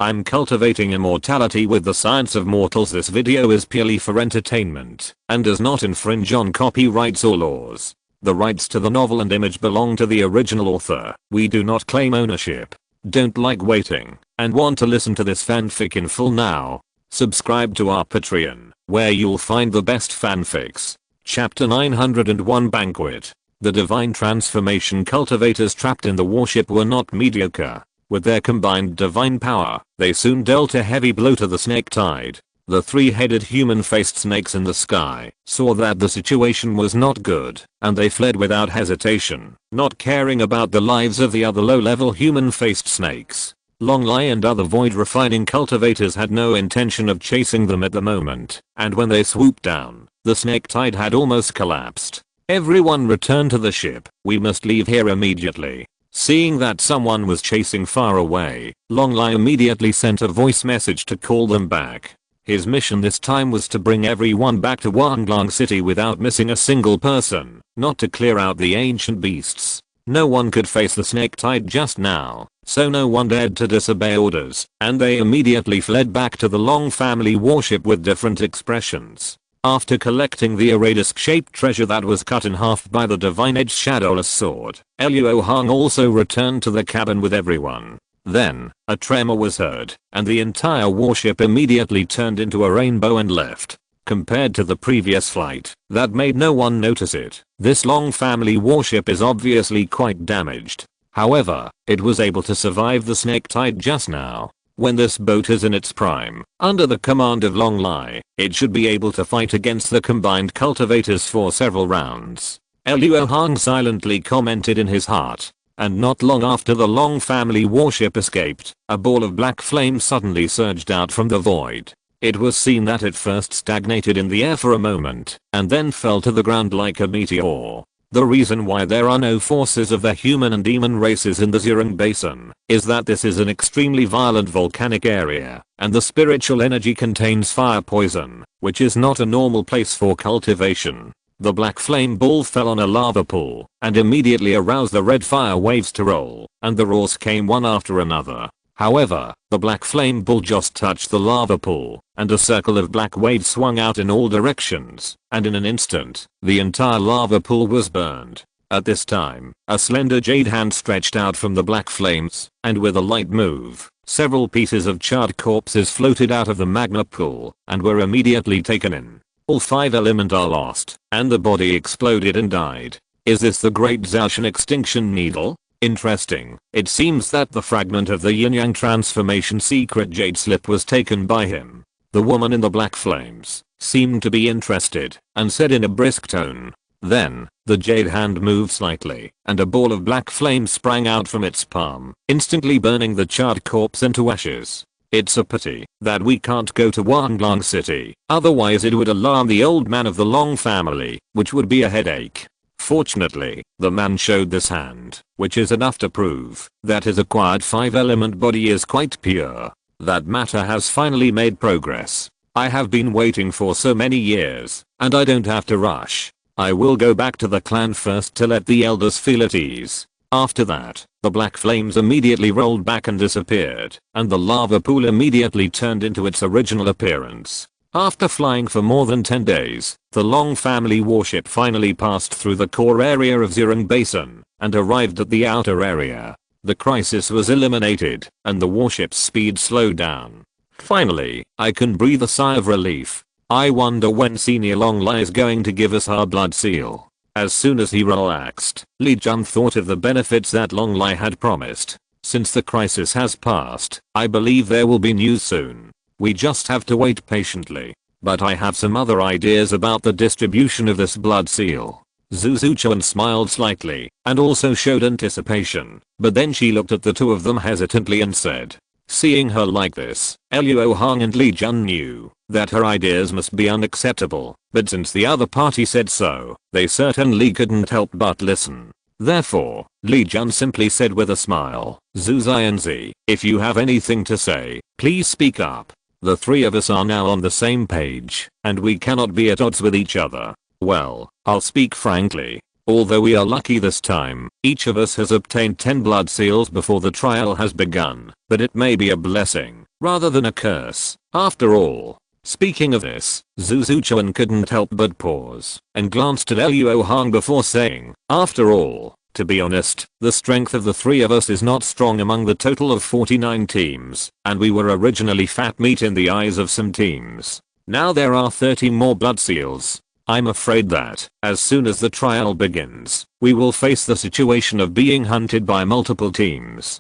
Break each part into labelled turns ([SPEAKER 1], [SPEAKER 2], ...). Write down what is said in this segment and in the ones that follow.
[SPEAKER 1] I'm cultivating immortality with the science of mortals. This video is purely for entertainment and does not infringe on copyrights or laws. The rights to the novel and image belong to the original author. We do not claim ownership. Don't like waiting and want to listen to this fanfic in full now? Subscribe to our Patreon, where you'll find the best fanfics. Chapter 901 Banquet. The divine transformation cultivators trapped in the warship were not mediocre. With their combined divine power, they soon dealt a heavy blow to the snake tide. The three-headed human-faced snakes in the sky saw that the situation was not good, and they fled without hesitation, not caring about the lives of the other low-level human-faced snakes. Longlai and other void-refining cultivators had no intention of chasing them at the moment, and when they swooped down, the snake tide had almost collapsed. Everyone returned to the ship. We must leave here immediately. Seeing that someone was chasing far away, Longlai immediately sent a voice message to call them back. His mission this time was to bring everyone back to Wanglong City without missing a single person, not to clear out the ancient beasts. No one could face the snake tide just now, so no one dared to disobey orders, and they immediately fled back to the Long family warship with different expressions. After collecting the Aradisk-shaped treasure that was cut in half by the divine-edged shadowless sword, Luo Hong also returned to the cabin with everyone. Then, a tremor was heard, and the entire warship immediately turned into a rainbow and left. Compared to the previous flight, that made no one notice it. This Long family warship is obviously quite damaged. However, it was able to survive the snake tide just now. When this boat is in its prime, under the command of Longlai, it should be able to fight against the combined cultivators for several rounds. Luo Hong silently commented in his heart. And not long after the Long family warship escaped, a ball of black flame suddenly surged out from the void. It was seen that it first stagnated in the air for a moment, and then fell to the ground like a meteor. The reason why there are no forces of the human and demon races in the Zurung Basin is that this is an extremely violent volcanic area, and the spiritual energy contains fire poison, which is not a normal place for cultivation. The black flame ball fell on a lava pool, and immediately aroused the red fire waves to roll, and the roars came one after another. However, the black flame ball just touched the lava pool, and a circle of black waves swung out in all directions, and in an instant, the entire lava pool was burned. At this time, a slender jade hand stretched out from the black flames, and with a light move, several pieces of charred corpses floated out of the magma pool, and were immediately taken in. All 5 elements are lost, and the body exploded and died. Is this the Great Zaoshan extinction needle? Interesting. It seems that the fragment of the yin-yang transformation secret jade slip was taken by him. The woman in the black flames seemed to be interested and said in a brisk tone. Then, the jade hand moved slightly, and a ball of black flame sprang out from its palm, instantly burning the charred corpse into ashes. It's a pity that we can't go to Wanglong City, otherwise it would alarm the old man of the Long family, which would be a headache. Fortunately, the man showed this hand, which is enough to prove that his acquired 5-element body is quite pure. That matter has finally made progress. I have been waiting for so many years, and I don't have to rush. I will go back to the clan first to let the elders feel at ease. After that, the black flames immediately rolled back and disappeared, and the lava pool immediately turned into its original appearance. After flying for more than 10 days, the Long family warship finally passed through the core area of Zurung Basin and arrived at the outer area. The crisis was eliminated, and the warship's speed slowed down. Finally, I can breathe a sigh of relief. I wonder when Senior Longlai is going to give us our blood seal. As soon as he relaxed, Li Jun thought of the benefits that Longlai had promised. Since the crisis has passed, I believe there will be news soon. We just have to wait patiently. But I have some other ideas about the distribution of this blood seal. Zuzuchuan smiled slightly, and also showed anticipation, but then she looked at the two of them hesitantly and said. Seeing her like this, Luo Hong and Li Jun knew that her ideas must be unacceptable, but since the other party said so, they certainly couldn't help but listen. Therefore, Li Jun simply said with a smile, Zuzianzi, if you have anything to say, please speak up. The three of us are now on the same page, and we cannot be at odds with each other. Well, I'll speak frankly. Although we are lucky this time, each of us has obtained 10 blood seals before the trial has begun, but it may be a blessing rather than a curse, after all. Speaking of this, Zhu Chuan couldn't help but pause and glanced at Luo Hong before saying, after all, to be honest, the strength of the three of us is not strong among the total of 49 teams, and we were originally fat meat in the eyes of some teams. Now there are 30 more blood seals. I'm afraid that, as soon as the trial begins, we will face the situation of being hunted by multiple teams.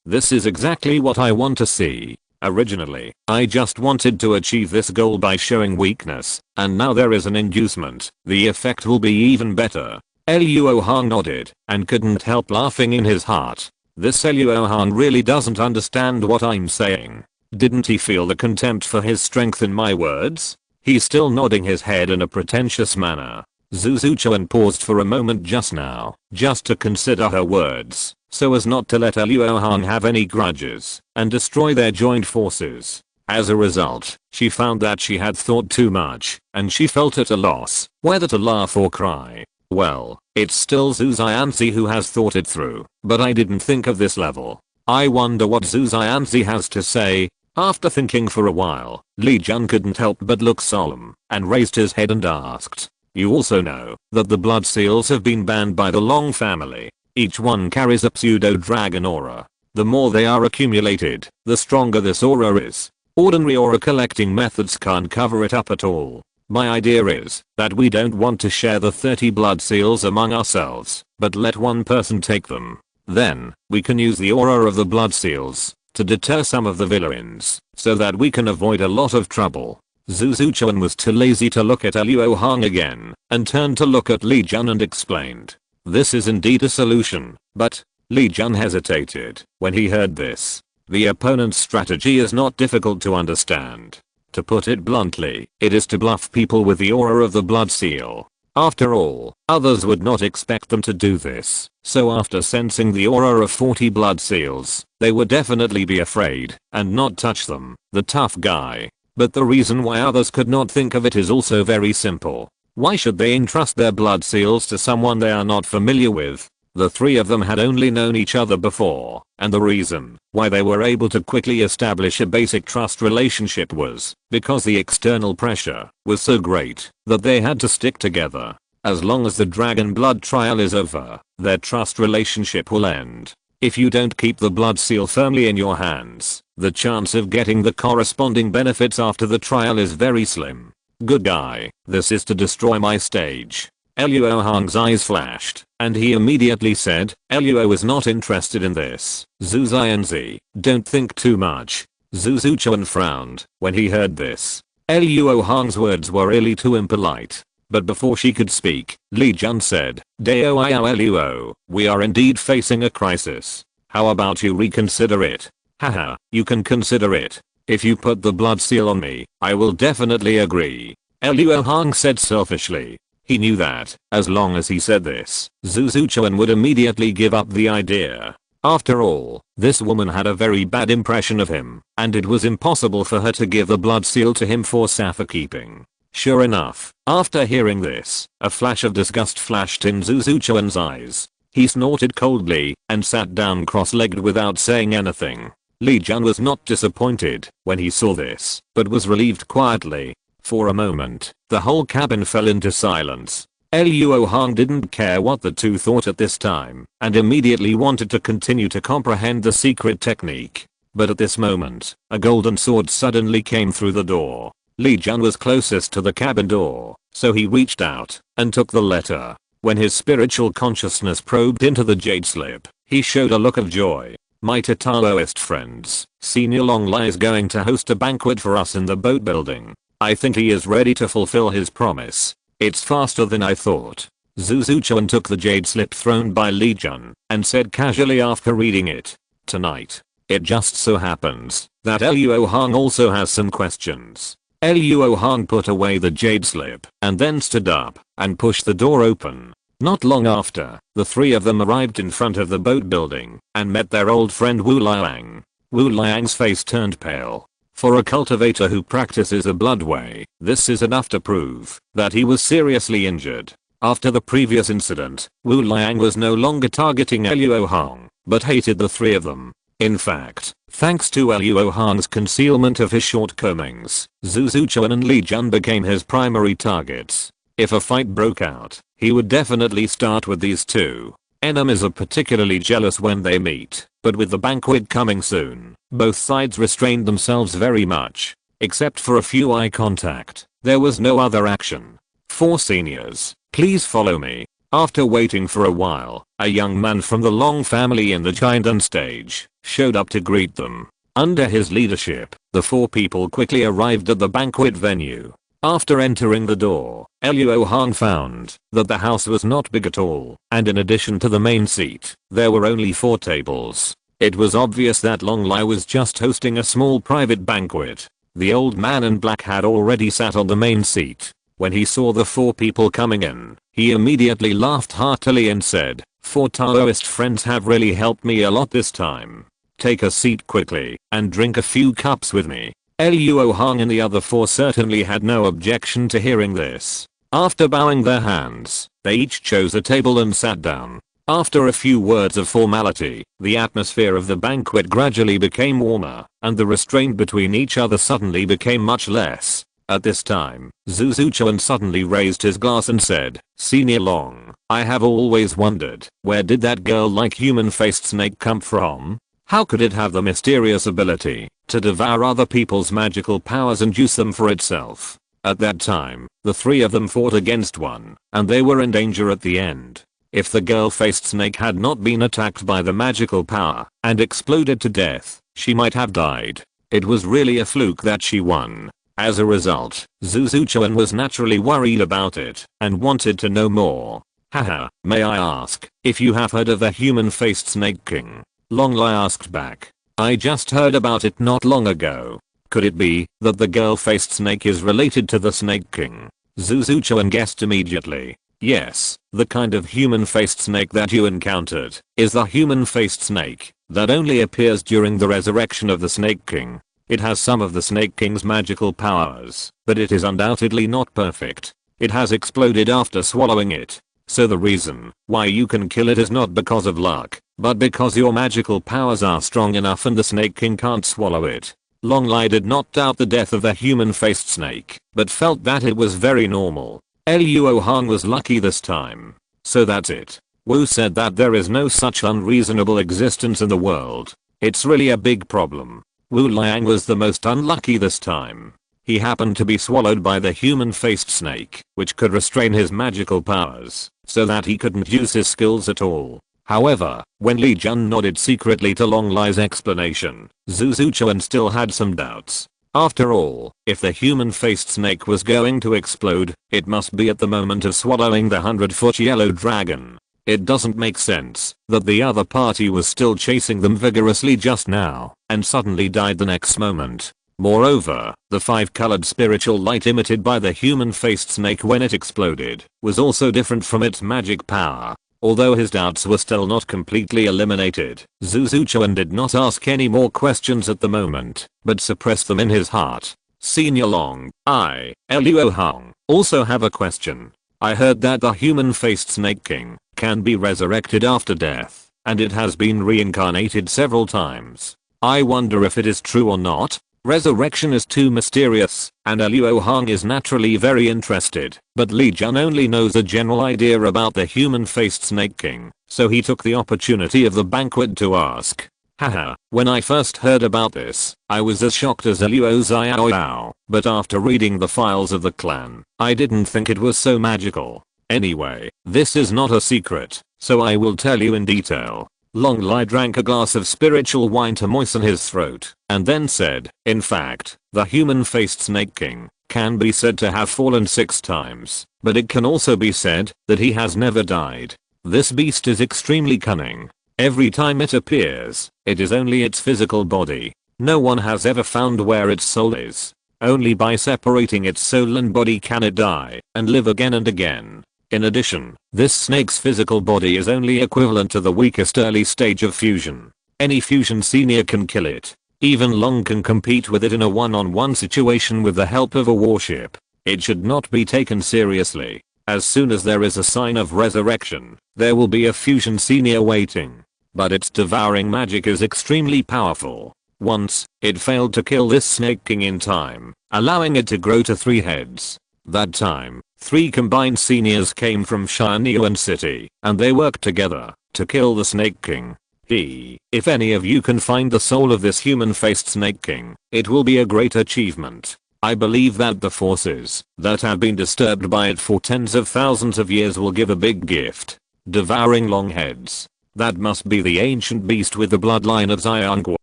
[SPEAKER 1] This is exactly what I want to see. Originally, I just wanted to achieve this goal by showing weakness, and now there is an inducement. The effect will be even better. Luo Hong nodded, and couldn't help laughing in his heart. This Luo Hong really doesn't understand what I'm saying. Didn't he feel the contempt for his strength in my words? He's still nodding his head in a pretentious manner. Zhu Chuan paused for a moment just now, just to consider her words, so as not to let Luo Hong have any grudges and destroy their joined forces. As a result, she found that she had thought too much, and she felt at a loss whether to laugh or cry. Well, it's still Zhu Xianzi who has thought it through, but I didn't think of this level. I wonder what Zhu Xianzi has to say. After thinking for a while, Li Jun couldn't help but look solemn and raised his head and asked, "You also know that the blood seals have been banned by the Long family. Each one carries a pseudo-dragon aura. The more they are accumulated, the stronger this aura is. Ordinary aura collecting methods can't cover it up at all. My idea is that we don't want to share the 30 blood seals among ourselves, but let one person take them. Then, we can use the aura of the blood seals to deter some of the villains, so that we can avoid a lot of trouble." Zhu Chuan was too lazy to look at Luo Hong again, and turned to look at Li Jun and explained, "This is indeed a solution, but..." Li Jun hesitated when he heard this. The opponent's strategy is not difficult to understand. To put it bluntly, it is to bluff people with the aura of the blood seal. After all, others would not expect them to do this, so after sensing the aura of 40 blood seals, they would definitely be afraid and not touch them. The tough guy. But the reason why others could not think of it is also very simple. Why should they entrust their blood seals to someone they are not familiar with? The three of them had only known each other before, and the reason why they were able to quickly establish a basic trust relationship was because the external pressure was so great that they had to stick together. As long as the dragon blood trial is over, their trust relationship will end. If you don't keep the blood seal firmly in your hands, the chance of getting the corresponding benefits after the trial is very slim. Good guy, this is to destroy my stage. Luo Hong's eyes flashed, and he immediately said, "Luo is not interested in this. Zhu Xianzi, don't think too much." Zhu Chuan frowned when he heard this. Luo Hong's words were really too impolite. But before she could speak, Li Jun said, "Dao Luo, we are indeed facing a crisis. How about you reconsider it?" "Haha, you can consider it. If you put the blood seal on me, I will definitely agree," Luo Hong said selfishly. He knew that, as long as he said this, Zhu Chuan would immediately give up the idea. After all, this woman had a very bad impression of him, and it was impossible for her to give the blood seal to him for safekeeping. Sure enough, after hearing this, a flash of disgust flashed in Zhu Chuan's eyes. He snorted coldly, and sat down cross-legged without saying anything. Li Jun was not disappointed when he saw this, but was relieved quietly. For a moment, the whole cabin fell into silence. Luo Hong didn't care what the two thought at this time, and immediately wanted to continue to comprehend the secret technique. But at this moment, a golden sword suddenly came through the door. Li Jun was closest to the cabin door, so he reached out and took the letter. When his spiritual consciousness probed into the jade slip, he showed a look of joy. "My Taoist friends, Senior Longlai is going to host a banquet for us in the boat building. I think he is ready to fulfill his promise. It's faster than I thought." Zhu Chuan took the jade slip thrown by Li Jun and said casually after reading it, "Tonight, it just so happens that Luo Hong also has some questions." Luo Hong put away the jade slip and then stood up and pushed the door open. Not long after, the three of them arrived in front of the boat building and met their old friend Wu Liang. Wu Liang's face turned pale. For a cultivator who practices a blood way, this is enough to prove that he was seriously injured. After the previous incident, Wu Liang was no longer targeting Luo Hong, but hated the three of them. In fact, thanks to Luo Hong's concealment of his shortcomings, Zhu Zuchuan and Li Jun became his primary targets. If a fight broke out, he would definitely start with these two. Enemies are particularly jealous when they meet, but with the banquet coming soon, both sides restrained themselves very much. Except for a few eye contact, there was no other action. 4 seniors, please follow me. After waiting for a while, a young man from the Long family in the giant stage showed up to greet them. Under his leadership, the 4 people quickly arrived at the banquet venue. After entering the door, Luo Hong found that the house was not big at all, and in addition to the main seat, there were only 4 tables. It was obvious that Long Lai was just hosting a small private banquet. The old man in black had already sat on the main seat. When he saw the 4 people coming in, he immediately laughed heartily and said, 4 Taoist friends have really helped me a lot this time. Take a seat quickly, and drink a few cups with me. Luo Hong and the other 4 certainly had no objection to hearing this. After bowing their hands, they each chose a table and sat down. After a few words of formality, the atmosphere of the banquet gradually became warmer, and the restraint between each other suddenly became much less. At this time, Zhu Zuchuan suddenly raised his glass and said, Senior Long, I have always wondered, where did that girl-like human-faced snake come from? How could it have the mysterious ability to devour other people's magical powers and use them for itself? At that time, the 3 of them fought against one, and they were in danger at the end. If the girl-faced snake had not been attacked by the magical power and exploded to death, she might have died. It was really a fluke that she won. As a result, Zhu Zuchuan was naturally worried about it and wanted to know more. Haha, may I ask if you have heard of the human-faced snake king? Long Lai asked back. I just heard about it not long ago. Could it be that the girl-faced snake is related to the snake king? Zhu Zuchuan guessed immediately. Yes, the kind of human-faced snake that you encountered is the human-faced snake that only appears during the resurrection of the Snake King. It has some of the Snake King's magical powers, but it is undoubtedly not perfect. It has exploded after swallowing it. So the reason why you can kill it is not because of luck, but because your magical powers are strong enough and the Snake King can't swallow it. Long Lai did not doubt the death of the human-faced snake, but felt that it was very normal. Luo Hong was lucky this time. So that's it. Wu said that there is no such unreasonable existence in the world. It's really a big problem. Wu Liang was the most unlucky this time. He happened to be swallowed by the human-faced snake, which could restrain his magical powers, so that he couldn't use his skills at all. However, when Li Jun nodded secretly to Long Lai's explanation, Zhu Zuchuan still had some doubts. After all, if the human-faced snake was going to explode, it must be at the moment of swallowing the 100-foot yellow dragon. It doesn't make sense that the other party was still chasing them vigorously just now, and suddenly died the next moment. Moreover, the 5-colored spiritual light emitted by the human-faced snake when it exploded was also different from its magic power. Although his doubts were still not completely eliminated, Zhu Zuchuan did not ask any more questions at the moment, but suppressed them in his heart. Senior Long, I, Luo Hong, also have a question. I heard that the human-faced Snake King can be resurrected after death, and it has been reincarnated several times. I wonder if it is true or not. Resurrection is too mysterious, and Luo Hong is naturally very interested, but Li Jun only knows a general idea about the human-faced Snake King, so he took the opportunity of the banquet to ask. Haha, when I first heard about this, I was as shocked as Luo Xiaoyao, but after reading the files of the clan, I didn't think it was so magical. Anyway, this is not a secret, so I will tell you in detail. Long Lai drank a glass of spiritual wine to moisten his throat, and then said, in fact, the human-faced Snake King can be said to have fallen 6 times, but it can also be said that he has never died. This beast is extremely cunning. Every time it appears, it is only its physical body. No one has ever found where its soul is. Only by separating its soul and body can it die and live again and again. In addition, this snake's physical body is only equivalent to the weakest early stage of fusion. Any fusion senior can kill it. Even Long can compete with it in a one-on-one situation with the help of a warship. It should not be taken seriously. As soon as there is a sign of resurrection, there will be a fusion senior waiting. but its devouring magic is extremely powerful. Once, it failed to kill this snake king in time, allowing it to grow to 3 heads. That time, 3 combined seniors came from Shinyuan City, and they worked together to kill the Snake King. If any of you can find the soul of this human-faced Snake King, it will be a great achievement. I believe that the forces that have been disturbed by it for tens of thousands of years will give a big gift. Devouring long heads. That must be the ancient beast with the bloodline of Xianguo.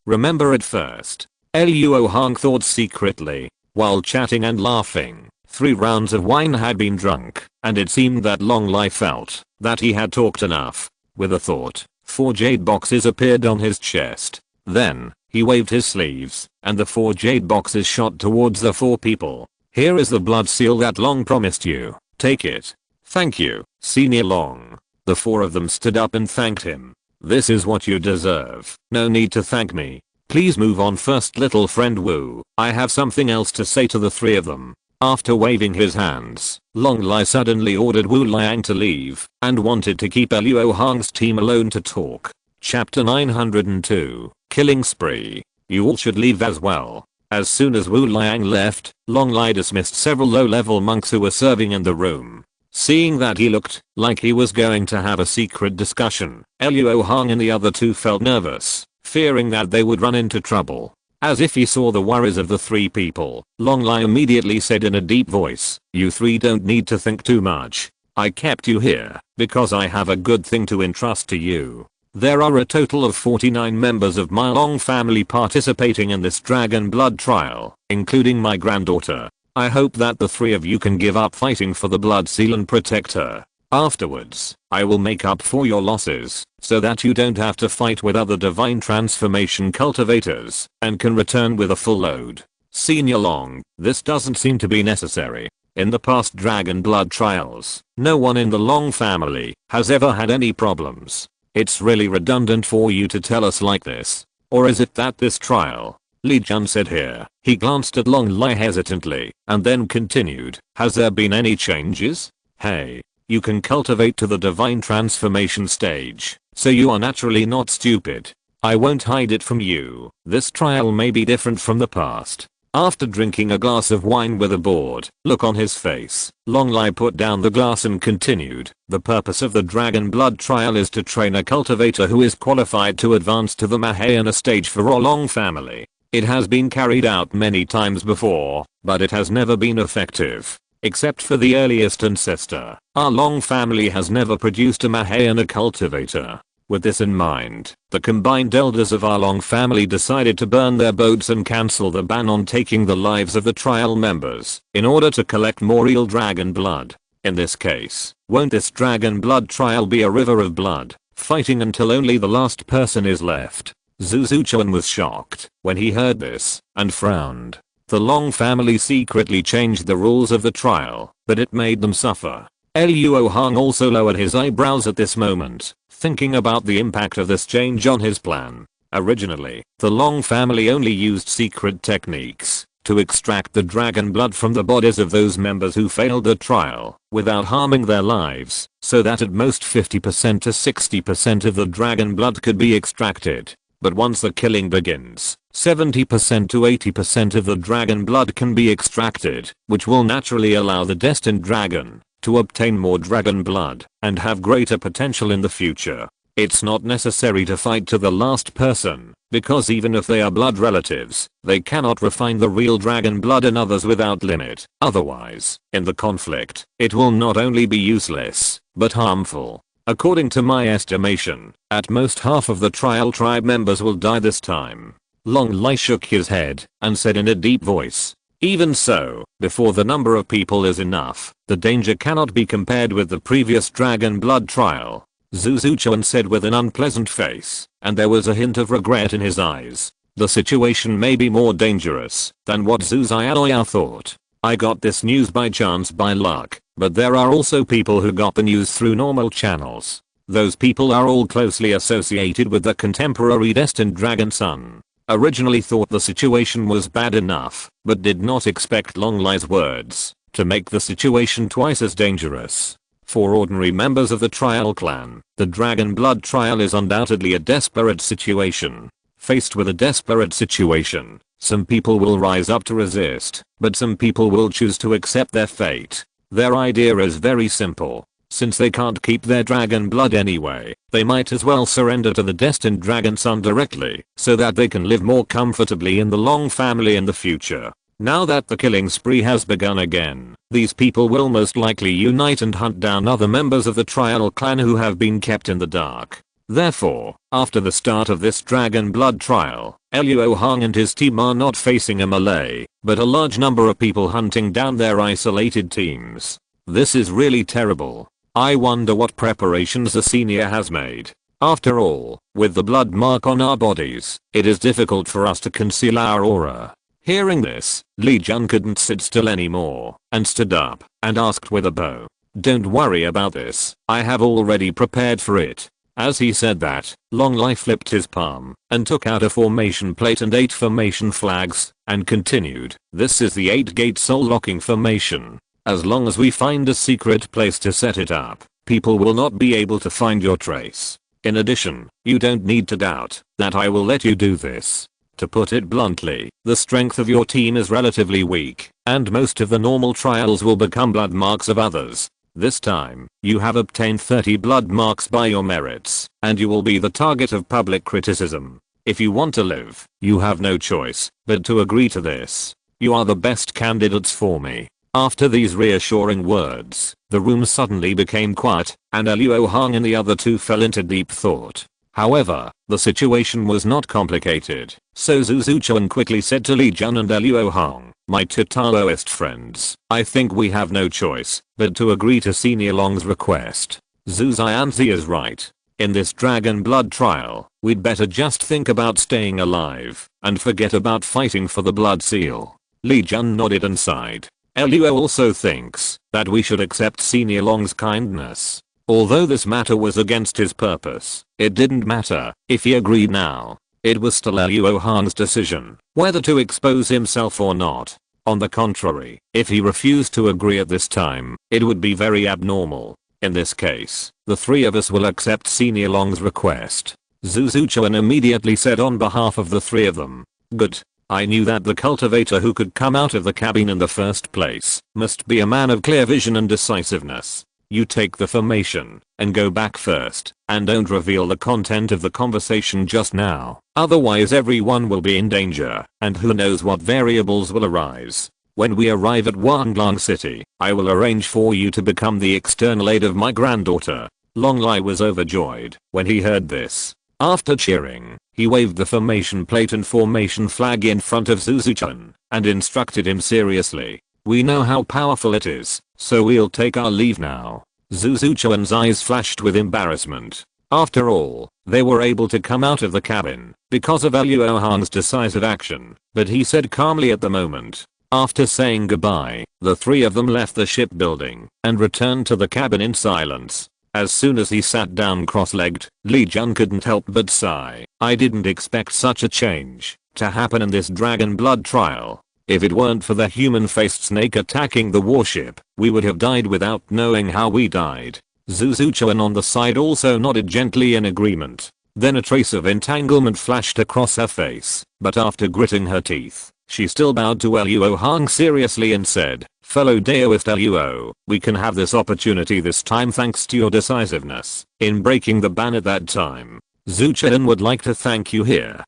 [SPEAKER 1] Remember at first, Luo Hong thought secretly, while chatting and laughing. 3 rounds of wine had been drunk, and it seemed that Long Lai felt that he had talked enough. With a thought, 4 jade boxes appeared on his chest. Then, he waved his sleeves, and the 4 jade boxes shot towards the 4 people. Here is the blood seal that Long promised you. Take it. Thank you, Senior Long. The 4 of them stood up and thanked him. This is what you deserve. No need to thank me. Please move on first, little friend Wu. I have something else to say to the 3 of them. After waving his hands, Long Lai suddenly ordered Wu Liang to leave and wanted to keep Luo Hong's team alone to talk. Chapter 902, Killing Spree. You all should leave as well. As soon as Wu Liang left, Long Lai dismissed several low-level monks who were serving in the room. Seeing that he looked like he was going to have a secret discussion, Luo Hong and the other 2 felt nervous, fearing that they would run into trouble. As if he saw the worries of the 3 people, Long Lai immediately said in a deep voice, "You 3 don't need to think too much. I kept you here because I have a good thing to entrust to you. There are a total of 49 members of my Long family participating in this dragon blood trial, including my granddaughter. I hope that the 3 of you can give up fighting for the blood seal and protect her. Afterwards, I will make up for your losses, so that you don't have to fight with other divine transformation cultivators, and can return with a full load." Senior Long, this doesn't seem to be necessary. In the past dragon blood trials, no one in the Long family has ever had any problems. It's really redundant for you to tell us like this. Or is it that this trial, Li Jun said here. He glanced at Long Lai hesitantly, and then continued, has there been any changes? Hey. You can cultivate to the divine transformation stage, so you are naturally not stupid. I won't hide it from you. This trial may be different from the past. After drinking a glass of wine with a bored look on his face, Long Lai put down the glass and continued. The purpose of the dragon blood trial is to train a cultivator who is qualified to advance to the Mahayana stage for our Long family. It has been carried out many times before, but it has never been effective. Except for the earliest ancestor, our Long family has never produced a Mahayana cultivator. With this in mind, the combined elders of our Long family decided to burn their boats and cancel the ban on taking the lives of the trial members, in order to collect more real dragon blood. In this case, won't this dragon blood trial be a river of blood, fighting until only the last person is left? Zhu Zuchuan was shocked when he heard this, and frowned. The Long family secretly changed the rules of the trial, but it made them suffer. Luo Hong also lowered his eyebrows at this moment, thinking about the impact of this change on his plan. Originally, the Long family only used secret techniques to extract the dragon blood from the bodies of those members who failed the trial, without harming their lives, so that at most 50% to 60% of the dragon blood could be extracted. But once the killing begins, 70% to 80% of the dragon blood can be extracted, which will naturally allow the destined dragon to obtain more dragon blood and have greater potential in the future. It's not necessary to fight to the last person, because even if they are blood relatives, they cannot refine the real dragon blood in others without limit. Otherwise, in the conflict, it will not only be useless, but harmful. According to my estimation, at most half of the trial tribe members will die this time. Long Lai shook his head and said in a deep voice, even so, before the number of people is enough, the danger cannot be compared with the previous dragon blood trial. Zhu Zuchuan said with an unpleasant face, and there was a hint of regret in his eyes. The situation may be more dangerous than what Zhu Xiaoya thought. I got this news by chance, by luck, but there are also people who got the news through normal channels. Those people are all closely associated with the contemporary destined dragon son. Originally thought the situation was bad enough, but did not expect Long Lai's words to make the situation twice as dangerous. For ordinary members of the trial clan, the Dragon Blood trial is undoubtedly a desperate situation. Faced with a desperate situation, some people will rise up to resist, but some people will choose to accept their fate. Their idea is very simple. Since they can't keep their dragon blood anyway, they might as well surrender to the destined dragon son directly, so that they can live more comfortably in the Long family in the future. Now that the killing spree has begun again, these people will most likely unite and hunt down other members of the trial clan who have been kept in the dark. Therefore, after the start of this Dragon Blood trial, Luo Hong and his team are not facing a melee, but a large number of people hunting down their isolated teams. This is really terrible. I wonder what preparations the senior has made. After all, with the blood mark on our bodies, it is difficult for us to conceal our aura. Hearing this, Li Jun couldn't sit still anymore, and stood up, and asked with a bow. Don't worry about this, I have already prepared for it. As he said that, Long Lai flipped his palm, and took out a formation plate and 8 formation flags, and continued, this is the 8-gate soul locking formation. As long as we find a secret place to set it up, people will not be able to find your trace. In addition, you don't need to doubt that I will let you do this. To put it bluntly, the strength of your team is relatively weak, and most of the normal trials will become blood marks of others. This time, you have obtained 30 blood marks by your merits, and you will be the target of public criticism. If you want to live, you have no choice but to agree to this. You are the best candidates for me. After these reassuring words, the room suddenly became quiet, and Luo Hong and the other two fell into deep thought. However, the situation was not complicated, so Zhu Zuchuan quickly said to Li Jun and Luo Hong, my two Taoist friends, I think we have no choice but to agree to Senior Long's request. Zhu Xianzi is right. In this Dragon Blood trial, we'd better just think about staying alive, and forget about fighting for the blood seal. Li Jun nodded and sighed. Luo also thinks that we should accept Senior Long's kindness. Although this matter was against his purpose, it didn't matter if he agreed now. It was still Luo Hong's decision whether to expose himself or not. On the contrary, if he refused to agree at this time, it would be very abnormal. In this case, the three of us will accept Senior Long's request. Zhu Zuchuan immediately said on behalf of the three of them. Good. I knew that the cultivator who could come out of the cabin in the first place must be a man of clear vision and decisiveness. You take the formation and go back first, and don't reveal the content of the conversation just now, otherwise everyone will be in danger, and who knows what variables will arise. When we arrive at Wanglong City, I will arrange for you to become the external aid of my granddaughter. Long Lai was overjoyed when he heard this. After cheering, he waved the formation plate and formation flag in front of Zhu Zuchuan, and instructed him seriously. We know how powerful it is, so we'll take our leave now. Zhu Zuchuan's eyes flashed with embarrassment. After all, they were able to come out of the cabin because of Luo Hong's decisive action, but he said calmly at the moment. After saying goodbye, the three of them left the shipbuilding and returned to the cabin in silence. As soon as he sat down cross-legged, Li Jun couldn't help but sigh. I didn't expect such a change to happen in this Dragon Blood trial. If it weren't for the human-faced snake attacking the warship, we would have died without knowing how we died. Zhu Zuchuan on the side also nodded gently in agreement. Then a trace of entanglement flashed across her face, but after gritting her teeth, she still bowed to Luo Hong seriously and said, fellow Daoist Luo, we can have this opportunity this time thanks to your decisiveness in breaking the ban at that time. Zuchuan would like to thank you here.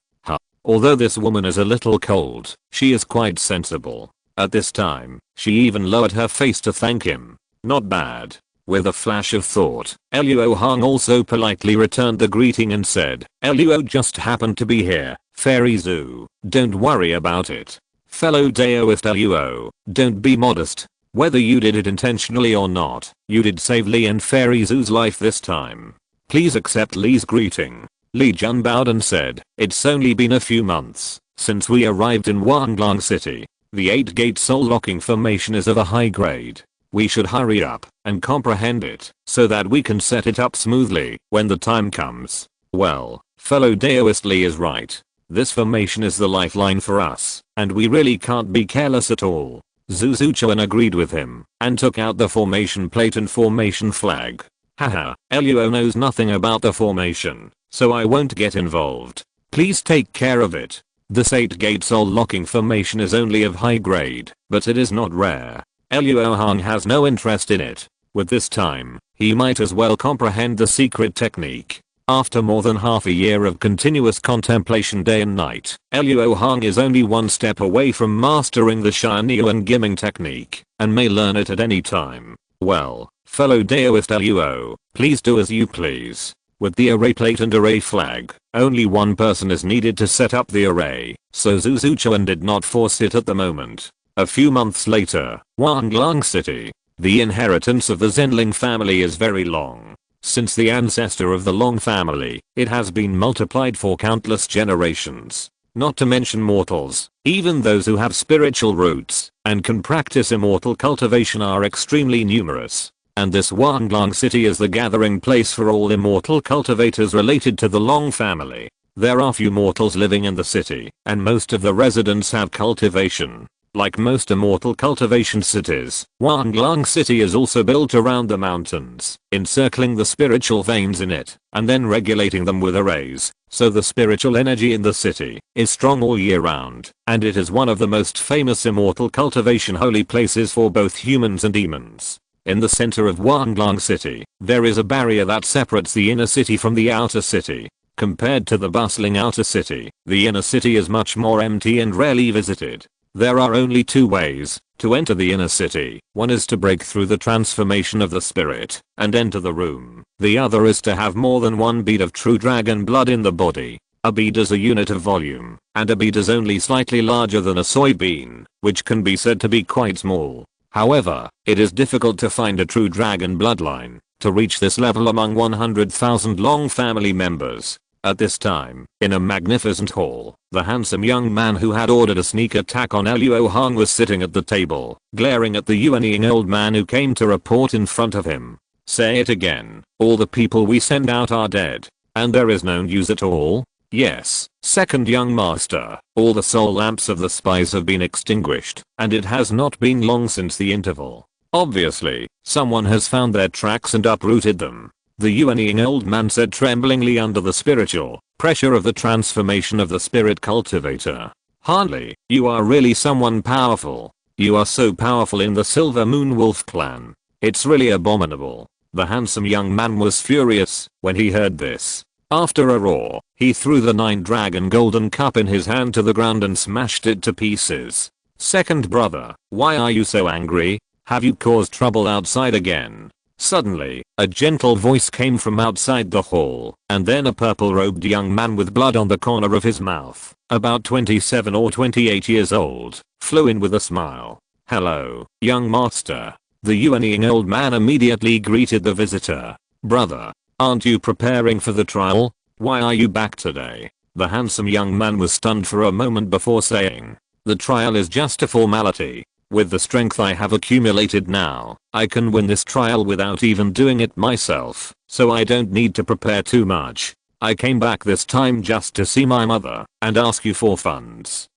[SPEAKER 1] Although this woman is a little cold, she is quite sensible. At this time, she even lowered her face to thank him. Not bad. With a flash of thought, Luo Hong also politely returned the greeting and said, Luo just happened to be here, Fairy Zhu, don't worry about it. Fellow Daoist Luo, don't be modest. Whether you did it intentionally or not, you did save Li and Fairy Zhu's life this time. Please accept Li's greeting. Li Jun bowed and said, it's only been a few months since we arrived in Wanglong City. The 8-gate soul locking formation is of a high grade. We should hurry up and comprehend it so that we can set it up smoothly when the time comes. Well, fellow Daoist Li is right. This formation is the lifeline for us, and we really can't be careless at all. Zuzuchuan agreed with him and took out the formation plate and formation flag. Haha, Luo knows nothing about the formation, so I won't get involved. Please take care of it. This 8-gate soul locking formation is only of high grade, but it is not rare. Luo Hong has no interest in it. With this time, he might as well comprehend the secret technique. After more than half a year of continuous contemplation day and night, Luo Hong is only one step away from mastering the Shinyuan Gimming technique, and may learn it at any time. Well, fellow Daoist Luo, please do as you please. With the array plate and array flag, only one person is needed to set up the array, so Zuzuchuan did not force it at the moment. A few months later, Wanglong City. The inheritance of the Zenling family is very long. Since the ancestor of the Long family, it has been multiplied for countless generations. Not to mention mortals, even those who have spiritual roots and can practice immortal cultivation are extremely numerous. And this Wanglong City is the gathering place for all immortal cultivators related to the Long family. There are few mortals living in the city, and most of the residents have cultivation. Like most immortal cultivation cities, Wanglong City is also built around the mountains, encircling the spiritual veins in it, and then regulating them with arrays, so the spiritual energy in the city is strong all year round, and it is one of the most famous immortal cultivation holy places for both humans and demons. In the center of Wanglong City, there is a barrier that separates the inner city from the outer city. Compared to the bustling outer city, the inner city is much more empty and rarely visited. There are only two ways to enter the inner city. One is to break through the transformation of the spirit and enter the room. The other is to have more than one bead of true dragon blood in the body. A bead is a unit of volume, and a bead is only slightly larger than a soybean, which can be said to be quite small. However, it is difficult to find a true dragon bloodline to reach this level among 100,000 Long family members. At this time, in a magnificent hall, the handsome young man who had ordered a sneak attack on Luo Hong was sitting at the table, glaring at the yuanying old man who came to report in front of him. Say it again, all the people we send out are dead, and there is no news at all? Yes, second young master, all the soul lamps of the spies have been extinguished, and it has not been long since the interval. Obviously, someone has found their tracks and uprooted them. The yuanying old man said tremblingly under the spiritual pressure of the transformation of the spirit cultivator. Hardly, you are really someone powerful. You are so powerful in the Silver Moon Wolf clan. It's really abominable. The handsome young man was furious when he heard this. After a roar, he threw the 9-dragon golden cup in his hand to the ground and smashed it to pieces. Second brother, why are you so angry? Have you caused trouble outside again? Suddenly, a gentle voice came from outside the hall, and then a purple-robed young man with blood on the corner of his mouth, about 27 or 28 years old, flew in with a smile. Hello, young master. The yuanying old man immediately greeted the visitor. Brother, aren't you preparing for the trial? Why are you back today? The handsome young man was stunned for a moment before saying, the trial is just a formality. With the strength I have accumulated now, I can win this trial without even doing it myself, so I don't need to prepare too much. I came back this time just to see my mother and ask you for funds.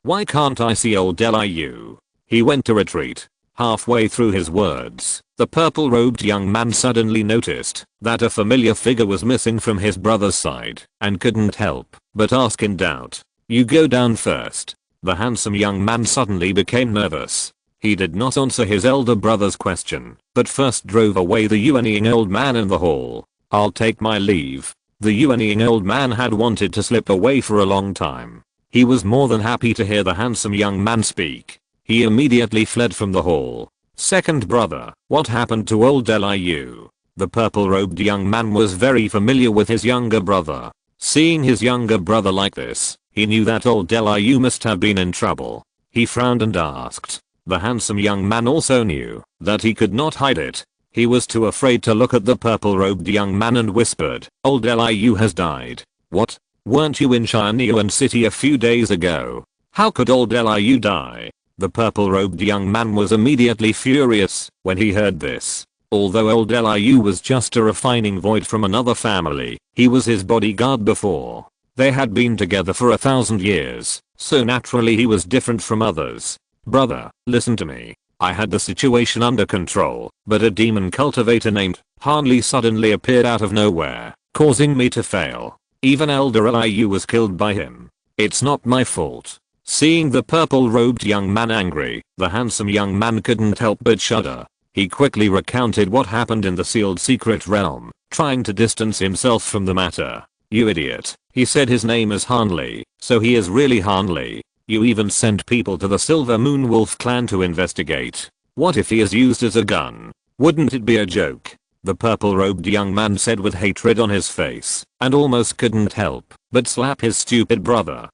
[SPEAKER 1] Why can't I see old Liu? He went to retreat. Halfway through his words, the purple-robed young man suddenly noticed that a familiar figure was missing from his brother's side and couldn't help but ask in doubt, you go down first. The handsome young man suddenly became nervous. He did not answer his elder brother's question, but first drove away the yuanying old man in the hall. I'll take my leave. The yuanying old man had wanted to slip away for a long time. He was more than happy to hear the handsome young man speak. He immediately fled from the hall. Second brother, what happened to old Liu? The purple-robed young man was very familiar with his younger brother. Seeing his younger brother like this, he knew that old Liu must have been in trouble. He frowned and asked. The handsome young man also knew that he could not hide it. He was too afraid to look at the purple-robed young man and whispered, old Liu has died. What? Weren't you in Shinyuan City a few days ago? How could old Liu die? The purple-robed young man was immediately furious when he heard this. Although old Liu was just a refining void from another family, he was his bodyguard before. They had been together for 1,000 years, so naturally he was different from others. Brother, listen to me. I had the situation under control, but a demon cultivator named Hanli suddenly appeared out of nowhere, causing me to fail. Even Elder Liu was killed by him. It's not my fault. Seeing the purple-robed young man angry, the handsome young man couldn't help but shudder. He quickly recounted what happened in the sealed secret realm, trying to distance himself from the matter. You idiot. He said his name is Hanli, so he is really Hanli. You even sent people to the Silver Moon Wolf clan to investigate. What if he is used as a gun? Wouldn't it be a joke? The purple-robed young man said with hatred on his face, and almost couldn't help but slap his stupid brother.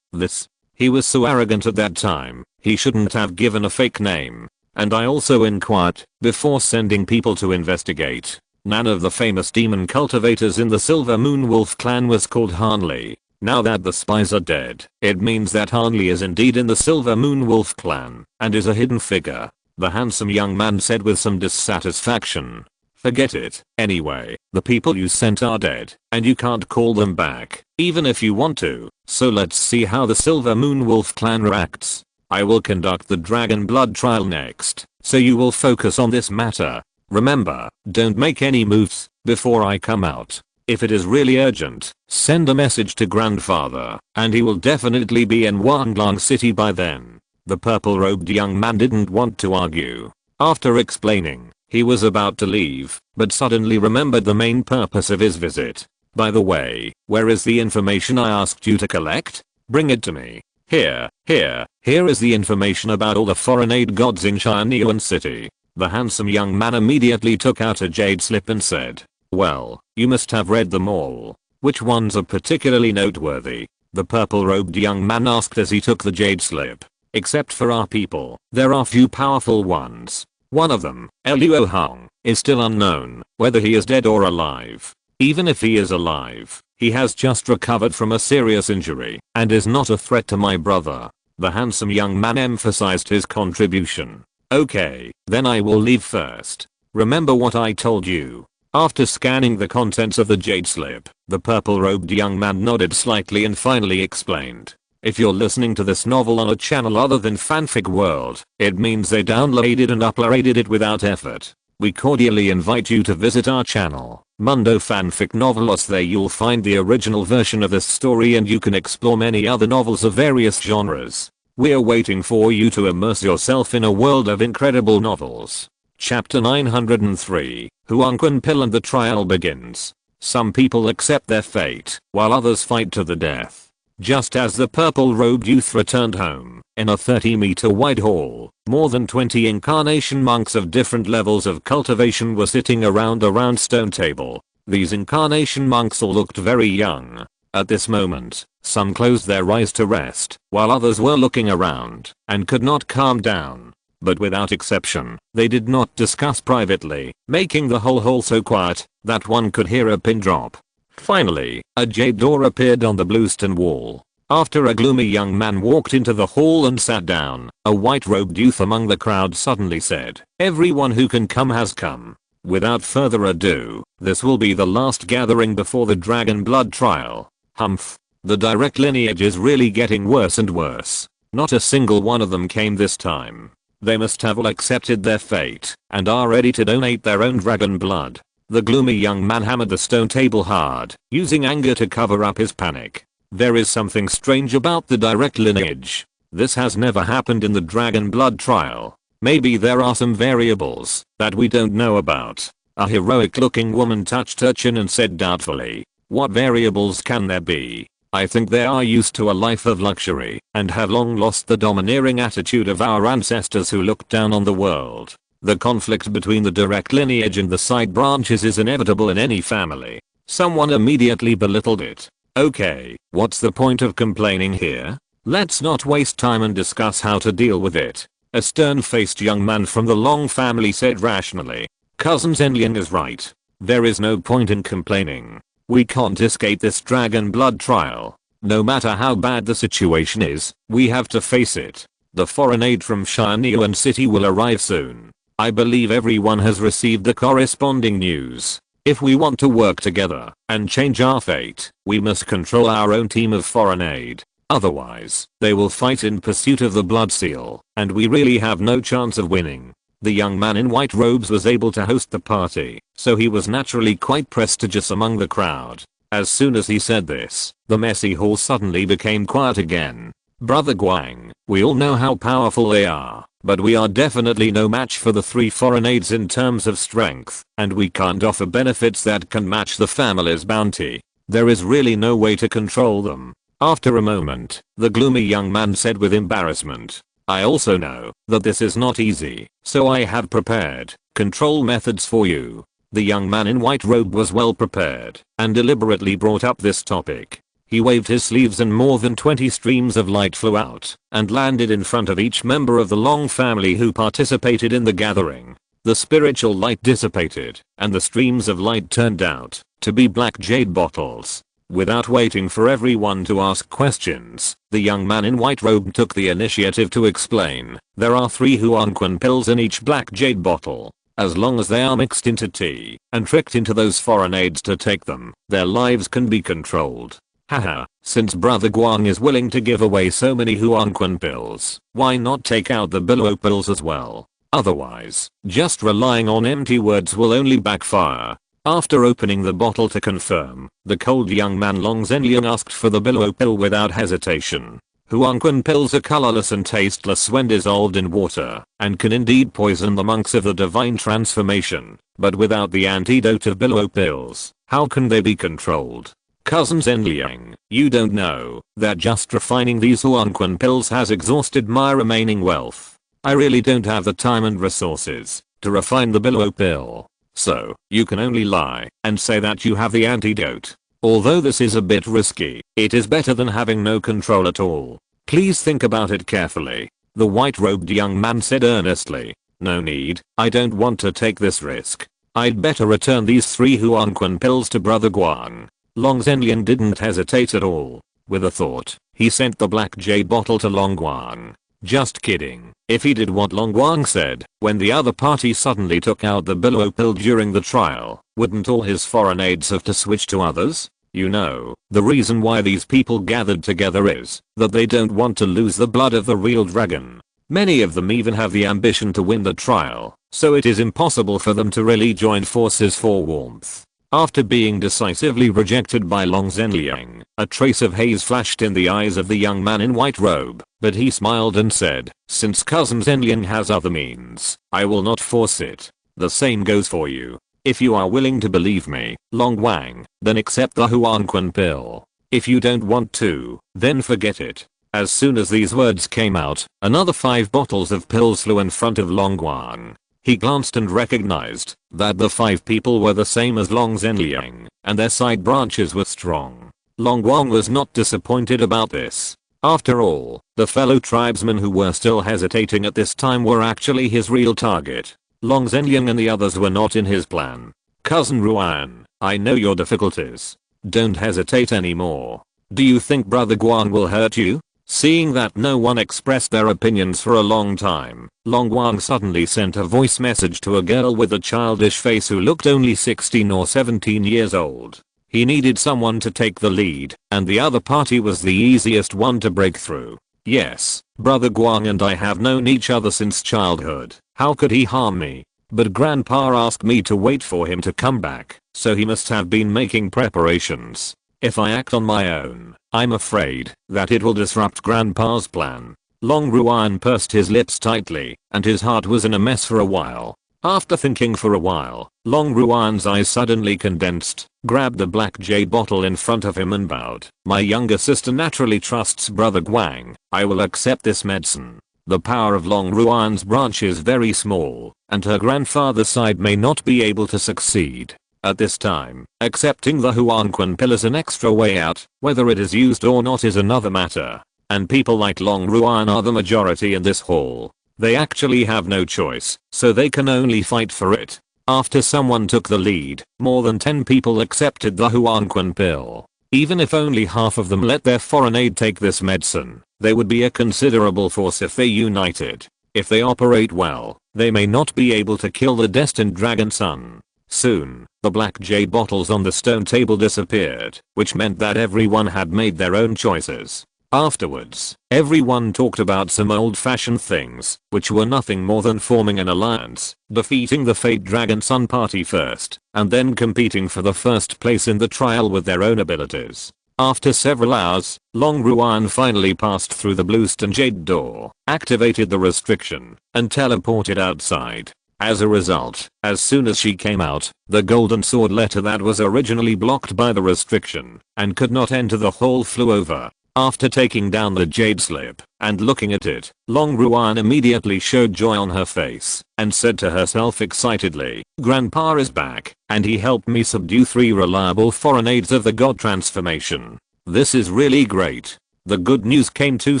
[SPEAKER 1] This. He was so arrogant at that time, he shouldn't have given a fake name. And I also inquired, before sending people to investigate. None of the famous demon cultivators in the Silver Moon Wolf clan was called Hanli. Now that the spies are dead, it means that Hanli is indeed in the Silver Moon Wolf clan, and is a hidden figure. The handsome young man said with some dissatisfaction. Forget it. Anyway, the people you sent are dead, and you can't call them back, even if you want to, so let's see how the Silver Moon Wolf clan reacts. I will conduct the dragon blood trial next, so you will focus on this matter. Remember, don't make any moves before I come out. If it is really urgent, send a message to grandfather, and he will definitely be in Wanglong City by then. The purple-robed young man didn't want to argue. After explaining, he was about to leave, but suddenly remembered the main purpose of his visit. By the way, where is the information I asked you to collect? Bring it to me. Here is the information about all the foreign aid gods in Shinyuan City. The handsome young man immediately took out a jade slip and said, well, you must have read them all. Which ones are particularly noteworthy? The purple-robed young man asked as he took the jade slip. Except for our people, there are few powerful ones. One of them, Luo Hong, is still unknown, whether he is dead or alive. Even if he is alive, he has just recovered from a serious injury, and is not a threat to my brother. The handsome young man emphasized his contribution. Okay, then I will leave first. Remember what I told you. After scanning the contents of the jade slip, the purple-robed young man nodded slightly and finally explained. If you're listening to this novel on a channel other than Fanfic World, it means they downloaded and uploaded it without effort. We cordially invite you to visit our channel, Mundo Fanfic Novelos. There you'll find the original version of this story and you can explore many other novels of various genres. We're waiting for you to immerse yourself in a world of incredible novels. Chapter 903, Huang Qunpil and the trial begins. Some people accept their fate, while others fight to the death. Just as the purple-robed youth returned home, in a 30-meter wide hall, more than 20 incarnation monks of different levels of cultivation were sitting around a round stone table. These incarnation monks all looked very young. At this moment, some closed their eyes to rest, while others were looking around, and could not calm down. But without exception, they did not discuss privately, making the whole hall so quiet that one could hear a pin drop. Finally, a jade door appeared on the bluestone wall. After a gloomy young man walked into the hall and sat down, a white-robed youth among the crowd suddenly said, "Everyone who can come has come. Without further ado, this will be the last gathering before the dragon blood trial." Humph. The direct lineage is really getting worse and worse. Not a single one of them came this time. They must have all accepted their fate, and are ready to donate their own dragon blood. The gloomy young man hammered the stone table hard, using anger to cover up his panic. There is something strange about the direct lineage. This has never happened in the dragon blood trial. Maybe there are some variables that we don't know about. A heroic looking woman touched her chin and said doubtfully, "What variables can there be? I think they are used to a life of luxury and have long lost the domineering attitude of our ancestors who looked down on the world. The conflict between the direct lineage and the side branches is inevitable in any family." Someone immediately belittled it. Okay, what's the point of complaining here? Let's not waste time and discuss how to deal with it. A stern-faced young man from the Long family said rationally. Cousin Zenlian is right. There is no point in complaining. We can't escape this dragon blood trial. No matter how bad the situation is, we have to face it. The foreign aid from Shinyuan City will arrive soon. I believe everyone has received the corresponding news. If we want to work together and change our fate, we must control our own team of foreign aid. Otherwise, they will fight in pursuit of the blood seal, and we really have no chance of winning. The young man in white robes was able to host the party, so he was naturally quite prestigious among the crowd. As soon as he said this, the messy hall suddenly became quiet again. Brother Guang, we all know how powerful they are, but we are definitely no match for the 3 foreigners in terms of strength, and we can't offer benefits that can match the family's bounty. There is really no way to control them. After a moment, the gloomy young man said with embarrassment, I also know that this is not easy, so I have prepared control methods for you. The young man in white robe was well prepared and deliberately brought up this topic. He waved his sleeves and more than 20 streams of light flew out and landed in front of each member of the Long family who participated in the gathering. The spiritual light dissipated and the streams of light turned out to be black jade bottles. Without waiting for everyone to ask questions, the young man in white robe took the initiative to explain. There are 3 Huanquan pills in each black jade bottle. As long as they are mixed into tea and tricked into those foreigners to take them, their lives can be controlled. Haha, since Brother Guang is willing to give away so many Huanquan pills, why not take out the Luo pills as well? Otherwise, just relying on empty words will only backfire. After opening the bottle to confirm, the cold young man Long Zhenliang asked for the Luo pill without hesitation. Huanquan pills are colorless and tasteless when dissolved in water, and can indeed poison the monks of the divine transformation, but without the antidote of Luo pills, how can they be controlled? Cousin Zhenliang, you don't know that just refining these Huanquan pills has exhausted my remaining wealth. I really don't have the time and resources to refine the Luo pill. So, you can only lie and say that you have the antidote. Although this is a bit risky, it is better than having no control at all. Please think about it carefully. The white-robed young man said earnestly. No need, I don't want to take this risk. I'd better return these 3 Huanquan pills to Brother Guang. Long Zhenliang didn't hesitate at all. With a thought, he sent the black jade bottle to Long Guang. Just kidding. If he did what Long Guang said, when the other party suddenly took out the Luo pill during the trial, wouldn't all his foreigners have to switch to others? You know, the reason why these people gathered together is that they don't want to lose the blood of the real dragon. Many of them even have the ambition to win the trial, so it is impossible for them to really join forces for warmth. After being decisively rejected by Long Zhenliang, a trace of haze flashed in the eyes of the young man in white robe, but he smiled and said, since Cousin Zhenliang has other means, I will not force it. The same goes for you. If you are willing to believe me, Long Wang, then accept the Huanquan pill. If you don't want to, then forget it. As soon as these words came out, another 5 bottles of pills flew in front of Long Guang. He glanced and recognized that the 5 people were the same as Long Zhenliang, and their side branches were strong. Long Guang was not disappointed about this. After all, the fellow tribesmen who were still hesitating at this time were actually his real target. Long Zhenliang and the others were not in his plan. Cousin Ruan, I know your difficulties. Don't hesitate anymore. Do you think Brother Guang will hurt you? Seeing that no one expressed their opinions for a long time, Long Guang suddenly sent a voice message to a girl with a childish face who looked only 16 or 17 years old. He needed someone to take the lead, and the other party was the easiest one to break through. Yes, Brother Guang and I have known each other since childhood. How could he harm me? But Grandpa asked me to wait for him to come back, so he must have been making preparations. If I act on my own, I'm afraid that it will disrupt Grandpa's plan. Long Ruan pursed his lips tightly, and his heart was in a mess for a while. After thinking for a while, Long Ruan's eyes suddenly condensed, grabbed the black jade bottle in front of him and bowed. My younger sister naturally trusts Brother Guang. I will accept this medicine. The power of Long Ruan's branch is very small, and her grandfather's side may not be able to succeed. At this time, accepting the Huanquan pill is an extra way out. Whether it is used or not is another matter. And people like Long Ruan are the majority in this hall. They actually have no choice, so they can only fight for it. After someone took the lead, more than 10 people accepted the Huanquan pill. Even if only half of them let their foreign aid take this medicine, they would be a considerable force if they united. If they operate well, they may not be able to kill the destined dragon son. Soon, the black jade bottles on the stone table disappeared, which meant that everyone had made their own choices. Afterwards, everyone talked about some old-fashioned things, which were nothing more than forming an alliance, defeating the Fate Dragon Sun party first, and then competing for the first place in the trial with their own abilities. After several hours, Long Ruan finally passed through the bluestone jade door, activated the restriction, and teleported outside. As a result, as soon as she came out, the golden sword letter that was originally blocked by the restriction and could not enter the hall flew over. After taking down the jade slip and looking at it, Long Ruan immediately showed joy on her face and said to herself excitedly, "Grandpa is back, and he helped me subdue 3 reliable foreign aids of the god transformation. This is really great." The good news came too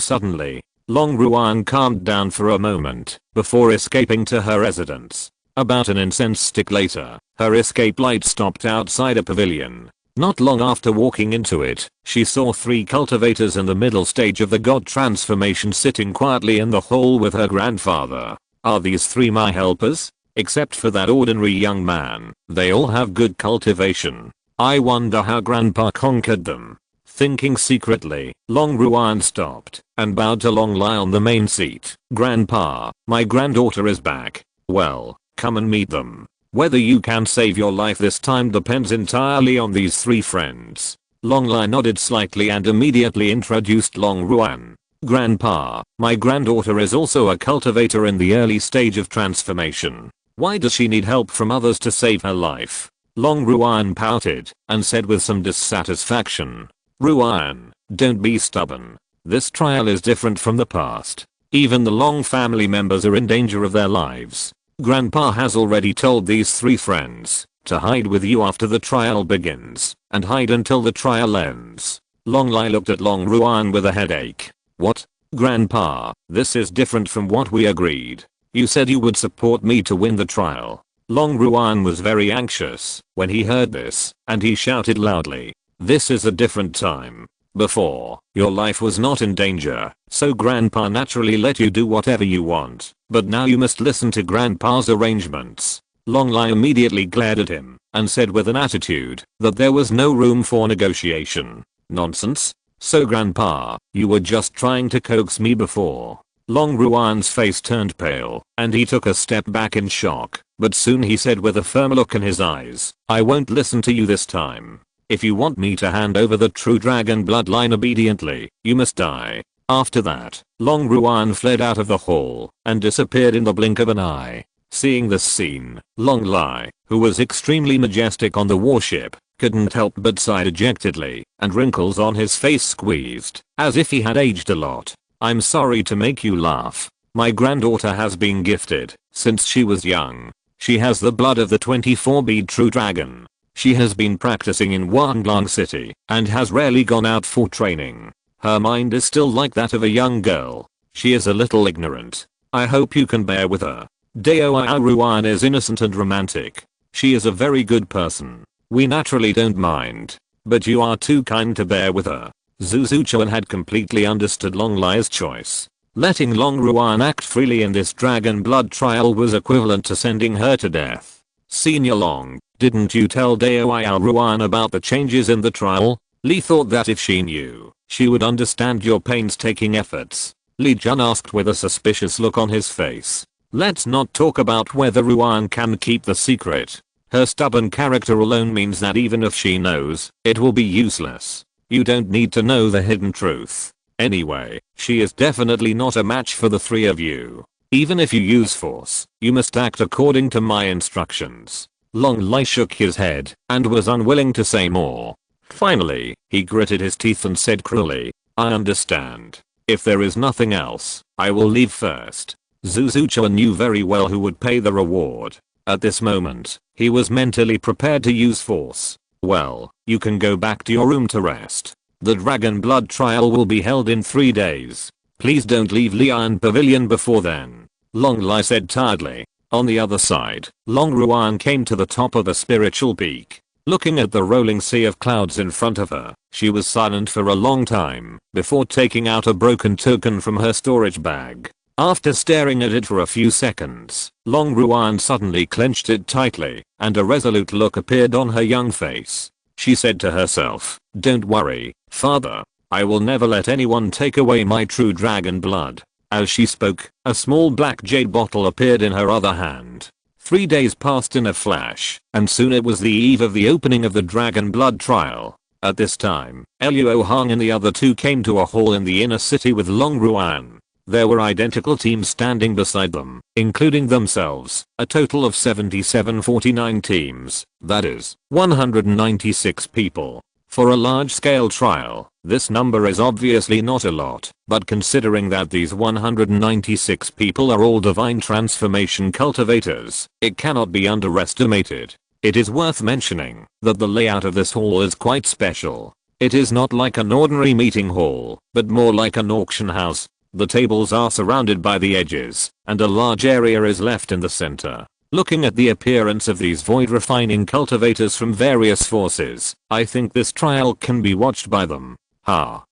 [SPEAKER 1] suddenly. Long Ruan calmed down for a moment before escaping to her residence. About an incense stick later, her escape light stopped outside a pavilion. Not long after walking into it, she saw 3 cultivators in the middle stage of the god transformation sitting quietly in the hall with her grandfather. Are these 3 my helpers? Except for that ordinary young man, they all have good cultivation. I wonder how grandpa conquered them. Thinking secretly, Long Ruan stopped and bowed to Long Lai on the main seat. "Grandpa, my granddaughter is back. Well, come and meet them. Whether you can save your life this time depends entirely on these 3 friends." Long Lai nodded slightly and immediately introduced Long Ruan. "Grandpa, my granddaughter is also a cultivator in the early stage of transformation. Why does she need help from others to save her life?" Long Ruan pouted and said with some dissatisfaction, "Ruan, don't be stubborn. This trial is different from the past. Even the Long family members are in danger of their lives. Grandpa has already told these 3 friends to hide with you after the trial begins and hide until the trial ends." Long Lai looked at Long Ruan with a headache. "What? Grandpa, this is different from what we agreed. You said you would support me to win the trial." Long Ruan was very anxious when he heard this, and he shouted loudly, "This is a different time. Before, your life was not in danger, so Grandpa naturally let you do whatever you want, but now you must listen to Grandpa's arrangements." Long Lai immediately glared at him and said with an attitude that there was no room for negotiation. "Nonsense. So Grandpa, you were just trying to coax me before." Long Ruan's face turned pale and he took a step back in shock, but soon he said with a firm look in his eyes, "I won't listen to you this time. If you want me to hand over the true dragon bloodline obediently, you must die." After that, Long Ruan fled out of the hall and disappeared in the blink of an eye. Seeing this scene, Long Lai, who was extremely majestic on the warship, couldn't help but sigh dejectedly, and wrinkles on his face squeezed, as if he had aged a lot. "I'm sorry to make you laugh. My granddaughter has been gifted since she was young. She has the blood of the 24-bead true dragon. She has been practicing in Wanglong City and has rarely gone out for training. Her mind is still like that of a young girl. She is a little ignorant. I hope you can bear with her. Dao Ruan is innocent and romantic. She is a very good person. We naturally don't mind. But you are too kind to bear with her." Zuzuchuan had completely understood Long Lai's choice. Letting Long Ruan act freely in this dragon blood trial was equivalent to sending her to death. "Senior Long, didn't you tell Dao Ruan about the changes in the trial?" Li thought that if she knew, she would understand your painstaking efforts. Li Jun asked with a suspicious look on his face. "Let's not talk about whether Ruan can keep the secret. Her stubborn character alone means that even if she knows, it will be useless. You don't need to know the hidden truth. Anyway, she is definitely not a match for the 3 of you. Even if you use force, you must act according to my instructions." Long Lai shook his head and was unwilling to say more. Finally, he gritted his teeth and said cruelly, "I understand. If there is nothing else, I will leave first." Zuzuchuan knew very well who would pay the reward. At this moment, he was mentally prepared to use force. "Well, you can go back to your room to rest. The dragon blood trial will be held in 3 days. Please don't leave Lian Pavilion before then," Long Lai said tiredly. On the other side, Long Ruan came to the top of a spiritual peak. Looking at the rolling sea of clouds in front of her, she was silent for a long time before taking out a broken token from her storage bag. After staring at it for a few seconds, Long Ruan suddenly clenched it tightly, and a resolute look appeared on her young face. She said to herself, "Don't worry, father. I will never let anyone take away my true dragon blood." As she spoke, a small black jade bottle appeared in her other hand. 3 days passed in a flash, and soon it was the eve of the opening of the dragon blood trial. At this time, Luo Hong and the other two came to a hall in the inner city with Long Ruan. There were identical teams standing beside them, including themselves, a total of 77-49 teams, that is, 196 people. For a large-scale trial, this number is obviously not a lot, but considering that these 196 people are all divine transformation cultivators, it cannot be underestimated. It is worth mentioning that the layout of this hall is quite special. It is not like an ordinary meeting hall, but more like an auction house. The tables are surrounded by the edges, and a large area is left in the center. Looking at the appearance of these void refining cultivators from various forces, I think this trial can be watched by them.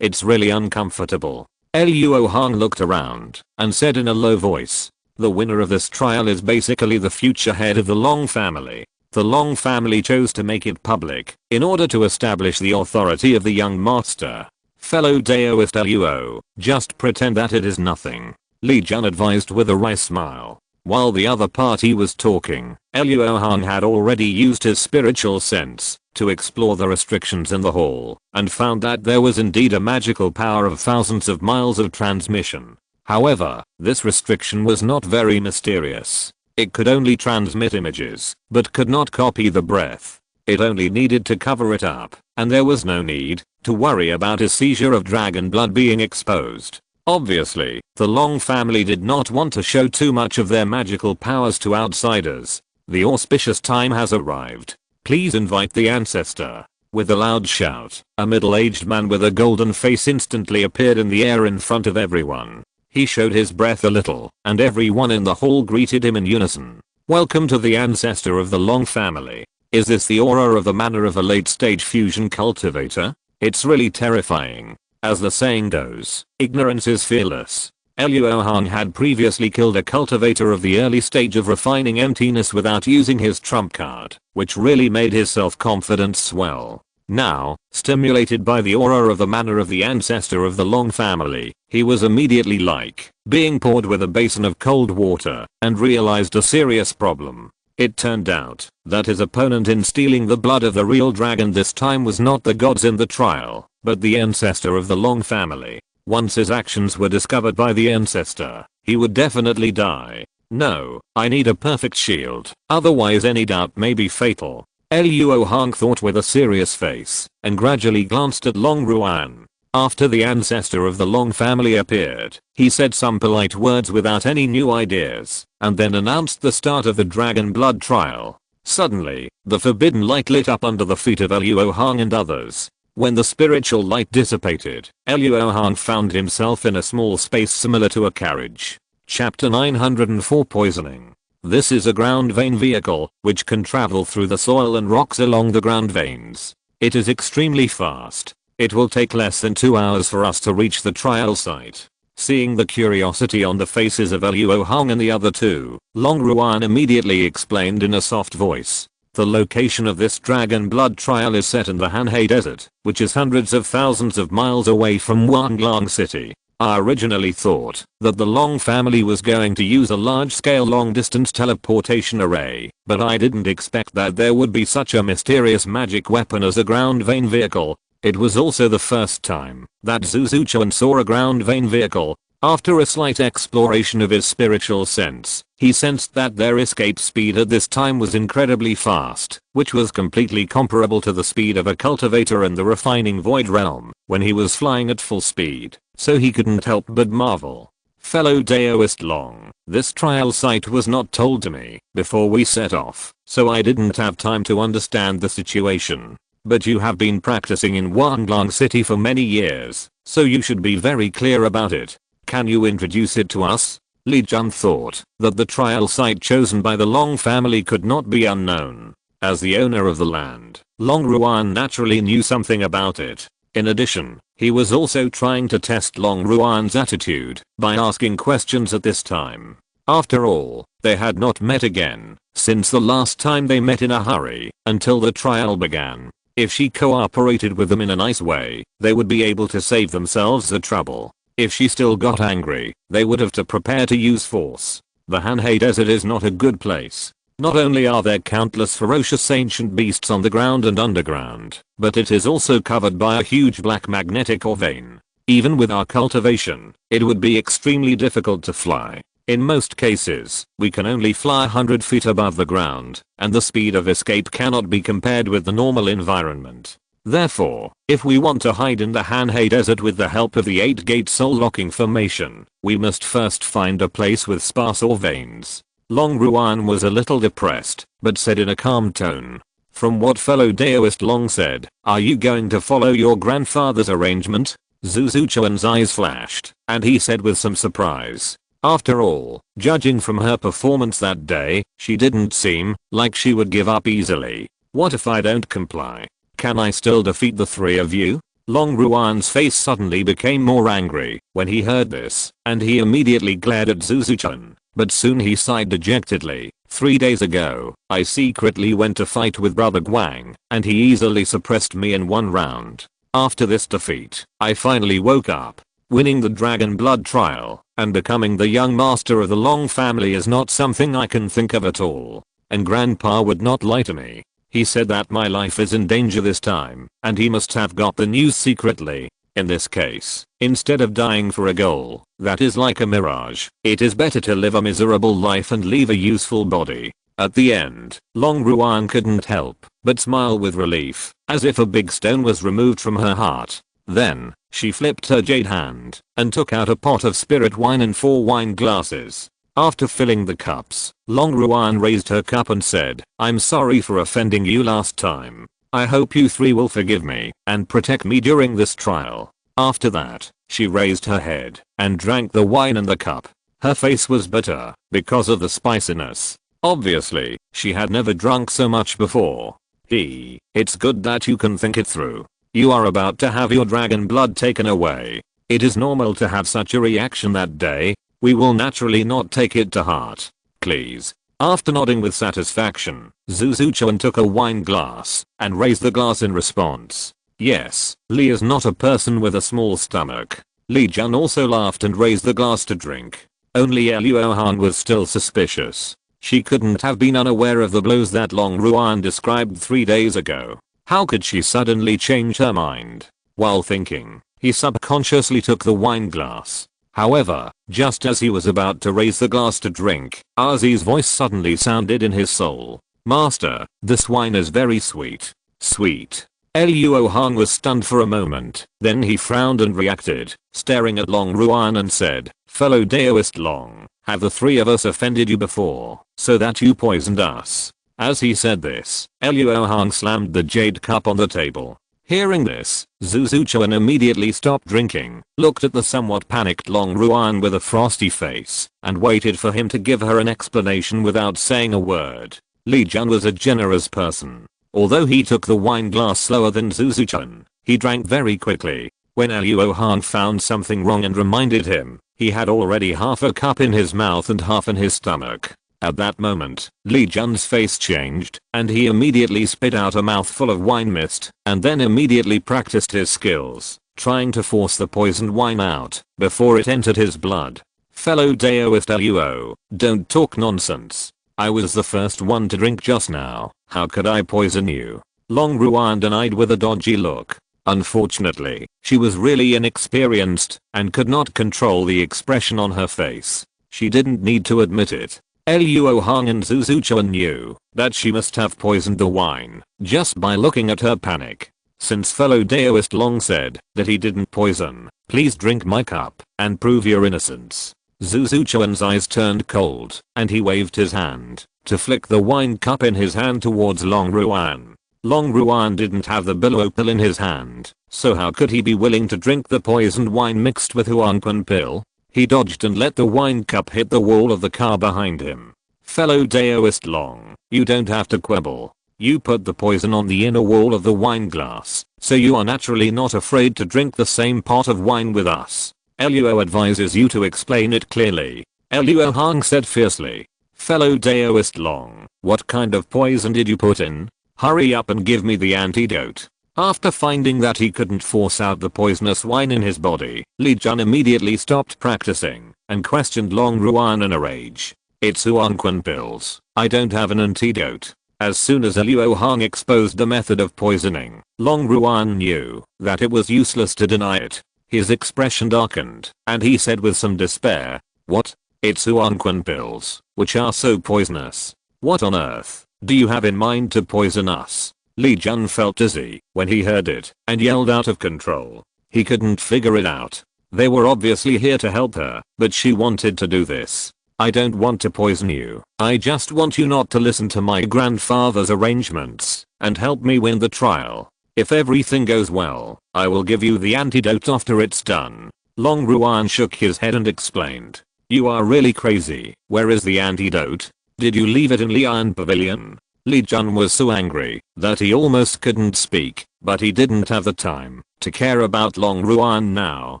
[SPEAKER 1] It's really uncomfortable. Luo Hong looked around and said in a low voice, "The winner of this trial is basically the future head of the Long family. The Long family chose to make it public in order to establish the authority of the young master. Fellow Daoist Luo, just pretend that it is nothing," Li Jun advised with a wry smile. While the other party was talking, Luo Hong had already used his spiritual sense to explore the restrictions in the hall and found that there was indeed a magical power of thousands of miles of transmission. However, this restriction was not very mysterious. It could only transmit images, but could not copy the breath. It only needed to cover it up, and there was no need to worry about a seizure of dragon blood being exposed. Obviously, the Long family did not want to show too much of their magical powers to outsiders. The auspicious time has arrived. Please invite the ancestor. With a loud shout, a middle-aged man with a golden face instantly appeared in the air in front of everyone. He showed his breath a little, and everyone in the hall greeted him in unison. "Welcome to the ancestor of the Long family. Is this the aura of the manner of a late-stage fusion cultivator? It's really terrifying. As the saying goes, ignorance is fearless." Luo Hong had previously killed a cultivator of the early stage of refining emptiness without using his trump card, which really made his self-confidence swell. Now, stimulated by the aura of the manner of the ancestor of the Long family, he was immediately like being poured with a basin of cold water and realized a serious problem. It turned out that his opponent in stealing the blood of the real dragon this time was not the gods in the trial, but the ancestor of the Long family. Once his actions were discovered by the ancestor, he would definitely die. "No, I need a perfect shield, otherwise any doubt may be fatal." Luo Hong thought with a serious face, and gradually glanced at Long Ruan. After the ancestor of the Long family appeared, he said some polite words without any new ideas, and then announced the start of the dragon blood trial. Suddenly, the forbidden light lit up under the feet of Luo Hong and others. When the spiritual light dissipated, Luo Hong found himself in a small space similar to a carriage. Chapter 904 Poisoning. This is a ground vein vehicle, which can travel through the soil and rocks along the ground veins. It is extremely fast. It will take less than 2 hours for us to reach the trial site. Seeing the curiosity on the faces of Luo Hong and the other two, Long Ruan immediately explained in a soft voice. The location of this dragon blood trial is set in the Hanhei Desert, which is hundreds of thousands of miles away from Wanglong City. I originally thought that the Long family was going to use a large-scale long-distance teleportation array, but I didn't expect that there would be such a mysterious magic weapon as a ground vein vehicle. It was also the first time that Zhu Zuchuan saw a ground vein vehicle. After a slight exploration of his spiritual sense, he sensed that their escape speed at this time was incredibly fast, which was completely comparable to the speed of a cultivator in the refining void realm when he was flying at full speed, so he couldn't help but marvel. Fellow Daoist Long, this trial site was not told to me before we set off, so I didn't have time to understand the situation. But you have been practicing in Wanglong City for many years, so you should be very clear about it. Can you introduce it to us? Li Jun thought that the trial site chosen by the Long family could not be unknown. As the owner of the land, Long Ruan naturally knew something about it. In addition, he was also trying to test Long Ruan's attitude by asking questions at this time. After all, they had not met again since the last time they met in a hurry until the trial began. If she cooperated with them in a nice way, they would be able to save themselves the trouble. If she still got angry, they would have to prepare to use force. The Hanhei Desert is not a good place. Not only are there countless ferocious ancient beasts on the ground and underground, but it is also covered by a huge black magnetic ore vein. Even with our cultivation, it would be extremely difficult to fly. In most cases, we can only fly 100 feet above the ground, and the speed of escape cannot be compared with the normal environment. Therefore, if we want to hide in the Hanhei Desert with the help of the 8-gate soul locking formation, we must first find a place with sparse ore veins. Long Ruan was a little depressed, but said in a calm tone. From what fellow Daoist Long said, are you going to follow your grandfather's arrangement? Zuzuchuan's eyes flashed, and he said with some surprise. After all, judging from her performance that day, she didn't seem like she would give up easily. What if I don't comply? Can I still defeat the three of you? Long Ruan's face suddenly became more angry when he heard this, and he immediately glared at Zuzuchun. But soon he sighed dejectedly. 3 days ago, I secretly went to fight with Brother Guang, and he easily suppressed me in 1 round. After this defeat, I finally woke up. Winning the Dragon Blood trial and becoming the young master of the Long family is not something I can think of at all. And Grandpa would not lie to me. He said that my life is in danger this time, and he must have got the news secretly. In this case, instead of dying for a goal that is like a mirage, it is better to live a miserable life and leave a useful body. At the end, Long Ruan couldn't help but smile with relief, as if a big stone was removed from her heart. Then, she flipped her jade hand and took out a pot of spirit wine and 4 wine glasses. After filling the cups, Long Ruan raised her cup and said, I'm sorry for offending you last time. I hope you 3 will forgive me and protect me during this trial. After that, she raised her head and drank the wine in the cup. Her face was bitter because of the spiciness. Obviously, she had never drunk so much before. It's good that you can think it through. You are about to have your dragon blood taken away. It is normal to have such a reaction that day. We will naturally not take it to heart. Please. After nodding with satisfaction, Zuzuchuan took a wine glass and raised the glass in response. Yes, Li is not a person with a small stomach. Li Jun also laughed and raised the glass to drink. Only Luo Hong was still suspicious. She couldn't have been unaware of the blows that Long Ruan described 3 days ago. How could she suddenly change her mind? While thinking, he subconsciously took the wine glass. However, just as he was about to raise the glass to drink, Azi's voice suddenly sounded in his soul. Master, this wine is very sweet. Sweet. Luo Hong was stunned for a moment, then he frowned and reacted, staring at Long Ruan and said, Fellow Daoist Long, have the 3 of us offended you before, so that you poisoned us? As he said this, Luo Hong slammed the jade cup on the table. Hearing this, Zuzuchuan immediately stopped drinking, looked at the somewhat panicked Long Ruan with a frosty face, and waited for him to give her an explanation without saying a word. Li Jun was a generous person. Although he took the wine glass slower than Zuzuchuan, he drank very quickly. When Luo Hong found something wrong and reminded him, he had already half a cup in his mouth and half in his stomach. At that moment, Li Jun's face changed, and he immediately spit out a mouthful of wine mist, and then immediately practiced his skills, trying to force the poisoned wine out before it entered his blood. Fellow Daoist Luo, don't talk nonsense. I was the first one to drink just now. How could I poison you? Long Ruan denied with a dodgy look. Unfortunately, she was really inexperienced and could not control the expression on her face. She didn't need to admit it. Luo Hong and Zuzuchuan knew that she must have poisoned the wine just by looking at her panic. Since fellow Daoist Long said that he didn't poison, please drink my cup and prove your innocence. Zuzuchuan's eyes turned cold, and he waved his hand to flick the wine cup in his hand towards Long Ruan. Long Ruan didn't have the billow pill in his hand, so how could he be willing to drink the poisoned wine mixed with Huangquan pill? He dodged and let the wine cup hit the wall of the car behind him. Fellow Daoist Long, you don't have to quibble. You put the poison on the inner wall of the wine glass, so you are naturally not afraid to drink the same pot of wine with us. Luo advises you to explain it clearly. Luo Hong said fiercely. Fellow Daoist Long, what kind of poison did you put in? Hurry up and give me the antidote. After finding that he couldn't force out the poisonous wine in his body, Li Jun immediately stopped practicing and questioned Long Ruan in a rage. It's Huangquan pills. I don't have an antidote. As soon as Luo Hong exposed the method of poisoning, Long Ruan knew that it was useless to deny it. His expression darkened, and he said with some despair, "What? It's Huangquan pills, which are so poisonous. What on earth do you have in mind to poison us?" Li Jun felt dizzy when he heard it and yelled out of control. He couldn't figure it out. They were obviously here to help her, but she wanted to do this. "I don't want to poison you. I just want you not to listen to my grandfather's arrangements and help me win the trial. If everything goes well, I will give you the antidote after it's done." Long Ruan shook his head and explained, "You are really crazy. Where is the antidote? Did you leave it in Lian Pavilion?" Li Jun was so angry that he almost couldn't speak, but he didn't have the time to care about Long Ruan now.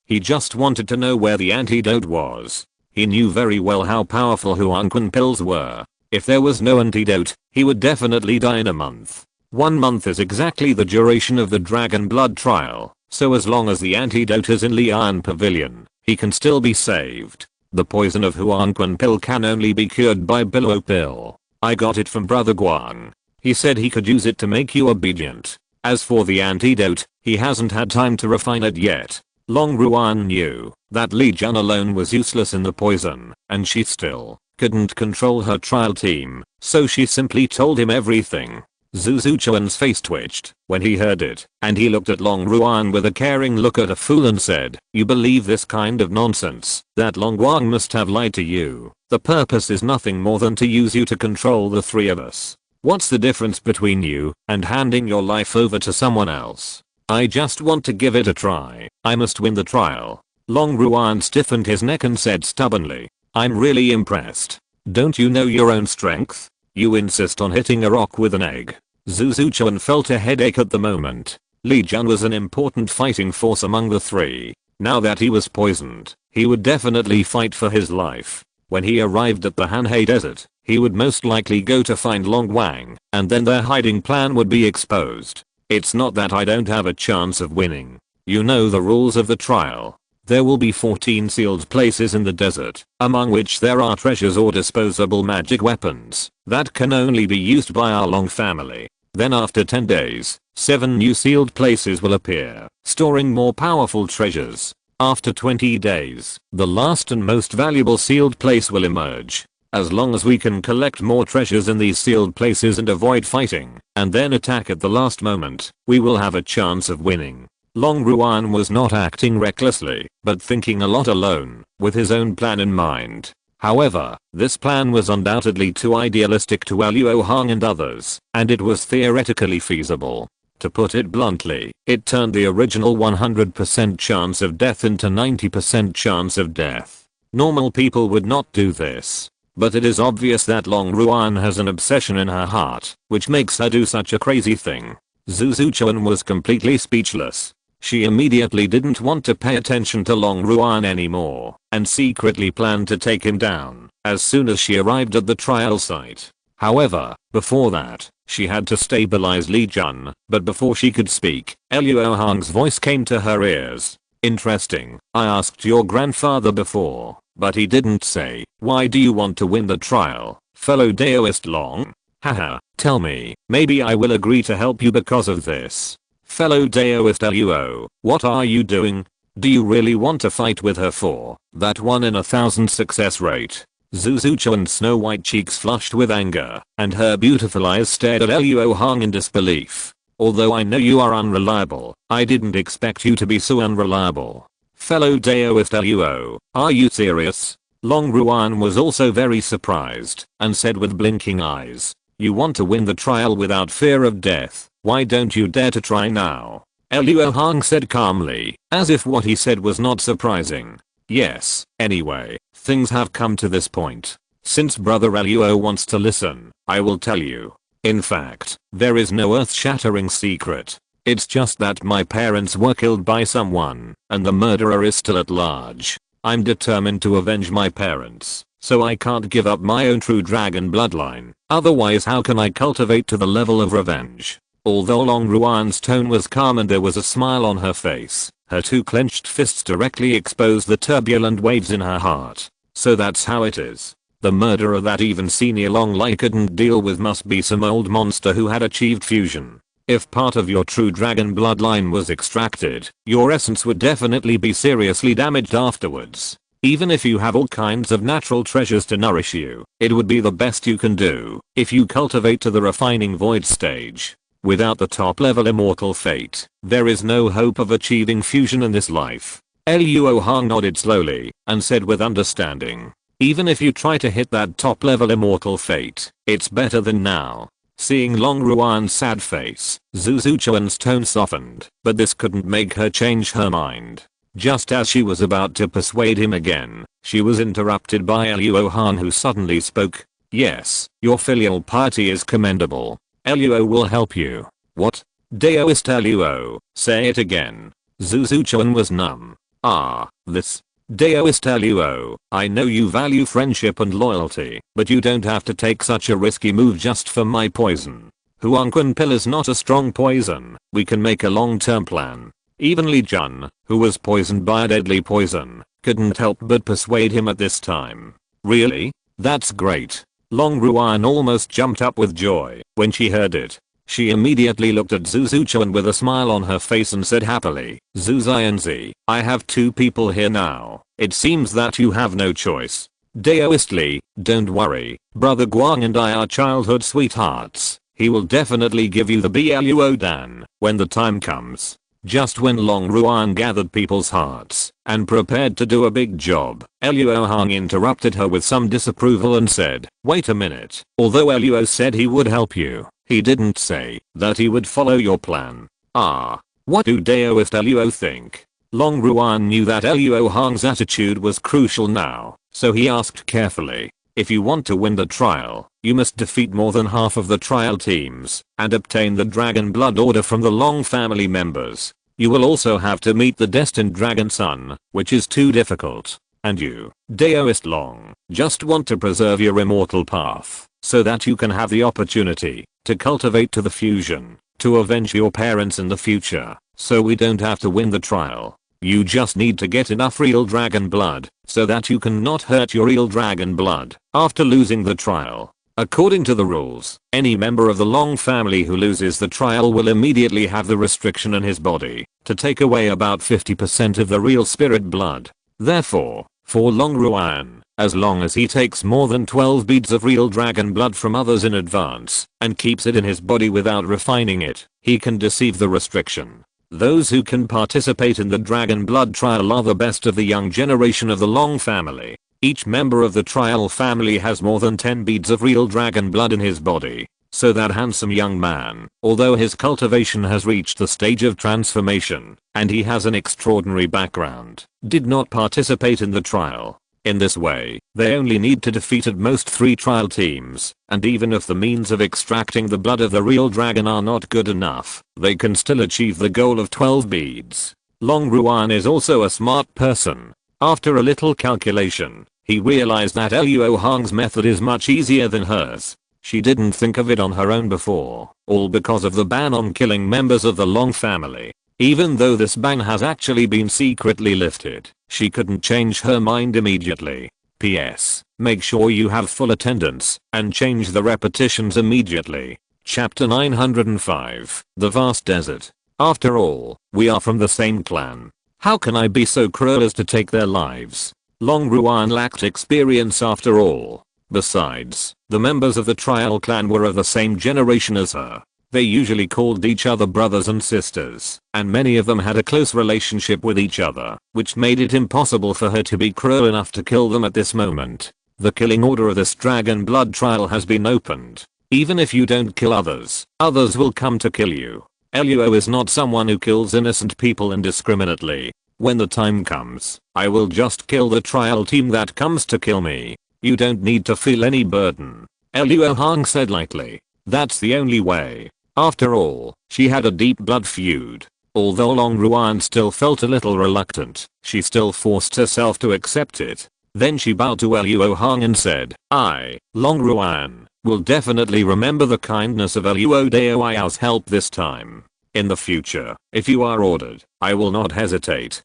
[SPEAKER 1] He just wanted to know where the antidote was. He knew very well how powerful Huangquan pills were. If there was no antidote, he would definitely die in a month. 1 month is exactly the duration of the Dragon Blood trial, so as long as the antidote is in Lian Pavilion, he can still be saved. The poison of Huangquan pill can only be cured by Billow pill. I got it from Brother Guang. He said he could use it to make you obedient. As for the antidote, he hasn't had time to refine it yet. Long Ruan knew that Li Jun alone was useless in the poison, and she still couldn't control her trial team, so she simply told him everything. Zhu Chuan's face twitched when he heard it, and he looked at Long Ruan with a caring look at a fool and said, "You believe this kind of nonsense? That Long Guang must have lied to you. The purpose is nothing more than to use you to control the three of us. What's the difference between you and handing your life over to someone else? I just want to give it a try. I must win the trial." Long Ruan stiffened his neck and said stubbornly, "I'm really impressed. Don't you know your own strength? You insist on hitting a rock with an egg." Zhu Chuan felt a headache at the moment. Li Jun was an important fighting force among the three. Now that he was poisoned, he would definitely fight for his life. When he arrived at the Hanhei Desert, he would most likely go to find Long Wang, and then their hiding plan would be exposed. "It's not that I don't have a chance of winning. You know the rules of the trial. There will be 14 sealed places in the desert, among which there are treasures or disposable magic weapons that can only be used by our Long family. Then after 10 days, 7 new sealed places will appear, storing more powerful treasures. After 20 days, the last and most valuable sealed place will emerge. As long as we can collect more treasures in these sealed places and avoid fighting, and then attack at the last moment, we will have a chance of winning." Long Ruan was not acting recklessly, but thinking a lot alone, with his own plan in mind. However, this plan was undoubtedly too idealistic to Luo Hong and others, and it was theoretically feasible. To put it bluntly, it turned the original 100% chance of death into 90% chance of death. Normal people would not do this. But it is obvious that Long Ruan has an obsession in her heart, which makes her do such a crazy thing. Zhu Chuan was completely speechless. She immediately didn't want to pay attention to Long Ruan anymore, and secretly planned to take him down as soon as she arrived at the trial site. However, before that, she had to stabilize Li Jun, but before she could speak, Luo Hong's voice came to her ears. "Interesting, I asked your grandfather before, but he didn't say, why do you want to win the trial, fellow Daoist Long? Haha, tell me, maybe I will agree to help you because of this." "Fellow Daoist Luo, what are you doing? Do you really want to fight with her for that 1 in 1,000 success rate?" Zhu Chuan's snow white cheeks flushed with anger, and her beautiful eyes stared at Luo Hong in disbelief. "Although I know you are unreliable, I didn't expect you to be so unreliable. Fellow Daoist Luo, are you serious?" Long Ruan was also very surprised, and said with blinking eyes, "You want to win the trial without fear of death, why don't you dare to try now?" Luo Hong said calmly, as if what he said was not surprising. "Yes, anyway, things have come to this point. Since Brother Luo wants to listen, I will tell you. In fact, there is no earth-shattering secret. It's just that my parents were killed by someone, and the murderer is still at large. I'm determined to avenge my parents, so I can't give up my own true dragon bloodline. Otherwise how can I cultivate to the level of revenge? Although Long Ruan's tone was calm and there was a smile on her face, her two clenched fists directly exposed the turbulent waves in her heart. So that's how it is. The murderer that even Senior Longlai couldn't deal with must be some old monster who had achieved fusion. If part of your true dragon bloodline was extracted, your essence would definitely be seriously damaged afterwards. Even if you have all kinds of natural treasures to nourish you, it would be the best you can do if you cultivate to the refining void stage. Without the top level immortal fate, there is no hope of achieving fusion in this life. Luo Hong nodded slowly and said with understanding. Even if you try to hit that top level immortal fate, it's better than now. Seeing Long Ruan's sad face, Zhu Zuchuan's tone softened, but this couldn't make her change her mind. Just as she was about to persuade him again, she was interrupted by Luo Hong, who suddenly spoke. Yes, your filial piety is commendable. Luo will help you. What? Daoist Luo, say it again. Zhu Zuchuan was numb. Ah, this. Daoist Luo, I know you value friendship and loyalty, but you don't have to take such a risky move just for my poison. Huangquan pill is not a strong poison, we can make a long-term plan. Even Li Jun, who was poisoned by a deadly poison, couldn't help but persuade him at this time. Really? That's great. Long Ruan almost jumped up with joy when she heard it. She immediately looked at Zhu Zuchuan with a smile on her face and said happily, Zhu Xianzi, I have two people here now. It seems that you have no choice. Daoist Li, don't worry, brother Guang and I are childhood sweethearts. He will definitely give you the Bluo Dan when the time comes. Just when Long Ruan gathered people's hearts and prepared to do a big job, Luo Hong interrupted her with some disapproval and said, wait a minute, although Luo said he would help you, he didn't say that he would follow your plan. Ah, what do Daoist Luo think? Long Ruan knew that Luo Hong's attitude was crucial now, so he asked carefully, if you want to win the trial, you must defeat more than half of the trial teams and obtain the dragon blood order from the Long family members. You will also have to meet the destined dragon son, which is too difficult. And you, Daoist Long, just want to preserve your immortal path so that you can have the opportunity to cultivate to the fusion, to avenge your parents in the future, so we don't have to win the trial. You just need to get enough real dragon blood so that you can not hurt your real dragon blood after losing the trial. According to the rules, any member of the Long family who loses the trial will immediately have the restriction in his body to take away about 50% of the real spirit blood. Therefore, for Long Ruan, as long as he takes more than 12 beads of real dragon blood from others in advance and keeps it in his body without refining it, he can deceive the restriction. Those who can participate in the dragon blood trial are the best of the young generation of the Long family. Each member of the trial family has more than 10 beads of real dragon blood in his body, so that handsome young man, although his cultivation has reached the stage of transformation, and he has an extraordinary background, did not participate in the trial. In this way, they only need to defeat at most 3 trial teams, and even if the means of extracting the blood of the real dragon are not good enough, they can still achieve the goal of 12 beads. Long Ruan is also a smart person. After a little calculation, he realized that Luo Hong's method is much easier than hers. She didn't think of it on her own before, all because of the ban on killing members of the Long family. Even though this ban has actually been secretly lifted, she couldn't change her mind immediately. P.S. Make sure you have full attendance and change the repetitions immediately. Chapter 905, The Vast Desert. After all, we are from the same clan. How can I be so cruel as to take their lives? Long Ruan lacked experience after all. Besides, the members of the trial clan were of the same generation as her. They usually called each other brothers and sisters, and many of them had a close relationship with each other, which made it impossible for her to be cruel enough to kill them at this moment. The killing order of this dragon blood trial has been opened. Even if you don't kill others, others will come to kill you. Luo is not someone who kills innocent people indiscriminately. When the time comes, I will just kill the trial team that comes to kill me. You don't need to feel any burden. Luo Hong said lightly. That's the only way. After all, she had a deep blood feud. Although Long Ruan still felt a little reluctant, she still forced herself to accept it. Then she bowed to Luo Hong and said, I, Long Ruan, will definitely remember the kindness of Luo Daoiao's help this time. In the future, if you are ordered, I will not hesitate.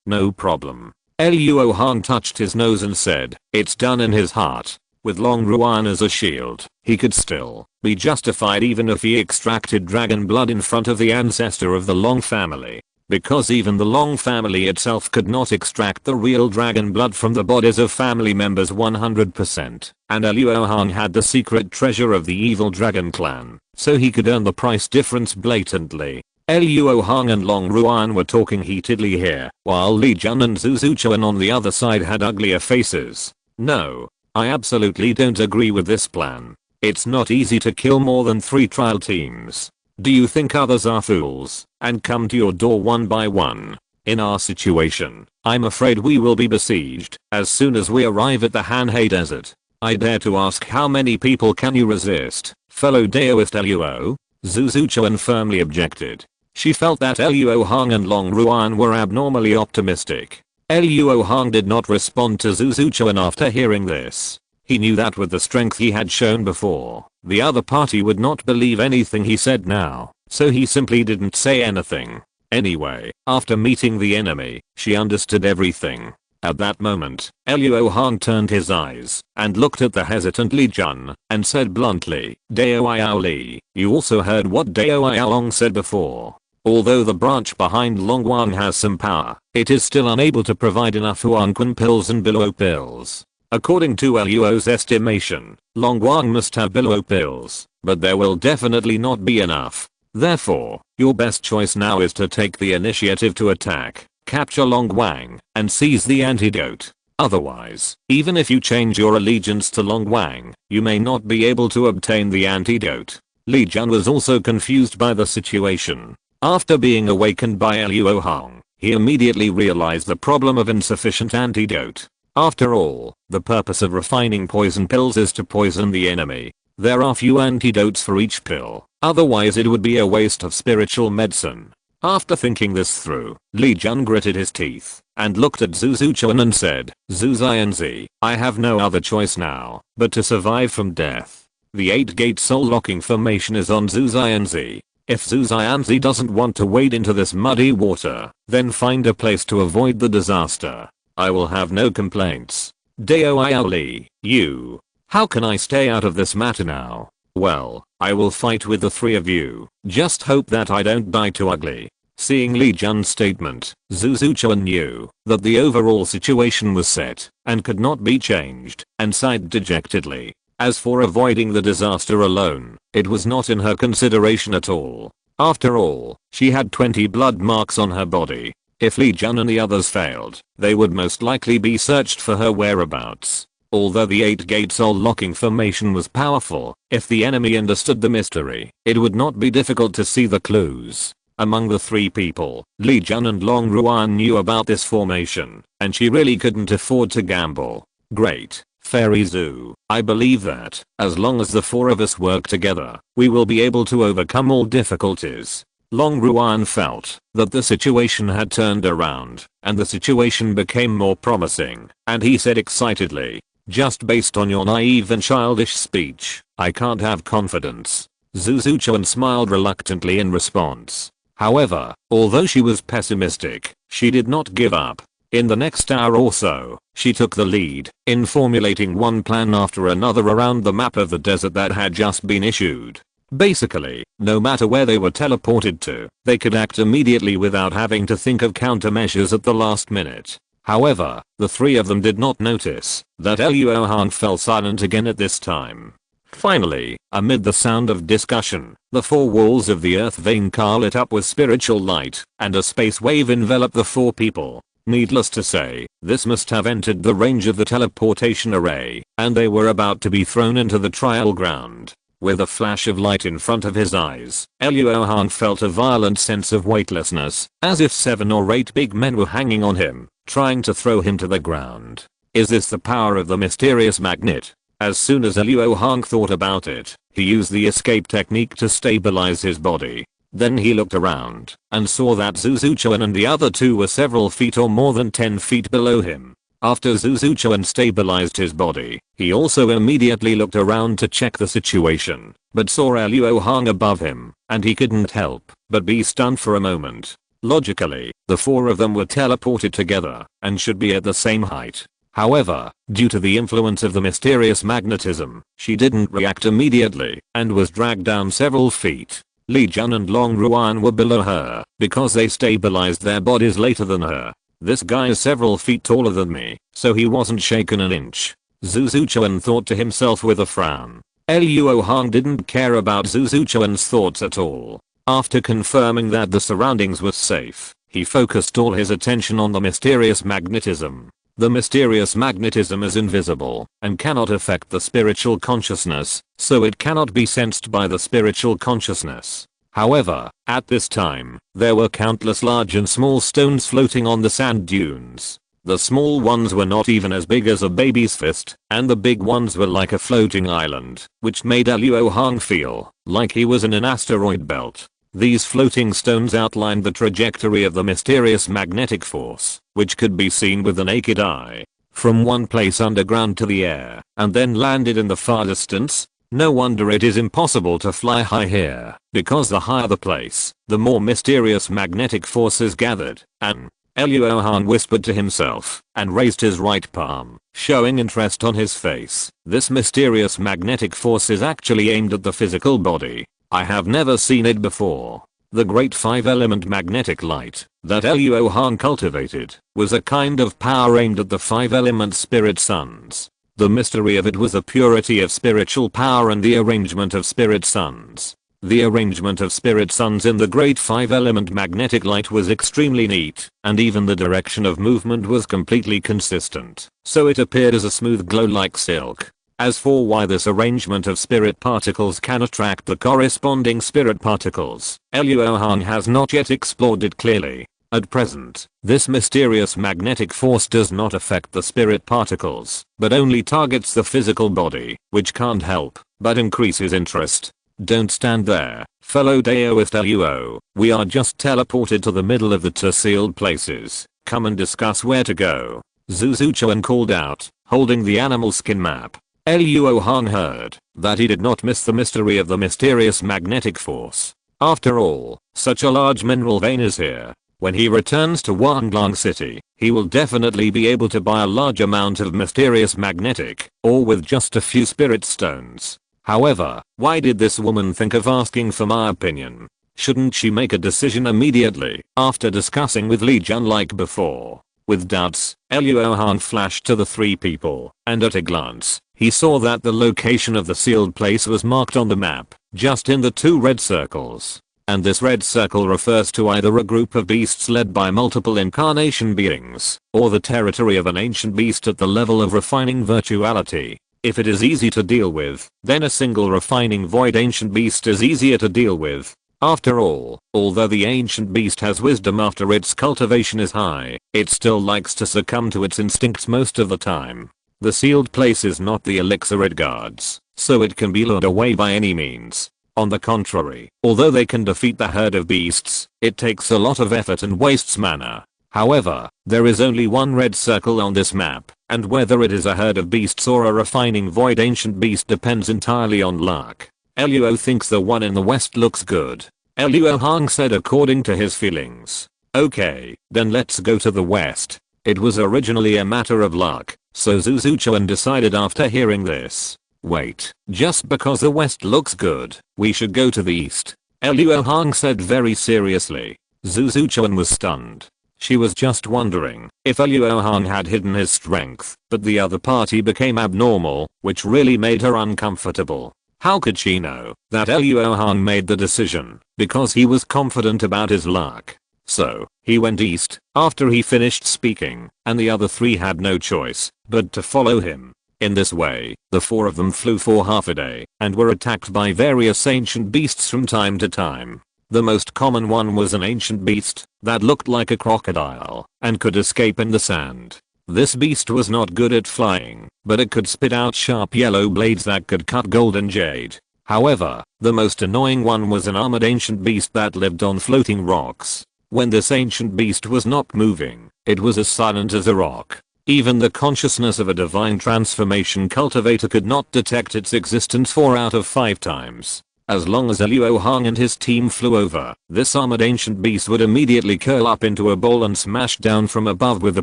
[SPEAKER 1] No problem. Luo Hong touched his nose and said, it's done in his heart. With Long Ruan as a shield, he could still be justified even if he extracted dragon blood in front of the ancestor of the Long family. Because even the Long family itself could not extract the real dragon blood from the bodies of family members 100%. And Luo Hong had the secret treasure of the evil dragon clan, so he could earn the price difference blatantly. Luo Hong and Long Ruan were talking heatedly here, while Li Jun and Zhu Zuchuan on the other side had uglier faces. No, I absolutely don't agree with this plan. It's not easy to kill more than 3 trial teams. Do you think others are fools and come to your door one by one? In our situation, I'm afraid we will be besieged as soon as we arrive at the Hanhei Desert. I dare to ask, how many people can you resist, fellow Daoist Luo? Zhu Zuchuan firmly objected. She felt that Luo Hong and Long Ruan were abnormally optimistic. Luo Hong did not respond to Zhu Zuchuan after hearing this. He knew that with the strength he had shown before, the other party would not believe anything he said now, so he simply didn't say anything. Anyway, after meeting the enemy, she understood everything. At that moment, Luo Hong turned his eyes and looked at the hesitant Li Jun and said bluntly, Daoiao Li, you also heard what Daoiao Long said before. Although the branch behind Long Wang has some power, it is still unable to provide enough Huangquan pills and Bilo pills. According to Luo's estimation, Long Wang must have Bilo pills, but there will definitely not be enough. Therefore, your best choice now is to take the initiative to attack, capture Long Wang, and seize the antidote. Otherwise, even if you change your allegiance to Long Wang, you may not be able to obtain the antidote. Li Jun was also confused by the situation. After being awakened by Luo Hong, he immediately realized the problem of insufficient antidote. After all, the purpose of refining poison pills is to poison the enemy. There are few antidotes for each pill, otherwise it would be a waste of spiritual medicine. After thinking this through, Li Jun gritted his teeth and looked at Zhu Zuchuan and said, Zhu Xianzi, I have no other choice now but to survive from death. The 8-gate soul locking formation is on Zhu Xianzi. If Zhu Xianzi doesn't want to wade into this muddy water, then find a place to avoid the disaster. I will have no complaints. Daoiao Li, you. How can I stay out of this matter now? Well, I will fight with the 3 of you. Just hope that I don't die too ugly. Seeing Li Jun's statement, Zhu Zuchuan knew that the overall situation was set and could not be changed, and sighed dejectedly. As for avoiding the disaster alone, it was not in her consideration at all. After all, she had 20 blood marks on her body. If Li Jun and the others failed, they would most likely be searched for her whereabouts. Although the 8-gate soul locking formation was powerful, if the enemy understood the mystery, it would not be difficult to see the clues. Among the 3 people, Li Jun and Long Ruan knew about this formation, and she really couldn't afford to gamble. Great. Fairy Zhu, I believe that, as long as the 4 of us work together, we will be able to overcome all difficulties. Long Ruan felt that the situation had turned around, and the situation became more promising, and he said excitedly, just based on your naive and childish speech, I can't have confidence. Zhu Zuchuan smiled reluctantly in response. However, although she was pessimistic, she did not give up. In the next hour or so, she took the lead in formulating one plan after another around the map of the desert that had just been issued. Basically, no matter where they were teleported to, they could act immediately without having to think of countermeasures at the last minute. However, the 3 of them did not notice that Luo Hong fell silent again at this time. Finally, amid the sound of discussion, the 4 walls of the earth vein car lit up with spiritual light, and a space wave enveloped the 4 people. Needless to say, this must have entered the range of the teleportation array, and they were about to be thrown into the trial ground. With a flash of light in front of his eyes, Luo Hong felt a violent sense of weightlessness, as if 7 or 8 big men were hanging on him, trying to throw him to the ground. Is this the power of the mysterious magnet? As soon as Luo Hong thought about it, he used the escape technique to stabilize his body. Then he looked around and saw that Zhu Zuchuan and the other 2 were several feet or more than 10 feet below him. After Zuzuchuan stabilized his body, he also immediately looked around to check the situation, but saw Luo Hong above him, and he couldn't help but be stunned for a moment. Logically, the four of them were teleported together and should be at the same height. However, due to the influence of the mysterious magnetism, she didn't react immediately and was dragged down several feet. Li Jun and Long Ruan were below her because they stabilized their bodies later than her. This guy is several feet taller than me, so he wasn't shaken an inch. Zuzuchuan thought to himself with a frown. Luo Hong didn't care about Zuzuchuan's thoughts at all. After confirming that the surroundings were safe, he focused all his attention on the mysterious magnetism. The mysterious magnetism is invisible and cannot affect the spiritual consciousness, so it cannot be sensed by the spiritual consciousness. However, at this time, there were countless large and small stones floating on the sand dunes. The small ones were not even as big as a baby's fist, and the big ones were like a floating island, which made Luo Hong feel like he was in an asteroid belt. These floating stones outlined the trajectory of the mysterious magnetic force, which could be seen with the naked eye, from one place underground to the air, and then landed in the far distance. No wonder it is impossible to fly high here, because the higher the place, the more mysterious magnetic forces gathered. And Luo Hong whispered to himself and raised his right palm, showing interest on his face. This mysterious magnetic force is actually aimed at the physical body. I have never seen it before. The great 5-element magnetic light that Luo Hong cultivated was a kind of power aimed at the 5-element spirit suns. The mystery of it was the purity of spiritual power and the arrangement of spirit suns. The arrangement of spirit suns in the great 5-element magnetic light was extremely neat, and even the direction of movement was completely consistent, so it appeared as a smooth glow like silk. As for why this arrangement of spirit particles can attract the corresponding spirit particles, Luo Hong has not yet explored it clearly. At present, this mysterious magnetic force does not affect the spirit particles, but only targets the physical body, which can't help but increase his interest. Don't stand there, fellow Daoist Luo. We are just teleported to the middle of the two sealed places. Come and discuss where to go. Zuzuchuan called out, holding the animal skin map. Luo Hong heard that he did not miss the mystery of the mysterious magnetic force. After all, such a large mineral vein is here. When he returns to Wanglong City, he will definitely be able to buy a large amount of mysterious magnetic ore with just a few spirit stones. However, why did this woman think of asking for my opinion? Shouldn't she make a decision immediately after discussing with Li Jun like before? With doubts, Luo Hong flashed to the three people, and at a glance, he saw that the location of the sealed place was marked on the map, just in the two red circles. And this red circle refers to either a group of beasts led by multiple incarnation beings, or the territory of an ancient beast at the level of refining virtuality. If it is easy to deal with, then a single refining void ancient beast is easier to deal with. After all, although the ancient beast has wisdom after its cultivation is high, it still likes to succumb to its instincts most of the time. The sealed place is not the elixir it guards, so it can be lured away by any means. On the contrary, although they can defeat the herd of beasts, it takes a lot of effort and wastes mana. However, there is only one red circle on this map, and whether it is a herd of beasts or a refining void ancient beast depends entirely on luck. Luo thinks the one in the west looks good. Luo Hong said according to his feelings. Okay, then let's go to the west. It was originally a matter of luck, so Zuzuchuan decided after hearing this. Wait, just because the west looks good, we should go to the east. Luo Hong said very seriously. Zuzuchuan was stunned. She was just wondering if Luo Hong had hidden his strength, but the other party became abnormal, which really made her uncomfortable. How could she know that Luo Hong made the decision because he was confident about his luck? So, he went east after he finished speaking, and the other three had no choice but to follow him. In this way, the four of them flew for half a day and were attacked by various ancient beasts from time to time. The most common one was an ancient beast that looked like a crocodile and could escape in the sand. This beast was not good at flying, but it could spit out sharp yellow blades that could cut gold and jade. However, the most annoying one was an armored ancient beast that lived on floating rocks. When this ancient beast was not moving, it was as silent as a rock. Even the consciousness of a divine transformation cultivator could not detect its existence 4 out of 5 times. As long as Luo Hong and his team flew over, this armored ancient beast would immediately curl up into a ball and smash down from above with the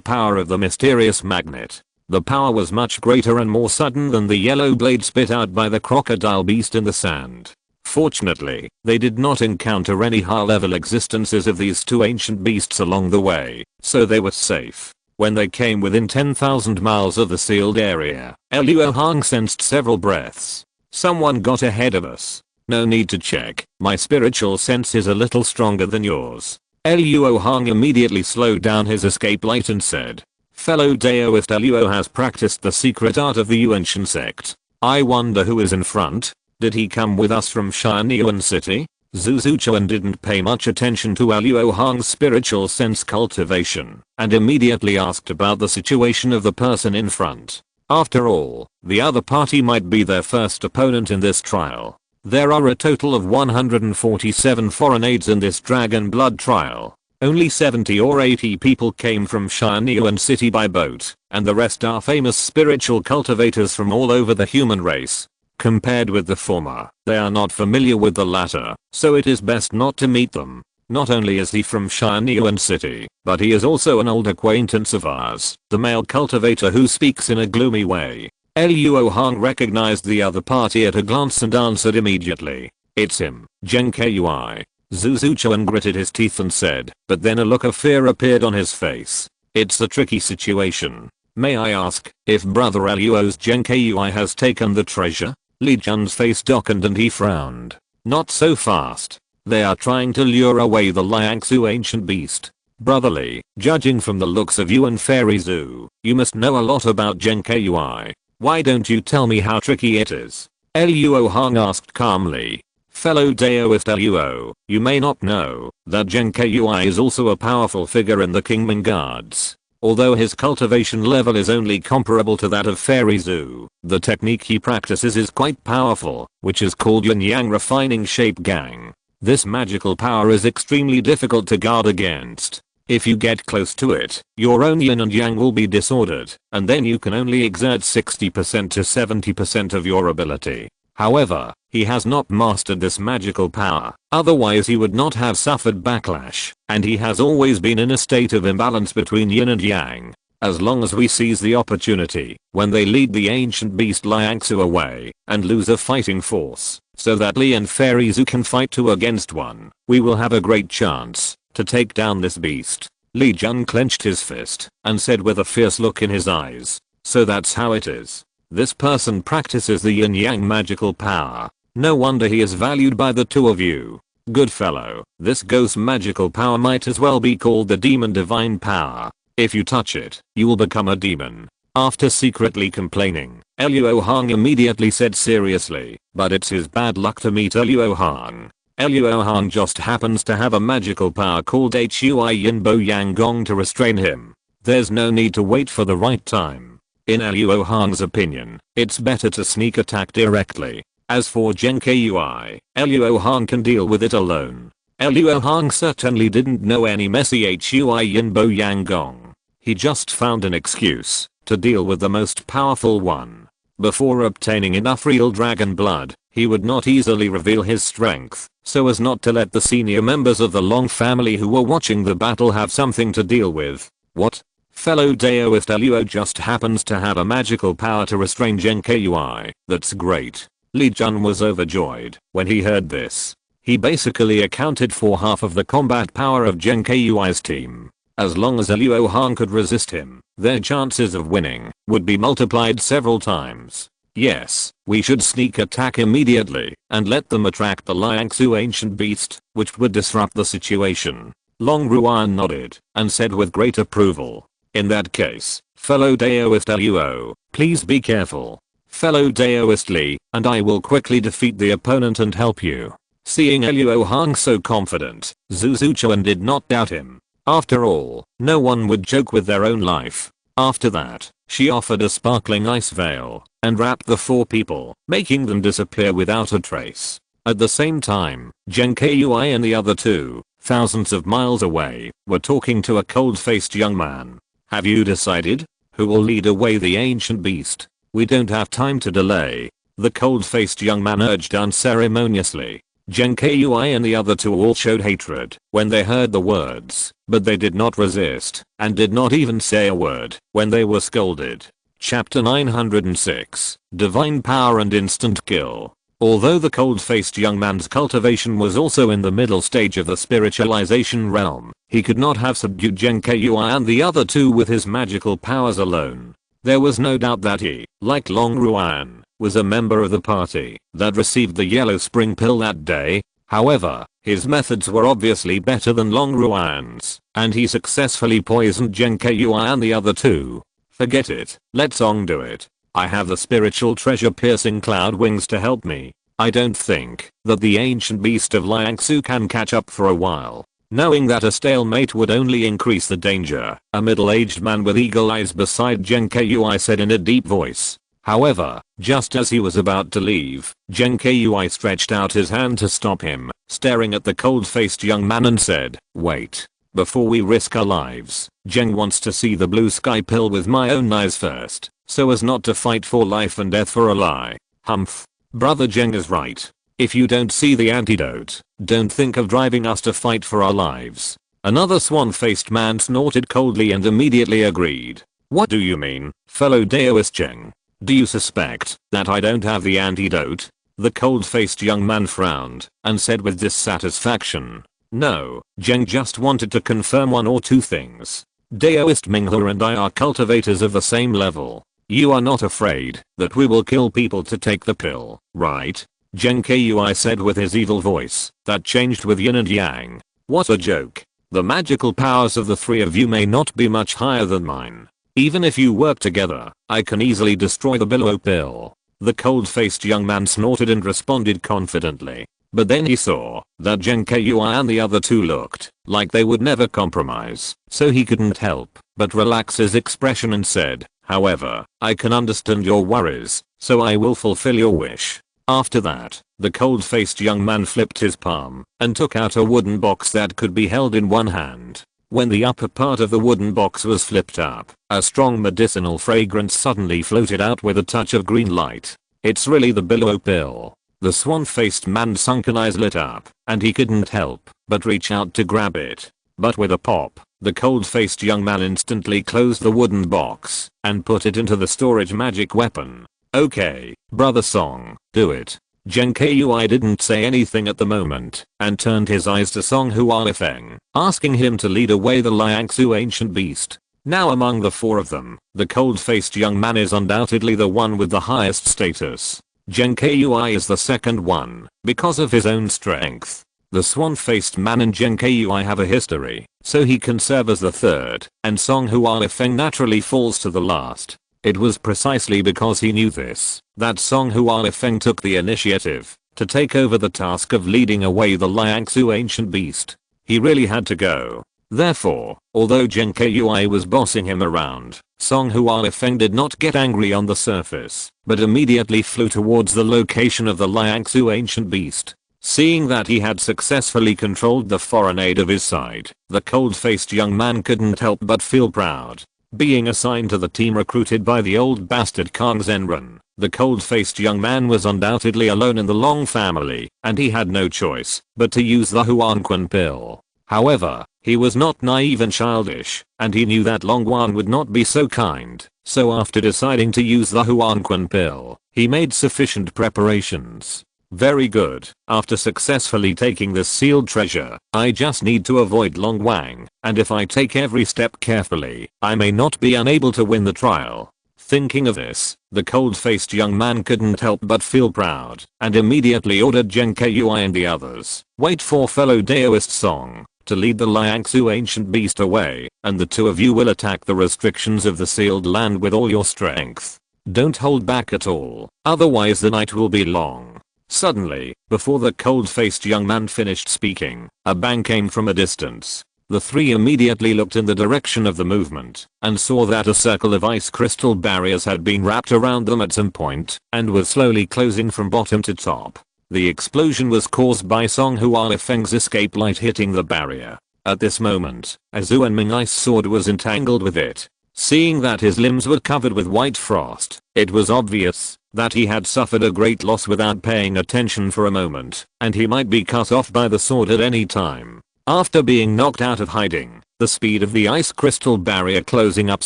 [SPEAKER 1] power of the mysterious magnet. The power was much greater and more sudden than the yellow blade spit out by the crocodile beast in the sand. Fortunately, they did not encounter any high-level existences of these two ancient beasts along the way, so they were safe. When they came within 10,000 miles of the sealed area, Luo Hong sensed several breaths. Someone got ahead of us. No need to check, my spiritual sense is a little stronger than yours. Luo Hong immediately slowed down his escape light and said, fellow Daoist Luo has practiced the secret art of the Yuanshan sect. I wonder who is in front. Did he come with us from Shinyuan City? Zuzuchuan didn't pay much attention to Luo Hong's spiritual sense cultivation and immediately asked about the situation of the person in front. After all, the other party might be their first opponent in this trial. There are a total of 147 foreign aides in this dragon blood trial. Only 70 or 80 people came from Shinyuan City by boat, and the rest are famous spiritual cultivators from all over the human race. Compared with the former, they are not familiar with the latter, so it is best not to meet them. Not only is he from Shinyuan City, but he is also an old acquaintance of ours, the male cultivator who speaks in a gloomy way. Luo Hong recognized the other party at a glance and answered immediately. It's him, Genkui. Zuzuchuan gritted his teeth and said, but then a look of fear appeared on his face. It's a tricky situation. May I ask, if brother Luo's Genkui has taken the treasure? Li Jun's face darkened and he frowned. Not so fast. They are trying to lure away the Liangsu ancient beast. Brotherly, judging from the looks of you and Fairy Zoo, you must know a lot about Genkui. Why don't you tell me how tricky it is? Luo Hong asked calmly. Fellow Daoist Luo, you may not know that Genkui is also a powerful figure in the Kingman Guards. Although his cultivation level is only comparable to that of Fairy Zoo, the technique he practices is quite powerful, which is called Yin-Yang Refining Shape Gang. This magical power is extremely difficult to guard against. If you get close to it, your own yin and yang will be disordered, and then you can only exert 60% to 70% of your ability. However, he has not mastered this magical power, otherwise he would not have suffered backlash, and he has always been in a state of imbalance between yin and yang. As long as we seize the opportunity, when they lead the ancient beast Liangsu away, and lose a fighting force, so that Li and Fairy Zoo can fight 2 against 1, we will have a great chance to take down this beast. Li Jun clenched his fist and said with a fierce look in his eyes, so that's how it is. This person practices the yin-yang magical power. No wonder he is valued by the 2 of you. Good fellow, this ghost magical power might as well be called the demon divine power. If you touch it, you will become a demon. After secretly complaining, Luo Hong immediately said seriously, but it's his bad luck to meet Luo Hong. Luo Hong just happens to have a magical power called Hui Yinbo Yang Gong to restrain him. There's no need to wait for the right time. In Luo Hong's opinion, it's better to sneak attack directly. As for Genkui, Luo Hong can deal with it alone. Luo Hong certainly didn't know any messy Hui Yinbo Yang Gong. He just found an excuse to deal with the most powerful one. Before obtaining enough real dragon blood, he would not easily reveal his strength, so as not to let the senior members of the Long family who were watching the battle have something to deal with. What? Fellow Daoist Luo just happens to have a magical power to restrain Genkui. That's great. Li Jun was overjoyed when he heard this. He basically accounted for half of the combat power of Genkui's team. As long as Luo Hong could resist him, their chances of winning would be multiplied several times. Yes, we should sneak attack immediately and let them attract the Liangsu ancient beast, which would disrupt the situation. Long Ruan nodded and said with great approval. In that case, fellow Daoist Luo, please be careful. Fellow Daoist Li, and I will quickly defeat the opponent and help you. Seeing Luo Hong so confident, Zuzuchuan did not doubt him. After all, no one would joke with their own life. After that, she offered a sparkling ice veil and wrapped the 4 people, making them disappear without a trace. At the same time, Genkui and the other 2, thousands of miles away, were talking to a cold-faced young man. Have you decided? who will lead away the ancient beast? We don't have time to delay, the cold-faced young man urged unceremoniously. Genkui and the other two all showed hatred when they heard the words, but they did not resist, and did not even say a word when they were scolded. Chapter 906, Divine Power and Instant Kill. Although the cold-faced young man's cultivation was also in the middle stage of the spiritualization realm, he could not have subdued Genkui and the other two with his magical powers alone. There was no doubt that he, like Long Ruan, was a member of the party that received the yellow spring pill that day. However, his methods were obviously better than Long Ruan's, and he successfully poisoned Genkui and the other two. Forget it, let Song do it. I have the spiritual treasure piercing cloud wings to help me. I don't think that the ancient beast of Liangsu can catch up for a while. Knowing that a stalemate would only increase the danger, a middle-aged man with eagle eyes beside Genkui said in a deep voice. However, just as he was about to leave, Genkui stretched out his hand to stop him, staring at the cold-faced young man and said, "Wait. Before we risk our lives, Jeng wants to see the blue sky pill with my own eyes first, so as not to fight for life and death for a lie." Humph. Brother Jeng is right. If you don't see the antidote, don't think of driving us to fight for our lives. Another swan-faced man snorted coldly and immediately agreed. What do you mean, fellow Daoist Jeng? Do you suspect that I don't have the antidote? The cold-faced young man frowned and said with dissatisfaction. No, Jeng just wanted to confirm one or two things. Daoist Minghua and I are cultivators of the same level. You are not afraid that we will kill people to take the pill, right? Genkui said with his evil voice that changed with yin and yang. What a joke. The magical powers of the three of you may not be much higher than mine. Even if you work together, I can easily destroy the billow pill. The cold-faced young man snorted and responded confidently. But then he saw that Genkui and the other two looked like they would never compromise, so he couldn't help but relax his expression and said, "However, I can understand your worries, so I will fulfill your wish." After that, the cold-faced young man flipped his palm and took out a wooden box that could be held in one hand. When the upper part of the wooden box was flipped up, a strong medicinal fragrance suddenly floated out with a touch of green light. It's really the billow pill. The swan-faced man's sunken eyes lit up, and he couldn't help but reach out to grab it. But with a pop, the cold-faced young man instantly closed the wooden box and put it into the storage magic weapon. Okay, brother Song, do it. Genkui didn't say anything at the moment and turned his eyes to Song Hualifeng, asking him to lead away the Liangsu ancient beast. Now among the four of them, the cold-faced young man is undoubtedly the one with the highest status. Genkui is the second one, because of his own strength. The swan-faced man and Genkui have a history, so he can serve as the third, and Song Hualifeng naturally falls to the last. It was precisely because he knew this that Song Hualifeng took the initiative to take over the task of leading away the Liangsu ancient beast. He really had to go. Therefore, although Genkui was bossing him around, Song Hualifeng did not get angry on the surface, but immediately flew towards the location of the Liangsu ancient beast. Seeing that he had successfully controlled the foreign aid of his side, the cold-faced young man couldn't help but feel proud. Being assigned to the team recruited by the old bastard Kang Zenren, the cold-faced young man was undoubtedly alone in the Long family, and he had no choice but to use the Huanquan pill. However, he was not naive and childish, and he knew that Long Wan would not be so kind, so after deciding to use the Huanquan pill, he made sufficient preparations. Very good. After successfully taking this sealed treasure, I just need to avoid Long Wang, and if I take every step carefully, I may not be unable to win the trial. Thinking of this, the cold-faced young man couldn't help but feel proud, and immediately ordered Genkui and the others, wait for fellow Daoist Song to lead the Liangsu ancient beast away, and the two of you will attack the restrictions of the sealed land with all your strength. Don't hold back at all, otherwise the night will be long. Suddenly, before the cold-faced young man finished speaking, a bang came from a distance. The three immediately looked in the direction of the movement and saw that a circle of ice crystal barriers had been wrapped around them at some point and was slowly closing from bottom to top. The explosion was caused by Song Hualifeng's escape light hitting the barrier. At this moment, a Zuanming ice sword was entangled with it. Seeing that his limbs were covered with white frost, it was obvious that he had suffered a great loss without paying attention for a moment, and he might be cut off by the sword at any time. After being knocked out of hiding, the speed of the ice crystal barrier closing up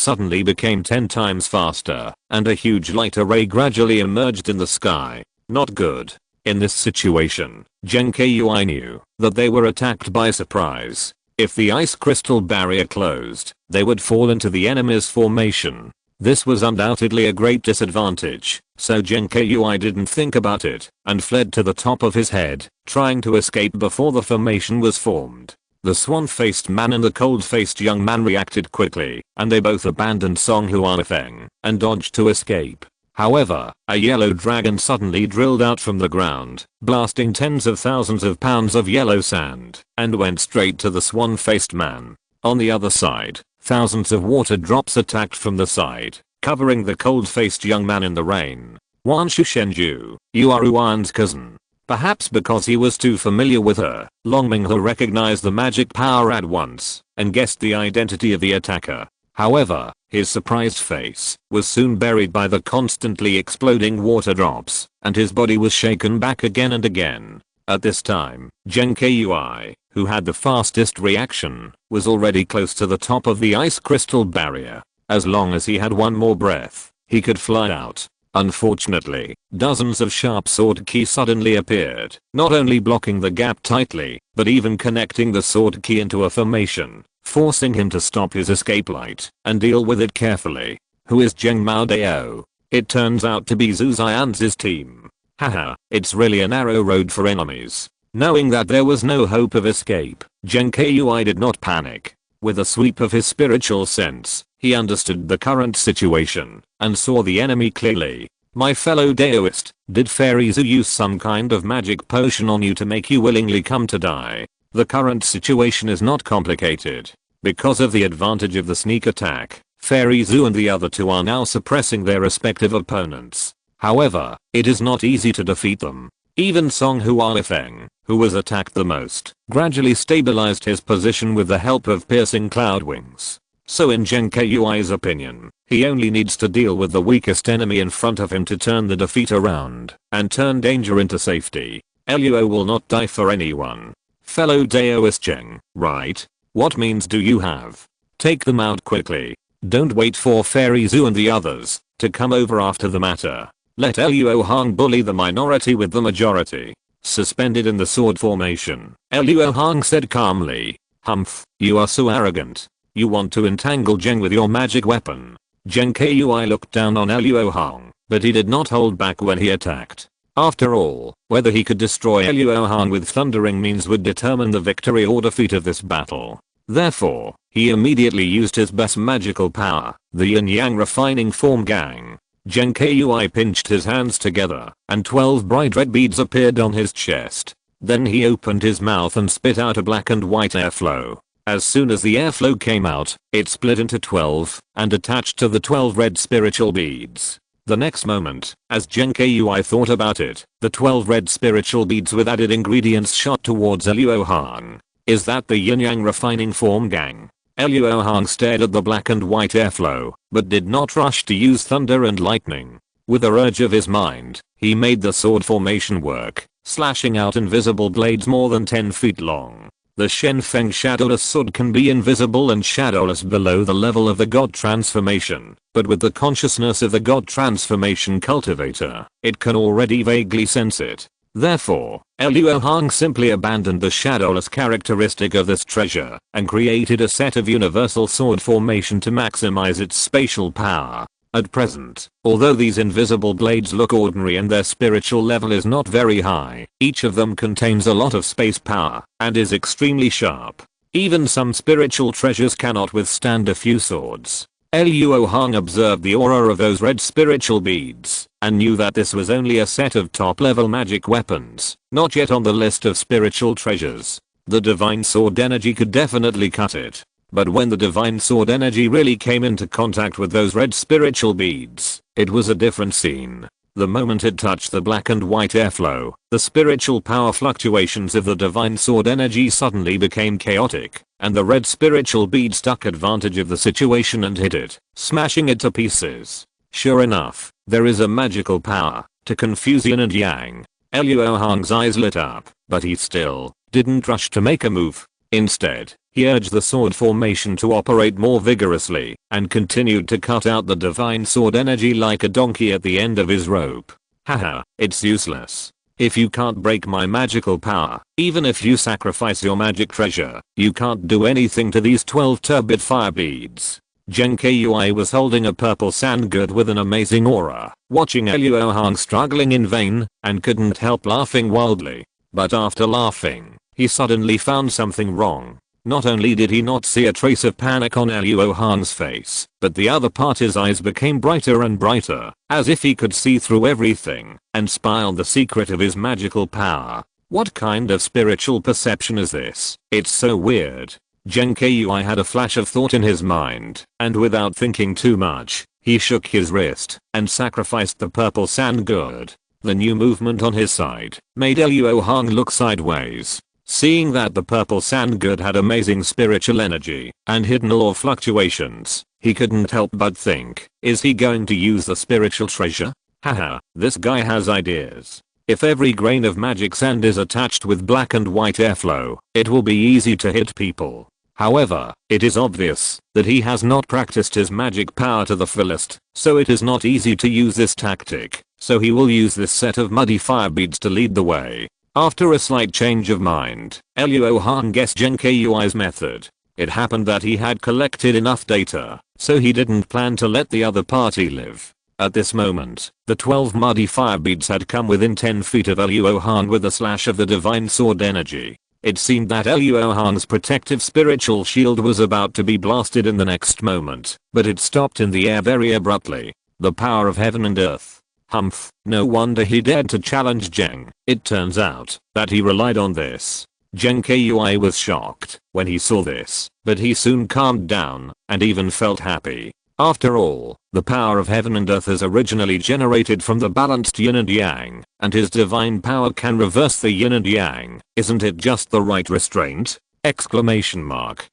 [SPEAKER 1] suddenly became 10 times faster, and a huge light array gradually emerged in the sky. Not good. In this situation, Genkei knew that they were attacked by surprise. If the ice crystal barrier closed, they would fall into the enemy's formation. This was undoubtedly a great disadvantage, so Genkei didn't think about it and fled to the top of his head, trying to escape before the formation was formed. The swan-faced man and the cold-faced young man reacted quickly, and they both abandoned Song Huanfeng and dodged to escape. However, a yellow dragon suddenly drilled out from the ground, blasting tens of thousands of pounds of yellow sand, and went straight to the swan-faced man. On the other side, thousands of water drops attacked from the side, covering the cold-faced young man in the rain. Wan Shenju, you are Yuan's cousin. Perhaps because he was too familiar with her, Long Minghe recognized the magic power at once and guessed the identity of the attacker. However, his surprised face was soon buried by the constantly exploding water drops, and his body was shaken back again and again. At this time, Genkei, who had the fastest reaction, was already close to the top of the ice crystal barrier. As long as he had one more breath, he could fly out. Unfortunately, dozens of sharp sword ki suddenly appeared, not only blocking the gap tightly, but even connecting the sword ki into a formation, forcing him to stop his escape light and deal with it carefully. Who is Zheng Mao Dao? It turns out to be Zhu Xian's team. Haha, it's really a narrow road for enemies. Knowing that there was no hope of escape, Genkei did not panic. With a sweep of his spiritual sense, he understood the current situation and saw the enemy clearly. My fellow Daoist, did Fairy Zhu use some kind of magic potion on you to make you willingly come to die? The current situation is not complicated. Because of the advantage of the sneak attack, Fairy Zhu and the other two are now suppressing their respective opponents. However, it is not easy to defeat them. Even Song Huanfeng, who was attacked the most, gradually stabilized his position with the help of piercing cloud wings. So in Genkei's opinion, he only needs to deal with the weakest enemy in front of him to turn the defeat around and turn danger into safety. Luo will not die for anyone. Fellow Daoist Zheng, right? What means do you have? Take them out quickly. Don't wait for Fairy Zhu and the others to come over after the matter. Let Luo Hong bully the minority with the majority. Suspended in the sword formation, Luo Hong said calmly. Humph, you are so arrogant. You want to entangle Zheng with your magic weapon. Genkei looked down on Luo Hong, but he did not hold back when he attacked. After all, whether he could destroy Luo Hong with thundering means would determine the victory or defeat of this battle. Therefore, he immediately used his best magical power, the Yin-Yang Refining Form Gang. Genkei pinched his hands together, and 12 bright red beads appeared on his chest. Then he opened his mouth and spit out a black and white airflow. As soon as the airflow came out, it split into 12 and attached to the 12 red spiritual beads. The next moment, as Genkei thought about it, the 12 red spiritual beads with added ingredients shot towards Luo Hong. Is that the Yin-Yang Refining Form Gang? Luo Hong stared at the black and white airflow, but did not rush to use thunder and lightning. With a urge of his mind, he made the sword formation work, slashing out invisible blades more than 10 feet long. The Shenfeng Shadowless Sword can be invisible and shadowless below the level of the God Transformation, but with the consciousness of the God Transformation cultivator, it can already vaguely sense it. Therefore, Luo Hong simply abandoned the shadowless characteristic of this treasure and created a set of universal sword formation to maximize its spatial power. At present, although these invisible blades look ordinary and their spiritual level is not very high, each of them contains a lot of space power and is extremely sharp. Even some spiritual treasures cannot withstand a few swords. Luo Hong observed the aura of those red spiritual beads and knew that this was only a set of top-level magic weapons, not yet on the list of spiritual treasures. The divine sword energy could definitely cut it. But when the divine sword energy really came into contact with those red spiritual beads, it was a different scene. The moment it touched the black and white airflow, the spiritual power fluctuations of the divine sword energy suddenly became chaotic, and the red spiritual bead took advantage of the situation and hit it, smashing it to pieces. Sure enough, there is a magical power to confuse yin and yang. Luo Hong's eyes lit up, but he still didn't rush to make a move. Instead, he urged the sword formation to operate more vigorously and continued to cut out the divine sword energy like a donkey at the end of his rope. Haha, it's useless. If you can't break my magical power, even if you sacrifice your magic treasure, you can't do anything to these 12 turbid fire beads. Zheng Kui was holding a purple sand good with an amazing aura, watching Luo Hong struggling in vain, and couldn't help laughing wildly. But after laughing, he suddenly found something wrong. Not only did he not see a trace of panic on Luo Hong's face, but the other party's eyes became brighter and brighter, as if he could see through everything, and spied the secret of his magical power. What kind of spiritual perception is this? It's so weird. Zheng Kui had a flash of thought in his mind, and without thinking too much, he shook his wrist and sacrificed the purple sand gourd. The new movement on his side made Luo Hong look sideways. Seeing that the purple sand gourd had amazing spiritual energy and hidden law fluctuations, he couldn't help but think, is he going to use the spiritual treasure? Haha, this guy has ideas. If every grain of magic sand is attached with black and white airflow, it will be easy to hit people. However, it is obvious that he has not practiced his magic power to the fullest, so it is not easy to use this tactic, so he will use this set of muddy fire beads to lead the way. After a slight change of mind, Luo Hong guessed Zheng Kui's method. It happened that he had collected enough data, so he didn't plan to let the other party live. At this moment, the 12 muddy fire beads had come within 10 feet of Luo Hong with a slash of the divine sword energy. It seemed that Luo Hong's protective spiritual shield was about to be blasted in the next moment, but it stopped in the air very abruptly. The power of heaven and earth. Humph, no wonder he dared to challenge Zheng. It turns out that he relied on this. Zheng Kui was shocked when he saw this, but he soon calmed down and even felt happy. After all, the power of heaven and earth is originally generated from the balanced yin and yang, and his divine power can reverse the yin and yang. Isn't it just the right restraint? Exclamation mark.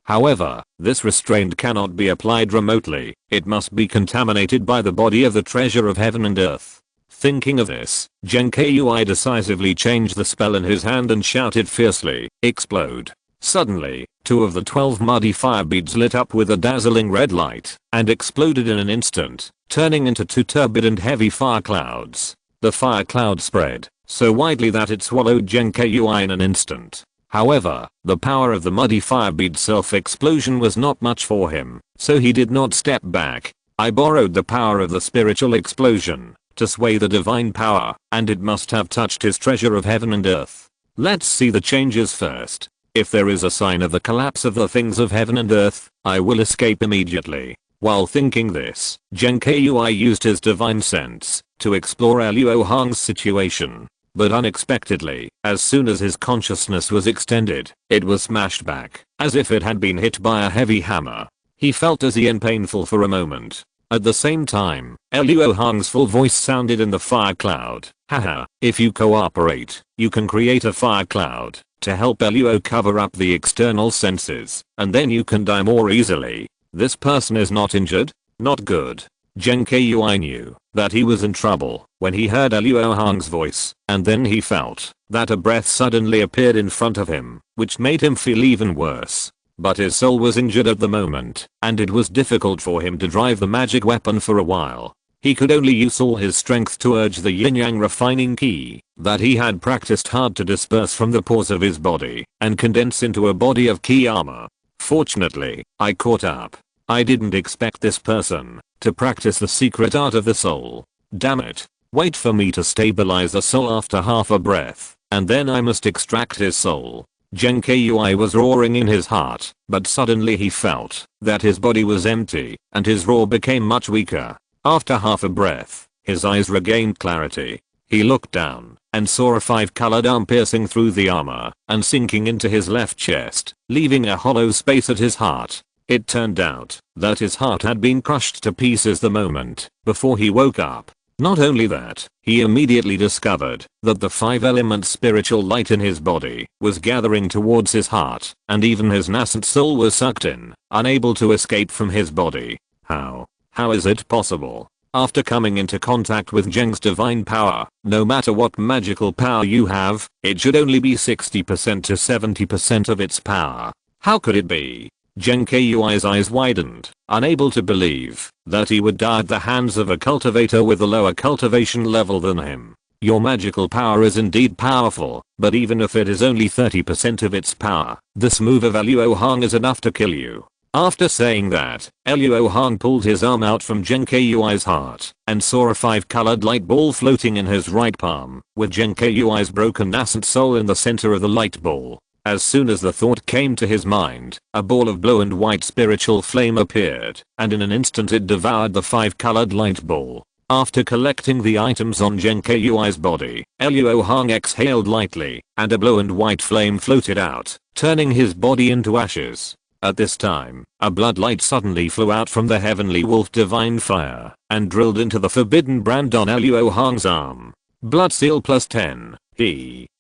[SPEAKER 1] However, this restraint cannot be applied remotely. It must be contaminated by the body of the treasure of heaven and earth. Thinking of this, Zheng Kui decisively changed the spell in his hand and shouted fiercely, "Explode!" Suddenly, 2 of the 12 muddy fire beads lit up with a dazzling red light and exploded in an instant, turning into 2 turbid and heavy fire clouds. The fire cloud spread so widely that it swallowed Zheng Kui in an instant. However, the power of the muddy fire bead self-explosion was not much for him, so he did not step back. I borrowed the power of the spiritual explosion to sway the divine power, and it must have touched his treasure of heaven and earth. Let's see the changes first. If there is a sign of the collapse of the things of heaven and earth, I will escape immediately. While thinking this, Zheng Kui used his divine sense to explore Luo Hong's situation. But unexpectedly, as soon as his consciousness was extended, it was smashed back, as if it had been hit by a heavy hammer. He felt dizzy and painful for a moment. At the same time, Luo Hong's full voice sounded in the fire cloud. Haha, if you cooperate, you can create a fire cloud to help Luo cover up the external senses, and then you can die more easily. This person is not injured? Not good. Zheng Kui knew that he was in trouble when he heard Luo Hong's voice, and then he felt that a breath suddenly appeared in front of him, which made him feel even worse. But his soul was injured at the moment, and it was difficult for him to drive the magic weapon for a while. He could only use all his strength to urge the yin-yang refining ki that he had practiced hard to disperse from the pores of his body and condense into a body of ki armor. Fortunately, I caught up. I didn't expect this person to practice the secret art of the soul. Damn it. Wait for me to stabilize the soul after half a breath, and then I must extract his soul. Zheng Kui was roaring in his heart, but suddenly he felt that his body was empty, and his roar became much weaker. After half a breath, his eyes regained clarity. He looked down and saw a 5-colored arm piercing through the armor and sinking into his left chest, leaving a hollow space at his heart. It turned out that his heart had been crushed to pieces the moment before he woke up. Not only that, he immediately discovered that the 5-element spiritual light in his body was gathering towards his heart, and even his nascent soul was sucked in, unable to escape from his body. How? How is it possible? After coming into contact with Zheng's divine power, no matter what magical power you have, it should only be 60% to 70% of its power. How could it be? Zheng Kui's eyes widened, unable to believe that he would die at the hands of a cultivator with a lower cultivation level than him. Your magical power is indeed powerful, but even if it is only 30% of its power, this move of Luo Hong is enough to kill you. After saying that, Luo Hong pulled his arm out from Zheng Kui's heart and saw a 5-colored light ball floating in his right palm, with Zheng Kui's broken nascent soul in the center of the light ball. As soon as the thought came to his mind, a ball of blue and white spiritual flame appeared, and in an instant it devoured the 5-colored light ball. After collecting the items on Zheng Kui's body, Luo Hong exhaled lightly, and a blue and white flame floated out, turning his body into ashes. At this time, a bloodlight suddenly flew out from the heavenly wolf divine fire, and drilled into the forbidden brand on Luo Hong's arm. Blood seal plus 10.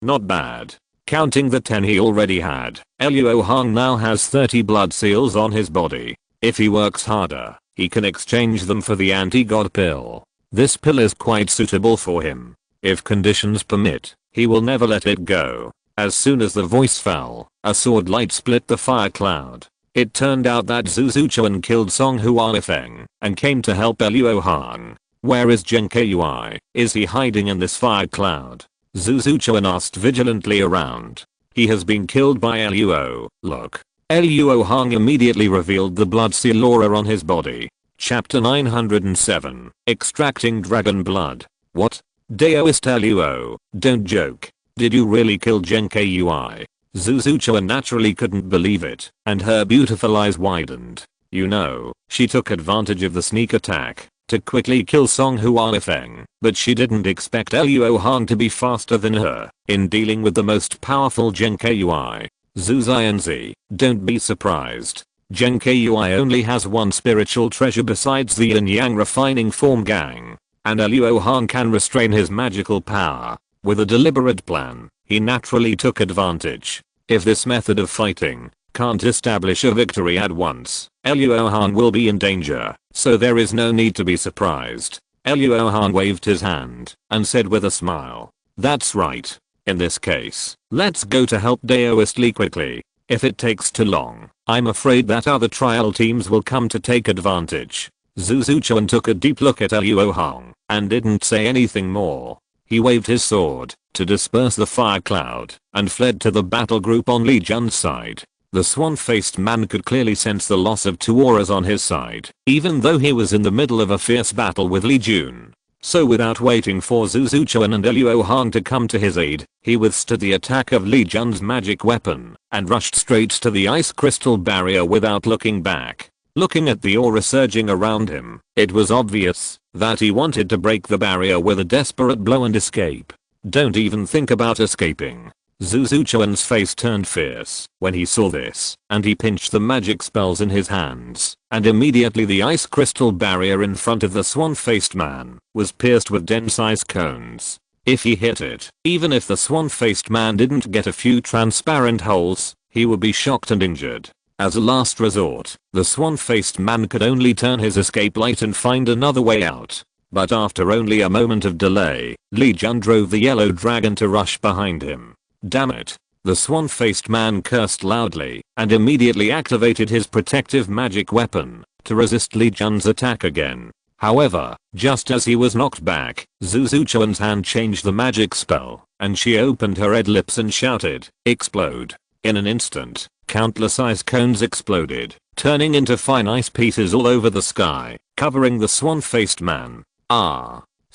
[SPEAKER 1] Not bad. Counting the 10 he already had, Luo Hong now has 30 blood seals on his body. If he works harder, he can exchange them for the anti-god pill. This pill is quite suitable for him. If conditions permit, he will never let it go. As soon as the voice fell, a sword light split the fire cloud. It turned out that Zhu Zuchuan killed Song Hualifeng and came to help Luo Hong. Where is Zheng Kui? Is he hiding in this fire cloud? Zhu Zuchuan asked vigilantly around. He has been killed by Luo. Look. Luo Hong immediately revealed the blood seal aura on his body. Chapter 907. Extracting Dragon Blood. What? Daoist Luo, don't joke. Did you really kill Zheng Kui? Zhu Zuchuan naturally couldn't believe it, and her beautiful eyes widened. You know, she took advantage of the sneak attack to quickly kill Song Hualifeng, but she didn't expect Luo Hong to be faster than her in dealing with the most powerful Zheng Kui. Zhu Xianzi, don't be surprised. Zheng Kui only has one spiritual treasure besides the Yin Yang refining form gang, and Luo Hong can restrain his magical power. With a deliberate plan, he naturally took advantage. If this method of fighting can't establish a victory at once, Luo Hong will be in danger, so there is no need to be surprised. Luo Hong waved his hand and said with a smile, that's right. In this case, let's go to help Daoist Li quickly. If it takes too long, I'm afraid that other trial teams will come to take advantage. Zhu Zuchuan took a deep look at Luo Hong and didn't say anything more. He waved his sword to disperse the fire cloud and fled to the battle group on Li Jun's side. The swan-faced man could clearly sense the loss of 2 auras on his side, even though he was in the middle of a fierce battle with Li Jun. So without waiting for Zhu Zuchuan and Luo Hong to come to his aid, he withstood the attack of Li Jun's magic weapon and rushed straight to the ice crystal barrier without looking back. Looking at the aura surging around him, it was obvious that he wanted to break the barrier with a desperate blow and escape. Don't even think about escaping. Zhu Zuchuan's face turned fierce when he saw this, and he pinched the magic spells in his hands, and immediately the ice crystal barrier in front of the swan-faced man was pierced with dense ice cones. If he hit it, even if the swan-faced man didn't get a few transparent holes, he would be shocked and injured. As a last resort, the swan-faced man could only turn his escape light and find another way out. But after only a moment of delay, Li Jun drove the yellow dragon to rush behind him. Damn it. The swan-faced man cursed loudly and immediately activated his protective magic weapon to resist Li Jun's attack again. However, just as he was knocked back, Zhu Zuchuan's hand changed the magic spell, and she opened her red lips and shouted, "Explode." In an instant, countless ice cones exploded, turning into fine ice pieces all over the sky, covering the swan-faced man.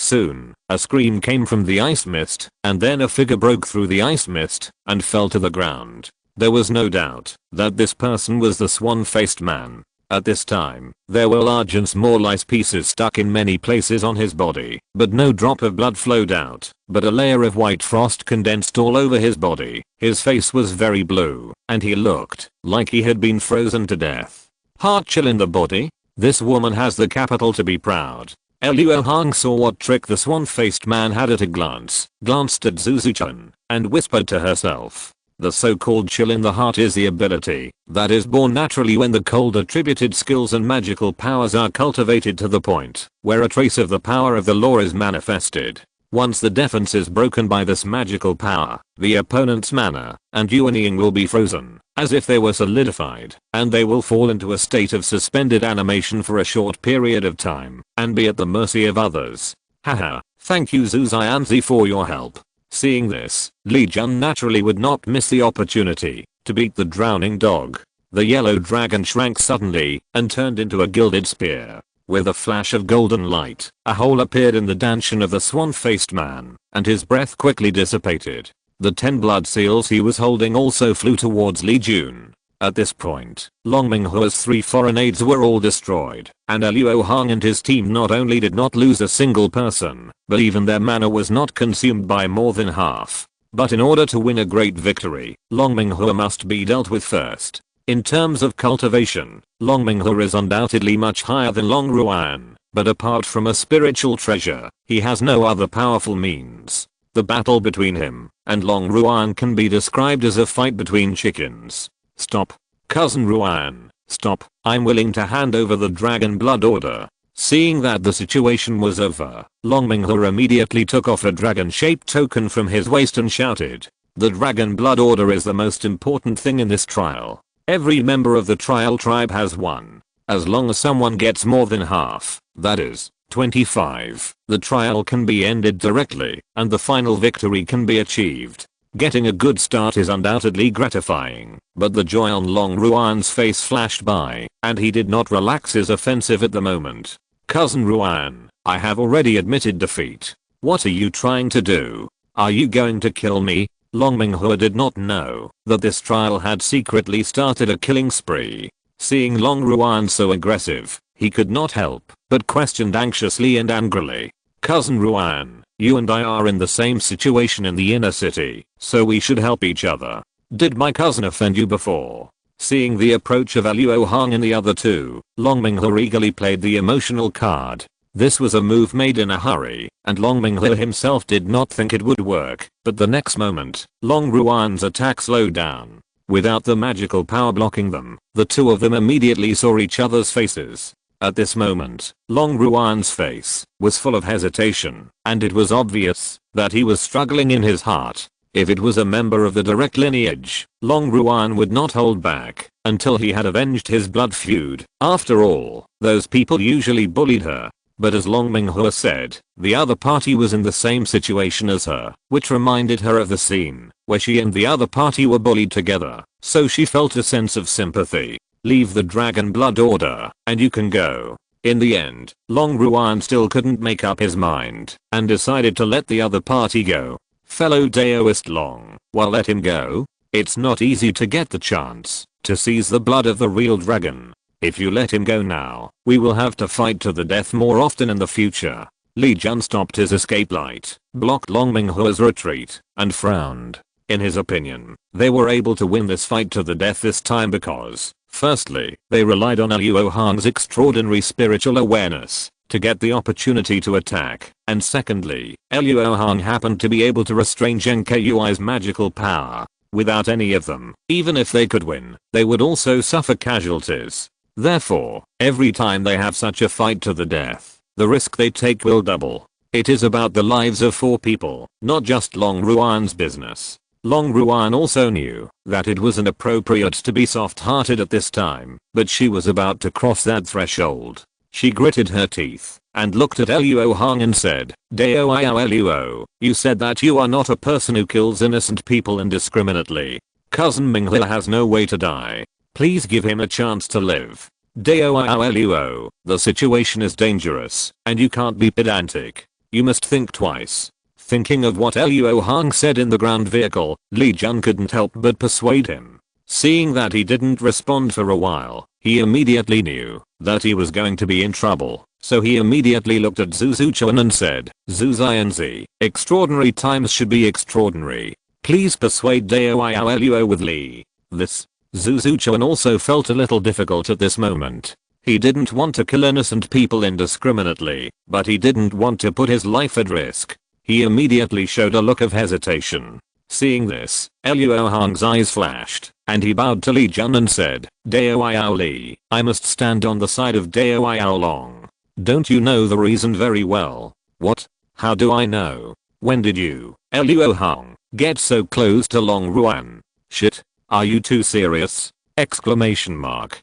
[SPEAKER 1] Soon, a scream came from the ice mist, and then a figure broke through the ice mist and fell to the ground. There was no doubt that this person was the swan-faced man. At this time, there were large and small ice pieces stuck in many places on his body, but no drop of blood flowed out, but a layer of white frost condensed all over his body. His face was very blue, and he looked like he had been frozen to death. Heart chill in the body? This woman has the capital to be proud. Luo Hong saw what trick the swan-faced man had at a glance, glanced at Zuzu-chan, and whispered to herself. The so-called chill in the heart is the ability that is born naturally when the cold attributed skills and magical powers are cultivated to the point where a trace of the power of the law is manifested. Once the defense is broken by this magical power, the opponent's mana and yuaning will be frozen, as if they were solidified, and they will fall into a state of suspended animation for a short period of time, and be at the mercy of others. Haha, thank you Zuzianzi for your help. Seeing this, Li Jun naturally would not miss the opportunity to beat the drowning dog. The yellow dragon shrank suddenly and turned into a gilded spear. With a flash of golden light, a hole appeared in the dantian of the swan-faced man, and his breath quickly dissipated. The 10 blood seals he was holding also flew towards Li Jun. At this point, Long Minghua's 3 foreign aides were all destroyed, and Luo Hong and his team not only did not lose a single person, but even their mana was not consumed by more than half. But in order to win a great victory, Long Minghua must be dealt with first. In terms of cultivation, Long Minghua is undoubtedly much higher than Long Ruan, but apart from a spiritual treasure, he has no other powerful means. The battle between him and Long Ruan can be described as a fight between chickens. Stop. Cousin Ruan, stop. I'm willing to hand over the Dragon Blood Order. Seeing that the situation was over, Long Minghua immediately took off a dragon-shaped token from his waist and shouted, "The Dragon Blood Order is the most important thing in this trial. Every member of the trial tribe has one. As long as someone gets more than half, that is, 25, the trial can be ended directly, and the final victory can be achieved." Getting a good start is undoubtedly gratifying, but the joy on Long Ruan's face flashed by, and he did not relax his offensive at the moment. "Cousin Ruan, I have already admitted defeat. What are you trying to do? Are you going to kill me?" Long Minghua did not know that this trial had secretly started a killing spree. Seeing Long Ruan so aggressive, he could not help but questioned anxiously and angrily. "Cousin Ruan, you and I are in the same situation in the inner city, so we should help each other. Did my cousin offend you before?" Seeing the approach of Luo Hong and the other two, Long Minghua eagerly played the emotional card. This was a move made in a hurry, and Long Minghua himself did not think it would work, but the next moment, Long Ruan's attack slowed down. Without the magical power blocking them, the two of them immediately saw each other's faces. At this moment, Long Ruan's face was full of hesitation, and it was obvious that he was struggling in his heart. If it was a member of the direct lineage, Long Ruan would not hold back until he had avenged his blood feud. After all, those people usually bullied her. But as Long Minghua said, the other party was in the same situation as her, which reminded her of the scene where she and the other party were bullied together, so she felt a sense of sympathy. "Leave the Dragon Blood Order, and you can go." In the end, Long Ruan still couldn't make up his mind, and decided to let the other party go. Fellow Daoist Long, well, let him go. It's not easy to get the chance to seize the blood of the real dragon. If you let him go now, we will have to fight to the death more often in the future. Li Jun stopped his escape light, blocked Long Minghua's retreat, and frowned. In his opinion, they were able to win this fight to the death this time because, firstly, they relied on Luo Hong's extraordinary spiritual awareness to get the opportunity to attack, and secondly, Luo Hong happened to be able to restrain Zheng Keyui's magical power. Without any of them, even if they could win, they would also suffer casualties. Therefore, every time they have such a fight to the death, the risk they take will double. It is about the lives of 4 people, not just Long Ruan's business. Long Ruan also knew that it was inappropriate to be soft-hearted at this time, but she was about to cross that threshold. She gritted her teeth and looked at Luo Hong and said, "Dao Luo, you said that you are not a person who kills innocent people indiscriminately. Cousin Minghua has no way to die. Please give him a chance to live. Dao Luo, the situation is dangerous, and you can't be pedantic. You must think twice." Thinking of what Luo Hong said in the ground vehicle, Li Jun couldn't help but persuade him. Seeing that he didn't respond for a while, he immediately knew that he was going to be in trouble, so he immediately looked at Zuzu-chan and said, "Zuzianzi, extraordinary times should be extraordinary. Please persuade Dao Luo with Li." This Zuzu-chan also felt a little difficult at this moment. He didn't want to kill innocent people indiscriminately, but he didn't want to put his life at risk. He immediately showed a look of hesitation. Seeing this, Luo Hong's eyes flashed, and he bowed to Li Jun and said, Dao Yao Li, I must stand on the side of Dao Yao Long. Don't you know the reason very well? What? How do I know? When did you, Luo Hong, get so close to Long Ruan? Shit, are you too serious? Exclamation mark.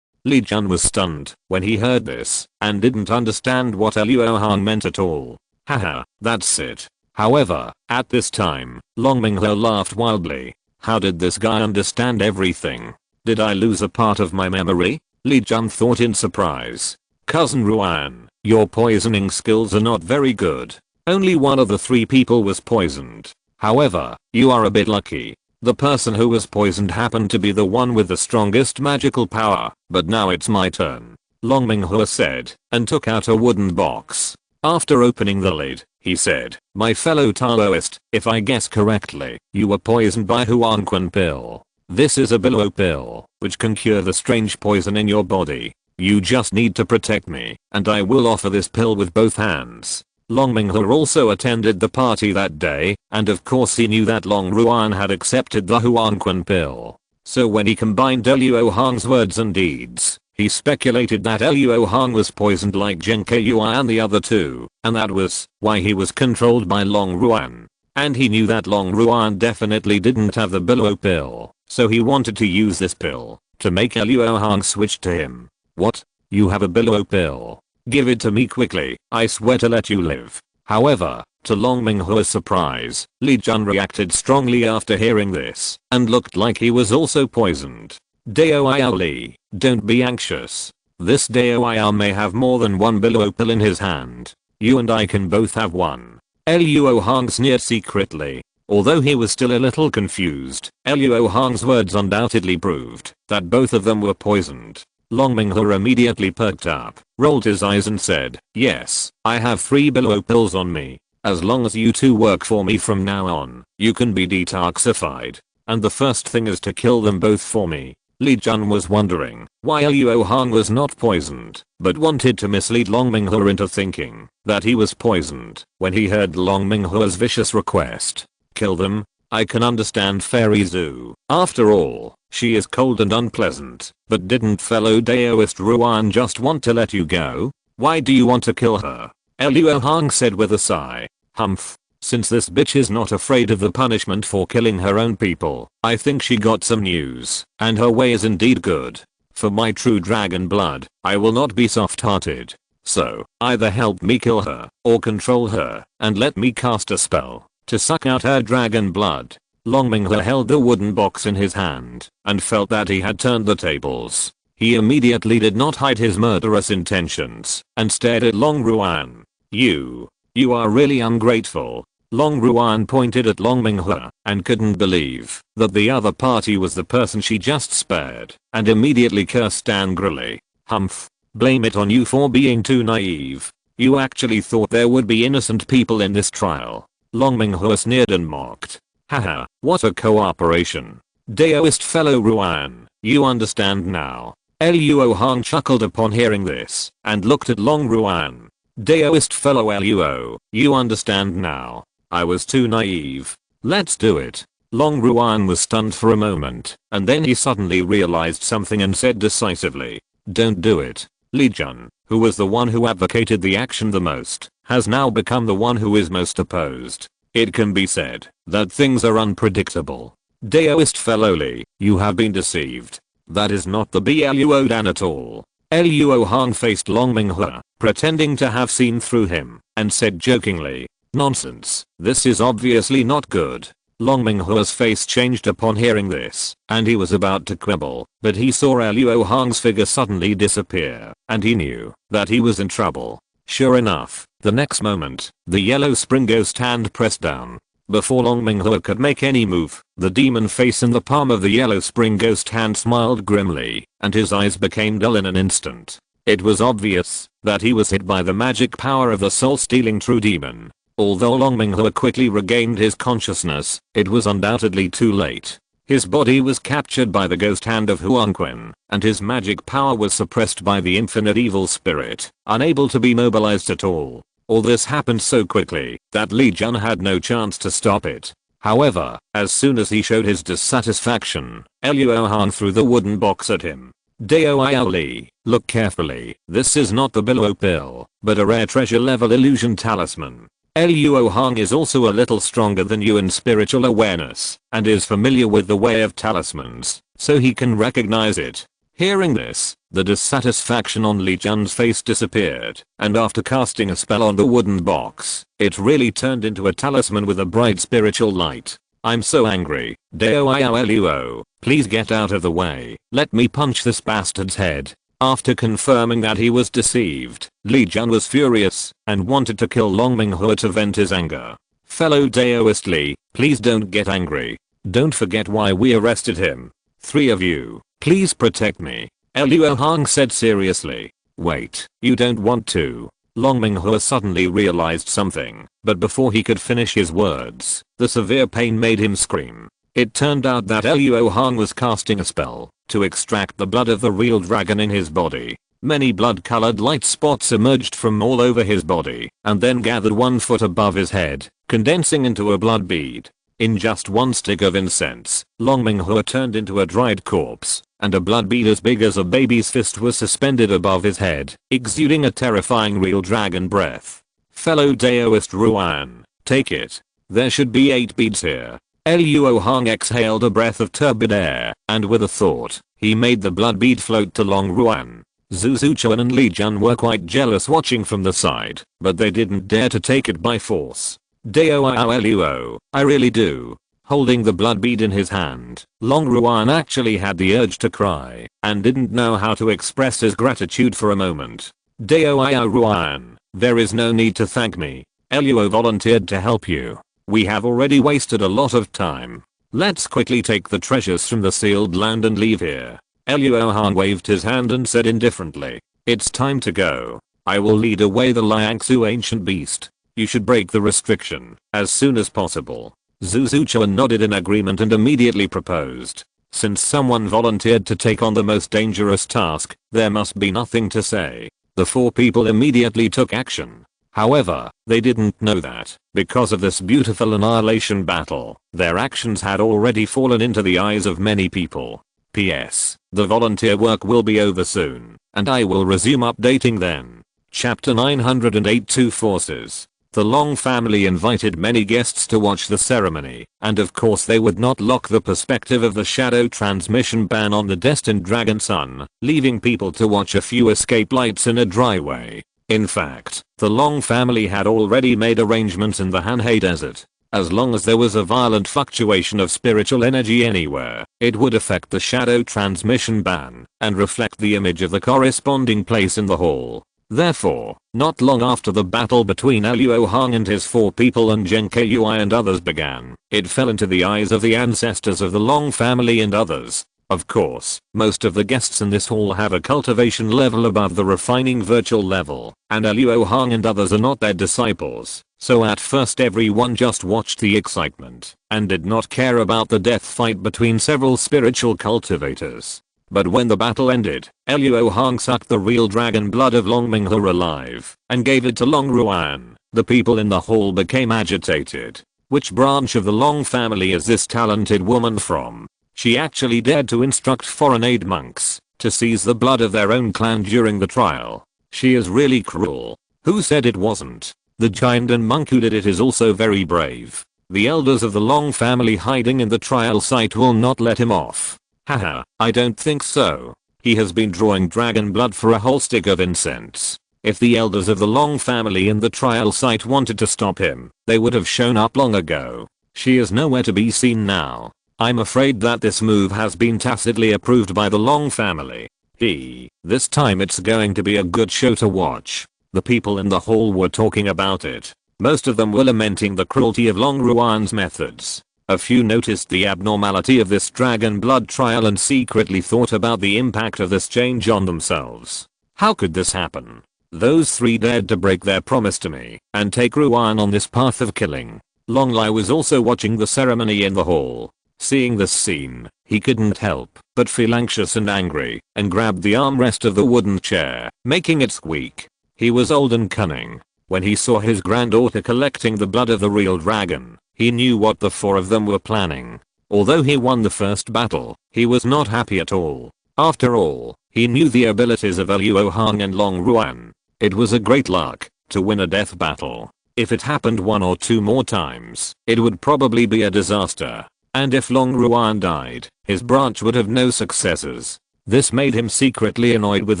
[SPEAKER 1] Li Jun was stunned when he heard this and didn't understand what Luo Hong meant at all. Haha, that's it. However, at this time, Long Minghe laughed wildly. How did this guy understand everything? Did I lose a part of my memory? Li Jun thought in surprise. Cousin Ruan, your poisoning skills are not very good. Only one of the 3 people was poisoned. However, you are a bit lucky. The person who was poisoned happened to be the one with the strongest magical power, but now it's my turn. Long Minghe said, and took out a wooden box. After opening the lid, he said, my fellow Taoist, if I guess correctly, you were poisoned by Huangquan pill. This is a Bilo pill, which can cure the strange poison in your body. You just need to protect me, and I will offer this pill with both hands. Long Minghe also attended the party that day, and of course he knew that Long Ruan had accepted the Huangquan pill. So when he combined Luo Hong's words and deeds, he speculated that Luo Hong was poisoned like Zheng Keiyue and the other 2, and that was why he was controlled by Long Ruan. And he knew that Long Ruan definitely didn't have the Bilo pill, so he wanted to use this pill to make Luo Hong switch to him. What? You have a Bilo pill? Give it to me quickly, I swear to let you live. However, to Long Minghe's surprise, Li Jun reacted strongly after hearing this, and looked like he was also poisoned. Dao Yao Li, don't be anxious. This Dao Yao may have more than one Bilo pill in his hand. You and I can both have one. Luo Hong sneered secretly. Although he was still a little confused, Luo Hong's words undoubtedly proved that both of them were poisoned. Long Minghe immediately perked up, rolled his eyes and said, yes, I have 3 Bilo pills on me. As long as you 2 work for me from now on, you can be detoxified. And the first thing is to kill them both for me. Li Jun was wondering why Luo Hong was not poisoned, but wanted to mislead Long Minghe into thinking that he was poisoned when he heard Long Minghe's vicious request. Kill them? I can understand Fairy Zhu. After all, she is cold and unpleasant, but didn't fellow Daoist Ruan just want to let you go? Why do you want to kill her? Luo Hong said with a sigh. Humph. Since this bitch is not afraid of the punishment for killing her own people, I think she got some news, and her way is indeed good. For my true dragon blood, I will not be soft-hearted. So, either help me kill her, or control her, and let me cast a spell to suck out her dragon blood. Long Minghe held the wooden box in his hand, and felt that he had turned the tables. He immediately did not hide his murderous intentions, and stared at Long Ruan. You are really ungrateful. Long Ruan pointed at Long Minghe, and couldn't believe that the other party was the person she just spared, and immediately cursed angrily. Humph. Blame it on you for being too naive. You actually thought there would be innocent people in this trial. Long Minghe sneered and mocked. Haha, what a cooperation. Daoist fellow Ruan, you understand now. Luo Hong chuckled upon hearing this, and looked at Long Ruan. Daoist fellow Luo, you understand now. I was too naive. Let's do it. Long Ruan was stunned for a moment, and then he suddenly realized something and said decisively, don't do it. Li Jun, who was the one who advocated the action the most, has now become the one who is most opposed. It can be said that things are unpredictable. Daoist fellow Li, you have been deceived. That is not the Luo Dan at all. Luo Hong faced Long Minghe, pretending to have seen through him, and said jokingly, nonsense, this is obviously not good. Long Minghe's face changed upon hearing this, and he was about to quibble, but he saw Luo Hong's figure suddenly disappear, and he knew that he was in trouble. Sure enough, the next moment, the yellow spring ghost hand pressed down. Before Long Minghe could make any move, the demon face in the palm of the yellow spring ghost hand smiled grimly, and his eyes became dull in an instant. It was obvious that he was hit by the magic power of the soul-stealing true demon. Although Long Minghe quickly regained his consciousness, it was undoubtedly too late. His body was captured by the ghost hand of Huanquin, and his magic power was suppressed by the infinite evil spirit, unable to be mobilized at all. All this happened so quickly that Li Jun had no chance to stop it. However, as soon as he showed his dissatisfaction, Luo Hong threw the wooden box at him. Dao Li, look carefully, this is not the Billow Pill, but a rare treasure level illusion talisman. Luo Hong is also a little stronger than you in spiritual awareness, and is familiar with the way of talismans, so he can recognize it. Hearing this, the dissatisfaction on Li Jun's face disappeared, and after casting a spell on the wooden box, it really turned into a talisman with a bright spiritual light. I'm so angry. Dao Luo, please get out of the way. Let me punch this bastard's head. After confirming that he was deceived, Li Jun was furious and wanted to kill Long Minghua to vent his anger. Fellow Daoist Li, please don't get angry. Don't forget why we arrested him. Three of you, please protect me. Luo Hong said seriously. Wait, you don't want to? Long Minghua suddenly realized something, but before he could finish his words, the severe pain made him scream. It turned out that Luo Hong was casting a spell to extract the blood of the real dragon in his body. Many blood-colored light spots emerged from all over his body and then gathered 1 foot above his head, condensing into a blood bead. In just one stick of incense, Long Minghua turned into a dried corpse, and a blood bead as big as a baby's fist was suspended above his head, exuding a terrifying real dragon breath. Fellow Daoist Ruan, take it. There should be 8 beads here. Luo Hong exhaled a breath of turbid air, and with a thought, he made the blood bead float to Long Ruan. Zhu Zuchuan and Li Jun were quite jealous watching from the side, but they didn't dare to take it by force. Dao Luo, I really do. Holding the blood bead in his hand, Long Ruan actually had the urge to cry, and didn't know how to express his gratitude for a moment. Dao Ruan, there is no need to thank me. Luo volunteered to help you. We have already wasted a lot of time. Let's quickly take the treasures from the sealed land and leave here. Luo Hong waved his hand and said indifferently, it's time to go. I will lead away the Liangsu ancient beast. You should break the restriction as soon as possible. Zhu Zuchuan nodded in agreement and immediately proposed. Since someone volunteered to take on the most dangerous task, there must be nothing to say. The 4 people immediately took action. However, they didn't know that, because of this beautiful annihilation battle, their actions had already fallen into the eyes of many people. P.S. The volunteer work will be over soon, and I will resume updating then. Chapter 908 Two Forces. The Long family invited many guests to watch the ceremony, and of course they would not lock the perspective of the shadow transmission ban on the destined dragon son, leaving people to watch a few escape lights in a dry way. In fact, the Long family had already made arrangements in the Hanhei Desert. As long as there was a violent fluctuation of spiritual energy anywhere, it would affect the shadow transmission ban and reflect the image of the corresponding place in the hall. Therefore, not long after the battle between Luo Hong and his 4 people and Zheng Kui and others began, it fell into the eyes of the ancestors of the Long family and others. Of course, most of the guests in this hall have a cultivation level above the refining virtual level, and Luo Hong and others are not their disciples, so at first everyone just watched the excitement, and did not care about the death fight between several spiritual cultivators. But when the battle ended, Luo Hong sucked the real dragon blood of Long Minghua alive, and gave it to Long Ruan. The people in the hall became agitated. Which branch of the Long family is this talented woman from? She actually dared to instruct foreign aid monks to seize the blood of their own clan during the trial. She is really cruel. Who said it wasn't? The giant and monk who did it is also very brave. The elders of the Long family hiding in the trial site will not let him off. Haha, I don't think so. He has been drawing dragon blood for a whole stick of incense. If the elders of the Long family in the trial site wanted to stop him, they would have shown up long ago. She is nowhere to be seen now. I'm afraid that this move has been tacitly approved by the Long family. This time it's going to be a good show to watch. The people in the hall were talking about it. Most of them were lamenting the cruelty of Long Ruan's methods. A few noticed the abnormality of this dragon blood trial and secretly thought about the impact of this change on themselves. How could this happen? Those 3 dared to break their promise to me and take Ruan on this path of killing. Long Lai was also watching the ceremony in the hall. Seeing this scene, he couldn't help but feel anxious and angry, and grabbed the armrest of the wooden chair, making it squeak. He was old and cunning. When he saw his granddaughter collecting the blood of the real dragon, he knew what the four of them were planning. Although he won the first battle, he was not happy at all. After all, he knew the abilities of Luo Hong and Long Ruan. It was a great luck to win a death battle. If it happened one or two more times, it would probably be a disaster. And if Long Ruan died, his branch would have no successors. This made him secretly annoyed with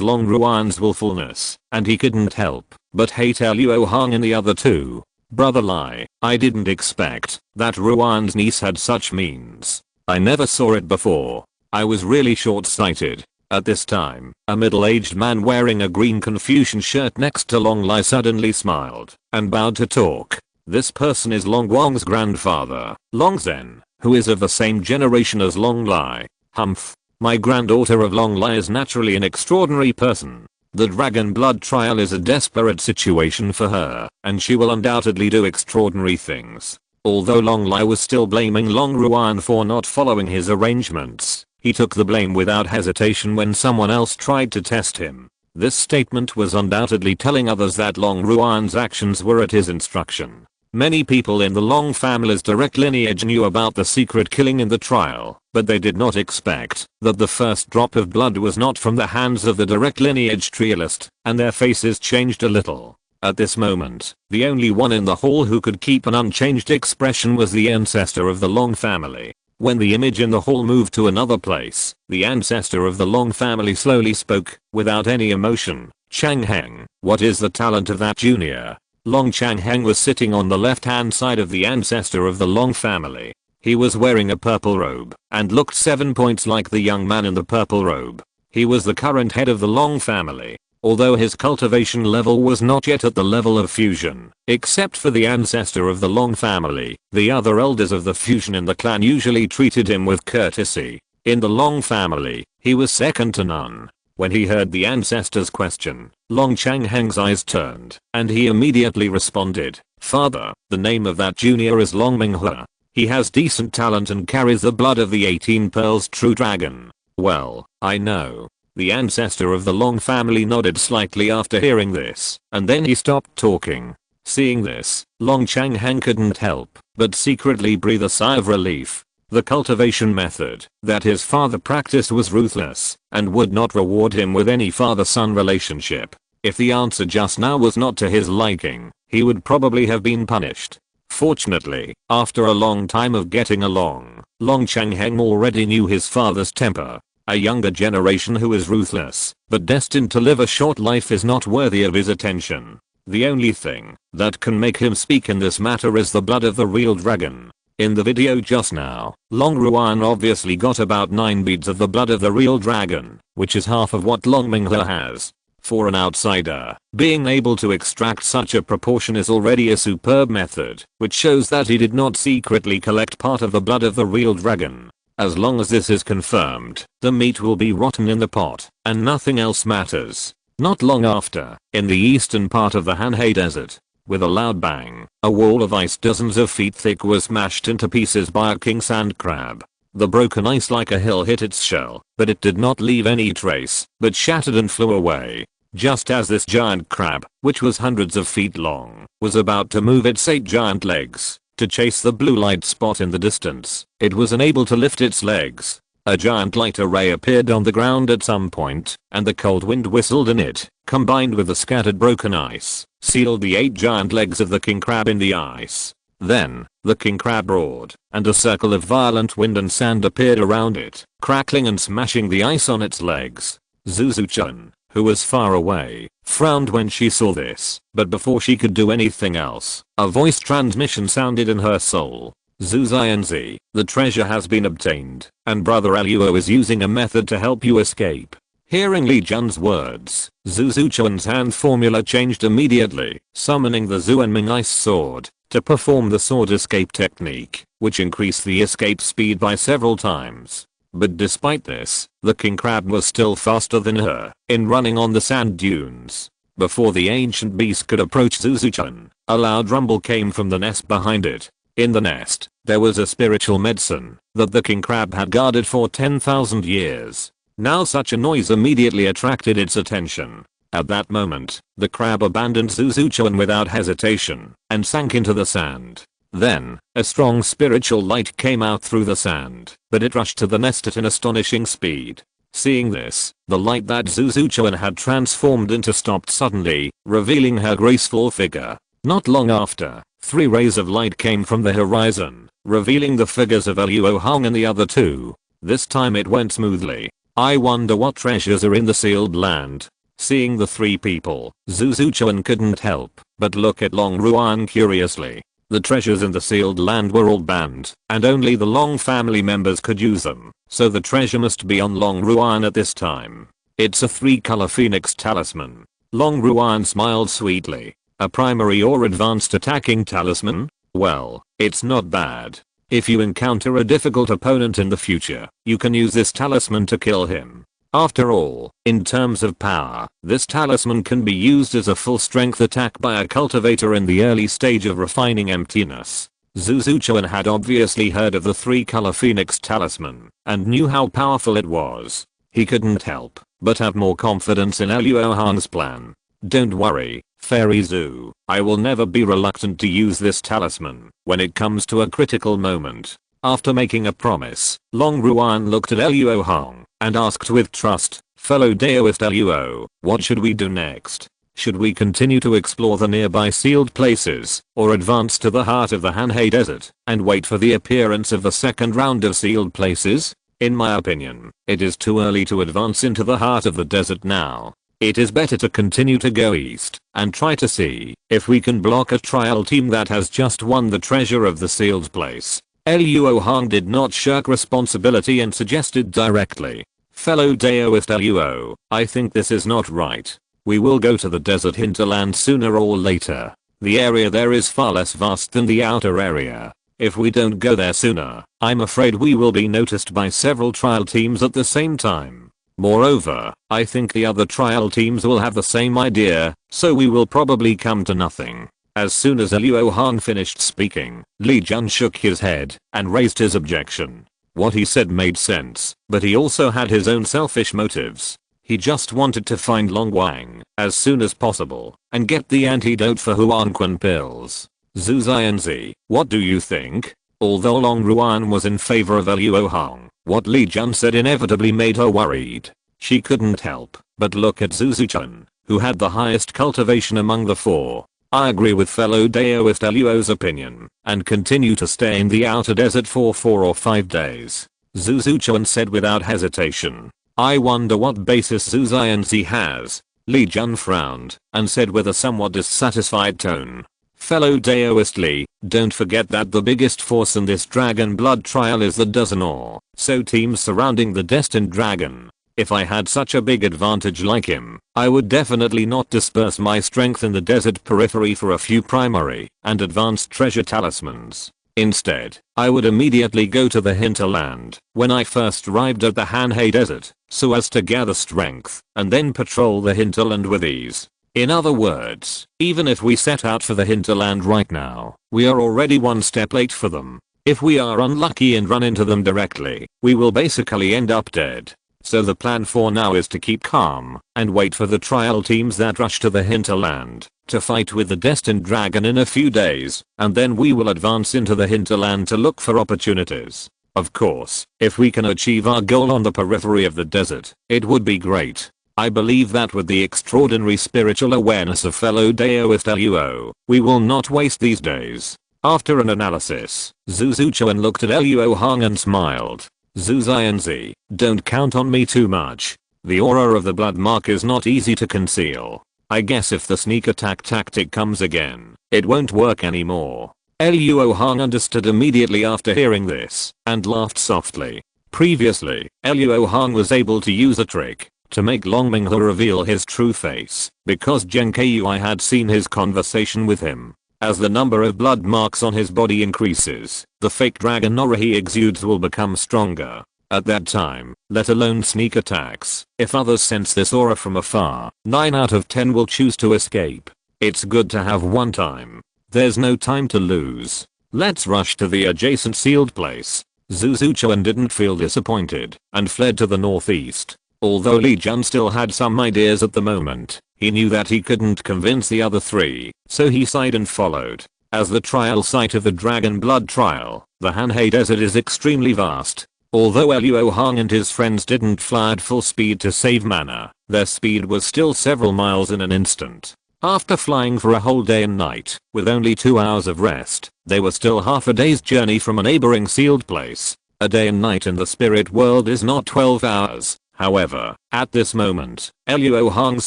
[SPEAKER 1] Long Ruan's willfulness, and he couldn't help but hate Luo Hong and the other two. Brother Lai, I didn't expect that Ruan's niece had such means. I never saw it before. I was really short-sighted. At this time, a middle-aged man wearing a green Confucian shirt next to Long Lai suddenly smiled and bowed to talk. This person is Long Wang's grandfather, Long Zhen, who is of the same generation as Long Lai. Humph. My granddaughter of Long Lai is naturally an extraordinary person. The dragon blood trial is a desperate situation for her, and she will undoubtedly do extraordinary things. Although Long Lai was still blaming Long Ruan for not following his arrangements, he took the blame without hesitation when someone else tried to test him. This statement was undoubtedly telling others that Long Ruan's actions were at his instruction. Many people in the Long family's direct lineage knew about the secret killing in the trial, but they did not expect that the first drop of blood was not from the hands of the direct lineage trialist, and their faces changed a little. At this moment, the only one in the hall who could keep an unchanged expression was the ancestor of the Long family. When the image in the hall moved to another place, the ancestor of the Long family slowly spoke, without any emotion. Chang Heng, what is the talent of that junior? Long Chang Heng was sitting on the left-hand side of the ancestor of the Long family. He was wearing a purple robe, and looked 7 points like the young man in the purple robe. He was the current head of the Long family. Although his cultivation level was not yet at the level of fusion, except for the ancestor of the Long family, the other elders of the fusion in the clan usually treated him with courtesy. In the Long family, he was second to none. When he heard the ancestor's question, Long Chang Heng's eyes turned, and he immediately responded, "Father, the name of that junior is Long Minghua. He has decent talent and carries the blood of the 18 Pearls True Dragon." "Well, I know." The ancestor of the Long family nodded slightly after hearing this, and then he stopped talking. Seeing this, Long Chang Heng couldn't help but secretly breathe a sigh of relief. The cultivation method that his father practiced was ruthless and would not reward him with any father-son relationship. If the answer just now was not to his liking, he would probably have been punished. Fortunately, after a long time of getting along, Long Chang Heng already knew his father's temper. A younger generation who is ruthless, but destined to live a short life is not worthy of his attention. The only thing that can make him speak in this matter is the blood of the real dragon. In the video just now, Long Ruan obviously got about 9 beads of the blood of the real dragon, which is half of what Long Minghua has. For an outsider, being able to extract such a proportion is already a superb method, which shows that he did not secretly collect part of the blood of the real dragon. As long as this is confirmed, the meat will be rotten in the pot, and nothing else matters. Not long after, in the eastern part of the Hanhei Desert, with a loud bang, a wall of ice dozens of feet thick was smashed into pieces by a king sand crab. The broken ice like a hill hit its shell, but it did not leave any trace, but shattered and flew away. Just as this giant crab, which was hundreds of feet long, was about to move its 8 giant legs to chase the blue light spot in the distance, it was unable to lift its legs. A giant light array appeared on the ground at some point, and the cold wind whistled in it, combined with the scattered broken ice, sealed the 8 giant legs of the king crab in the ice. Then, the king crab roared, and a circle of violent wind and sand appeared around it, crackling and smashing the ice on its legs. Zuzu-chan, who was far away, frowned when she saw this, but before she could do anything else, a voice transmission sounded in her soul. Zuzianzi, the treasure has been obtained, and Brother Luo is using a method to help you escape. Hearing Li Jun's words, Zuzu-chan's hand formula changed immediately, summoning the Zuanming Ice Sword to perform the sword escape technique, which increased the escape speed by several times. But despite this, the king crab was still faster than her in running on the sand dunes. Before the ancient beast could approach Zuzu-chan, a loud rumble came from the nest behind it. In the nest, there was a spiritual medicine that the king crab had guarded for 10,000 years. Now such a noise immediately attracted its attention. At that moment, the crab abandoned Zuzuchuan without hesitation and sank into the sand. Then, a strong spiritual light came out through the sand, but it rushed to the nest at an astonishing speed. Seeing this, the light that Zuzuchuan had transformed into stopped suddenly, revealing her graceful figure. Not long after, 3 rays of light came from the horizon, revealing the figures of Luo Hong and the other 2. This time it went smoothly. I wonder what treasures are in the sealed land. Seeing the 3 people, Zuzuchuan couldn't help but look at Long Ruan curiously. The treasures in the sealed land were all banned, and only the Long family members could use them, so the treasure must be on Long Ruan at this time. It's a 3-color phoenix talisman. Long Ruan smiled sweetly. A primary or advanced attacking talisman? Well, it's not bad. If you encounter a difficult opponent in the future, you can use this talisman to kill him. After all, in terms of power, this talisman can be used as a full-strength attack by a cultivator in the early stage of refining emptiness. Zuzuchuan had obviously heard of the 3-color phoenix talisman and knew how powerful it was. He couldn't help but have more confidence in Luo Hong's plan. Don't worry, Fairy Zoo, I will never be reluctant to use this talisman when it comes to a critical moment. After making a promise, Long Ruan looked at Luo Hong and asked with trust, fellow Daoist Luo, what should we do next? Should we continue to explore the nearby sealed places, or advance to the heart of the Hanhei Desert and wait for the appearance of the second round of sealed places? In my opinion, it is too early to advance into the heart of the desert now. It is better to continue to go east and try to see if we can block a trial team that has just won the treasure of the sealed place. Luo Hong did not shirk responsibility and suggested directly, fellow Daoist Luo, I think this is not right. We will go to the desert hinterland sooner or later. The area there is far less vast than the outer area. If we don't go there sooner, I'm afraid we will be noticed by several trial teams at the same time. Moreover, I think the other trial teams will have the same idea, so we will probably come to nothing. As soon as Luo Hong finished speaking, Li Jun shook his head and raised his objection. What he said made sense, but he also had his own selfish motives. He just wanted to find Long Wang as soon as possible and get the antidote for Huanquan pills. Zhu Xianzi, what do you think? Although Long Ruan was in favor of Luo Hong, what Li Jun said inevitably made her worried. She couldn't help but look at Zuzuchuan, who had the highest cultivation among the 4. I agree with fellow Daoist Luo's opinion and continue to stay in the outer desert for 4 or 5 days. Zuzuchuan said without hesitation. I wonder what basis Zhu Xianzi has. Li Jun frowned and said with a somewhat dissatisfied tone. Fellow Daoist Li, don't forget that the biggest force in this dragon blood trial is the dozen or so teams surrounding the destined dragon. If I had such a big advantage like him, I would definitely not disperse my strength in the desert periphery for a few primary and advanced treasure talismans. Instead, I would immediately go to the hinterland when I first arrived at the Hanhei Desert, so as to gather strength and then patrol the hinterland with ease. In other words, even if we set out for the hinterland right now, we are already 1 step late for them. If we are unlucky and run into them directly, we will basically end up dead. So the plan for now is to keep calm and wait for the trial teams that rush to the hinterland to fight with the destined dragon in a few days, and then we will advance into the hinterland to look for opportunities. Of course, if we can achieve our goal on the periphery of the desert, it would be great. I believe that with the extraordinary spiritual awareness of fellow Daoist Luo, we will not waste these days. After an analysis, Zuzuchuan looked at Luo Hong and smiled. Zhu Xianzi, don't count on me too much. The aura of the blood mark is not easy to conceal. I guess if the sneak attack tactic comes again, it won't work anymore. Luo Hong understood immediately after hearing this and laughed softly. Previously, Luo Hong was able to use a trick to make Long Minghe reveal his true face because Zheng Kui had seen his conversation with him. As the number of blood marks on his body increases, the fake dragon aura he exudes will become stronger. At that time, let alone sneak attacks, if others sense this aura from afar, 9 out of 10 will choose to escape. It's good to have one time. There's no time to lose. Let's rush to the adjacent sealed place. Zhu Chuan didn't feel disappointed and fled to the northeast. Although Li Jun still had some ideas at the moment, he knew that he couldn't convince the other three, so he sighed and followed. As the trial site of the Dragon Blood trial, the Hanhei Desert is extremely vast. Although Luo Hong and his friends didn't fly at full speed to save mana, their speed was still several miles in an instant. After flying for a whole day and night, with only 2 hours of rest, they were still half a day's journey from a neighboring sealed place. A day and night in the spirit world is not 12 hours. However, at this moment, Luo Hong's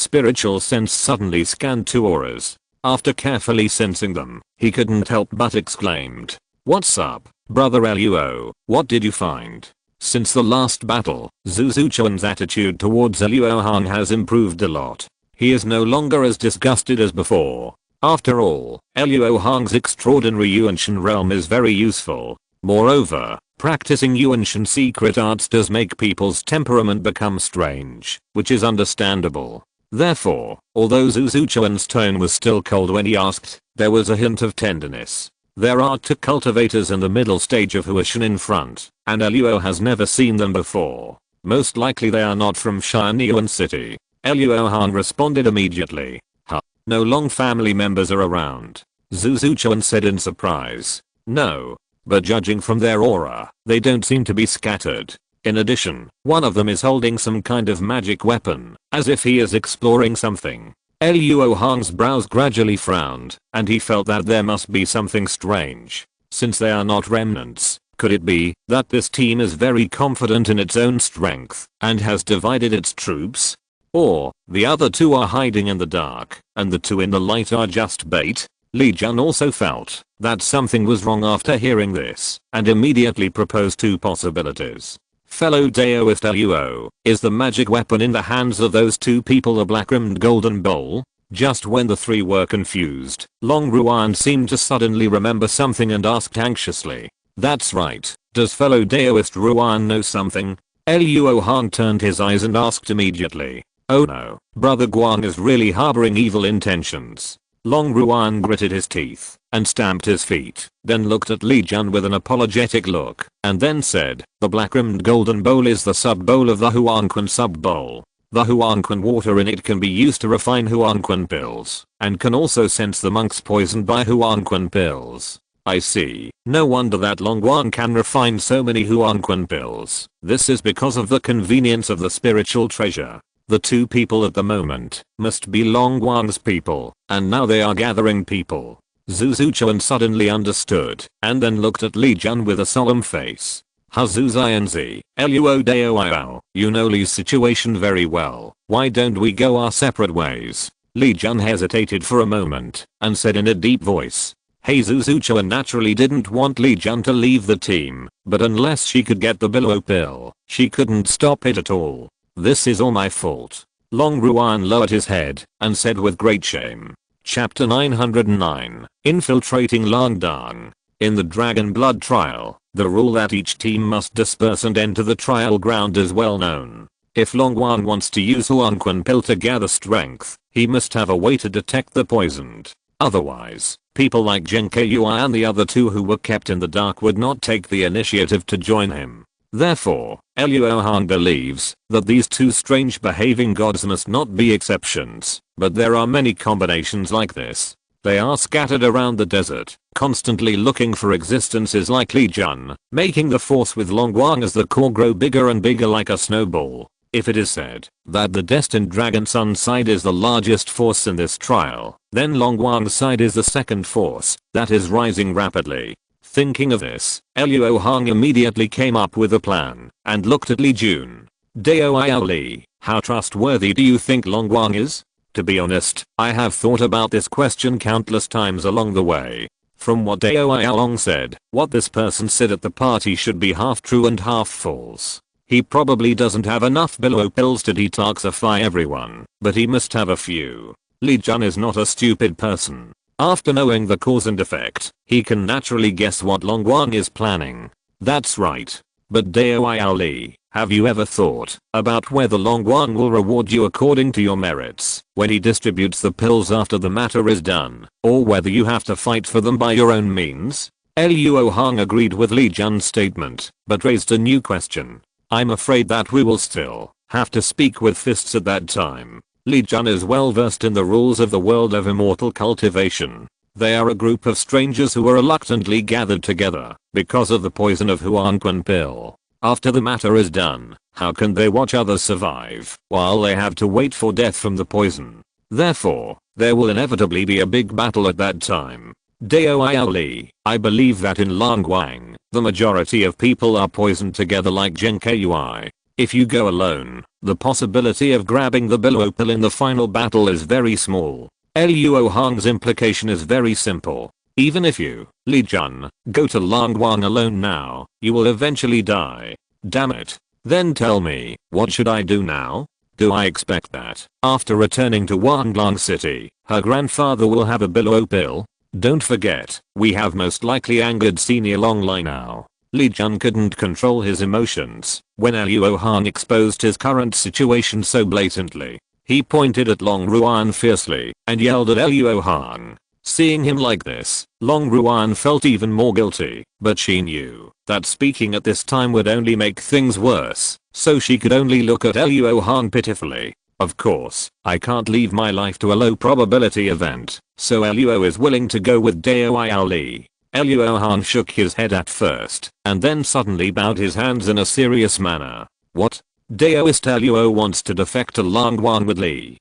[SPEAKER 1] spiritual sense suddenly scanned 2 auras. After carefully sensing them, he couldn't help but exclaimed, "What's up, brother Luo? What did you find?" Since the last battle, Zhu Chuan's attitude towards Luo Hong has improved a lot. He is no longer as disgusted as before. After all, Luo Hong's extraordinary Yuanshan realm is very useful. Moreover, practicing Yuanshan secret arts does make people's temperament become strange, which is understandable. Therefore, although Zhu Chuan's tone was still cold when he asked, there was a hint of tenderness. There are 2 cultivators in the middle stage of Huashan in front, and Luo has never seen them before. Most likely they are not from Shinyuan City. Luo Hong responded immediately. Huh. No Long family members are around. Zhu Chuan said in surprise. No. But judging from their aura, they don't seem to be scattered. In addition, one of them is holding some kind of magic weapon, as if he is exploring something. Luo Hong's brows gradually frowned, and he felt that there must be something strange. Since they are not remnants, could it be that this team is very confident in its own strength and has divided its troops? Or, the other 2 are hiding in the dark, and the 2 in the light are just bait? Li Jun also felt that something was wrong after hearing this, and immediately proposed 2 possibilities. Fellow Daoist Luo, is the magic weapon in the hands of those 2 people a black-rimmed golden bowl? Just when the 3 were confused, Long Ruan seemed to suddenly remember something and asked anxiously. That's right, does fellow Daoist Ruan know something? Luo Hong turned his eyes and asked immediately. Oh no, brother Guang is really harboring evil intentions. Long Ruan gritted his teeth and stamped his feet, then looked at Li Jun with an apologetic look, and then said, the black-rimmed golden bowl is the sub-bowl of the Huangquan sub-bowl. The Huangquan water in it can be used to refine Huangquan pills, and can also sense the monks poisoned by Huangquan pills. I see. No wonder that Long Guang can refine so many Huangquan pills. This is because of the convenience of the spiritual treasure. The 2 people at the moment must be Long Guang's people, and now they are gathering people. Zhu Chuan suddenly understood, and then looked at Li Jun with a solemn face. Hazuzianzi, Luo Dao, you know Li's situation very well. Why don't we go our separate ways? Li Jun hesitated for a moment, and said in a deep voice. Hey, Zhu Chuan naturally didn't want Li Jun to leave the team, but unless she could get the Billow pill, she couldn't stop it at all. This is all my fault. Long Ruan lowered his head and said with great shame. Chapter 909, Infiltrating Langdang. In the Dragon Blood trial, the rule that each team must disperse and enter the trial ground is well known. If Long Guang wants to use Huangquan pill to gather strength, he must have a way to detect the poisoned. Otherwise, people like Zheng Keiyue and the other 2 who were kept in the dark would not take the initiative to join him. Therefore, Luo Hong believes that these 2 strange behaving gods must not be exceptions, but there are many combinations like this. They are scattered around the desert, constantly looking for existences like Li Jun, making the force with Long Guang as the core grow bigger and bigger like a snowball. If it is said that the destined Dragon Sun side is the largest force in this trial, then Long Guang's side is the second force that is rising rapidly. Thinking of this, Luo Hong immediately came up with a plan and looked at Li Jun. Dao Li, how trustworthy do you think Long Guang is? To be honest, I have thought about this question countless times along the way. From what Dao Long said, what this person said at the party should be half true and half false. He probably doesn't have enough Billow pills to detoxify everyone, but he must have a few. Li Jun is not a stupid person. After knowing the cause and effect, he can naturally guess what Long Guang is planning. That's right. But Dao Li, have you ever thought about whether Long Guang will reward you according to your merits when he distributes the pills after the matter is done, or whether you have to fight for them by your own means? Luo Hong agreed with Li Jun's statement, but raised a new question. I'm afraid that we will still have to speak with fists at that time. Li Jun is well versed in the rules of the world of immortal cultivation. They are a group of strangers who were reluctantly gathered together because of the poison of Huangquan pill. After the matter is done, how can they watch others survive while they have to wait for death from the poison? Therefore, there will inevitably be a big battle at that time. Daoili, I believe that in Langwang, the majority of people are poisoned together like Genkui. If you go alone, the possibility of grabbing the billow pill in the final battle is very small. Luo Hong's implication is very simple. Even if you, Li Jun, go to Langwang alone now, you will eventually die. Damn it. Then tell me, what should I do now? Do I expect that, after returning to Wanglong City, her grandfather will have a billow pill? Don't forget, we have most likely angered Senior Longlai now. Li Jun couldn't control his emotions when Luo Hong exposed his current situation so blatantly. He pointed at Long Ruan fiercely and yelled at Luo Hong. Seeing him like this, Long Ruan felt even more guilty, but she knew that speaking at this time would only make things worse, so she could only look at Luo Hong pitifully. Of course, I can't leave my life to a low probability event, so Luo is willing to go with Daoili. Luo Hong shook his head at first, and then suddenly bowed his hands in a serious manner. What? Daoist Luo wants to defect to Langwang with Li.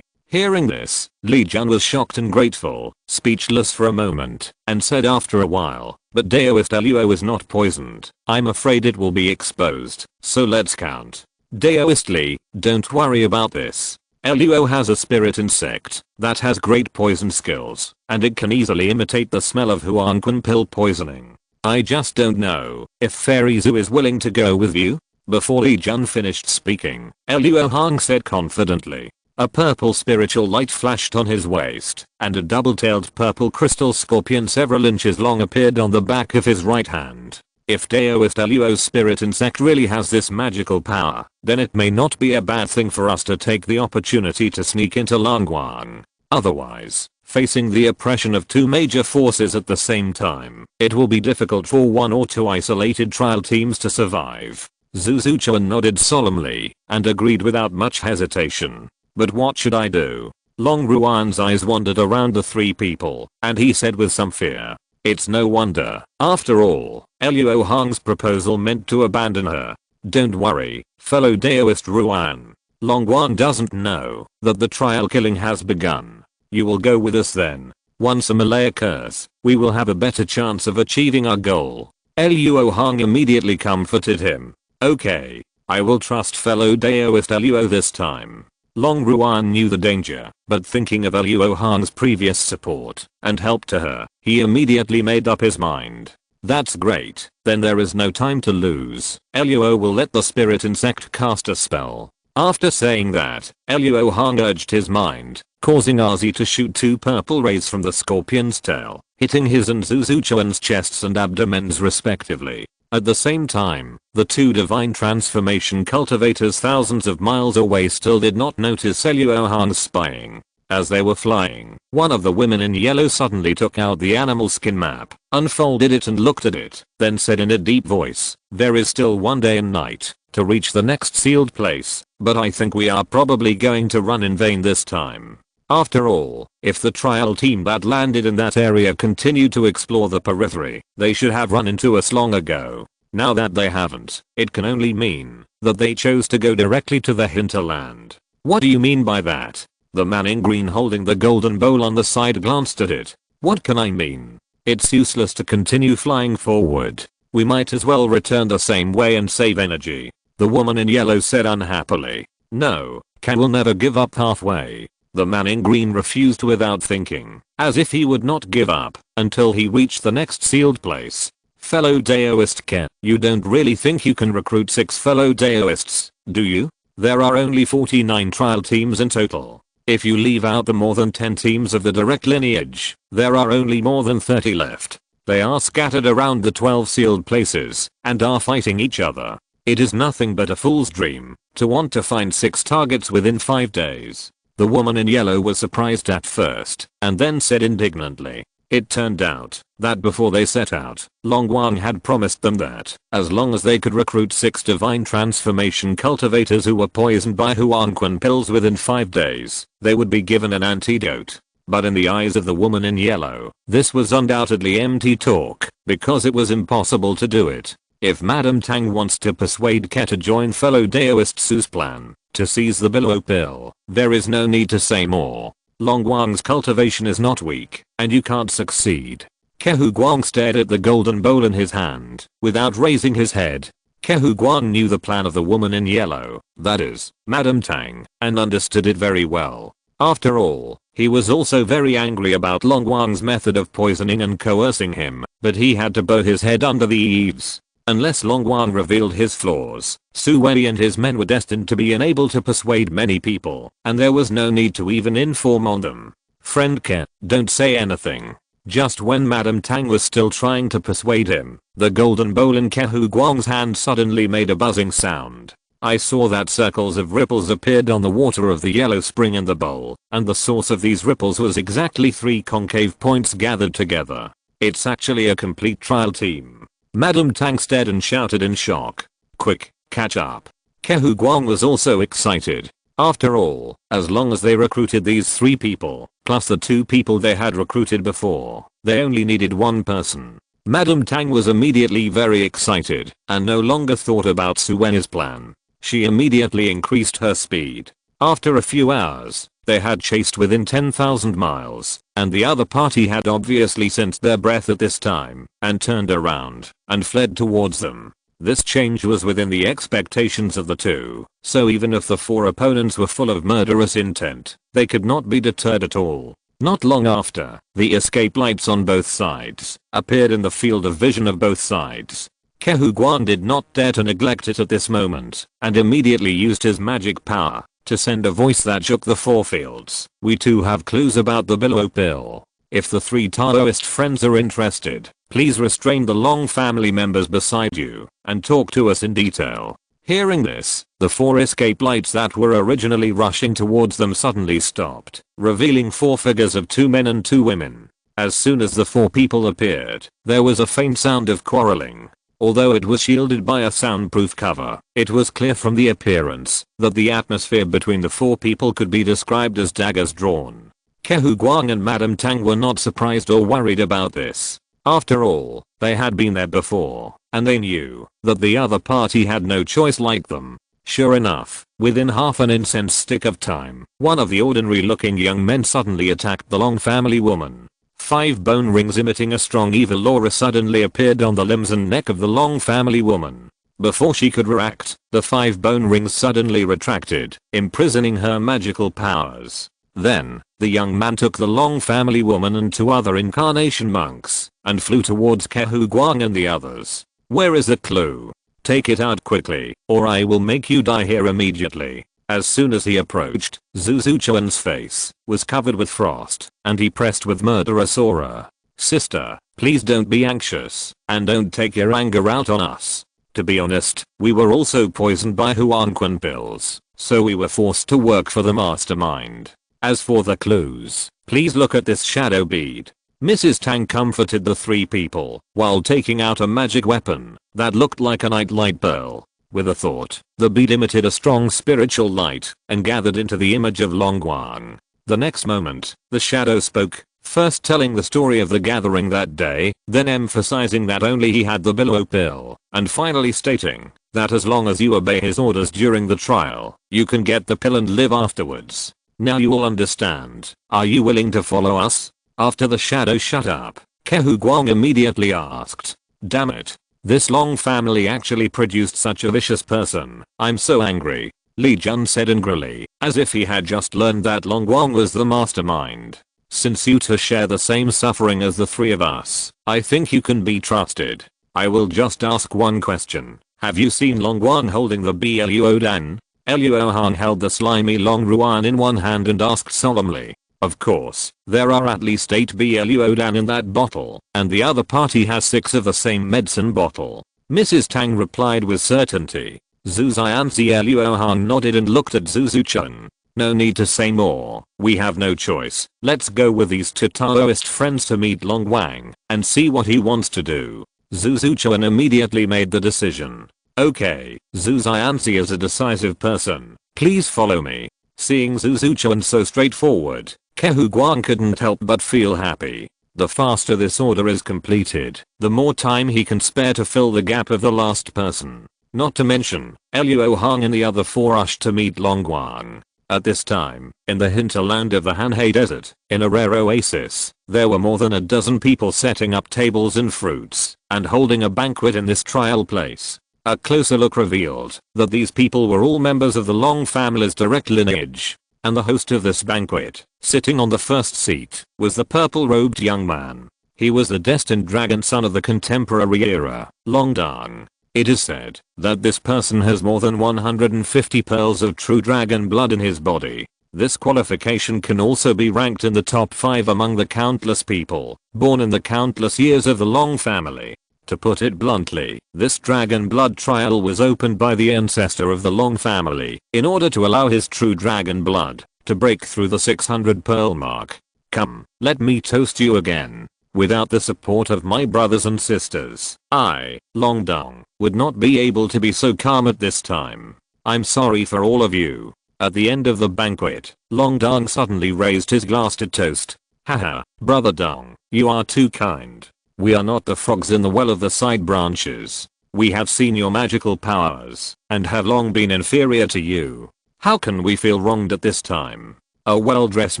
[SPEAKER 1] Hearing this, Li Jun was shocked and grateful, speechless for a moment, and said after a while, but Daoist Luo is not poisoned. I'm afraid it will be exposed, so let's count. Daoist Li, don't worry about this. Luo has a spirit insect that has great poison skills, and it can easily imitate the smell of Huangquan pill poisoning. I just don't know if Fairy Zhu is willing to go with you. Before Li Jun finished speaking, Luo Hong said confidently. A purple spiritual light flashed on his waist, and a double-tailed purple crystal scorpion several inches long appeared on the back of his right hand. If Daoist Luo's spirit insect really has this magical power, then it may not be a bad thing for us to take the opportunity to sneak into Langwang. Otherwise, facing the oppression of two major forces at the same time, it will be difficult for one or two isolated trial teams to survive. Zuzuchuan nodded solemnly and agreed without much hesitation. But what should I do? Long Ruan's eyes wandered around the three people, and he said with some fear. It's no wonder. After all, Luo Hong's proposal meant to abandon her. Don't worry, fellow Daoist Ruan. Longwan doesn't know that the trial killing has begun. You will go with us then. Once a melee occurs, we will have a better chance of achieving our goal. Luo Hong immediately comforted him. Okay, I will trust fellow Daoist Luo this time. Long Ruan knew the danger, but thinking of Luo Hong's previous support and help to her, he immediately made up his mind. That's great, then there is no time to lose. Luo will let the spirit insect cast a spell. After saying that, Luo Hong urged his mind, causing Azi to shoot two purple rays from the scorpion's tail, hitting his and Zuzuchuan's chests and abdomens respectively. At the same time, the two divine transformation cultivators thousands of miles away still did not notice Luo Hong's spying. As they were flying, one of the women in yellow suddenly took out the animal skin map, unfolded it and looked at it, then said in a deep voice, "There is still one day and night to reach the next sealed place, but I think we are probably going to run in vain this time. After all, if the trial team that landed in that area continued to explore the periphery, they should have run into us long ago. Now that they haven't, it can only mean that they chose to go directly to the hinterland." "What do you mean by that?" The man in green holding the golden bowl on the side glanced at it. "What can I mean? It's useless to continue flying forward. We might as well return the same way and save energy." The woman in yellow said unhappily. "No, Can will never give up halfway." The man in green refused without thinking, as if he would not give up until he reached the next sealed place. "Fellow Daoist Ken, you don't really think you can recruit 6 fellow Daoists, do you? There are only 49 trial teams in total. If you leave out the more than 10 teams of the direct lineage, there are only more than 30 left. They are scattered around the 12 sealed places and are fighting each other. It is nothing but a fool's dream to want to find 6 targets within 5 days. The woman in yellow was surprised at first and then said indignantly, It turned out that before they set out, Long Wang had promised them that as long as they could recruit 6 divine transformation cultivators who were poisoned by Huangquan pills within 5 days, they would be given an antidote. But in the eyes of the woman in yellow, this was undoubtedly empty talk, because it was impossible to do it. If Madame Tang wants to persuade Ke to join fellow Daoist Su's plan to seize the Billow pill, there is no need to say more. Long Wang's cultivation is not weak, and you can't succeed. Ke Guang stared at the golden bowl in his hand, without raising his head. Ke Guang knew the plan of the woman in yellow, that is, Madame Tang, and understood it very well. After all, he was also very angry about Long Wang's method of poisoning and coercing him, but he had to bow his head under the eaves. Unless Long Wang revealed his flaws, Su Wei and his men were destined to be unable to persuade many people, and there was no need to even inform on them. Friend Ke, don't say anything. Just when Madame Tang was still trying to persuade him, the golden bowl in Ke Guang's hand suddenly made a buzzing sound. I saw that circles of ripples appeared on the water of the yellow spring in the bowl, and the source of these ripples was exactly 3 concave points gathered together. It's actually a complete trial team. Madame Tang stared and shouted in shock. Quick, catch up. Ke Guang was also excited. After all, as long as they recruited these 3 people, plus the 2 people they had recruited before, they only needed 1 person. Madame Tang was immediately very excited, and no longer thought about Su Wen's plan. She immediately increased her speed. After a few hours, they had chased within 10,000 miles, and the other party had obviously sensed their breath at this time, and turned around, and fled towards them. This change was within the expectations of the 2, so even if the 4 opponents were full of murderous intent, they could not be deterred at all. Not long after, the escape lights on both sides appeared in the field of vision of both sides. Ke Guang did not dare to neglect it at this moment, and immediately used his magic power to send a voice that shook the 4 fields. We too have clues about the Billow pill. If the 3 Taoist friends are interested, please restrain the Long family members beside you, and talk to us in detail. Hearing this, the 4 escape lights that were originally rushing towards them suddenly stopped, revealing 4 figures of 2 men and 2 women. As soon as the 4 people appeared, there was a faint sound of quarreling. Although it was shielded by a soundproof cover, it was clear from the appearance that the atmosphere between the 4 people could be described as daggers drawn. Ke Guang and Madame Tang were not surprised or worried about this. After all, they had been there before, and they knew that the other party had no choice like them. Sure enough, within half an incense stick of time, one of the ordinary looking young men suddenly attacked the Long family woman. 5 bone rings emitting a strong evil aura suddenly appeared on the limbs and neck of the Long family woman. Before she could react, the 5 bone rings suddenly retracted, imprisoning her magical powers. Then, the young man took the Long family woman and 2 other incarnation monks, and flew towards Ke Guang and the others. Where is the clue? Take it out quickly, or I will make you die here immediately. As soon as he approached, Zhu Zuchuan's face was covered with frost, and he pressed with murderous aura. Sister, please don't be anxious, and don't take your anger out on us. To be honest, we were also poisoned by Huangquan pills, so we were forced to work for the mastermind. As for the clues, please look at this shadow bead. Mrs. Tang comforted the 3 people while taking out a magic weapon that looked like a nightlight pearl. With a thought, the bead emitted a strong spiritual light and gathered into the image of Long Wang. The next moment, the shadow spoke, first telling the story of the gathering that day, then emphasizing that only he had the Billow pill, and finally stating that as long as you obey his orders during the trial, you can get the pill and live afterwards. Now you all understand. Are you willing to follow us? After the shadow shut up, Ke Guang immediately asked, damn it. This Long family actually produced such a vicious person. I'm so angry. Li Jun said angrily, as if he had just learned that Long Wang was the mastermind. Since you two share the same suffering as the 3 of us, I think you can be trusted. I will just ask one question. Have you seen Long Wang holding the Luo Dan? Luo Hong held the slimy Long Ruan in one hand and asked solemnly. Of course, there are at least 8 Luo Dan in that bottle, and the other party has 6 of the same medicine bottle. Mrs. Tang replied with certainty. Zhu Zianzi Luo Hong nodded and looked at Zhu Zuchun. No need to say more. We have no choice. Let's go with these two Taoist friends to meet Long Wang and see what he wants to do. Zhu Zuchuan immediately made the decision. Okay, Zhu Xianxi is a decisive person. Please follow me. Seeing Zhu Zuchuan so straightforward, Kehu Guang couldn't help but feel happy. The faster this order is completed, the more time he can spare to fill the gap of the last person. Not to mention, Luo Hong and the other four rushed to meet Long Wang. At this time, in the hinterland of the Hanhei Desert, in a rare oasis, there were more than a dozen people setting up tables and fruits, and holding a banquet in this trial place. A closer look revealed that these people were all members of the Long family's direct lineage. And the host of this banquet, sitting on the first seat, was the purple-robed young man. He was the destined dragon son of the contemporary era, Long Dong. It is said that this person has more than 150 pearls of true dragon blood in his body. This qualification can also be ranked in the top 5 among the countless people born in the countless years of the Long family. To put it bluntly, this dragon blood trial was opened by the ancestor of the Long family in order to allow his true dragon blood to break through the 600 pearl mark. Come, let me toast you again. Without the support of my brothers and sisters, I, Long Dong, would not be able to be so calm at this time. I'm sorry for all of you. At the end of the banquet, Long Dong suddenly raised his glass to toast. Haha, brother Dong, you are too kind. We are not the frogs in the well of the side branches. We have seen your magical powers, and have long been inferior to you. How can we feel wronged at this time? A well-dressed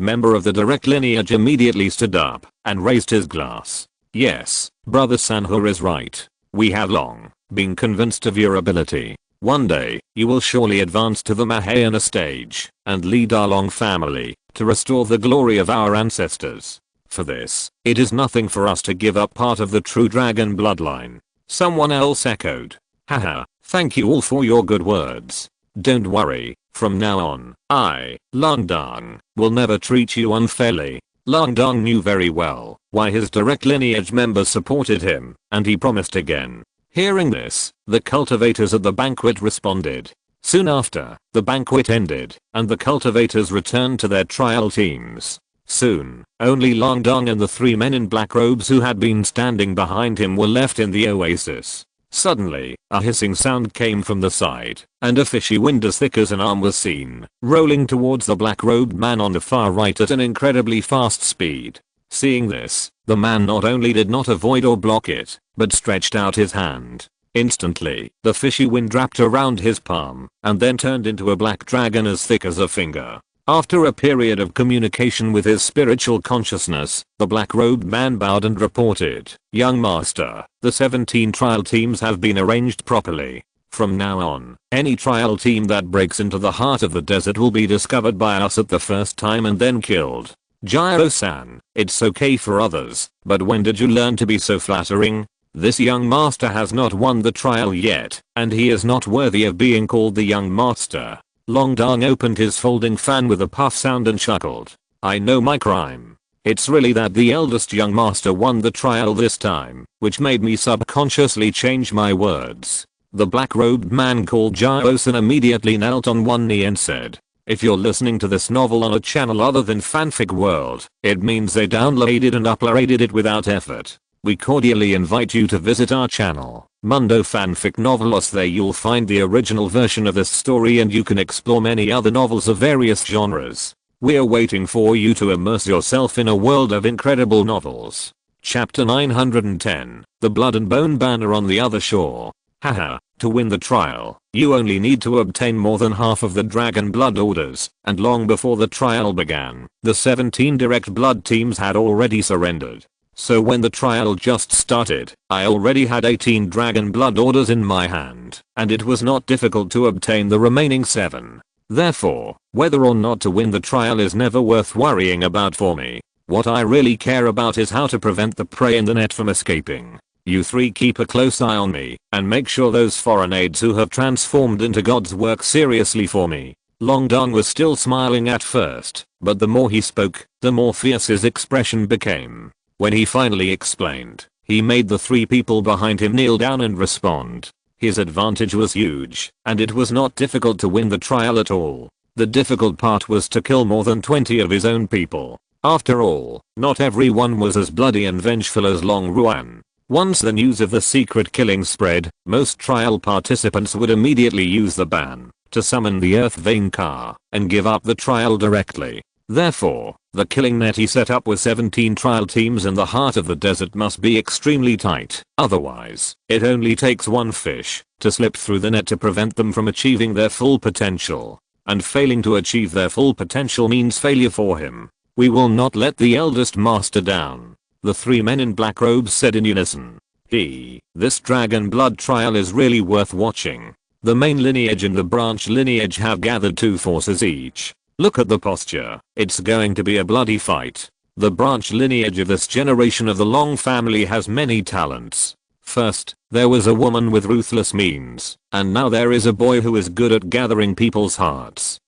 [SPEAKER 1] member of the direct lineage immediately stood up and raised his glass. Yes, brother Sanhua is right. We have long been convinced of your ability. One day, you will surely advance to the Mahayana stage and lead our Long family to restore the glory of our ancestors. For this, it is nothing for us to give up part of the true dragon bloodline. Someone else echoed. Haha, thank you all for your good words. Don't worry, from now on, I, Long Dong, will never treat you unfairly. Long Dong knew very well why his direct lineage members supported him, and he promised again. Hearing this, the cultivators at the banquet responded. Soon after, the banquet ended, and the cultivators returned to their trial teams. Soon, only Long Dong and the 3 men in black robes who had been standing behind him were left in the oasis. Suddenly, a hissing sound came from the side, and a fishy wind as thick as an arm was seen, rolling towards the black-robed man on the far right at an incredibly fast speed. Seeing this, the man not only did not avoid or block it, but stretched out his hand. Instantly, the fishy wind wrapped around his palm, and then turned into a black dragon as thick as a finger. After a period of communication with his spiritual consciousness, the black-robed man bowed and reported, "Young master, the 17 trial teams have been arranged properly. From now on, any trial team that breaks into the heart of the desert will be discovered by us at the first time and then killed. Gyro-san, it's okay for others, but when did you learn to be so flattering? This young master has not won the trial yet, and he is not worthy of being called the young master." Long Dong opened his folding fan with a puff sound and chuckled. I know my crime. It's really that the eldest young master won the trial this time, which made me subconsciously change my words. The black-robed man called Gyro-san immediately knelt on one knee and said, "If you're listening to this novel on a channel other than Fanfic World, it means they downloaded and uploaded it without effort. We cordially invite you to visit our channel, Mundo Fanfic Novelos. There you'll find the original version of this story and you can explore many other novels of various genres. We're waiting for you to immerse yourself in a world of incredible novels." Chapter 910, The Blood and Bone Banner on the Other Shore. Haha, to win the trial, you only need to obtain more than half of the dragon blood orders, and long before the trial began, the 17 direct blood teams had already surrendered. So when the trial just started, I already had 18 dragon blood orders in my hand, and it was not difficult to obtain the remaining 7. Therefore, whether or not to win the trial is never worth worrying about for me. What I really care about is how to prevent the prey in the net from escaping. You 3 keep a close eye on me, and make sure those foreign aides who have transformed into gods work seriously for me. Long Dong was still smiling at first, but the more he spoke, the more fierce his expression became. When he finally explained, he made the 3 people behind him kneel down and respond. His advantage was huge, and it was not difficult to win the trial at all. The difficult part was to kill more than 20 of his own people. After all, not everyone was as bloody and vengeful as Long Ruan. Once the news of the secret killing spread, most trial participants would immediately use the ban to summon the Earth Vein Ka and give up the trial directly. Therefore, the killing net he set up with 17 trial teams in the heart of the desert must be extremely tight. Otherwise, it only takes one fish to slip through the net to prevent them from achieving their full potential. And failing to achieve their full potential means failure for him. We will not let the eldest master down, the three men in black robes said in unison. This dragon blood trial is really worth watching. The main lineage and the branch lineage have gathered 2 forces each. Look at the posture. It's going to be a bloody fight. The branch lineage of this generation of the Long family has many talents. First, there was a woman with ruthless means, and now there is a boy who is good at gathering people's hearts.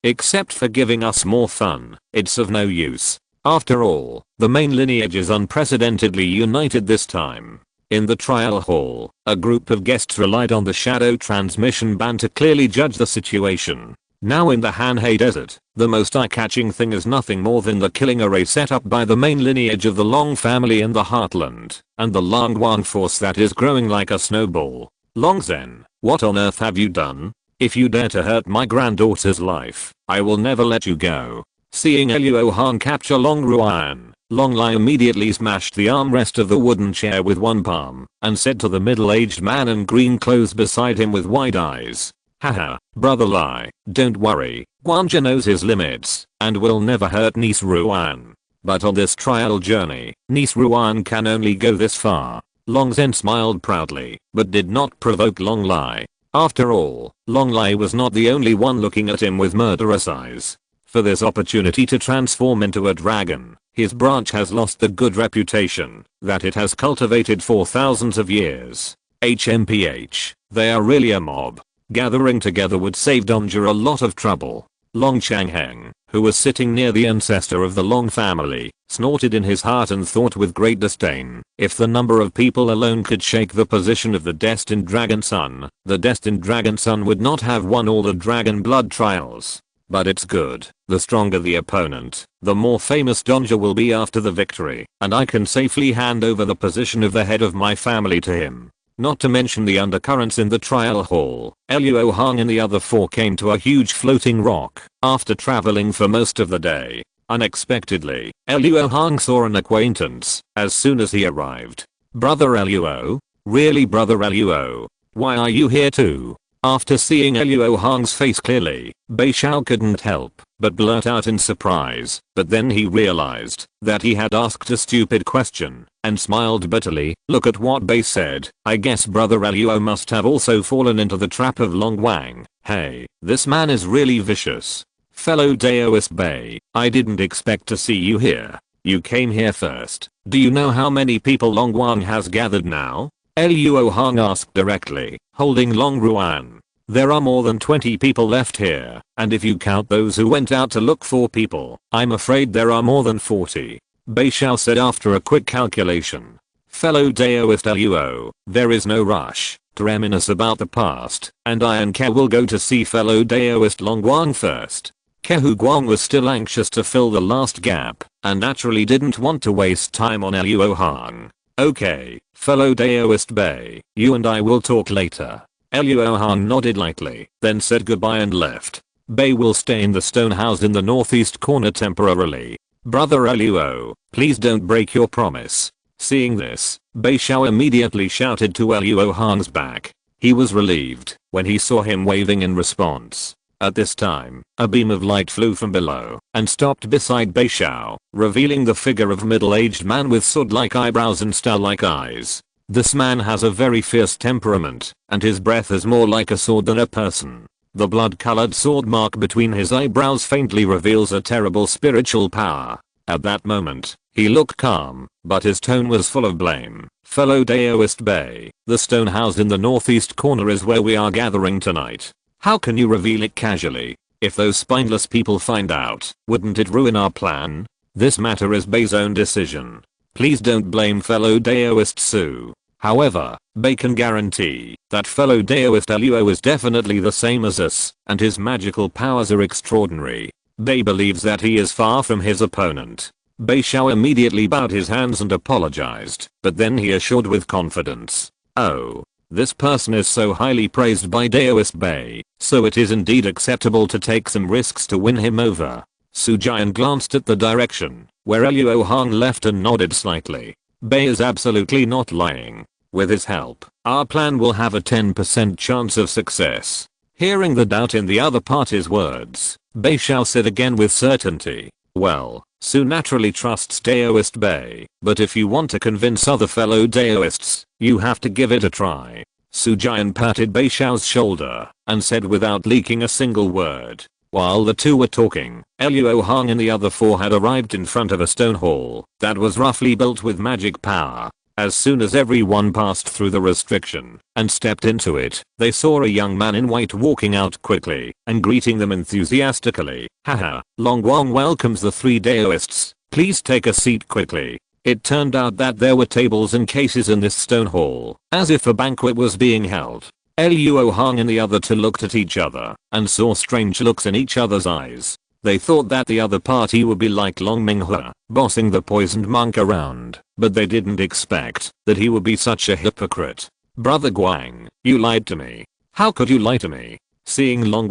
[SPEAKER 1] Except for giving us more fun, it's of no use. After all, the main lineage is unprecedentedly united this time. In the trial hall, a group of guests relied on the shadow transmission ban to clearly judge the situation. Now in the Hanhei Desert, the most eye-catching thing is nothing more than the killing array set up by the main lineage of the Long family in the heartland, and the Long Wang force that is growing like a snowball. Long Zhen, what on earth have you done? If you dare to hurt my granddaughter's life, I will never let you go. Seeing Luo Hong capture Long Ruan, Long Lai immediately smashed the armrest of the wooden chair with one palm, and said to the middle-aged man in green clothes beside him with wide eyes, "Haha, brother Lai, don't worry, Guanja knows his limits, and will never hurt niece Ruan. But on this trial journey, niece Ruan can only go this far." Long Zhen smiled proudly, but did not provoke Long Lai. After all, Long Lai was not the only one looking at him with murderous eyes. For this opportunity to transform into a dragon, his branch has lost the good reputation that it has cultivated for thousands of years. HMPH, they are really a mob. Gathering together would save Donja a lot of trouble. Long Changheng, who was sitting near the ancestor of the Long family, snorted in his heart and thought with great disdain, if the number of people alone could shake the position of the destined dragon son, the destined dragon son would not have won all the dragon blood trials. But it's good, the stronger the opponent, the more famous Donja will be after the victory, and I can safely hand over the position of the head of my family to him. Not to mention the undercurrents in the trial hall, Luo Hong and the other 4 came to a huge floating rock. After traveling for most of the day, unexpectedly, Luo Hong saw an acquaintance as soon as he arrived. "Brother Luo? Really, brother Luo? Why are you here too?" After seeing Luo Hong's face clearly, Bei Shao couldn't help but blurt out in surprise, but then he realized that he had asked a stupid question and smiled bitterly. Look at what Bei said. I guess brother Luo must have also fallen into the trap of Long Wang. Hey, this man is really vicious. Fellow Daoist Bei, I didn't expect to see you here. You came here first. Do you know how many people Long Wang has gathered now? Luo Hong asked directly, holding Long Ruan. There are more than 20 people left here, and if you count those who went out to look for people, I'm afraid there are more than 40. Bei Shao said after a quick calculation. Fellow Daoist Luo, there is no rush to reminisce about the past, and I and Ke will go to see fellow Daoist Long Wang first. Kehu Guang was still anxious to fill the last gap, and naturally didn't want to waste time on Luo Hong. Okay, fellow Daoist Bei, you and I will talk later. Luo Hong nodded lightly, then said goodbye and left. Bei will stay in the stone house in the northeast corner temporarily. Brother Luo, please don't break your promise. Seeing this, Bei Shao immediately shouted to Luo Hong's back. He was relieved when he saw him waving in response. At this time, a beam of light flew from below and stopped beside Bei Shao, revealing the figure of a middle-aged man with sword-like eyebrows and star-like eyes. This man has a very fierce temperament, and his breath is more like a sword than a person. The blood-colored sword mark between his eyebrows faintly reveals a terrible spiritual power. At that moment, he looked calm, but his tone was full of blame. Fellow Daoist Bei, the stone house in the northeast corner is where we are gathering tonight. How can you reveal it casually? If those spineless people find out, wouldn't it ruin our plan? This matter is Bei's own decision. Please don't blame fellow Daoist Su. However, Bei can guarantee that fellow Daoist Luo is definitely the same as us, and his magical powers are extraordinary. Bei believes that he is far from his opponent. Bei Xiao immediately bowed his hands and apologized, but then he assured with confidence, "Oh, this person is so highly praised by Daoist Bei, so it is indeed acceptable to take some risks to win him over." Su Jian glanced at the direction where Luo Hong left and nodded slightly. Bei is absolutely not lying. With his help, our plan will have a 10% chance of success. Hearing the doubt in the other party's words, Bei Xiao said again with certainty, "Well, Su naturally trusts Daoist Bei, but if you want to convince other fellow Daoists, you have to give it a try." Su Jian patted Bei Xiao's shoulder and said without leaking a single word. While the two were talking, Luo Hong and the other four had arrived in front of a stone hall that was roughly built with magic power. As soon as everyone passed through the restriction and stepped into it, they saw a young man in white walking out quickly and greeting them enthusiastically. "Haha, Long Wang welcomes the three Daoists. Please take a seat quickly." It turned out that there were tables and cases in this stone hall, as if a banquet was being held. Luo Hong and the other two looked at each other and saw strange looks in each other's eyes. They thought that the other party would be like Long Minghua, bossing the poisoned monk around, but they didn't expect that he would be such a hypocrite. "Brother Guang, you lied to me." "How could you lie to me?" Seeing Long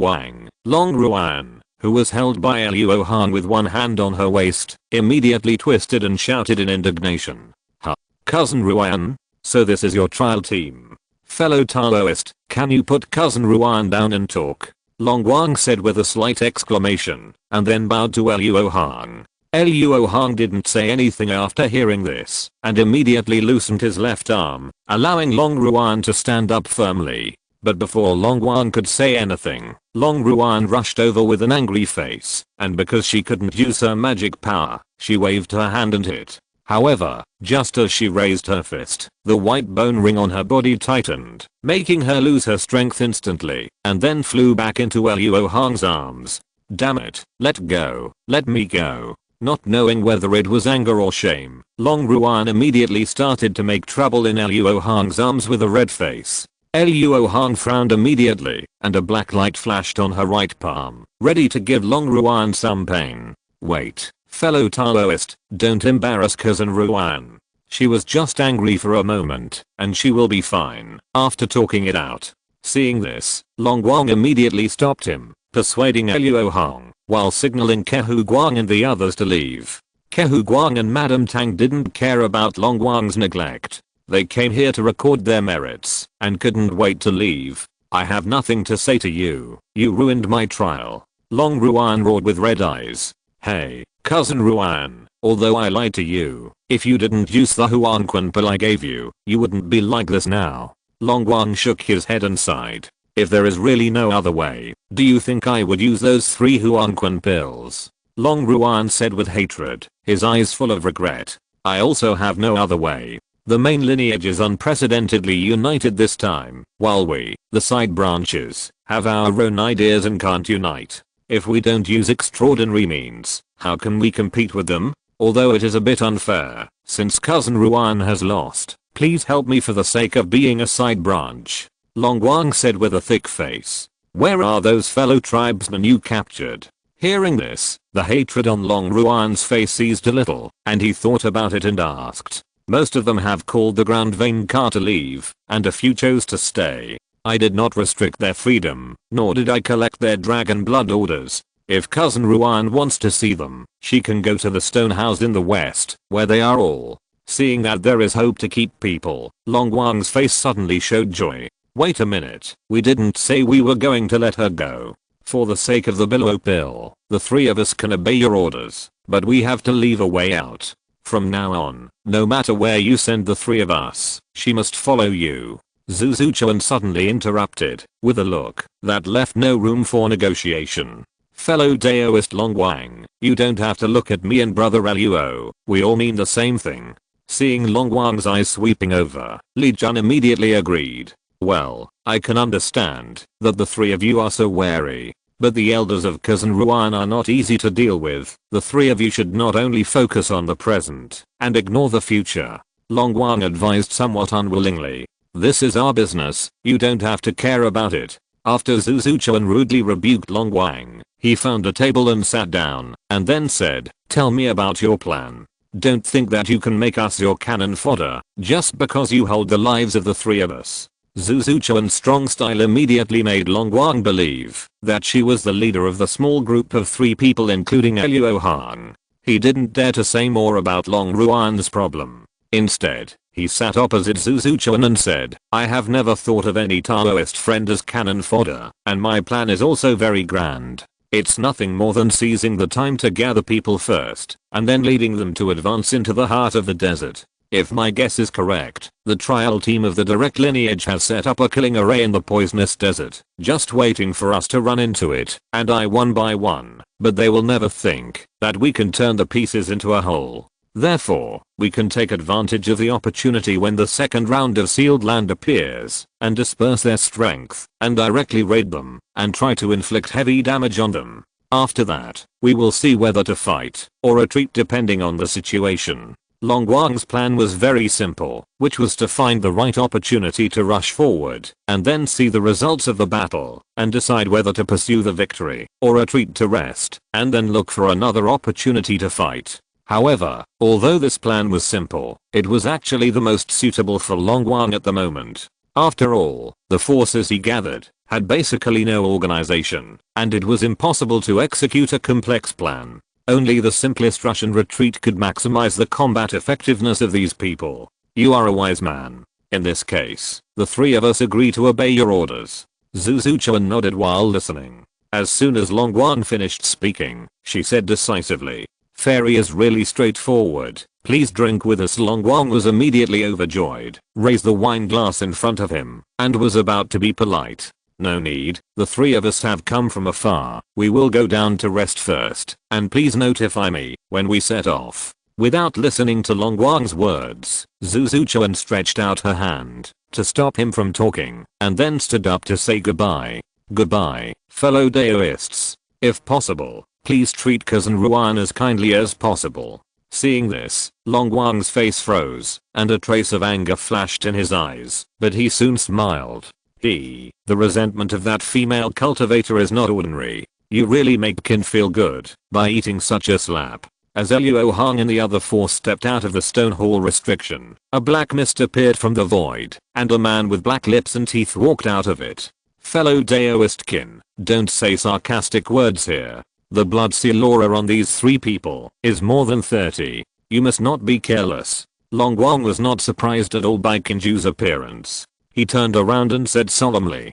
[SPEAKER 1] Ruan, who was held by Luo Hong with one hand on her waist, immediately twisted and shouted in indignation. "Huh? Cousin Ruan? So this is your trial team? Fellow Taoist, can you put Cousin Ruan down and talk?" Long Wang said with a slight exclamation, and then bowed to Luo Hong. Luo Hong didn't say anything after hearing this, and immediately loosened his left arm, allowing Long Ruan to stand up firmly. But before Long Wang could say anything, Long Ruan rushed over with an angry face, and because she couldn't use her magic power, she waved her hand and hit. However, just as she raised her fist, the white bone ring on her body tightened, making her lose her strength instantly, and then flew back into Luo Hong's arms. "Damn it, let go, let me go." Not knowing whether it was anger or shame, Long Ruan immediately started to make trouble in Luo Hong's arms with a red face. Luo Hong frowned immediately, and a black light flashed on her right palm, ready to give Long Ruan some pain. "Wait, fellow Taoist, don't embarrass Cousin Ruan. She was just angry for a moment, and she will be fine after talking it out." Seeing this, Long Wang immediately stopped him, persuading Luo Hong, while signaling Kehu Guang and the others to leave. Kehu Guang and Madame Tang didn't care about Long Wang's neglect. They came here to record their merits, and couldn't wait to leave. "I have nothing to say to you. You ruined my trial." Long Ruan roared with red eyes. "Hey, Cousin Ruan, although I lied to you, if you didn't use the Huan Quan pill I gave you, you wouldn't be like this now." Long Wang shook his head and sighed. "If there is really no other way, do you think I would use those 3 Huan Quan pills?" Long Ruan said with hatred, his eyes full of regret. "I also have no other way. The main lineage is unprecedentedly united this time, while we, the side branches, have our own ideas and can't unite. If we don't use extraordinary means, how can we compete with them? Although it is a bit unfair, since Cousin Ruan has lost, please help me for the sake of being a side branch." Long Wang said with a thick face. "Where are those fellow tribesmen you captured?" Hearing this, the hatred on Long Ruan's face eased a little, and he thought about it and asked. "Most of them have called the ground vein car to leave, and a few chose to stay. I did not restrict their freedom, nor did I collect their dragon blood orders. If Cousin Ruan wants to see them, she can go to the stone house in the west, where they are all." Seeing that there is hope to keep people, Long Wang's face suddenly showed joy. "Wait a minute, we didn't say we were going to let her go. For the sake of the Billow Pill, the 3 of us can obey your orders, but we have to leave a way out. From now on, no matter where you send the 3 of us, she must follow you." Zhu Zuchuan suddenly interrupted, with a look that left no room for negotiation. "Fellow Daoist Long Wang, you don't have to look at me and brother Luo, we all mean the same thing." Seeing Long Wang's eyes sweeping over, Li Jun immediately agreed. "Well, I can understand that the 3 of you are so wary, but the elders of Cousin Ruan are not easy to deal with. The 3 of you should not only focus on the present and ignore the future." Long Wang advised somewhat unwillingly. This is our business, you don't have to care about it. After Zhu Zuchuan rudely rebuked Long Wang, he found a table and sat down, and then said, tell me about your plan. Don't think that you can make us your cannon fodder, just because you hold the lives of the three of us. Zhu Zuchuan's strong style immediately made Long Wang believe that she was the leader of the small group of 3 people including Luo Hong. He didn't dare to say more about Long Ruan's problem. Instead, he sat opposite Zhu Zuchuan and said, I have never thought of any Taoist friend as cannon fodder, and my plan is also very grand. It's nothing more than seizing the time to gather people first, and then leading them to advance into the heart of the desert. If my guess is correct, the trial team of the direct lineage has set up a killing array in the poisonous desert, just waiting for us to run into it, and die one by one, but they will never think that we can turn the pieces into a whole. Therefore, we can take advantage of the opportunity when the second round of sealed land appears, and disperse their strength, and directly raid them, and try to inflict heavy damage on them. After that, we will see whether to fight, or retreat depending on the situation. Long Wang's plan was very simple, which was to find the right opportunity to rush forward, and then see the results of the battle, and decide whether to pursue the victory, or retreat to rest, and then look for another opportunity to fight. However, although this plan was simple, it was actually the most suitable for Long Wang at the moment. After all, the forces he gathered had basically no organization, and it was impossible to execute a complex plan. Only the simplest rush and retreat could maximize the combat effectiveness of these people. You are a wise man. In this case, the 3 of us agree to obey your orders. Zhu Zuchuan nodded while listening. As soon as Long Wang finished speaking, she said decisively, Fairy is really straightforward. Please drink with us. Long Wang was immediately overjoyed, raised the wine glass in front of him, and was about to be polite. No need, the 3 of us have come from afar. We will go down to rest first, and please notify me when we set off. Without listening to Long Wang's words, Zhu Zuchuan stretched out her hand to stop him from talking, and then stood up to say goodbye. Goodbye, fellow Daoists. If possible, please treat Cousin Ruan as kindly as possible. Seeing this, Long Wang's face froze, and a trace of anger flashed in his eyes, but he soon smiled. The resentment of that female cultivator is not ordinary. You really make Qin feel good by eating such a slap. As Luo Hong and the other 4 stepped out of the stone hall restriction, a black mist appeared from the void, and a man with black lips and teeth walked out of it. Fellow Daoist Qin, don't say sarcastic words here. The blood seal aura on these 3 people is more than 30. You must not be careless. Long Wang was not surprised at all by Qinju's appearance. He turned around and said solemnly,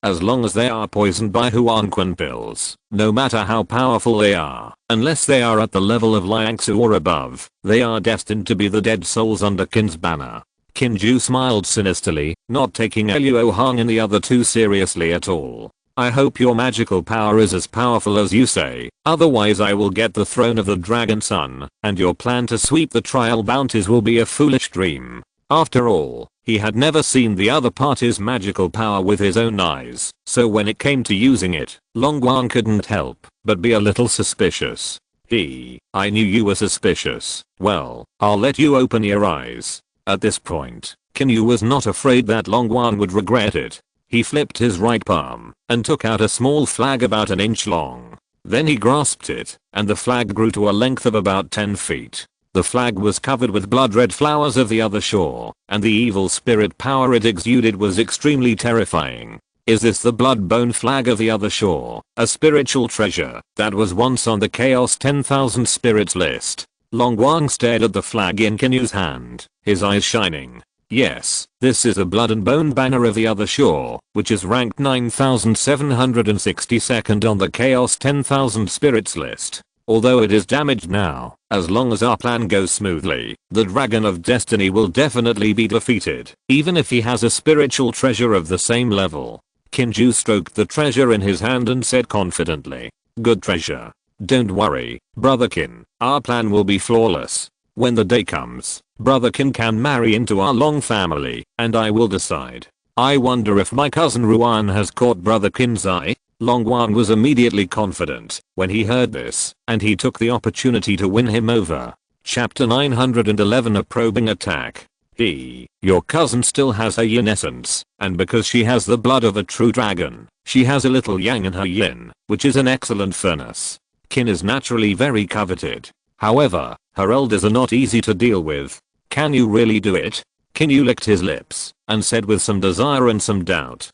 [SPEAKER 1] as long as they are poisoned by Huangquan pills, no matter how powerful they are, unless they are at the level of Liangsu or above, they are destined to be the dead souls under Qin's banner. Qinju smiled sinisterly, not taking Luo Hong and the other 2 seriously at all. I hope your magical power is as powerful as you say, otherwise I will get the throne of the Dragon Sun, and your plan to sweep the trial bounties will be a foolish dream. After all, he had never seen the other party's magical power with his own eyes, so when it came to using it, Long Wang couldn't help but be a little suspicious. I knew you were suspicious. Well, I'll let you open your eyes. At this point, Qinyu was not afraid that Long Wang would regret it. He flipped his right palm and took out a small flag about an inch long. Then he grasped it, and the flag grew to a length of about 10 feet. The flag was covered with blood-red flowers of the other shore, and the evil spirit power it exuded was extremely terrifying. Is this the blood-bone flag of the other shore, a spiritual treasure that was once on the Chaos 10,000 spirits list? Long Wang stared at the flag in Qinyu's hand, his eyes shining. Yes, this is a blood and bone banner of the other shore, which is ranked 9762nd on the Chaos 10,000 spirits list. Although it is damaged now, as long as our plan goes smoothly, the Dragon of Destiny will definitely be defeated, even if he has a spiritual treasure of the same level. Qinju stroked the treasure in his hand and said confidently, good treasure. Don't worry, Brother Qin, our plan will be flawless. When the day comes, Brother Qin can marry into our Long family, and I will decide. I wonder if my cousin Ruan has caught Brother Qin's eye? Long Wang was immediately confident when he heard this, and he took the opportunity to win him over. Chapter 911, A Probing Attack. Your cousin still has her yin essence, and because she has the blood of a true dragon, she has a little yang in her yin, which is an excellent furnace. Kin is naturally very coveted. However, her elders are not easy to deal with. Can you really do it? Kinyu licked his lips and said with some desire and some doubt.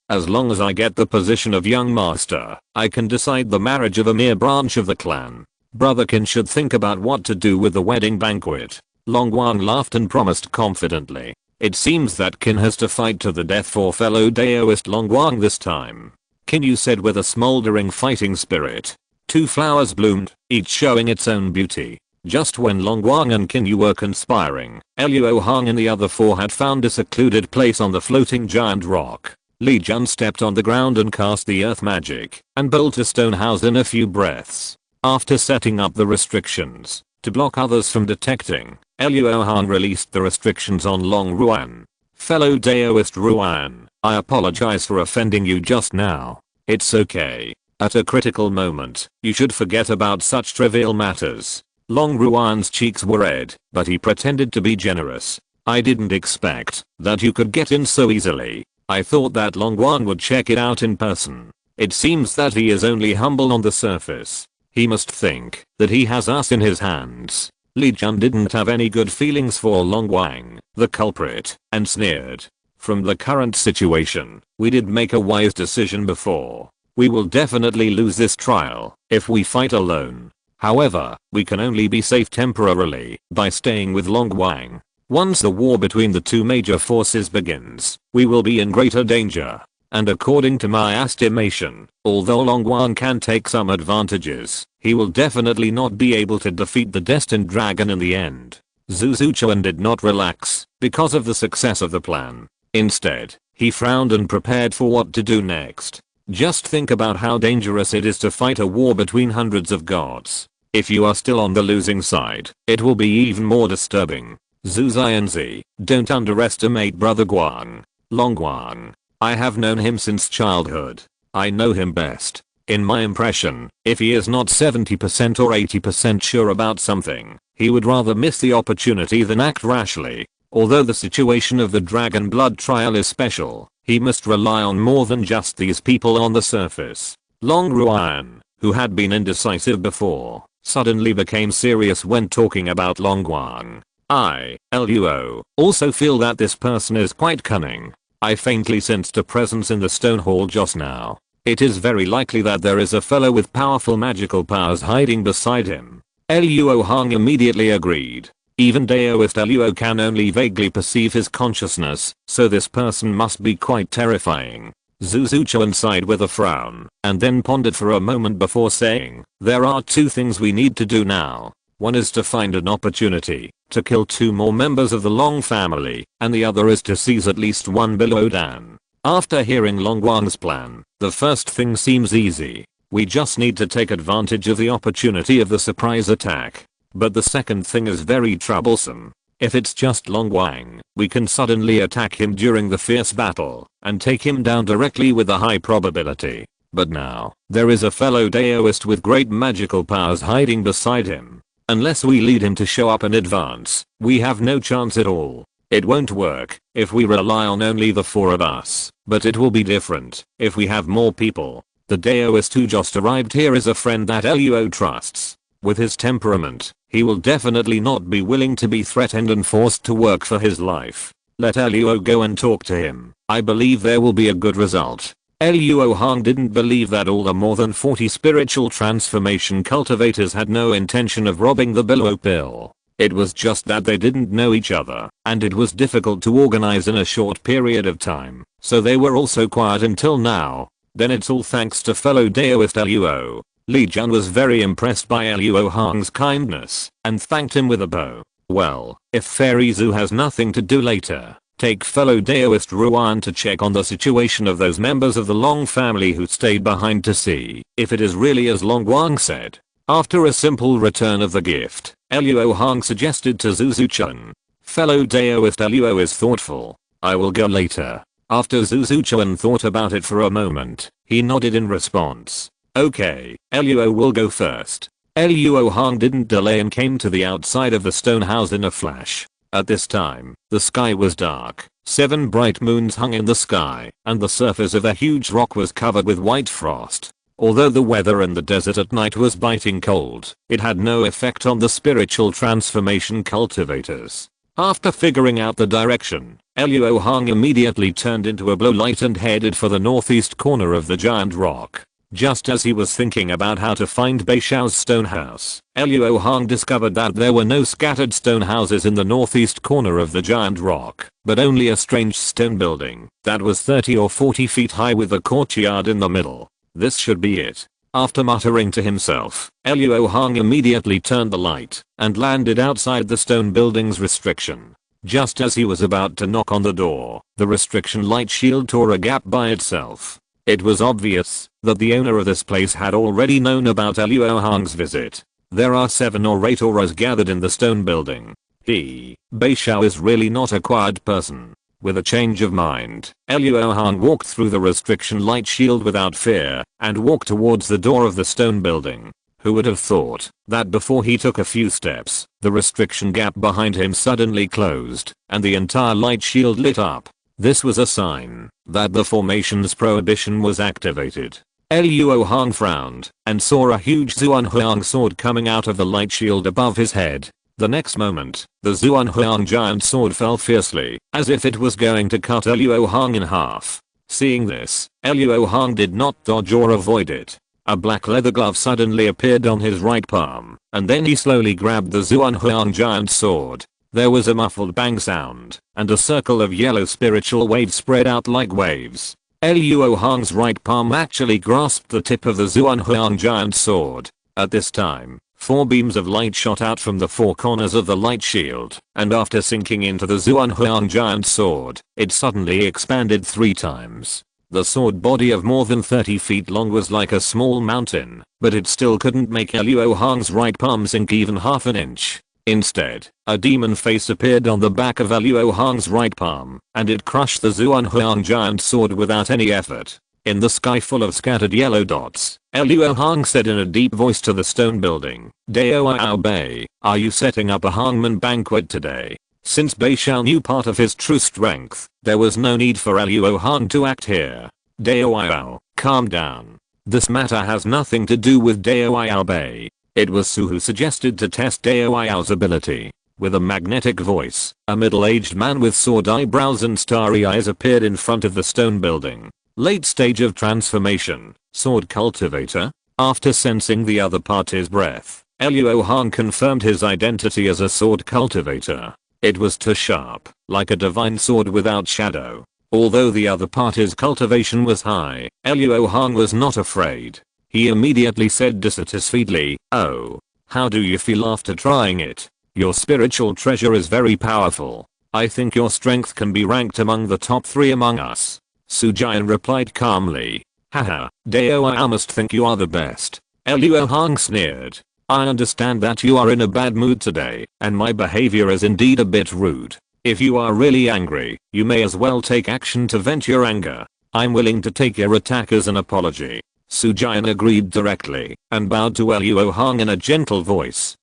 [SPEAKER 1] As long as I get the position of young master, I can decide the marriage of a mere branch of the clan. Brother Kin should think about what to do with the wedding banquet. Longwan laughed and promised confidently. It seems that Kin has to fight to the death for fellow Daoist Longwan this time. Kinyu said with a smoldering fighting spirit. 2 flowers bloomed, each showing its own beauty. Just when Longwan and Kinyu were conspiring, Luo Hong and the other 4 had found a secluded place on the floating giant rock. Li Jun stepped on the ground and cast the earth magic, and built a stone house in a few breaths. After setting up the restrictions, to block others from detecting, Luo Hong released the restrictions on Long Ruan. Fellow Daoist Ruan, I apologize for offending you just now. It's okay. At a critical moment, you should forget about such trivial matters. Long Ruan's cheeks were red, but he pretended to be generous. I didn't expect that you could get in so easily. I thought that Longwan would check it out in person. It seems that he is only humble on the surface. He must think that he has us in his hands. Li Jun didn't have any good feelings for Longwang, the culprit, and sneered. From the current situation, we did make a wise decision before. We will definitely lose this trial if we fight alone. However, we can only be safe temporarily by staying with Longwang. Once the war between the 2 major forces begins, we will be in greater danger. And according to my estimation, although Longwan can take some advantages, he will definitely not be able to defeat the destined dragon in the end. Zhu Zuchuan did not relax because of the success of the plan. Instead, he frowned and prepared for what to do next. Just think about how dangerous it is to fight a war between hundreds of gods. If you are still on the losing side, it will be even more disturbing. Zhu Xianzi, don't underestimate Brother Guang. Longguang. I have known him since childhood. I know him best. In my impression, if he is not 70% or 80% sure about something, he would rather miss the opportunity than act rashly. Although the situation of the Dragon Blood trial is special, he must rely on more than just these people on the surface. Long Ruan, who had been indecisive before, suddenly became serious when talking about Longguang. I, Luo, also feel that this person is quite cunning. I faintly sensed a presence in the stone hall just now. It is very likely that there is a fellow with powerful magical powers hiding beside him. Luo Hong immediately agreed. Even Daoist Luo can only vaguely perceive his consciousness, so this person must be quite terrifying. Zhu Zuchuan sighed with a frown, and then pondered for a moment before saying, there are 2 things we need to do now. One is to find an opportunity to kill 2 more members of the Long family, and the other is to seize at least 1 below Dan. After hearing Longguang's plan, the first thing seems easy. We just need to take advantage of the opportunity of the surprise attack. But the second thing is very troublesome. If it's just Longguang, we can suddenly attack him during the fierce battle and take him down directly with a high probability. But now, there is a fellow Daoist with great magical powers hiding beside him. Unless we lead him to show up in advance, we have no chance at all. It won't work if we rely on only the 4 of us, but it will be different if we have more people. The Daoist who just arrived here is a friend that Luo trusts. With his temperament, he will definitely not be willing to be threatened and forced to work for his life. Let Luo go and talk to him. I believe there will be a good result. Luo Hong didn't believe that all the more than 40 spiritual transformation cultivators had no intention of robbing the Billow Pill. It was just that they didn't know each other, and it was difficult to organize in a short period of time, so they were also quiet until now. Then it's all thanks to fellow Daoist Luo. Li Jun was very impressed by Luo Hong's kindness, and thanked him with a bow. Well, if Fairy Zhu has nothing to do later, take fellow Daoist Ruan to check on the situation of those members of the Long family who stayed behind to see if it is really as Longguang said. After a simple return of the gift, Luo Hong suggested to Zhu Zuchuan. Fellow Daoist Luo is thoughtful. I will go later. After Zhu Zuchuan thought about it for a moment, he nodded in response. Okay, Luo will go first. Luo Hong didn't delay and came to the outside of the stone house in a flash. At this time, the sky was dark. 7 bright moons hung in the sky, and the surface of a huge rock was covered with white frost. Although the weather in the desert at night was biting cold, it had no effect on the spiritual transformation cultivators. After figuring out the direction, Luo Hong immediately turned into a blue light and headed for the northeast corner of the giant rock. Just as he was thinking about how to find Bei Xiao's stone house, Luo Hong discovered that there were no scattered stone houses in the northeast corner of the giant rock, but only a strange stone building that was 30 or 40 feet high with a courtyard in the middle. This should be it. After muttering to himself, Luo Hong immediately turned the light and landed outside the stone building's restriction. Just as he was about to knock on the door, the restriction light shield tore a gap by itself. It was obvious that the owner of this place had already known about Luo Hong's visit. There are 7 or 8 auras gathered in the stone building. Bei Xiao is really not a quiet person. With a change of mind, Luo Hong walked through the restriction light shield without fear and walked towards the door of the stone building. Who would have thought that before he took a few steps, the restriction gap behind him suddenly closed and the entire light shield lit up. This was a sign that the formation's prohibition was activated. Luo Hong frowned and saw a huge Zhuanhuang sword coming out of the light shield above his head. The next moment, the Zhuanhuang giant sword fell fiercely, as if it was going to cut Luo Hong in half. Seeing this, Luo Hong did not dodge or avoid it. A black leather glove suddenly appeared on his right palm, and then he slowly grabbed the Zhuanhuang giant sword. There was a muffled bang sound, and a circle of yellow spiritual waves spread out like waves. Luo Hong's right palm actually grasped the tip of the Zhuanhuang giant sword. At this time, 4 beams of light shot out from the 4 corners of the light shield, and after sinking into the Zhuanhuang giant sword, it suddenly expanded 3 times. The sword body of more than 30 feet long was like a small mountain, but it still couldn't make Luo Hong's right palm sink even half an inch. Instead, a demon face appeared on the back of Luo Hong's right palm, and it crushed the Zhuanhuang giant sword without any effort. In the sky full of scattered yellow dots, Luo Hong said in a deep voice to the stone building, "Dao Bei, are you setting up a hangman banquet today?" Since Bei Xiao knew part of his true strength, there was no need for Luo Hong to act here. Dao, calm down. This matter has nothing to do with Dao Bei. It was Su who suggested to test Daoyao's ability. With a magnetic voice, a middle-aged man with sword eyebrows and starry eyes appeared in front of the stone building. Late stage of transformation, sword cultivator. After sensing the other party's breath, Luo Hong confirmed his identity as a sword cultivator. It was too sharp, like a divine sword without shadow. Although the other party's cultivation was high, Luo Hong was not afraid. He immediately said dissatisfiedly, "Oh, how do you feel after trying it? Your spiritual treasure is very powerful. I think your strength can be ranked among the top 3 among us." Su Jian replied calmly, "Haha, Dao, I must think you are the best." Luo Hong sneered, "I understand that you are in a bad mood today, and my behavior is indeed a bit rude. If you are really angry, you may as well take action to vent your anger. I'm willing to take your attack as an apology." Su Jian agreed directly and bowed to Luo Hong in a gentle voice.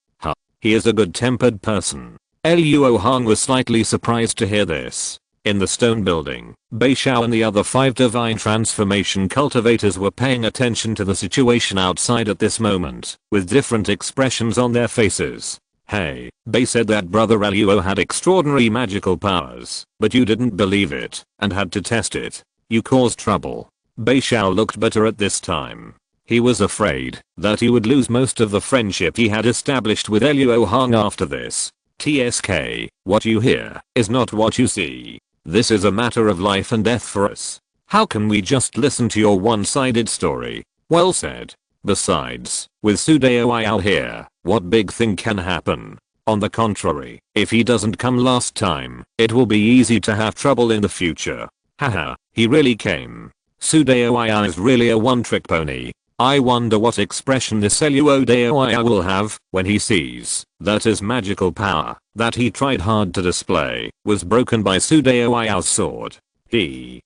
[SPEAKER 1] He is a good-tempered person. Luo Hong was slightly surprised to hear this. In the stone building, Bei Xiao and the other 5 divine transformation cultivators were paying attention to the situation outside at this moment, with different expressions on their faces. "Hey, Bei said that brother Luo had extraordinary magical powers, but you didn't believe it and had to test it. You caused trouble." Bei Xiao looked bitter at this time. He was afraid that he would lose most of the friendship he had established with Luo Hong after this. "TSK, what you hear is not what you see. This is a matter of life and death for us. How can we just listen to your one-sided story?" "Well said. Besides, with Su Dao here, what big thing can happen? On the contrary, if he doesn't come last time, it will be easy to have trouble in the future." Haha, he really came. Su Dao is really a one-trick pony. I wonder what expression this Luo Dao will have when he sees that his magical power that he tried hard to display was broken by Su Dao's sword.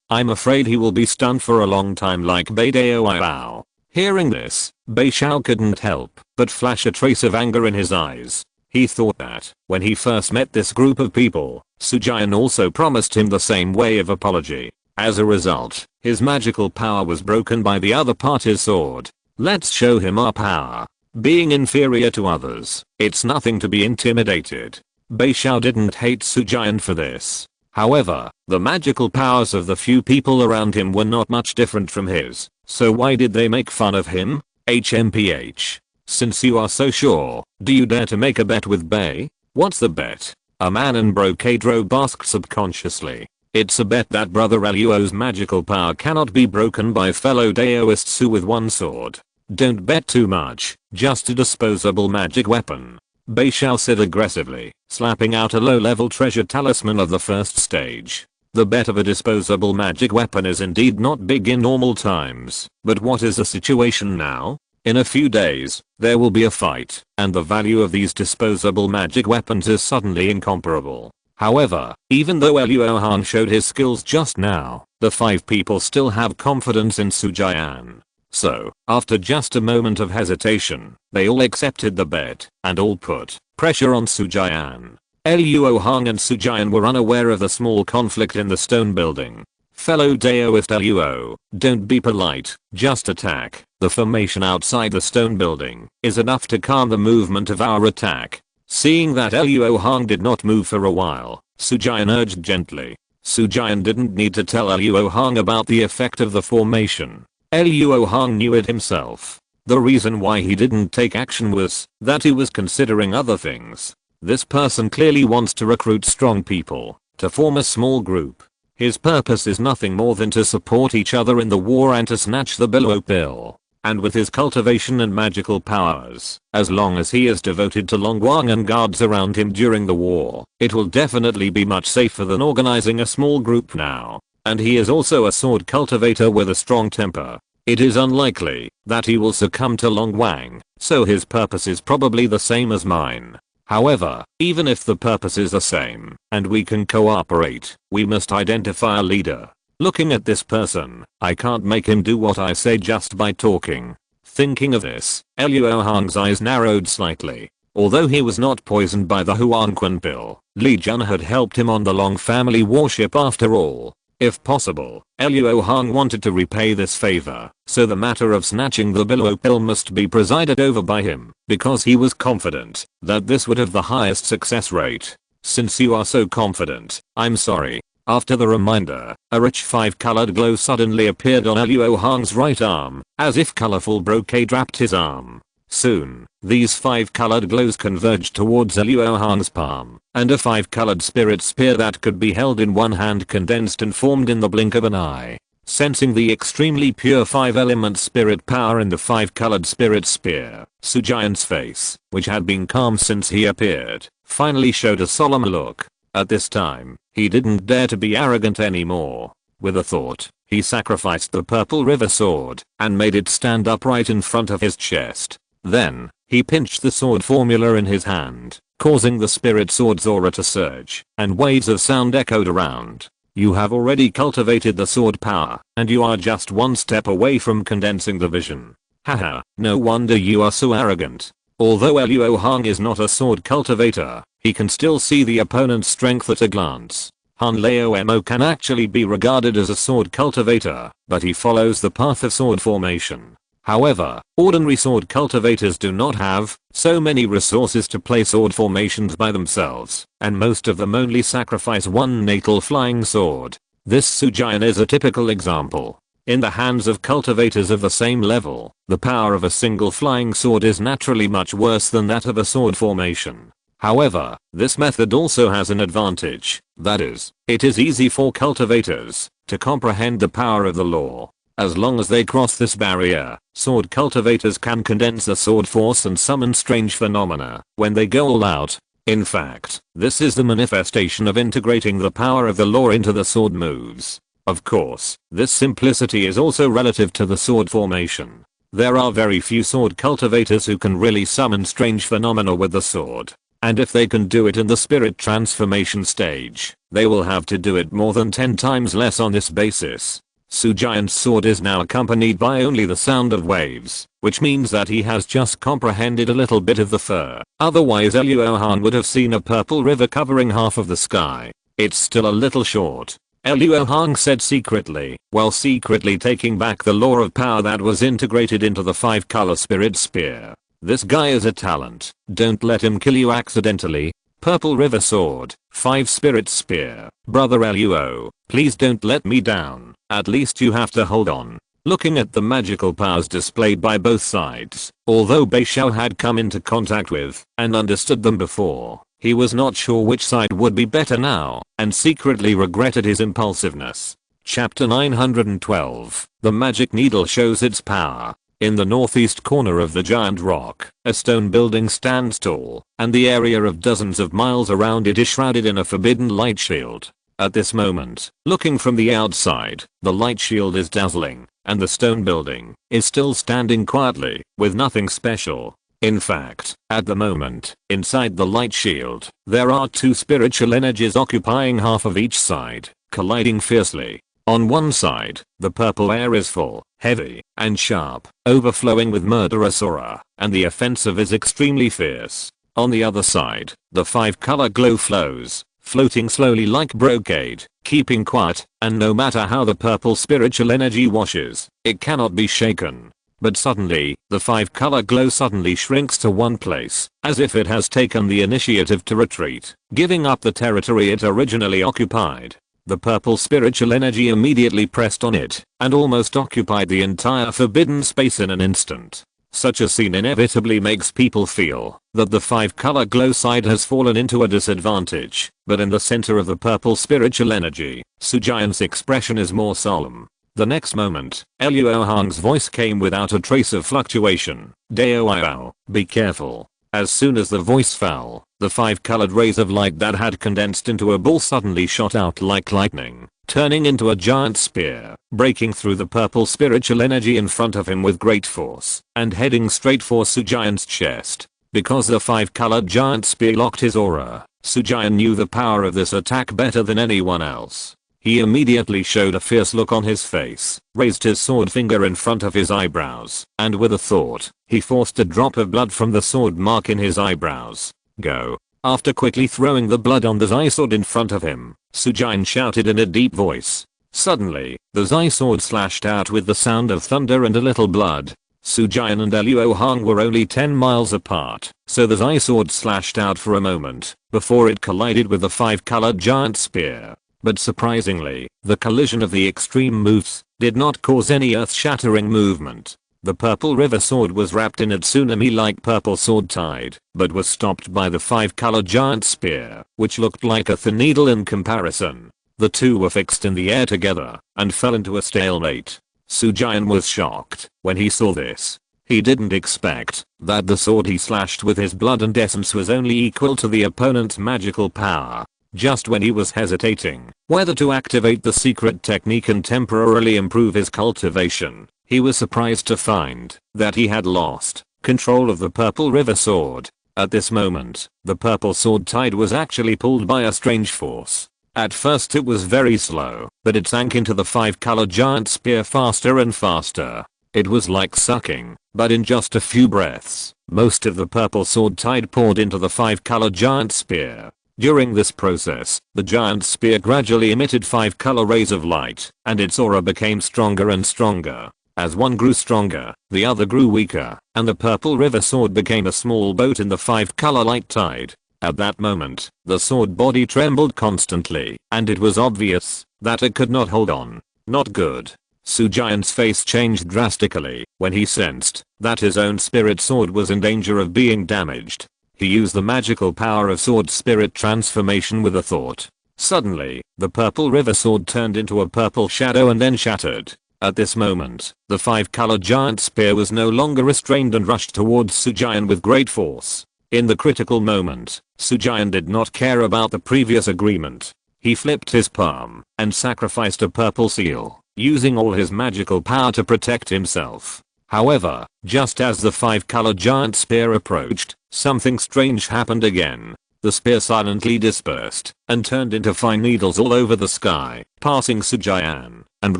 [SPEAKER 1] I'm afraid he will be stunned for a long time like Bei Dao. Hearing this, Bei Xiao couldn't help but flash a trace of anger in his eyes. He thought that, when he first met this group of people, Sujian also promised him the same way of apology. As a result, his magical power was broken by the other party's sword. Let's show him our power. Being inferior to others, it's nothing to be intimidated. Bei Xiao didn't hate Sujian for this. However, the magical powers of the few people around him were not much different from his, so why did they make fun of him? HMPH. Since you are so sure, do you dare to make a bet with Bei? What's the bet? A man in brocade robe asked subconsciously. It's a bet that Brother Luo's magical power cannot be broken by fellow Daoists who with one sword. Don't bet too much, just a disposable magic weapon. Bei Xiao said aggressively, slapping out a low-level treasure talisman of the first stage. The bet of a disposable magic weapon is indeed not big in normal times, but what is the situation now? In a few days, there will be a fight, and the value of these disposable magic weapons is suddenly incomparable. However, even though Luo Hong showed his skills just now, the 5 people still have confidence in Sujian. So, after just a moment of hesitation, they all accepted the bet, and all put pressure on Sujian. Luo Hong and Sujian were unaware of the small conflict in the stone building. Fellow Daoist Luo, don't be polite, just attack. The formation outside the stone building is enough to calm the movement of our attack. Seeing that Luo Hong did not move for a while, Sujian urged gently. Sujian didn't need to tell Luo Hong about the effect of the formation. Luo Hong knew it himself. The reason why he didn't take action was that he was considering other things. This person clearly wants to recruit strong people to form a small group. His purpose is nothing more than to support each other in the war and to snatch the Billow Pill. And with his cultivation and magical powers, as long as he is devoted to Longguang and guards around him during the war, it will definitely be much safer than organizing a small group now. And he is also a sword cultivator with a strong temper. It is unlikely that he will succumb to Longguang, so his purpose is probably the same as mine. However, even if the purpose is the same, and we can cooperate, we must identify a leader. Looking at this person, I can't make him do what I say just by talking. Thinking of this, Luo Hong's eyes narrowed slightly. Although he was not poisoned by the Huangquan pill, Li Jun had helped him on the Long family warship after all. If possible, Luo Hong wanted to repay this favor, so the matter of snatching the Billow Pill must be presided over by him, because he was confident that this would have the highest success rate. Since you are so confident, I'm sorry. After the reminder, a rich 5-colored glow suddenly appeared on Luo Hong's right arm, as if colorful brocade wrapped his arm. Soon, these 5-colored glows converged towards Luo Hong's palm, and a 5-colored spirit spear that could be held in one hand condensed and formed in the blink of an eye. Sensing the extremely pure 5-element spirit power in the 5-colored spirit spear, Sujian's face, which had been calm since he appeared, finally showed a solemn look. At this time, he didn't dare to be arrogant anymore. With a thought, he sacrificed the purple river sword and made it stand upright in front of his chest. Then, he pinched the sword formula in his hand, causing the spirit sword's aura to surge, and waves of sound echoed around. You have already cultivated the sword power, and you are just one step away from condensing the vision. Haha, no wonder you are so arrogant. Although Luo Hong is not a sword cultivator, he can still see the opponent's strength at a glance. Han Lao Mo can actually be regarded as a sword cultivator, but he follows the path of sword formation. However, ordinary sword cultivators do not have so many resources to play sword formations by themselves, and most of them only sacrifice one natal flying sword. This Sujian is a typical example. In the hands of cultivators of the same level, the power of a single flying sword is naturally much worse than that of a sword formation. However, this method also has an advantage, that is, it is easy for cultivators to comprehend the power of the law. As long as they cross this barrier, sword cultivators can condense the sword force and summon strange phenomena when they go all out. In fact, this is the manifestation of integrating the power of the law into the sword moves. Of course, this simplicity is also relative to the sword formation. There are very few sword cultivators who can really summon strange phenomena with the sword. And if they can do it in the spirit transformation stage, they will have to do it more than 10 times less on this basis. Giant's sword is now accompanied by only the sound of waves, which means that he has just comprehended a little bit of the fur. Otherwise Luo Hong would have seen a purple river covering half of the sky. It's still a little short. Luo Hong said secretly, while secretly taking back the law of power that was integrated into the 5-color spirit spear. This guy is a talent. Don't let him kill you accidentally. Purple river sword, 5 spirit spear. Brother Luo, please don't let me down. At least you have to hold on. Looking at the magical powers displayed by both sides, although Bei Xiao had come into contact with and understood them before, he was not sure which side would be better now, and secretly regretted his impulsiveness. Chapter 912. The magic needle shows its power. In the northeast corner of the giant rock, a stone building stands tall, and the area of dozens of miles around it is shrouded in a forbidden light shield. At this moment, looking from the outside, the light shield is dazzling, and the stone building is still standing quietly, with nothing special. In fact, at the moment, inside the light shield, there are 2 spiritual energies occupying half of each side, colliding fiercely. On one side, the purple air is full, heavy, and sharp, overflowing with murderous aura, and the offensive is extremely fierce. On the other side, the 5-color glow flows, floating slowly like brocade, keeping quiet, and no matter how the purple spiritual energy washes, it cannot be shaken. But suddenly, the 5-color glow suddenly shrinks to one place, as if it has taken the initiative to retreat, giving up the territory it originally occupied. The purple spiritual energy immediately pressed on it, and almost occupied the entire forbidden space in an instant. Such a scene inevitably makes people feel that the 5-color glow side has fallen into a disadvantage, but in the center of the purple spiritual energy, Giant's expression is more solemn. The next moment, Luo Hong's voice came without a trace of fluctuation. Dao, be careful. As soon as the voice fell, the 5-colored rays of light that had condensed into a ball suddenly shot out like lightning, turning into a giant spear, breaking through the purple spiritual energy in front of him with great force, and heading straight for Giant's chest. Because the 5-colored giant spear locked his aura, Giant knew the power of this attack better than anyone else. He immediately showed a fierce look on his face, raised his sword finger in front of his eyebrows, and with a thought, he forced a drop of blood from the sword mark in his eyebrows. Go. After quickly throwing the blood on the Zai sword in front of him, Giant shouted in a deep voice. Suddenly, the Zai sword slashed out with the sound of thunder and a little blood. Giant and Luo Hong were only 10 miles apart, so the Zai sword slashed out for a moment, before it collided with the 5-colored giant spear. But surprisingly, the collision of the extreme moves did not cause any earth-shattering movement. The purple river sword was wrapped in a tsunami-like purple sword tide, but was stopped by the 5-color giant spear, which looked like a thin needle in comparison. The two were fixed in the air together, and fell into a stalemate. Giant was shocked when he saw this. He didn't expect that the sword he slashed with his blood and essence was only equal to the opponent's magical power. Just when he was hesitating whether to activate the secret technique and temporarily improve his cultivation, he was surprised to find that he had lost control of the purple river sword. At this moment, the purple sword tide was actually pulled by a strange force. At first it was very slow, but it sank into the 5-color giant spear faster and faster. It was like sucking, but in just a few breaths, most of the purple sword tide poured into the 5-color giant spear. During this process, the giant spear gradually emitted 5-color rays of light, and its aura became stronger and stronger. As one grew stronger, the other grew weaker, and the purple river sword became a small boat in the 5-color light tide. At that moment, the sword body trembled constantly, and it was obvious that it could not hold on. Not good. Giant's face changed drastically when he sensed that his own spirit sword was in danger of being damaged. He used the magical power of sword spirit transformation with a thought. Suddenly, the purple river sword turned into a purple shadow and then shattered. At this moment, the 5-color giant spear was no longer restrained and rushed towards Giant with great force. In the critical moment, Giant did not care about the previous agreement. He flipped his palm and sacrificed a purple seal, using all his magical power to protect himself. However, just as the 5-color giant spear approached, something strange happened again. The spear silently dispersed and turned into fine needles all over the sky, passing Sujian and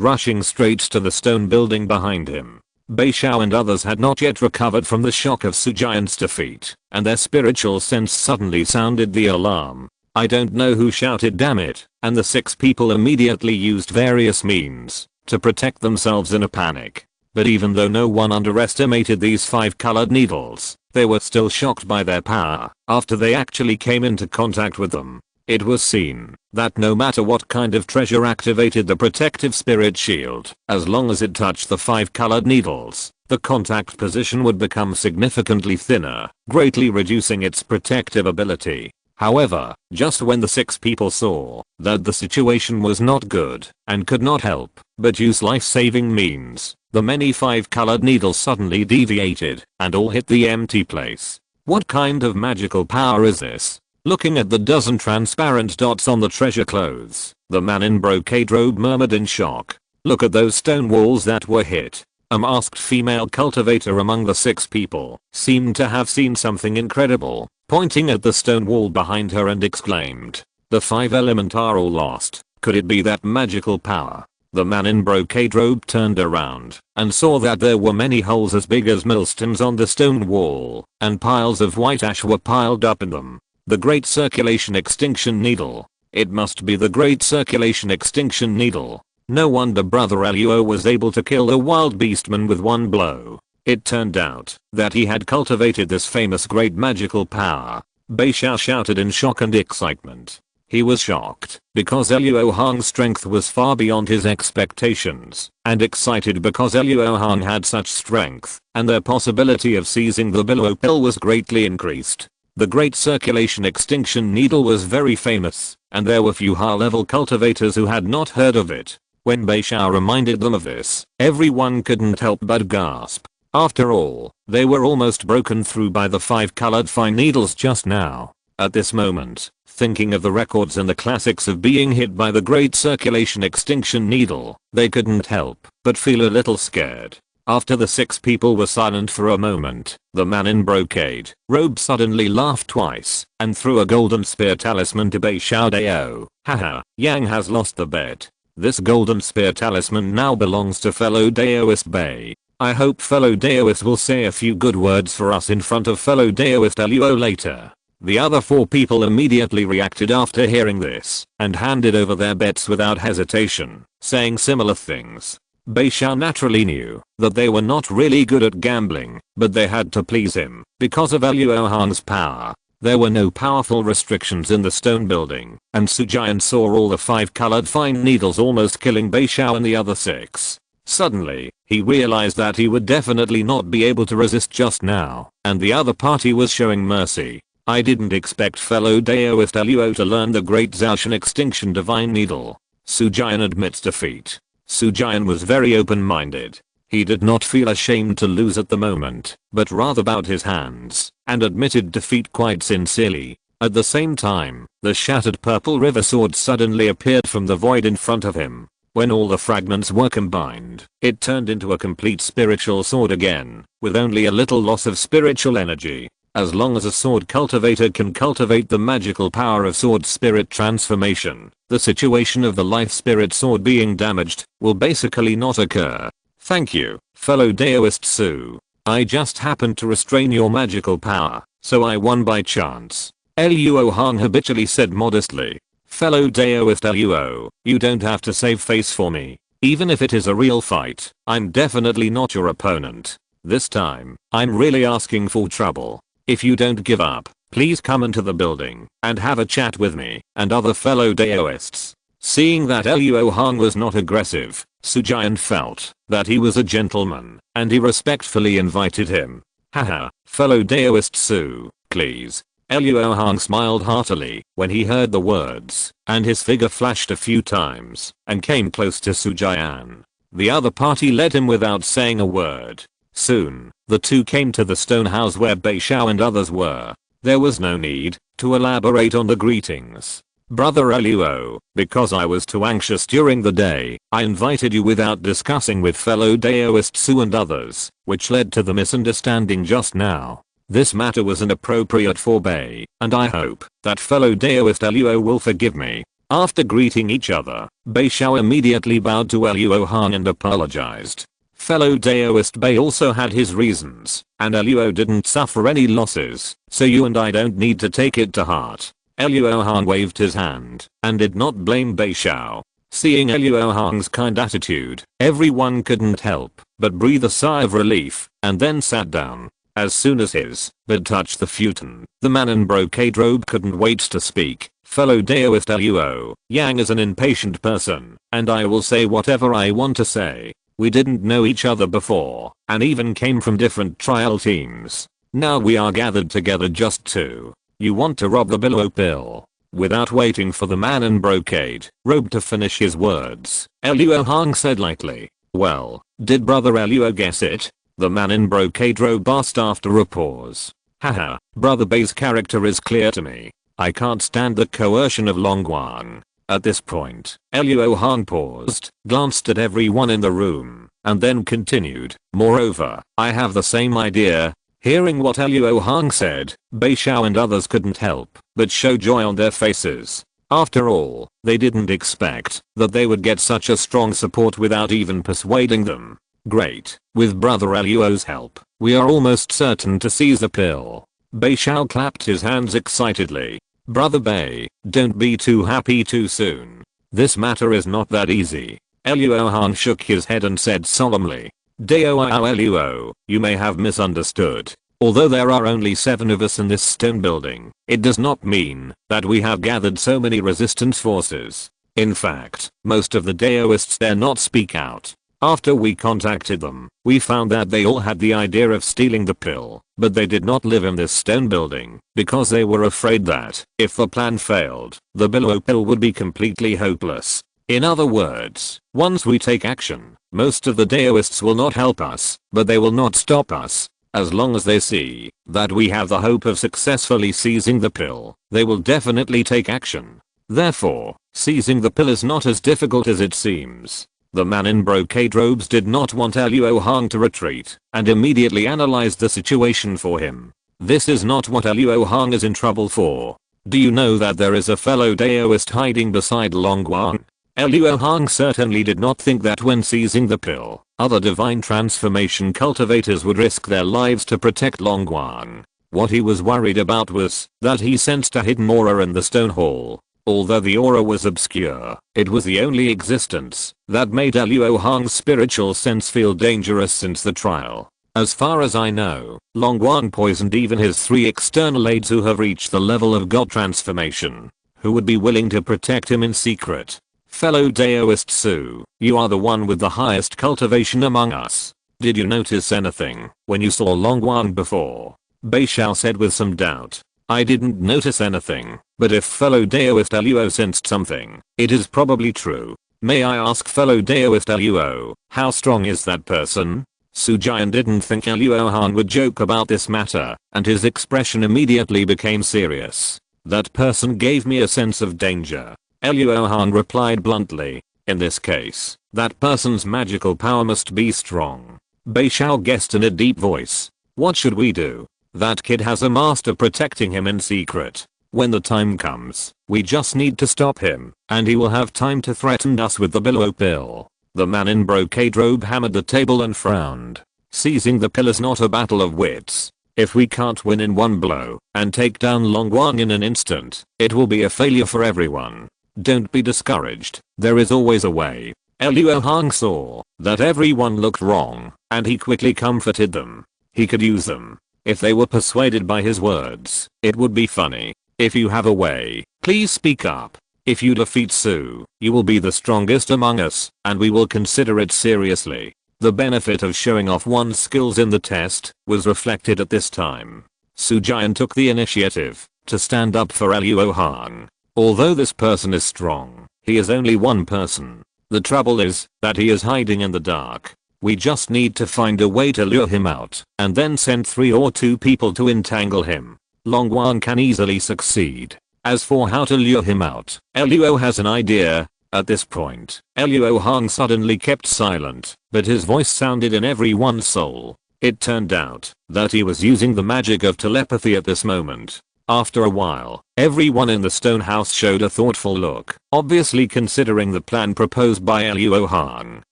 [SPEAKER 1] rushing straight to the stone building behind him. Beishao and others had not yet recovered from the shock of Sujian's defeat, and their spiritual sense suddenly sounded the alarm. I don't know who shouted damn it, and the 6 people immediately used various means to protect themselves in a panic. But even though no one underestimated these 5 colored needles, they were still shocked by their power after they actually came into contact with them. It was seen that no matter what kind of treasure activated the protective spirit shield, as long as it touched the 5 colored needles, the contact position would become significantly thinner, greatly reducing its protective ability. However, just when the 6 people saw that the situation was not good and could not help but use life-saving means, the many 5 colored needles suddenly deviated and all hit the empty place. What kind of magical power is this? Looking at the dozen transparent dots on the treasure clothes, the man in brocade robe murmured in shock. Look at those stone walls that were hit. A masked female cultivator among the 6 people seemed to have seen something incredible, pointing at the stone wall behind her and exclaimed, "The 5 elements are all lost. Could it be that magical power?" The man in brocade robe turned around and saw that there were many holes as big as millstones on the stone wall, and piles of white ash were piled up in them. The Great Circulation Extinction Needle. It must be the Great Circulation Extinction Needle. No wonder Brother Luo was able to kill the wild beastman with one blow. It turned out that he had cultivated this famous great magical power. Beishao shouted in shock and excitement. He was shocked because Luo Hong's strength was far beyond his expectations, and excited because Luo Hong had such strength, and their possibility of seizing the Billow Pill was greatly increased. The Great Circulation Extinction Needle was very famous, and there were few high-level cultivators who had not heard of it. When Beishao reminded them of this, everyone couldn't help but gasp. After all, they were almost broken through by the 5 colored fine needles just now. At this moment, thinking of the records and the classics of being hit by the Great Circulation Extinction Needle, they couldn't help but feel a little scared. After the 6 people were silent for a moment, the man in brocade robe suddenly laughed twice and threw a golden spear talisman to Beishao Dao. Haha, Yang has lost the bet. This golden spear talisman now belongs to fellow Daoist Bei. I hope fellow Daoist will say a few good words for us in front of fellow Daoist Luo later. The other 4 people immediately reacted after hearing this and handed over their bets without hesitation, saying similar things. Beishao naturally knew that they were not really good at gambling, but they had to please him because of Luo Hong's power. There were no powerful restrictions in the stone building, and Sujian saw all the 5 colored fine needles almost killing Beishao and the other 6. Suddenly, he realized that he would definitely not be able to resist just now, and the other party was showing mercy. I didn't expect fellow Daoist Luo to learn the Great Zaoshan Extinction Divine Needle. Sujian admits defeat. Sujian was very open-minded. He did not feel ashamed to lose at the moment, but rather bowed his hands and admitted defeat quite sincerely. At the same time, the shattered purple river sword suddenly appeared from the void in front of him. When all the fragments were combined, it turned into a complete spiritual sword again, with only a little loss of spiritual energy. As long as a sword cultivator can cultivate the magical power of sword spirit transformation, the situation of the life spirit sword being damaged will basically not occur. Thank you, fellow Daoist Su. I just happened to restrain your magical power, so I won by chance. Luo Hong habitually said modestly. Fellow Daoist Luo, you don't have to save face for me. Even if it is a real fight, I'm definitely not your opponent. This time, I'm really asking for trouble. If you don't give up, please come into the building and have a chat with me and other fellow Daoists. Seeing that Luo Hong was not aggressive, Sujian felt that he was a gentleman and he respectfully invited him. Haha, fellow Daoist Su, please. Luo Hong smiled heartily when he heard the words, and his figure flashed a few times and came close to Sujian. The other party led him without saying a word. Soon, the two came to the stone house where Beishao and others were. There was no need to elaborate on the greetings. Brother Luo, because I was too anxious during the day, I invited you without discussing with fellow Daoist Su and others, which led to the misunderstanding just now. This matter was inappropriate for Bei, and I hope that fellow Daoist Luo will forgive me. After greeting each other, Bei Xiao immediately bowed to Luo Hong and apologized. Fellow Daoist Bei also had his reasons, and Luo didn't suffer any losses, so you and I don't need to take it to heart. Luo Hong waved his hand and did not blame Bei Xiao. Seeing Luo Hong's kind attitude, everyone couldn't help but breathe a sigh of relief and then sat down. As soon as his bed touched the futon, the man in brocade robe couldn't wait to speak. Fellow Daoist Luo, Yang is an impatient person, and I will say whatever I want to say. We didn't know each other before, and even came from different trial teams. Now we are gathered together just to. You want to rob the Luo pill? Without waiting for the man in brocade robe to finish his words, Luo Hong said lightly, "Well, did brother Luo guess it?" The man in brocade robe asked after a pause. "Haha, brother Bei's character is clear to me. I can't stand the coercion of Longguang." At this point, Luo Hong paused, glanced at everyone in the room, and then continued, "Moreover, I have the same idea." Hearing what Luo Hong said, Bei Xiao and others couldn't help but show joy on their faces. After all, they didn't expect that they would get such a strong support without even persuading them. Great, with brother Luo's help, we are almost certain to seize the pill. Bei Xiao clapped his hands excitedly. Brother Bei, don't be too happy too soon. This matter is not that easy. Luo Hong shook his head and said solemnly, "Dao Luo, you may have misunderstood. Although there are only 7 of us in this stone building, it does not mean that we have gathered so many resistance forces. In fact, most of the Daoists dare not speak out. After we contacted them, we found that they all had the idea of stealing the pill, but they did not live in this stone building because they were afraid that, if the plan failed, the Luo pill would be completely hopeless. In other words, once we take action, most of the Daoists will not help us, but they will not stop us. As long as they see that we have the hope of successfully seizing the pill, they will definitely take action. Therefore, seizing the pill is not as difficult as it seems." The man in brocade robes did not want Luo Hong to retreat, and immediately analyzed the situation for him. This is not what Luo Hong is in trouble for. Do you know that there is a fellow Daoist hiding beside Longguang? Luo Hong certainly did not think that when seizing the pill, other divine transformation cultivators would risk their lives to protect Longguang. What he was worried about was that he sensed a hidden aura in the stone hall. Although the aura was obscure, it was the only existence that made Luo Hong's spiritual sense feel dangerous since the trial. As far as I know, Longguang poisoned even his 3 external aides who have reached the level of god transformation, who would be willing to protect him in secret. Fellow Daoist Su, you are the one with the highest cultivation among us. Did you notice anything when you saw Longguang before? Bei Xiao said with some doubt. I didn't notice anything, but if fellow Daoist Luo sensed something, it is probably true. May I ask fellow Daoist Luo, how strong is that person? Su Jian didn't think Luo Hong would joke about this matter, and his expression immediately became serious. That person gave me a sense of danger. Luo Hong replied bluntly. In this case, that person's magical power must be strong. Bei Xiao guessed in a deep voice. What should we do? That kid has a master protecting him in secret. When the time comes, we just need to stop him, and he will have time to threaten us with the Luo pill. The man in brocade robe hammered the table and frowned. Seizing the pill is not a battle of wits. If we can't win in one blow and take down Longguang in an instant, it will be a failure for everyone. Don't be discouraged, there is always a way. Luo Hong saw that everyone looked wrong, and he quickly comforted them. He could use them. If they were persuaded by his words, it would be funny. If you have a way, please speak up. If you defeat Su, you will be the strongest among us, and we will consider it seriously. The benefit of showing off one's skills in the test was reflected at this time. Su Jian took the initiative to stand up for Luo Hong. Although this person is strong, he is only one person. The trouble is that he is hiding in the dark. We just need to find a way to lure him out, and then send 3 or 2 people to entangle him. Longguang can easily succeed. As for how to lure him out, Luo has an idea. At this point, Luo Hong suddenly kept silent, but his voice sounded in everyone's soul. It turned out that he was using the magic of telepathy at this moment. After a while, everyone in the stone house showed a thoughtful look, obviously considering the plan proposed by Luo Hong.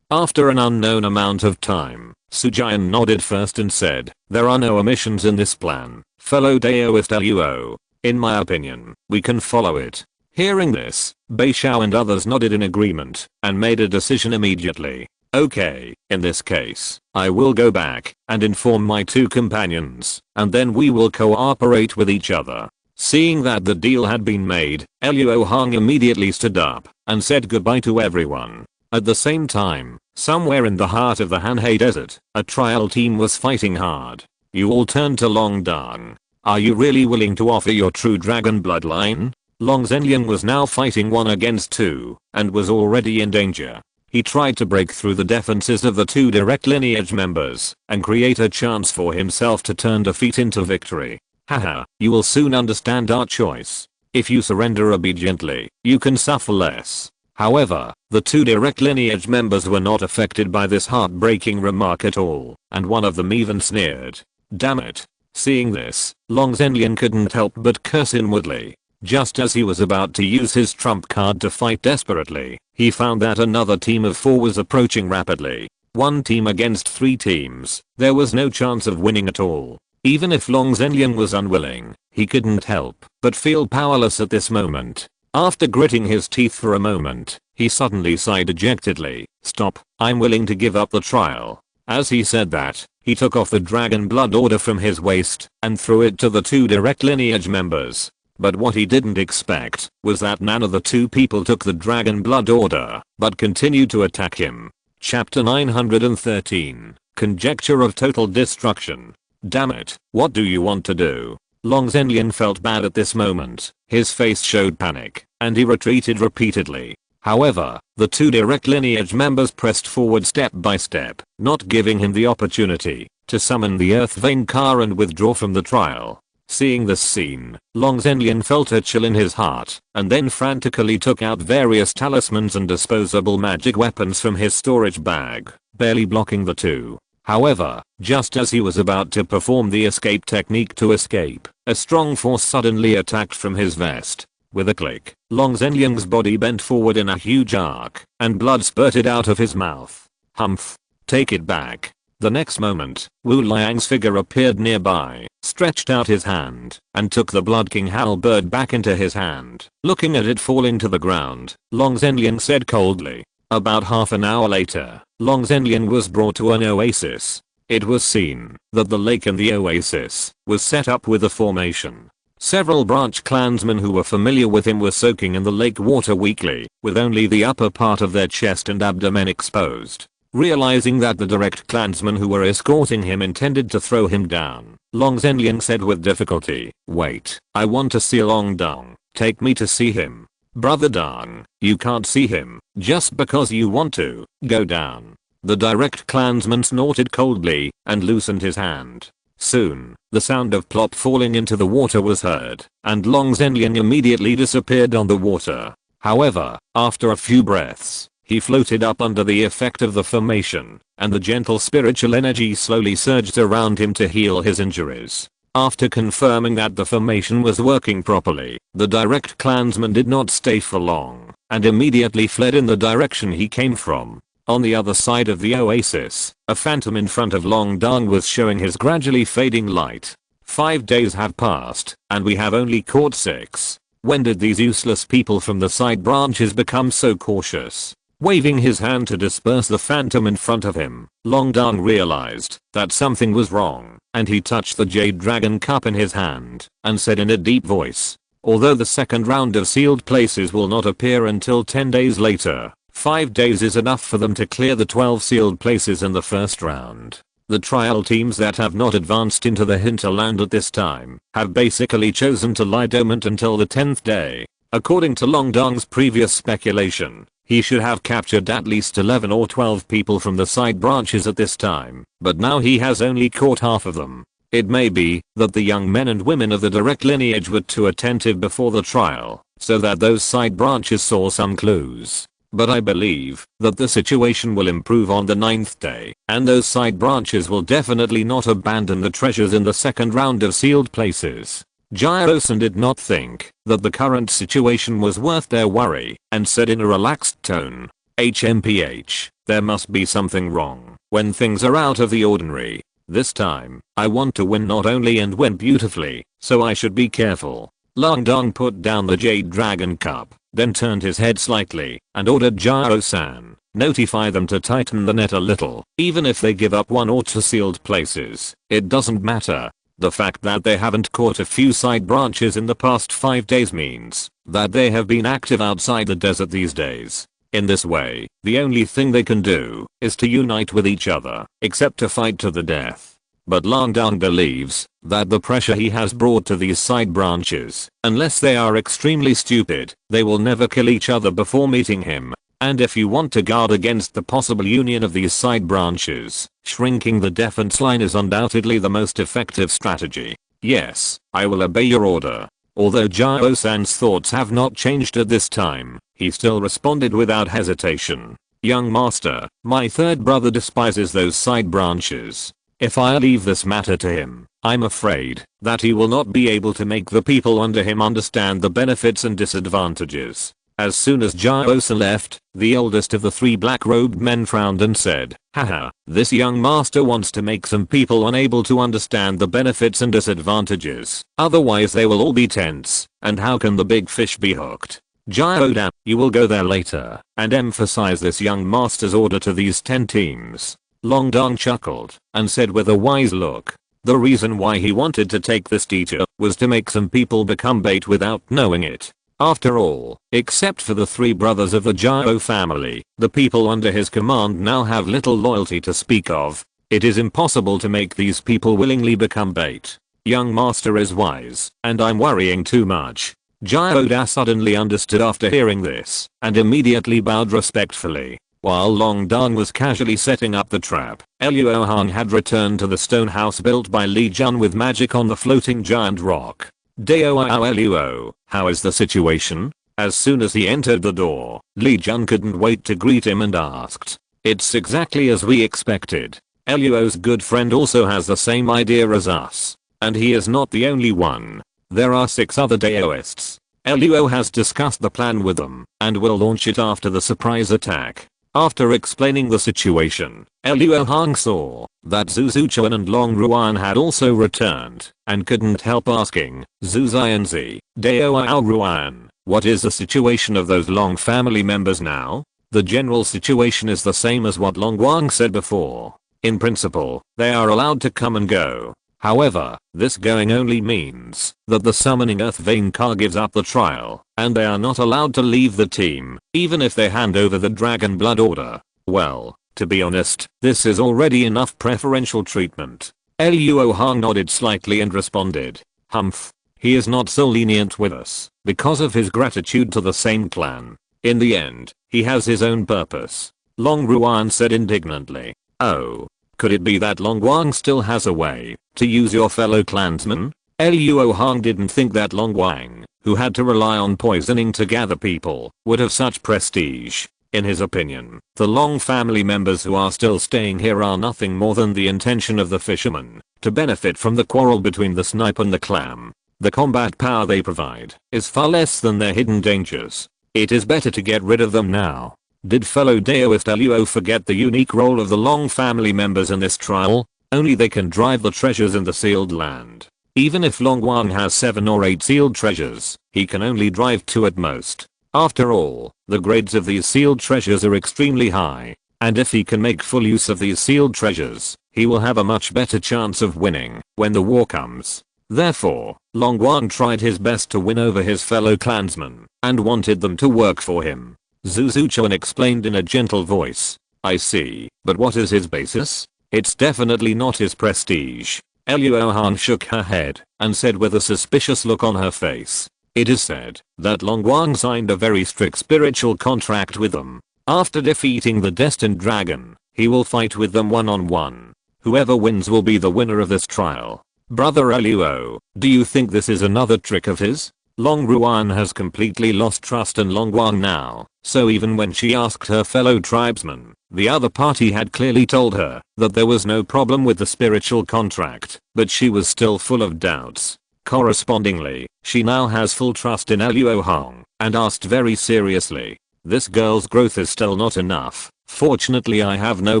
[SPEAKER 1] After an unknown amount of time, Sujian nodded first and said, "There are no omissions in this plan, fellow Daoist Luo. In my opinion, we can follow it." Hearing this, Beishao and others nodded in agreement and made a decision immediately. "Okay, in this case, I will go back and inform my two companions, and then we will cooperate with each other." Seeing that the deal had been made, Luo Hong immediately stood up and said goodbye to everyone. At the same time, somewhere in the heart of the Hanhei Desert, a trial team was fighting hard. You all turned to Long Dong. "Are you really willing to offer your true dragon bloodline?" Long Zhenliang was now fighting 1 against 2 and was already in danger. He tried to break through the defenses of the 2 direct lineage members and create a chance for himself to turn defeat into victory. "Haha, you will soon understand our choice. If you surrender obediently, you can suffer less." However, the 2 direct lineage members were not affected by this heartbreaking remark at all, and one of them even sneered. "Damn it." Seeing this, Long Zhenliang couldn't help but curse inwardly. Just as he was about to use his trump card to fight desperately, he found that another team of 4 was approaching rapidly. 1 team against 3 teams, there was no chance of winning at all. Even if Long Zhenliang was unwilling, he couldn't help but feel powerless at this moment. After gritting his teeth for a moment, he suddenly sighed dejectedly. "Stop, I'm willing to give up the trial." As he said that, he took off the dragon blood order from his waist and threw it to the 2 direct lineage members. But what he didn't expect was that none of the 2 people took the dragon blood order, but continued to attack him. Chapter 913, Conjecture of Total Destruction. "Damn it, what do you want to do?" Long Zhenliang felt bad at this moment. His face showed panic, and he retreated repeatedly. However, the 2 direct lineage members pressed forward step by step, not giving him the opportunity to summon the Earth Vein Car and withdraw from the trial. Seeing this scene, Long Zhenliang felt a chill in his heart, and then frantically took out various talismans and disposable magic weapons from his storage bag, barely blocking the 2. However, just as he was about to perform the escape technique to escape, a strong force suddenly attacked from his vest. With a click, Long Zhenliang's body bent forward in a huge arc, and blood spurted out of his mouth. "Humph. Take it back." The next moment, Wu Liang's figure appeared nearby, stretched out his hand, and took the Blood King halberd back into his hand. Looking at it falling to the ground, Long Zhenliang said coldly. About half an hour later, Long Zhenliang was brought to an oasis. It was seen that the lake in the oasis was set up with a formation. Several branch clansmen who were familiar with him were soaking in the lake water weekly, with only the upper part of their chest and abdomen exposed. Realizing that the direct clansmen who were escorting him intended to throw him down, Long Zhenliang said with difficulty, "Wait, I want to see Long Dong. Take me to see him." "Brother Dong, you can't see him, just because you want to. Go down." The direct clansman snorted coldly and loosened his hand. Soon, the sound of plop falling into the water was heard, and Long Zhenliang immediately disappeared on the water. However, after a few breaths, he floated up under the effect of the formation, and the gentle spiritual energy slowly surged around him to heal his injuries. After confirming that the formation was working properly, the direct clansman did not stay for long, and immediately fled in the direction he came from. On the other side of the oasis, a phantom in front of Long Dong was showing his gradually fading light. 5 days have passed, and we have only caught 6. When did these useless people from the side branches become so cautious? Waving his hand to disperse the phantom in front of him, Long Dong realized that something was wrong, and he touched the Jade Dragon Cup in his hand, and said in a deep voice, "Although the second round of sealed places will not appear until 10 days later, 5 days is enough for them to clear the 12 sealed places in the first round. The trial teams that have not advanced into the hinterland at this time have basically chosen to lie dormant until the 10th day." According to Long Dong's previous speculation, he should have captured at least 11 or 12 people from the side branches at this time, but now he has only caught half of them. It may be that the young men and women of the direct lineage were too attentive before the trial, so that those side branches saw some clues. but I believe that the situation will improve on the 9th day, and those side branches will definitely not abandon the treasures in the second round of sealed places. Gyro-san did not think that the current situation was worth their worry and said in a relaxed tone, HMPH, there must be something wrong when things are out of the ordinary. This time, I want to win not only and win beautifully, so I should be careful. Long Dong put down the Jade Dragon Cup, then turned his head slightly and ordered Gyro-san, notify them to tighten the net a little. Even if they give up 1 or 2 sealed places, it doesn't matter. The fact that they haven't caught a few side branches in the past 5 days means that they have been active outside the desert these days. In this way, the only thing they can do is to unite with each other, except to fight to the death. But Long Dong believes that the pressure he has brought to these side branches, unless they are extremely stupid, they will never kill each other before meeting him. And if you want to guard against the possible union of these side branches, shrinking the defense line is undoubtedly the most effective strategy. Yes, I will obey your order. Although Gyro-san's thoughts have not changed at this time, he still responded without hesitation. Young master, my third brother despises those side branches. If I leave this matter to him, I'm afraid that he will not be able to make the people under him understand the benefits and disadvantages. As soon as Gyro-san left, the eldest of the 3 black-robed men frowned and said, haha, this young master wants to make some people unable to understand the benefits and disadvantages. Otherwise they will all be tense, and how can the big fish be hooked? Gyro-dan, you will go there later, and emphasize this young master's order to these 10 teams. Long Dong chuckled, and said with a wise look, the reason why he wanted to take this detour was to make some people become bait without knowing it. After all, except for the 3 brothers of the Gyro family, the people under his command now have little loyalty to speak of. It is impossible to make these people willingly become bait. Young master is wise, and I'm worrying too much. Gyro-da suddenly understood after hearing this, and immediately bowed respectfully. While Long Dong was casually setting up the trap, Luo Hong had returned to the stone house built by Li Jun with magic on the floating giant rock. Dao Luo, how is the situation? As soon as he entered the door, Li Jun couldn't wait to greet him and asked. It's exactly as we expected. Luo's good friend also has the same idea as us. And he is not the only one. There are 6 other Daoists. Luo has discussed the plan with them, and will launch it after the surprise attack. After explaining the situation, Luo Hong saw that Zhu Zuchuan and Long Ruan had also returned, and couldn't help asking, Zhu Xianzi, Dao Ruan, what is the situation of those Long family members now? The general situation is the same as what Long Wang said before. In principle, they are allowed to come and go. However, this going only means that the summoning Earth Vein Car gives up the trial, and they are not allowed to leave the team, even if they hand over the Dragon Blood Order. Well, to be honest, this is already enough preferential treatment. Luo Hong nodded slightly and responded, humph. He is not so lenient with us, because of his gratitude to the same clan. In the end, he has his own purpose. Long Ruan said indignantly, oh. Could it be that Long Wang still has a way to use your fellow clansmen? Luo Hong didn't think that Long Wang, who had to rely on poisoning to gather people, would have such prestige. In his opinion, the Long family members who are still staying here are nothing more than the intention of the fishermen to benefit from the quarrel between the snipe and the clam. The combat power they provide is far less than their hidden dangers. It is better to get rid of them now. Did fellow Daoist Luo forget the unique role of the Long family members in this trial? Only they can drive the treasures in the sealed land. Even if Long Wang has 7 or 8 sealed treasures, he can only drive 2 at most. After all, the grades of these sealed treasures are extremely high, and if he can make full use of these sealed treasures, he will have a much better chance of winning when the war comes. Therefore, Long Wang tried his best to win over his fellow clansmen, and wanted them to work for him. Zhu Zuchuan explained in a gentle voice. I see, but what is his basis? It's definitely not his prestige. Luo Han shook her head and said with a suspicious look on her face. It is said that Long Wang signed a very strict spiritual contract with them. After defeating the destined dragon, he will fight with them one-on-one. Whoever wins will be the winner of this trial. Brother Luo, do you think this is another trick of his? Long Ruan has completely lost trust in Long Wang now, so even when she asked her fellow tribesmen, the other party had clearly told her that there was no problem with the spiritual contract, but she was still full of doubts. Correspondingly, she now has full trust in Luo Hong, and asked very seriously, "This girl's growth is still not enough. Fortunately I have no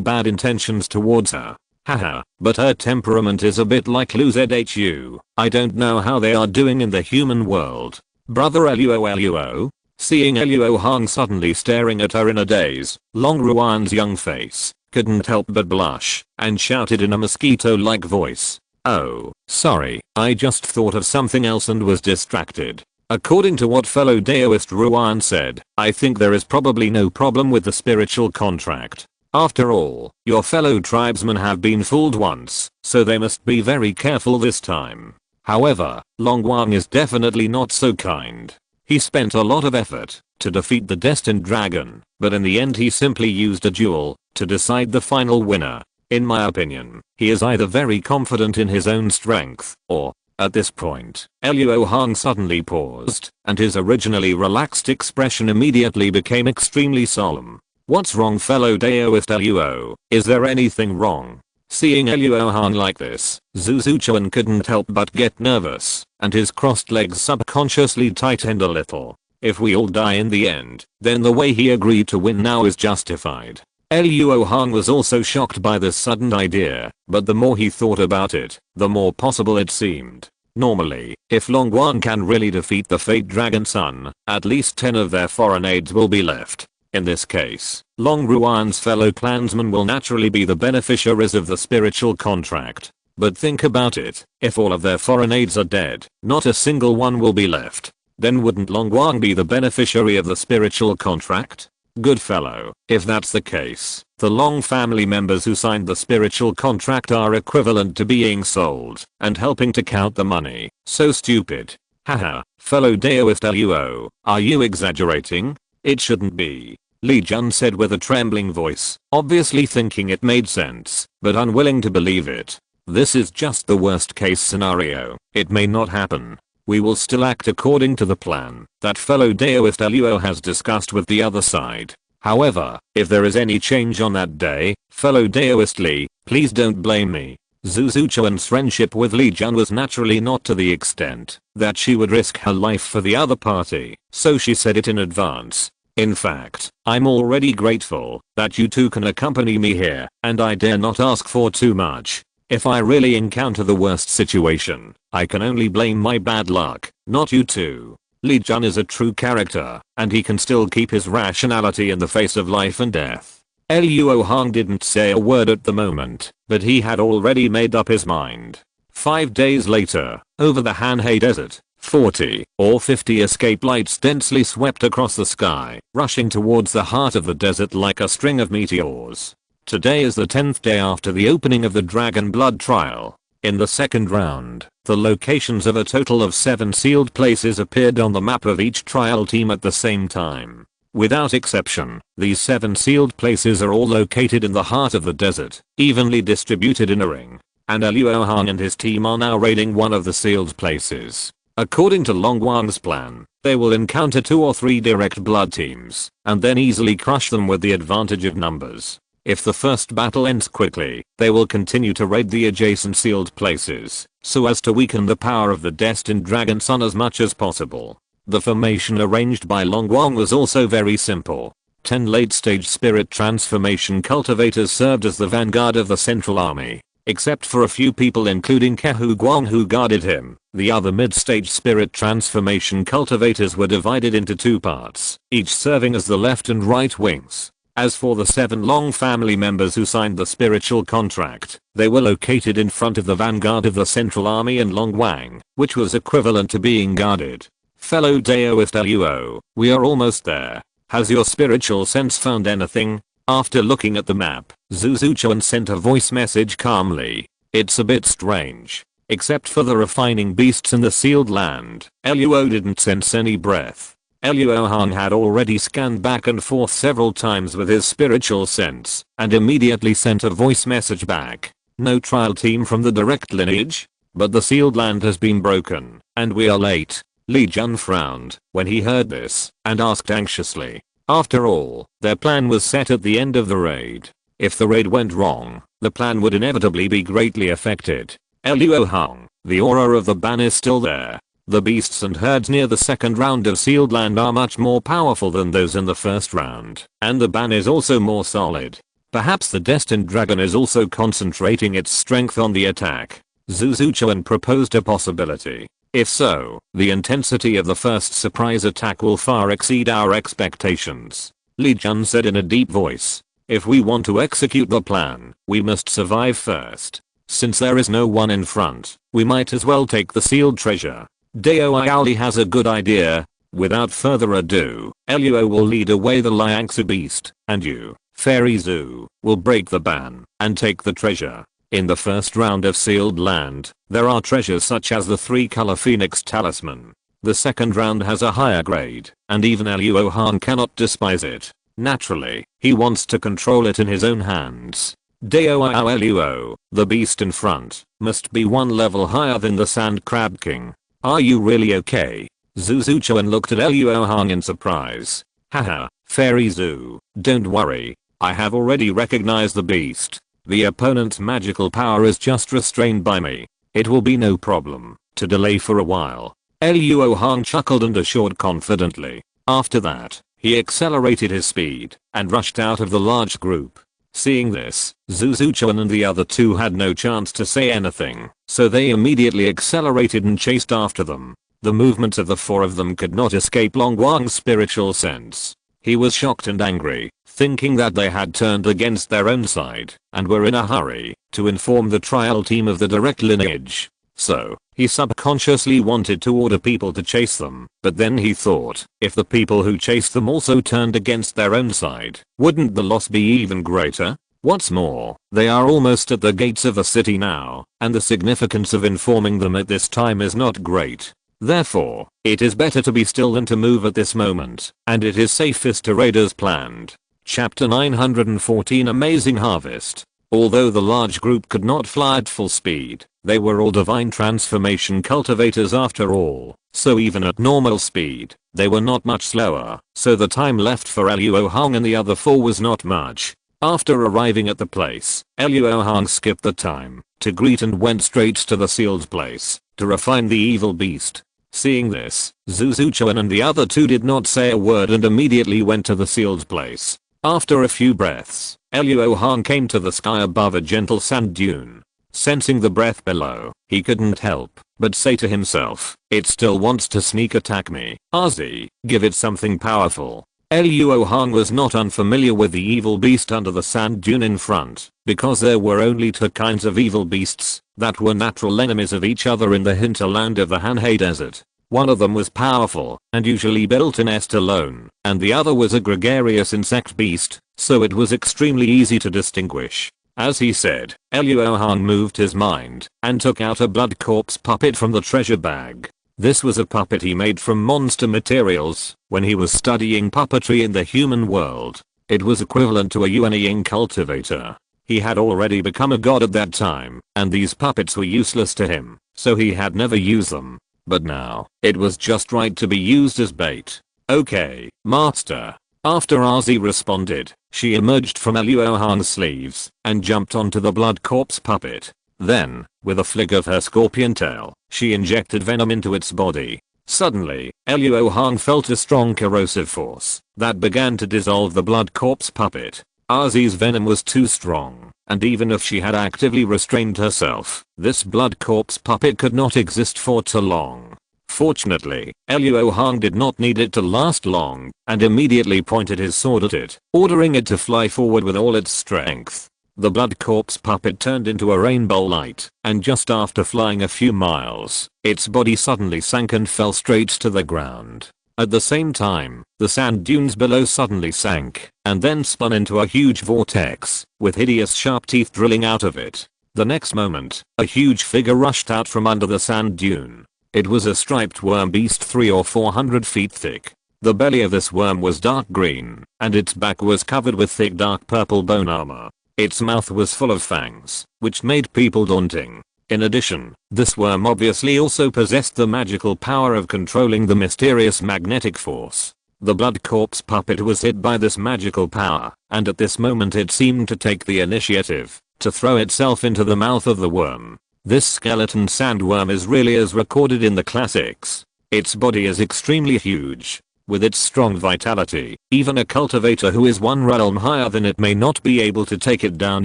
[SPEAKER 1] bad intentions towards her. Haha, but her temperament is a bit like Luo. I don't know how they are doing in the human world. Brother Luo. Seeing Luo Hong suddenly staring at her in a daze, Long Ruan's young face couldn't help but blush, and shouted in a mosquito-like voice, "Oh, sorry, I just thought of something else and was distracted." According to what fellow Daoist Ruan said, I think there is probably no problem with the spiritual contract. After all, your fellow tribesmen have been fooled once, so they must be very careful this time. However, Long Wang is definitely not so kind. He spent a lot of effort to defeat the destined dragon, but in the end he simply used a duel to decide the final winner. In my opinion, he is either very confident in his own strength, or, at this point, Luo Hong suddenly paused, and his originally relaxed expression immediately became extremely solemn. "What's wrong, fellow Daoist Luo? Is there anything wrong?" Seeing Luo Hong like this, Zhu Zuchuan couldn't help but get nervous, and his crossed legs subconsciously tightened a little. If we all die in the end, then the way he agreed to win now is justified. Luo Hong was also shocked by this sudden idea, but the more he thought about it, the more possible it seemed. Normally, if Long Wang can really defeat the Fate Dragon Son, at least 10 of their foreign aides will be left. In this case, Long Ruan's fellow clansmen will naturally be the beneficiaries of the spiritual contract. But think about it, if all of their foreign aides are dead, not a single one will be left. Then wouldn't Long Wang be the beneficiary of the spiritual contract? Good fellow, if that's the case, the Long family members who signed the spiritual contract are equivalent to being sold and helping to count the money. So stupid. Haha, fellow Daoist Luo, are you exaggerating? It shouldn't be. Li Jun said with a trembling voice, obviously thinking it made sense, but unwilling to believe it. This is just the worst case scenario. It may not happen. We will still act according to the plan that fellow Daoist Luo has discussed with the other side. However, if there is any change on that day, fellow Daoist Li, please don't blame me. Zhu Zuchuan's friendship with Li Jun was naturally not to the extent that she would risk her life for the other party, so she said it in advance. In fact, I'm already grateful that you two can accompany me here, and I dare not ask for too much. If I really encounter the worst situation, I can only blame my bad luck, not you two. Li Jun is a true character, and he can still keep his rationality in the face of life and death. Luo Hong didn't say a word at the moment, but he had already made up his mind. 5 days later, over the Hanhei Desert, 40 or 50 escape lights densely swept across the sky, rushing towards the heart of the desert like a string of meteors. Today is the 10th day after the opening of the Dragon Blood trial. In the second round, the locations of a total of 7 sealed places appeared on the map of each trial team at the same time. Without exception, these 7 sealed places are all located in the heart of the desert, evenly distributed in a ring. And Luo Hong and his team are now raiding one of the sealed places. According to Long Wang's plan, they will encounter 2 or 3 direct blood teams, and then easily crush them with the advantage of numbers. If the first battle ends quickly, they will continue to raid the adjacent sealed places, so as to weaken the power of the destined Dragon Son as much as possible. The formation arranged by Long Wang was also very simple. 10 late-stage spirit transformation cultivators served as the vanguard of the central army. Except for a few people including Kehu Guang who guarded him, the other mid-stage spirit transformation cultivators were divided into 2 parts, each serving as the left and right wings. As for the 7 Long family members who signed the spiritual contract, they were located in front of the vanguard of the central army and Long Wang, which was equivalent to being guarded. Fellow Daoist Luo, we are almost there. Has your spiritual sense found anything? After looking at the map, Zhu Zuchuan sent a voice message calmly. It's a bit strange. Except for the refining beasts in the sealed land, Luo didn't sense any breath. Luo Hong had already scanned back and forth several times with his spiritual sense, and immediately sent a voice message back. No trial team from the direct lineage? But the sealed land has been broken, and we are late. Li Jun frowned when he heard this and asked anxiously. After all, their plan was set at the end of the raid. If the raid went wrong, the plan would inevitably be greatly affected. Luo Hong, the aura of the ban is still there. The beasts and herds near the second round of sealed land are much more powerful than those in the first round, and the ban is also more solid. Perhaps the destined dragon is also concentrating its strength on the attack. Zhu Zuchuan proposed a possibility. If so, the intensity of the first surprise attack will far exceed our expectations. Li Jun said in a deep voice. If we want to execute the plan, we must survive first. Since there is no one in front, we might as well take the sealed treasure. Dao Aoli has a good idea. Without further ado, Luo will lead away the Liangsu beast, and you, Fairy Zhu, will break the ban and take the treasure. In the first round of sealed land, there are treasures such as the 3-color Phoenix talisman. The second round has a higher grade, and even Luo Hong cannot despise it. Naturally, he wants to control it in his own hands. Dao Luo, the beast in front, must be one level higher than the Sand Crab King. Are you really okay? Zhu Zuchuan looked at Luo Hong in surprise. Haha, Fairy Zhu, don't worry. I have already recognized the beast. The opponent's magical power is just restrained by me. It will be no problem to delay for a while. Luo Hong chuckled and assured confidently. After that, he accelerated his speed and rushed out of the large group. Seeing this, Zhu Zuchuan and the other two had no chance to say anything, so they immediately accelerated and chased after them. The movements of the four of them could not escape Long Wang's spiritual sense. He was shocked and angry, thinking that they had turned against their own side and were in a hurry to inform the trial team of the direct lineage. So, he subconsciously wanted to order people to chase them, but then he thought, if the people who chased them also turned against their own side, wouldn't the loss be even greater? What's more, they are almost at the gates of the city now, and the significance of informing them at this time is not great. Therefore, it is better to be still than to move at this moment, and it is safest to raid as planned. Chapter 914 Amazing Harvest. Although the large group could not fly at full speed, they were all divine transformation cultivators after all, so even at normal speed, they were not much slower, so the time left for Luo Hong and the other four was not much. After arriving at the place, Luo Hong skipped the time to greet and went straight to the sealed place to refine the evil beast. Seeing this, Zhu Zuchuan and the other two did not say a word and immediately went to the sealed place. After a few breaths, Luo Hong came to the sky above a gentle sand dune. Sensing the breath below, he couldn't help but say to himself, it still wants to sneak attack me. Azi, give it something powerful. Luo Hong was not unfamiliar with the evil beast under the sand dune in front, because there were only two kinds of evil beasts that were natural enemies of each other in the hinterland of the Hanhei Desert. One of them was powerful and usually built a nest alone, and the other was a gregarious insect beast, so it was extremely easy to distinguish. As he said, Luo Hong moved his mind and took out a blood corpse puppet from the treasure bag. This was a puppet he made from monster materials when he was studying puppetry in the human world. It was equivalent to a Yuanying cultivator. He had already become a god at that time, and these puppets were useless to him, so he had never used them. But now, it was just right to be used as bait. Okay, master. After Azi responded, she emerged from Luo Hong's sleeves and jumped onto the blood corpse puppet. Then, with a flick of her scorpion tail, she injected venom into its body. Suddenly, Luo Hong felt a strong corrosive force that began to dissolve the blood corpse puppet. Azi's venom was too strong, and even if she had actively restrained herself, this blood corpse puppet could not exist for too long. Fortunately, Luo Hong did not need it to last long, and immediately pointed his sword at it, ordering it to fly forward with all its strength. The blood corpse puppet turned into a rainbow light, and just after flying a few miles, its body suddenly sank and fell straight to the ground. At the same time, the sand dunes below suddenly sank, and then spun into a huge vortex, with hideous sharp teeth drilling out of it. The next moment, a huge figure rushed out from under the sand dune. It was a striped worm beast 300 or 400 feet thick. The belly of this worm was dark green, and its back was covered with thick dark purple bone armor. Its mouth was full of fangs, which made people daunting. In addition, this worm obviously also possessed the magical power of controlling the mysterious magnetic force. The blood corpse puppet was hit by this magical power, and at this moment it seemed to take the initiative, to throw itself into the mouth of the worm. This skeleton sandworm is really as recorded in the classics. Its body is extremely huge. With its strong vitality, even a cultivator who is one realm higher than it may not be able to take it down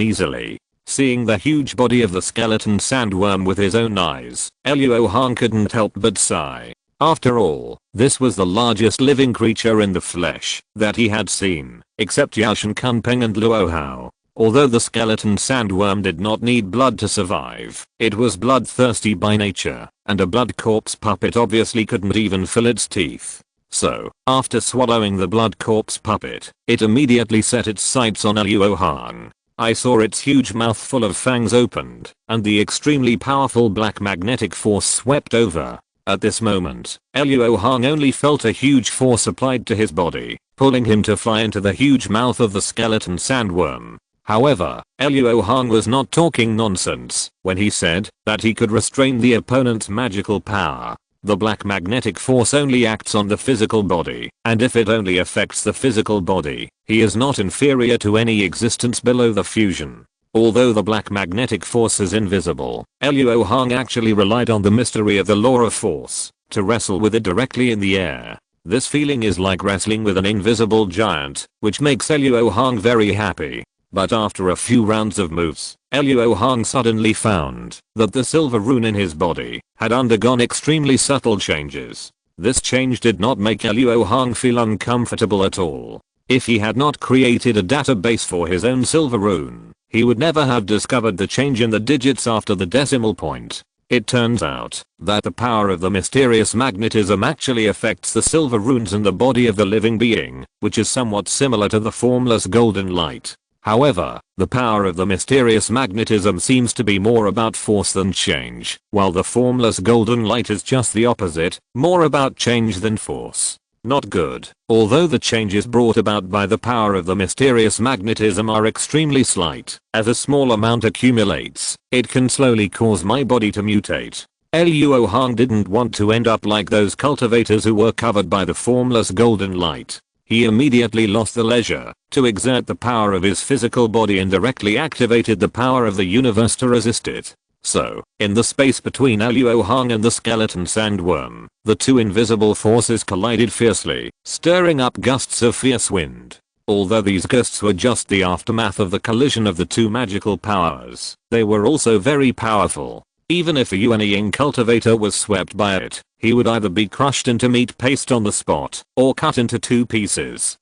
[SPEAKER 1] easily. Seeing the huge body of the skeleton sandworm with his own eyes, Luo Hong couldn't help but sigh. After all, this was the largest living creature in the flesh that he had seen, except Yaoshan Kunpeng and Luo Hao. Although the skeleton sandworm did not need blood to survive, it was bloodthirsty by nature, and a blood corpse puppet obviously couldn't even fill its teeth. So, after swallowing the blood corpse puppet, it immediately set its sights on Luo Hong. I saw its huge mouth full of fangs opened, and the extremely powerful black magnetic force swept over. At this moment, Luo Hong only felt a huge force applied to his body, pulling him to fly into the huge mouth of the skeleton sandworm. However, Luo Hong was not talking nonsense when he said that he could restrain the opponent's magical power. The black magnetic force only acts on the physical body, and if it only affects the physical body, he is not inferior to any existence below the fusion. Although the black magnetic force is invisible, Luo Hong actually relied on the mystery of the law of force to wrestle with it directly in the air. This feeling is like wrestling with an invisible giant, which makes Luo Hong very happy. But after a few rounds of moves, Luo Hong suddenly found that the silver rune in his body had undergone extremely subtle changes. This change did not make Luo Hong feel uncomfortable at all. If he had not created a database for his own silver rune, he would never have discovered the change in the digits after the decimal point. It turns out that the power of the mysterious magnetism actually affects the silver runes in the body of the living being, which is somewhat similar to the formless golden light. However, the power of the mysterious magnetism seems to be more about force than change, while the formless golden light is just the opposite, more about change than force. Not good. Although the changes brought about by the power of the mysterious magnetism are extremely slight, as a small amount accumulates, it can slowly cause my body to mutate. Luo Hong didn't want to end up like those cultivators who were covered by the formless golden light. He immediately lost the leisure to exert the power of his physical body and directly activated the power of the universe to resist it. So, in the space between Luo Hong and the skeleton sandworm, the two invisible forces collided fiercely, stirring up gusts of fierce wind. Although these gusts were just the aftermath of the collision of the two magical powers, they were also very powerful. Even if a Yuanying cultivator was swept by it, he would either be crushed into meat paste on the spot, or cut into two pieces.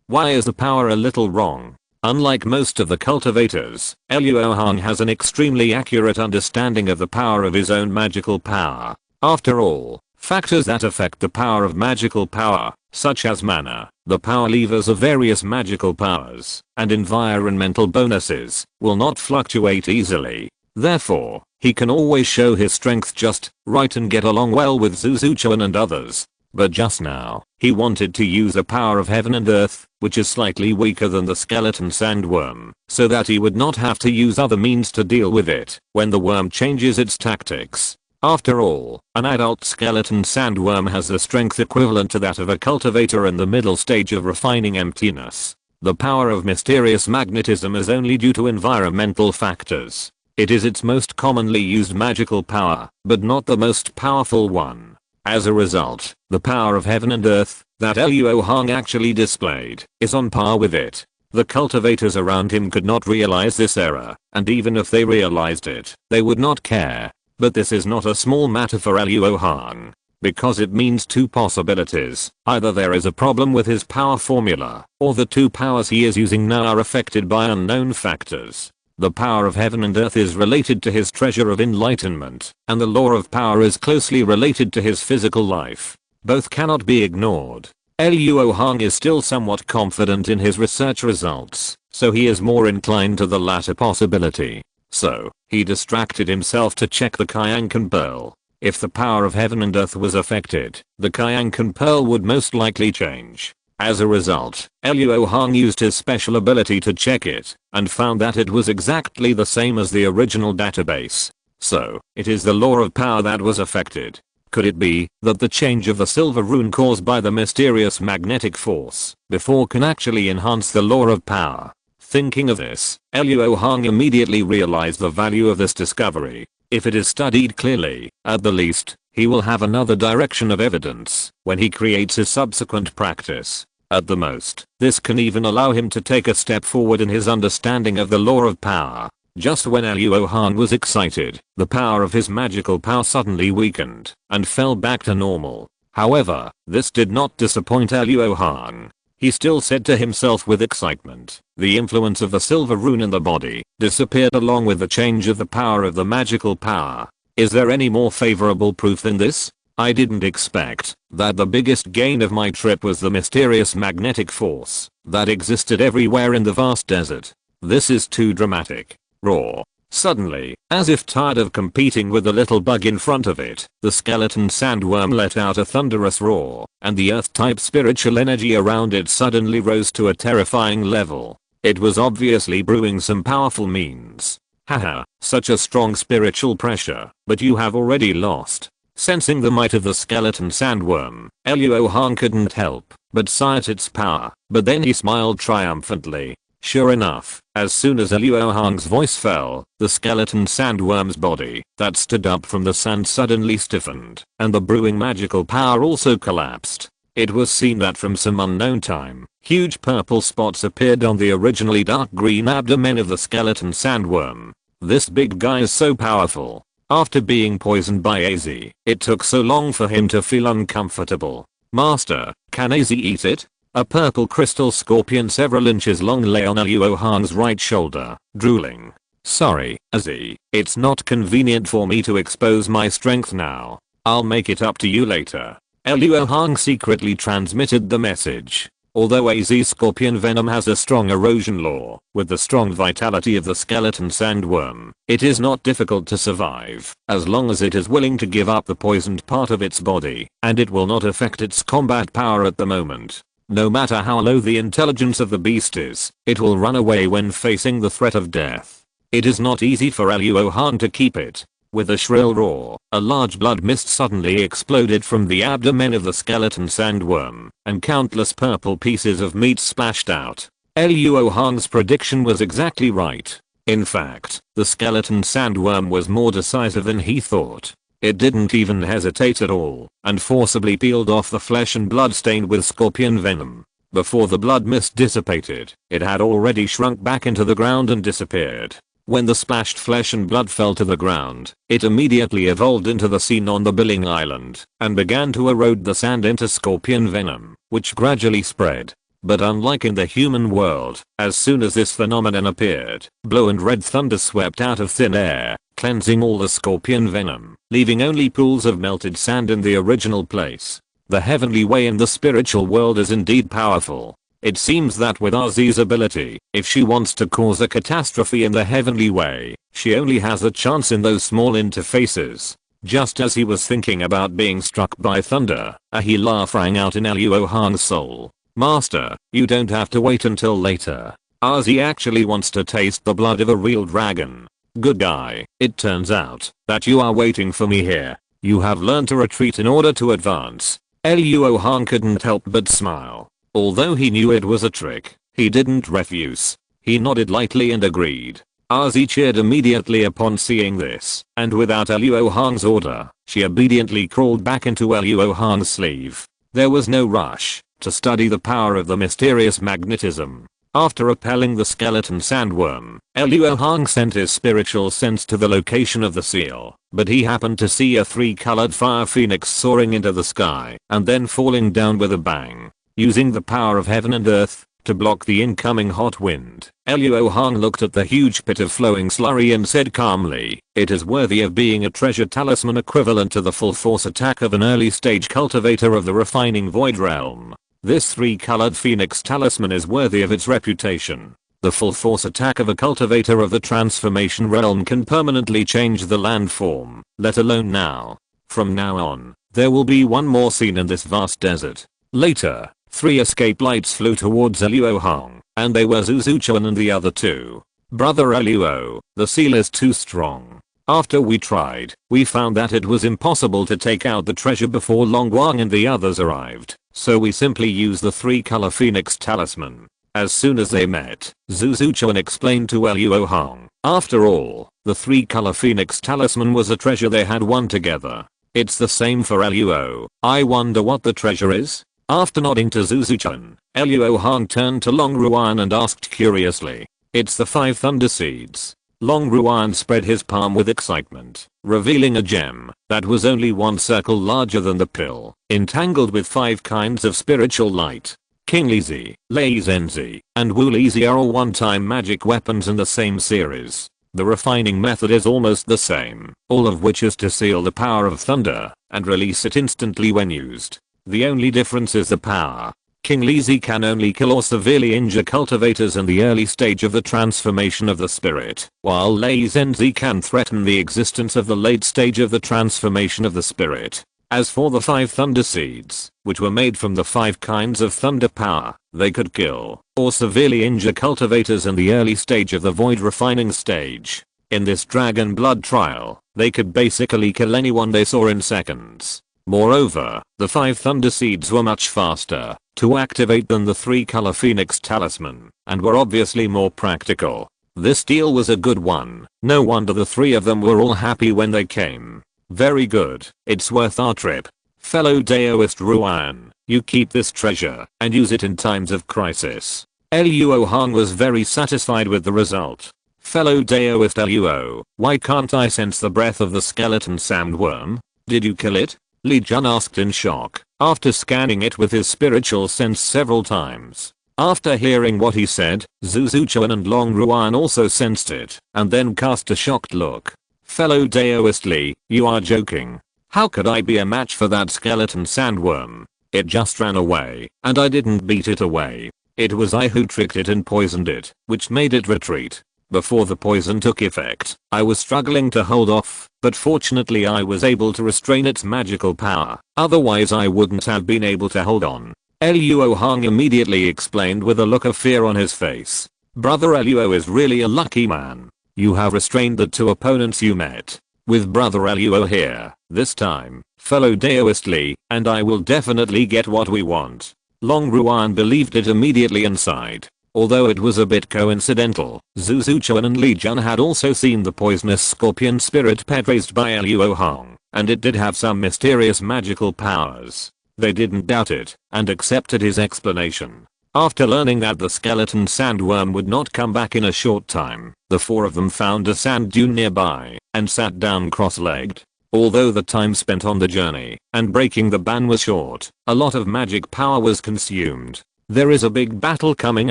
[SPEAKER 1] Why is the power a little wrong? Unlike most of the cultivators, Luo Hong has an extremely accurate understanding of the power of his own magical power. After all, factors that affect the power of magical power, such as mana, the power levers of various magical powers, and environmental bonuses, will not fluctuate easily. Therefore, he can always show his strength just right and get along well with Zhu Zuchuan and others. But just now, he wanted to use the power of heaven and earth, which is slightly weaker than the skeleton sandworm, so that he would not have to use other means to deal with it when the worm changes its tactics. After all, an adult skeleton sandworm has the strength equivalent to that of a cultivator in the middle stage of refining emptiness. The power of mysterious magnetism is only due to environmental factors. It is its most commonly used magical power, but not the most powerful one. As a result, the power of heaven and earth that Luo Hong actually displayed is on par with it. The cultivators around him could not realize this error, and even if they realized it, they would not care. But this is not a small matter for Luo Hong, because it means two possibilities. Either there is a problem with his power formula, or the two powers he is using now are affected by unknown factors. The power of heaven and earth is related to his treasure of enlightenment, and the law of power is closely related to his physical life. Both cannot be ignored. Luo Hong is still somewhat confident in his research results, so he is more inclined to the latter possibility. So, he distracted himself to check the Kyankan Pearl. If the power of heaven and earth was affected, the Kyankan Pearl would most likely change. As a result, Luo Hong used his special ability to check it, and found that it was exactly the same as the original database. So, it is the law of power that was affected. Could it be that the change of the silver rune caused by the mysterious magnetic force before can actually enhance the law of power? Thinking of this, Luo Hong immediately realized the value of this discovery. If it is studied clearly, at the least, he will have another direction of evidence when he creates his subsequent practice. At the most, this can even allow him to take a step forward in his understanding of the law of power. Just when Luo Hong was excited, the power of his magical power suddenly weakened and fell back to normal. However, this did not disappoint Luo Hong. He still said to himself with excitement, the influence of the silver rune in the body disappeared along with the change of the power of the magical power. Is there any more favorable proof than this? I didn't expect that the biggest gain of my trip was the mysterious magnetic force that existed everywhere in the vast desert. This is too dramatic. Roar. Suddenly, as if tired of competing with the little bug in front of it, the skeleton sandworm let out a thunderous roar, and the earth-type spiritual energy around it suddenly rose to a terrifying level. It was obviously brewing some powerful means. Haha, such a strong spiritual pressure, but you have already lost. Sensing the might of the skeleton sandworm, Luo Hong couldn't help but sigh at its power, but then he smiled triumphantly. Sure enough, as soon as Luo Hong's voice fell, the skeleton sandworm's body that stood up from the sand suddenly stiffened, and the brewing magical power also collapsed. It was seen that from some unknown time, huge purple spots appeared on the originally dark green abdomen of the skeleton sandworm. This big guy is so powerful. After being poisoned by AZ, it took so long for him to feel uncomfortable. Master, can AZ eat it? A purple crystal scorpion several inches long lay on Luo Hong's right shoulder, drooling. Sorry, AZ, it's not convenient for me to expose my strength now. I'll make it up to you later. Luo Hong secretly transmitted the message. Although AZ scorpion venom has a strong erosion law, with the strong vitality of the skeleton sandworm, it is not difficult to survive, as long as it is willing to give up the poisoned part of its body, and it will not affect its combat power at the moment. No matter how low the intelligence of the beast is, it will run away when facing the threat of death. It is not easy for Luo Hong to keep it. With a shrill roar, a large blood mist suddenly exploded from the abdomen of the skeleton sandworm, and countless purple pieces of meat splashed out. Luo Hong's prediction was exactly right. In fact, the skeleton sandworm was more decisive than he thought. It didn't even hesitate at all, and forcibly peeled off the flesh and blood stained with scorpion venom. Before the blood mist dissipated, it had already shrunk back into the ground and disappeared. When the splashed flesh and blood fell to the ground, it immediately evolved into the scene on the Billing Island, and began to erode the sand into scorpion venom, which gradually spread. But unlike in the human world, as soon as this phenomenon appeared, blue and red thunder swept out of thin air, cleansing all the scorpion venom, leaving only pools of melted sand in the original place. The heavenly way in the spiritual world is indeed powerful. It seems that with RZ's ability, if she wants to cause a catastrophe in the heavenly way, she only has a chance in those small interfaces. Just as he was thinking about being struck by thunder, a laugh rang out in Luo Hong's soul. Master, you don't have to wait until later. RZ actually wants to taste the blood of a real dragon. Good guy, it turns out that you are waiting for me here. You have learned to retreat in order to advance. Luo Hong couldn't help but smile. Although he knew it was a trick, he didn't refuse. He nodded lightly and agreed. RZ cheered immediately upon seeing this, and without Luo Hong's order, she obediently crawled back into Luo Hong's sleeve. There was no rush to study the power of the mysterious magnetism. After repelling the skeleton sandworm, Luo Hong sent his spiritual sense to the location of the seal, but he happened to see a three-colored fire phoenix soaring into the sky and then falling down with a bang. Using the power of heaven and earth to block the incoming hot wind, Luo Hong looked at the huge pit of flowing slurry and said calmly, "It is worthy of being a treasure talisman equivalent to the full force attack of an early stage cultivator of the refining void realm. This three-colored phoenix talisman is worthy of its reputation. The full force attack of a cultivator of the transformation realm can permanently change the landform, let alone now. From now on, there will be one more scene in this vast desert." Later, 3 escape lights flew towards Luo Hong, and they were Zuzuchuan and the other two. "Brother Luo, the seal is too strong. After we tried, we found that it was impossible to take out the treasure before Long Wang and the others arrived, so we simply used the 3-color phoenix talisman. As soon as they met, Zhu Chuan explained to Luo Hong, after all, the 3-color phoenix talisman was a treasure they had won together. It's the same for Luo. I wonder what the treasure is? After nodding to Zhu Chuan, Luo Hong turned to Long Ruan and asked curiously. It's the 5 thunder seeds. Long Ruan spread his palm with excitement, revealing a gem that was only 1 circle larger than the pill, entangled with 5 kinds of spiritual light. King Lizi, Lei Zenzi, and Wu Lizi are all one-time magic weapons in the same series. The refining method is almost the same, all of which is to seal the power of thunder and release it instantly when used. The only difference is the power. King Lizi can only kill or severely injure cultivators in the early stage of the transformation of the spirit, while Lei Zenzi can threaten the existence of the late stage of the transformation of the spirit. As for the 5 thunder seeds, which were made from the 5 kinds of thunder power, they could kill or severely injure cultivators in the early stage of the void refining stage. In this dragon blood trial, they could basically kill anyone they saw in seconds. Moreover, the 5 thunder seeds were much faster to activate than the 3-color phoenix talisman, and were obviously more practical. This deal was a good one. No wonder the 3 of them were all happy when they came. Very good, it's worth our trip. Fellow Daoist Ruan, you keep this treasure and use it in times of crisis. Luo Hong was very satisfied with the result. Fellow Daoist Luo, why can't I sense the breath of the skeleton sandworm? Did you kill it? Li Jun asked in shock, after scanning it with his spiritual sense several times. After hearing what he said, Zhu Chuan and Long Ruan also sensed it, and then cast a shocked look. Fellow Daoist Li, you are joking. How could I be a match for that skeleton sandworm? It just ran away, and I didn't beat it away. It was I who tricked it and poisoned it, which made it retreat. Before the poison took effect, I was struggling to hold off, but fortunately I was able to restrain its magical power, otherwise I wouldn't have been able to hold on. Luo Hong immediately explained with a look of fear on his face. Brother Luo is really a lucky man. You have restrained the 2 opponents you met. With Brother Luo here, this time, fellow Daoist Li, and I will definitely get what we want. Long Ruan believed it immediately and sighed. Although it was a bit coincidental, Zhu Chuan and Li Jun had also seen the poisonous scorpion spirit pet raised by Luo Hong, and it did have some mysterious magical powers. They didn't doubt it, and accepted his explanation. After learning that the skeleton sandworm would not come back in a short time, the 4 of them found a sand dune nearby, and sat down cross-legged. Although the time spent on the journey and breaking the ban was short, a lot of magic power was consumed. There is a big battle coming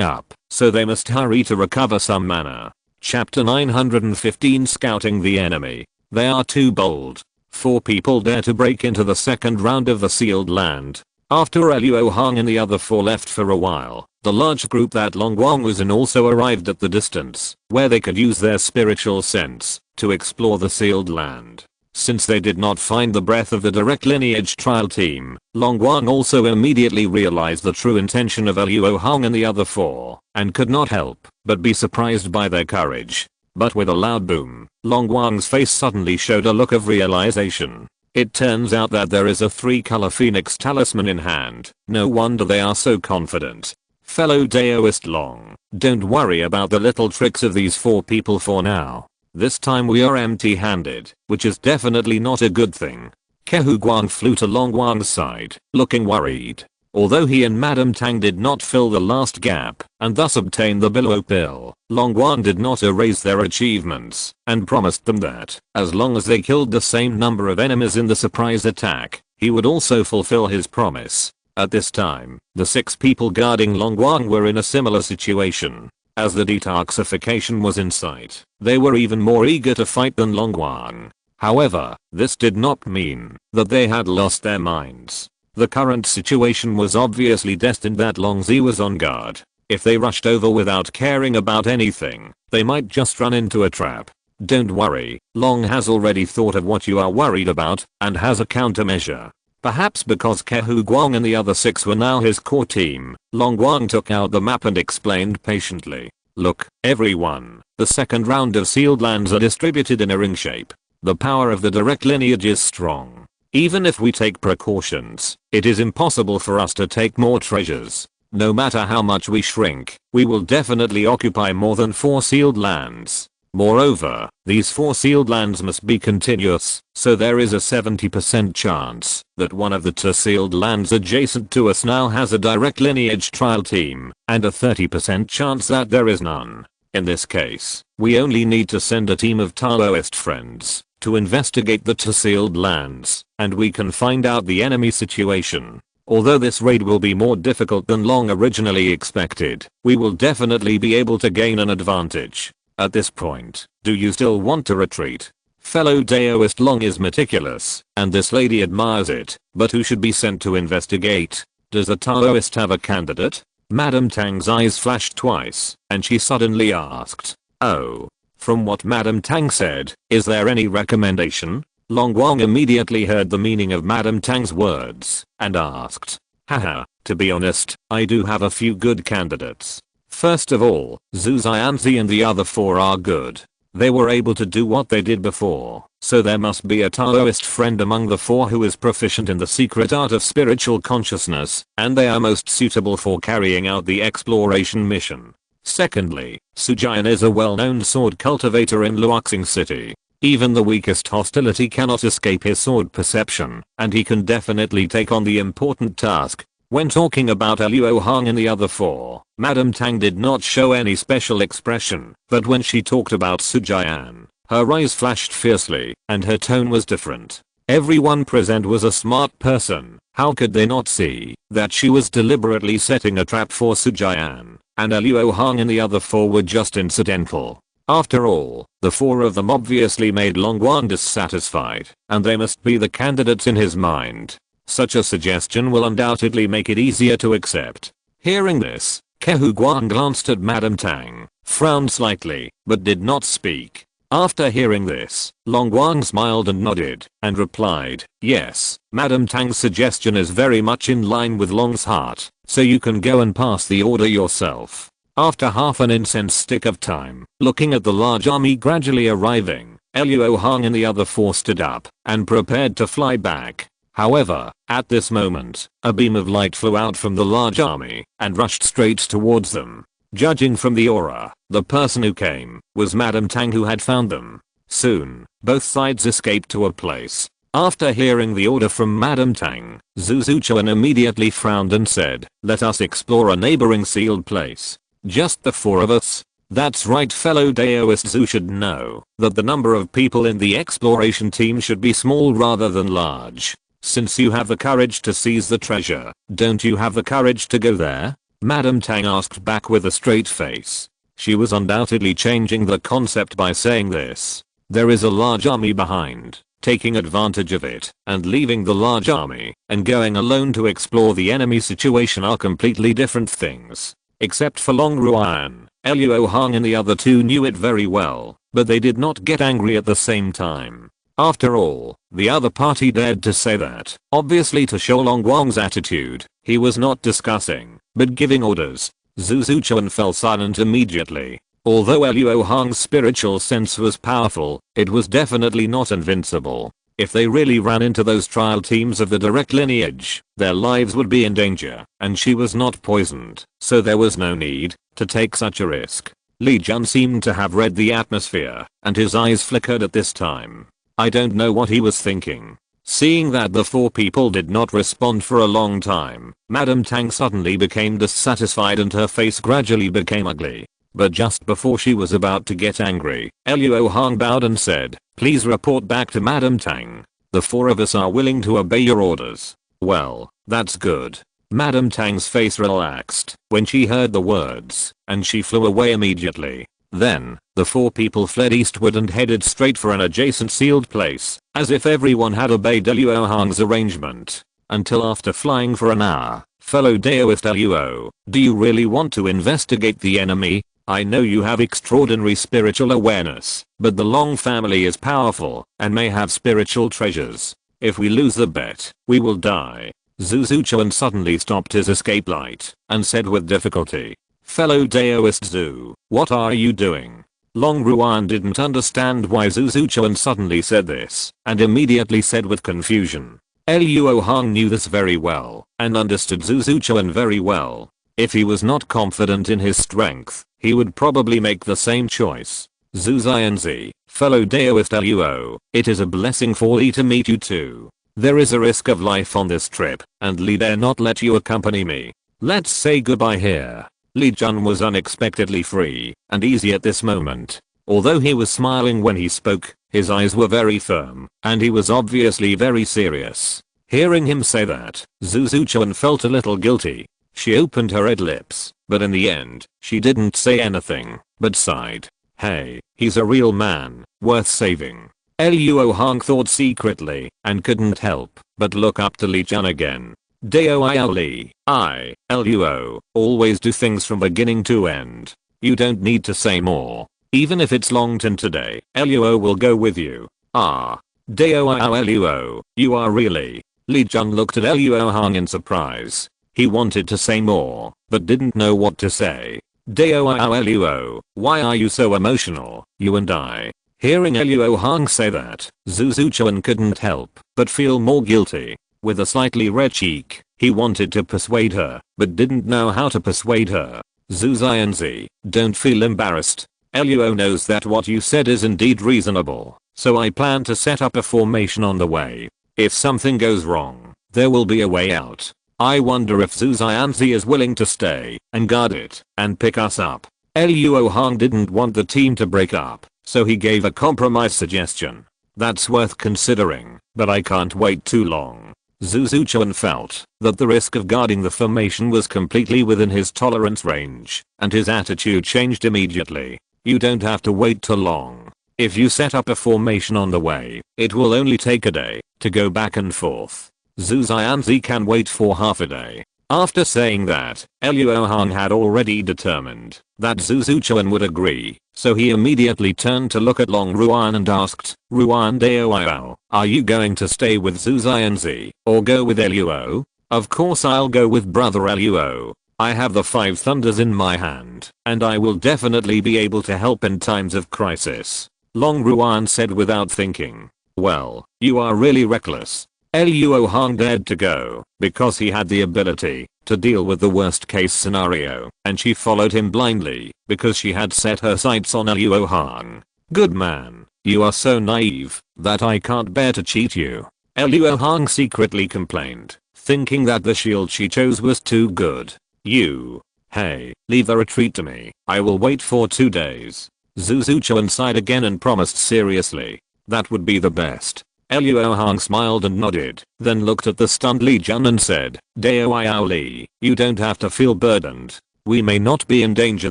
[SPEAKER 1] up, so they must hurry to recover some mana. Chapter 915 Scouting the enemy. They are too bold. 4 people dare to break into the second round of the sealed land. After Luo Hong and the other 4 left for a while, the large group that Long Wang was in also arrived at the distance, where they could use their spiritual sense to explore the sealed land. Since they did not find the breath of the direct lineage trial team, Long Wang also immediately realized the true intention of Luo Hong and the other 4, and could not help but be surprised by their courage. But with a loud boom, Long Wang's face suddenly showed a look of realization. It turns out that there is a 3-color phoenix talisman in hand. No wonder they are so confident. Fellow Daoist Long, don't worry about the little tricks of these 4 people for now. This time we are empty-handed, which is definitely not a good thing. Kehu Guang flew to Long Wang's side, looking worried. Although he and Madame Tang did not fill the last gap, and thus obtain the Billow Pill, Long Wang did not erase their achievements, and promised them that, as long as they killed the same number of enemies in the surprise attack, he would also fulfill his promise. At this time, the 6 people guarding Long Wang were in a similar situation. As the detoxification was in sight, they were even more eager to fight than Long Wang. However, this did not mean that they had lost their minds. The current situation was obviously destined that Long Zi was on guard. If they rushed over without caring about anything, they might just run into a trap. Don't worry, Long has already thought of what you are worried about, and has a countermeasure. Perhaps because Kehu Guang and the other 6 were now his core team, Long Wang took out the map and explained patiently. Look, everyone, the second round of sealed lands are distributed in a ring shape. The power of the direct lineage is strong. Even if we take precautions, it is impossible for us to take more treasures. No matter how much we shrink, we will definitely occupy more than 4 sealed lands. Moreover, these 4 sealed lands must be continuous, so there is a 70% chance that one of the 2 sealed lands adjacent to us now has a direct lineage trial team, and a 30% chance that there is none. In this case, we only need to send a team of Taoist friends to investigate the 2 sealed lands, and we can find out the enemy situation. Although this raid will be more difficult than Long originally expected, we will definitely be able to gain an advantage. At this point, do you still want to retreat? Fellow Daoist Long is meticulous, and this lady admires it, but who should be sent to investigate? Does a Taoist have a candidate? Madame Tang's eyes flashed twice, and she suddenly asked, "Oh. From what Madame Tang said, is there any recommendation?" Long Wang immediately heard the meaning of Madame Tang's words, and asked, "Haha, to be honest, I do have a few good candidates. First of all, Zhu Xianzi and the other 4 are good. They were able to do what they did before, so there must be a Taoist friend among the 4 who is proficient in the secret art of spiritual consciousness, and they are most suitable for carrying out the exploration mission. Secondly, Su Jian is a well-known sword cultivator in Luoxing City. Even the weakest hostility cannot escape his sword perception, and he can definitely take on the important task." When talking about Luo Hong and the other 4, Madame Tang did not show any special expression, but when she talked about Su Jian, her eyes flashed fiercely, and her tone was different. Everyone present was a smart person. How could they not see that she was deliberately setting a trap for Su Jian, and Luo Hong and the other 4 were just incidental? After all, the 4 of them obviously made Long Wang dissatisfied, and they must be the candidates in his mind. Such a suggestion will undoubtedly make it easier to accept. Hearing this, Kehu Guang glanced at Madame Tang, frowned slightly, but did not speak. After hearing this, Long Wang smiled and nodded, and replied, "Yes, Madame Tang's suggestion is very much in line with Long's heart, so you can go and pass the order yourself." After half an incense stick of time, looking at the large army gradually arriving, Luo Hong and the other 4 stood up, and prepared to fly back. However, at this moment, a beam of light flew out from the large army, and rushed straight towards them. Judging from the aura, the person who came was Madame Tang, who had found them. Soon, both sides escaped to a place. After hearing the order from Madame Tang, Zhu Zuchuan immediately frowned and said, "Let us explore a neighboring sealed place." "Just the 4 of us?" That's right, fellow Daoist Zhu should know that the number of people in the exploration team should be small rather than large. "Since you have the courage to seize the treasure, don't you have the courage to go there?" Madame Tang asked back with a straight face. She was undoubtedly changing the concept by saying this. There is a large army behind. Taking advantage of it and leaving the large army and going alone to explore the enemy situation are completely different things. Except for Long Ruan, Luo Hong and the other 2 knew it very well, but they did not get angry at the same time. After all, the other party dared to say that, obviously to show Long Wang's attitude. He was not discussing, but giving orders. Zhu Zuchuan fell silent immediately. Although Luo Hong's spiritual sense was powerful, it was definitely not invincible. If they really ran into those trial teams of the direct lineage, their lives would be in danger, and she was not poisoned, so there was no need to take such a risk. Li Jun seemed to have read the atmosphere, and his eyes flickered at this time. I don't know what he was thinking. Seeing that the 4 people did not respond for a long time, Madame Tang suddenly became dissatisfied and her face gradually became ugly. But just before she was about to get angry, Luo Hong bowed and said, "Please report back to Madame Tang. The 4 of us are willing to obey your orders." "Well, that's good." Madame Tang's face relaxed when she heard the words, and she flew away immediately. Then, the 4 people fled eastward and headed straight for an adjacent sealed place, as if everyone had obeyed Luo Hong's arrangement. Until after flying for an hour, fellow Daoist Luo, do you really want to investigate the enemy? I know you have extraordinary spiritual awareness, but the Long family is powerful, and may have spiritual treasures. If we lose the bet, we will die. Zhu Zuchuan suddenly stopped his escape light, and said with difficulty, "Fellow Daoist Zhu, what are you doing?" Long Ruan didn't understand why Zhu Chuan suddenly said this, and immediately said with confusion. Luo Hong knew this very well, and understood Zhu Chuan very well. If he was not confident in his strength, he would probably make the same choice. Zhu Xianzi, fellow Daoist Luo, it is a blessing for Li to meet you too. There is a risk of life on this trip, and Li dare not let you accompany me. Let's say goodbye here. Li Jun was unexpectedly free and easy at this moment. Although he was smiling when he spoke, his eyes were very firm, and he was obviously very serious. Hearing him say that, Zhu Chuan felt a little guilty. She opened her red lips, but in the end, she didn't say anything, but sighed. Hey, he's a real man, worth saving. Luo Hong thought secretly, and couldn't help but look up to Li Jun again. Li, Luo, always do things from beginning to end. You don't need to say more. Even if it's Longton today, Luo will go with you. Luo, you are really. Li Jun looked at Luo Hong in surprise. He wanted to say more, but didn't know what to say. Luo, why are you so emotional, you and I? Hearing Luo Hong say that, Zhu Chuan couldn't help but feel more guilty. With a slightly red cheek, he wanted to persuade her, but didn't know how to persuade her. Zhu Xianzi, don't feel embarrassed. Luo knows that what you said is indeed reasonable, so I plan to set up a formation on the way. If something goes wrong, there will be a way out. I wonder if Zhu Xianzi is willing to stay and guard it and pick us up. Luo Hong didn't want the team to break up, so he gave a compromise suggestion. That's worth considering, but I can't wait too long. Zhu Chuan felt that the risk of guarding the formation was completely within his tolerance range, and his attitude changed immediately. You don't have to wait too long. If you set up a formation on the way, it will only take a day to go back and forth. Zhu Xianzi can wait for half a day. After saying that, Luo Hong had already determined that Zhu Chuan would agree, so he immediately turned to look at Long Ruan and asked, Ruan Dao, are you going to stay with Zhu Xianzi or go with Luo? Of course I'll go with brother Luo. I have the 5 thunders in my hand, and I will definitely be able to help in times of crisis. Long Ruan said without thinking. Well, you are really reckless. Luo Hong dared to go because he had the ability to deal with the worst case scenario, and she followed him blindly because she had set her sights on Luo Hong. Good man, you are so naive that I can't bear to cheat you. Luo Hong secretly complained, thinking that the shield she chose was too good. Hey, leave the retreat to me. I will wait for 2 days. Zhu Chuan sighed again and promised seriously. That would be the best. Luo Hong smiled and nodded, then looked at the stunned Li Jun and said, Dao Li, you don't have to feel burdened. We may not be in danger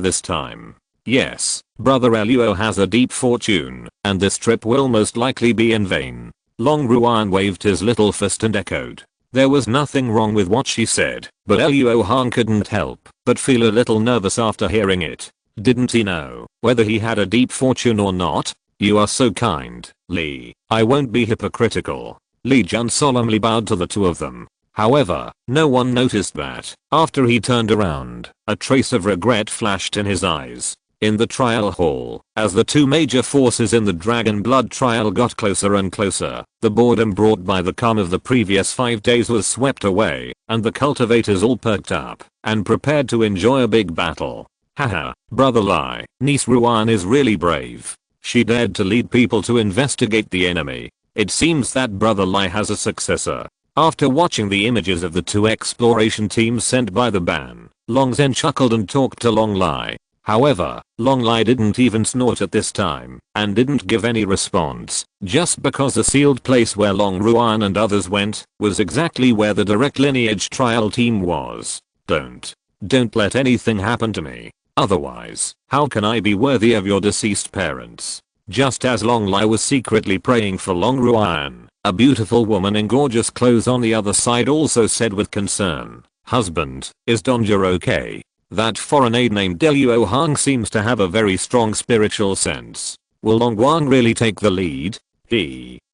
[SPEAKER 1] this time. Yes, brother Luo has a deep fortune, and this trip will most likely be in vain. Long Ruan waved his little fist and echoed. There was nothing wrong with what she said, but Luo Hong couldn't help but feel a little nervous after hearing it. Didn't he know whether he had a deep fortune or not? You are so kind, Li. I won't be hypocritical. Li Jun solemnly bowed to the two of them. However, no one noticed that, after he turned around, a trace of regret flashed in his eyes. In the trial hall, as the two major forces in the Dragon Blood trial got closer and closer, the boredom brought by the calm of the previous 5 days was swept away, and the cultivators all perked up and prepared to enjoy a big battle. Haha, brother Lai, niece Ruan is really brave. She dared to lead people to investigate the enemy. It seems that brother Lai has a successor. After watching the images of the 2 exploration teams sent by the ban, Long Zhen chuckled and talked to Long Lai. However, Long Lai didn't even snort at this time, and didn't give any response, just because the sealed place where Long Ruan and others went, was exactly where the direct lineage trial team was. Don't let anything happen to me. Otherwise, how can I be worthy of your deceased parents? Just as Long Lai was secretly praying for Long Ruan, a beautiful woman in gorgeous clothes on the other side also said with concern, Husband, is Donja okay? That foreign aide named Luo Hong seems to have a very strong spiritual sense. Will Long Guang really take the lead?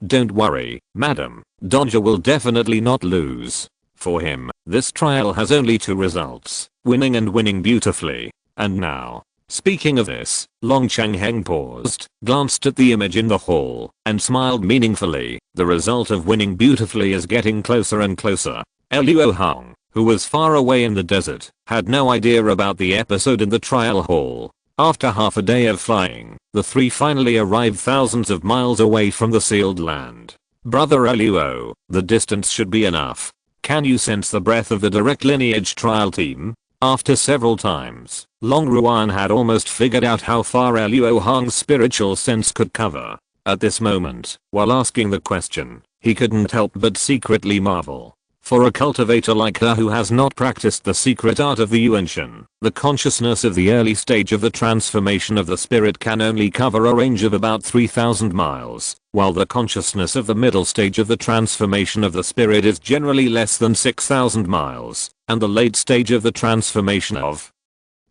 [SPEAKER 1] Don't worry, madam, Donja will definitely not lose. For him, this trial has only 2 results, winning and winning beautifully. And now, Speaking of this, Long Changheng paused, glanced at the image in the hall, and smiled meaningfully. The result of winning beautifully is getting closer and closer. Luo Hong, who was far away in the desert, had no idea about the episode in the trial hall. After half a day of flying, the three finally arrived thousands of miles away from the sealed land. Brother Luo, the distance should be enough. Can you sense the breath of the direct lineage trial team? After several times, Long Ruan had almost figured out how far Luo Hong's spiritual sense could cover. At this moment, while asking the question, he couldn't help but secretly marvel. For a cultivator like her who has not practiced the secret art of the Yuanshan, the consciousness of the early stage of the transformation of the spirit can only cover a range of about 3,000 miles, while the consciousness of the middle stage of the transformation of the spirit is generally less than 6,000 miles, and the late stage of the transformation of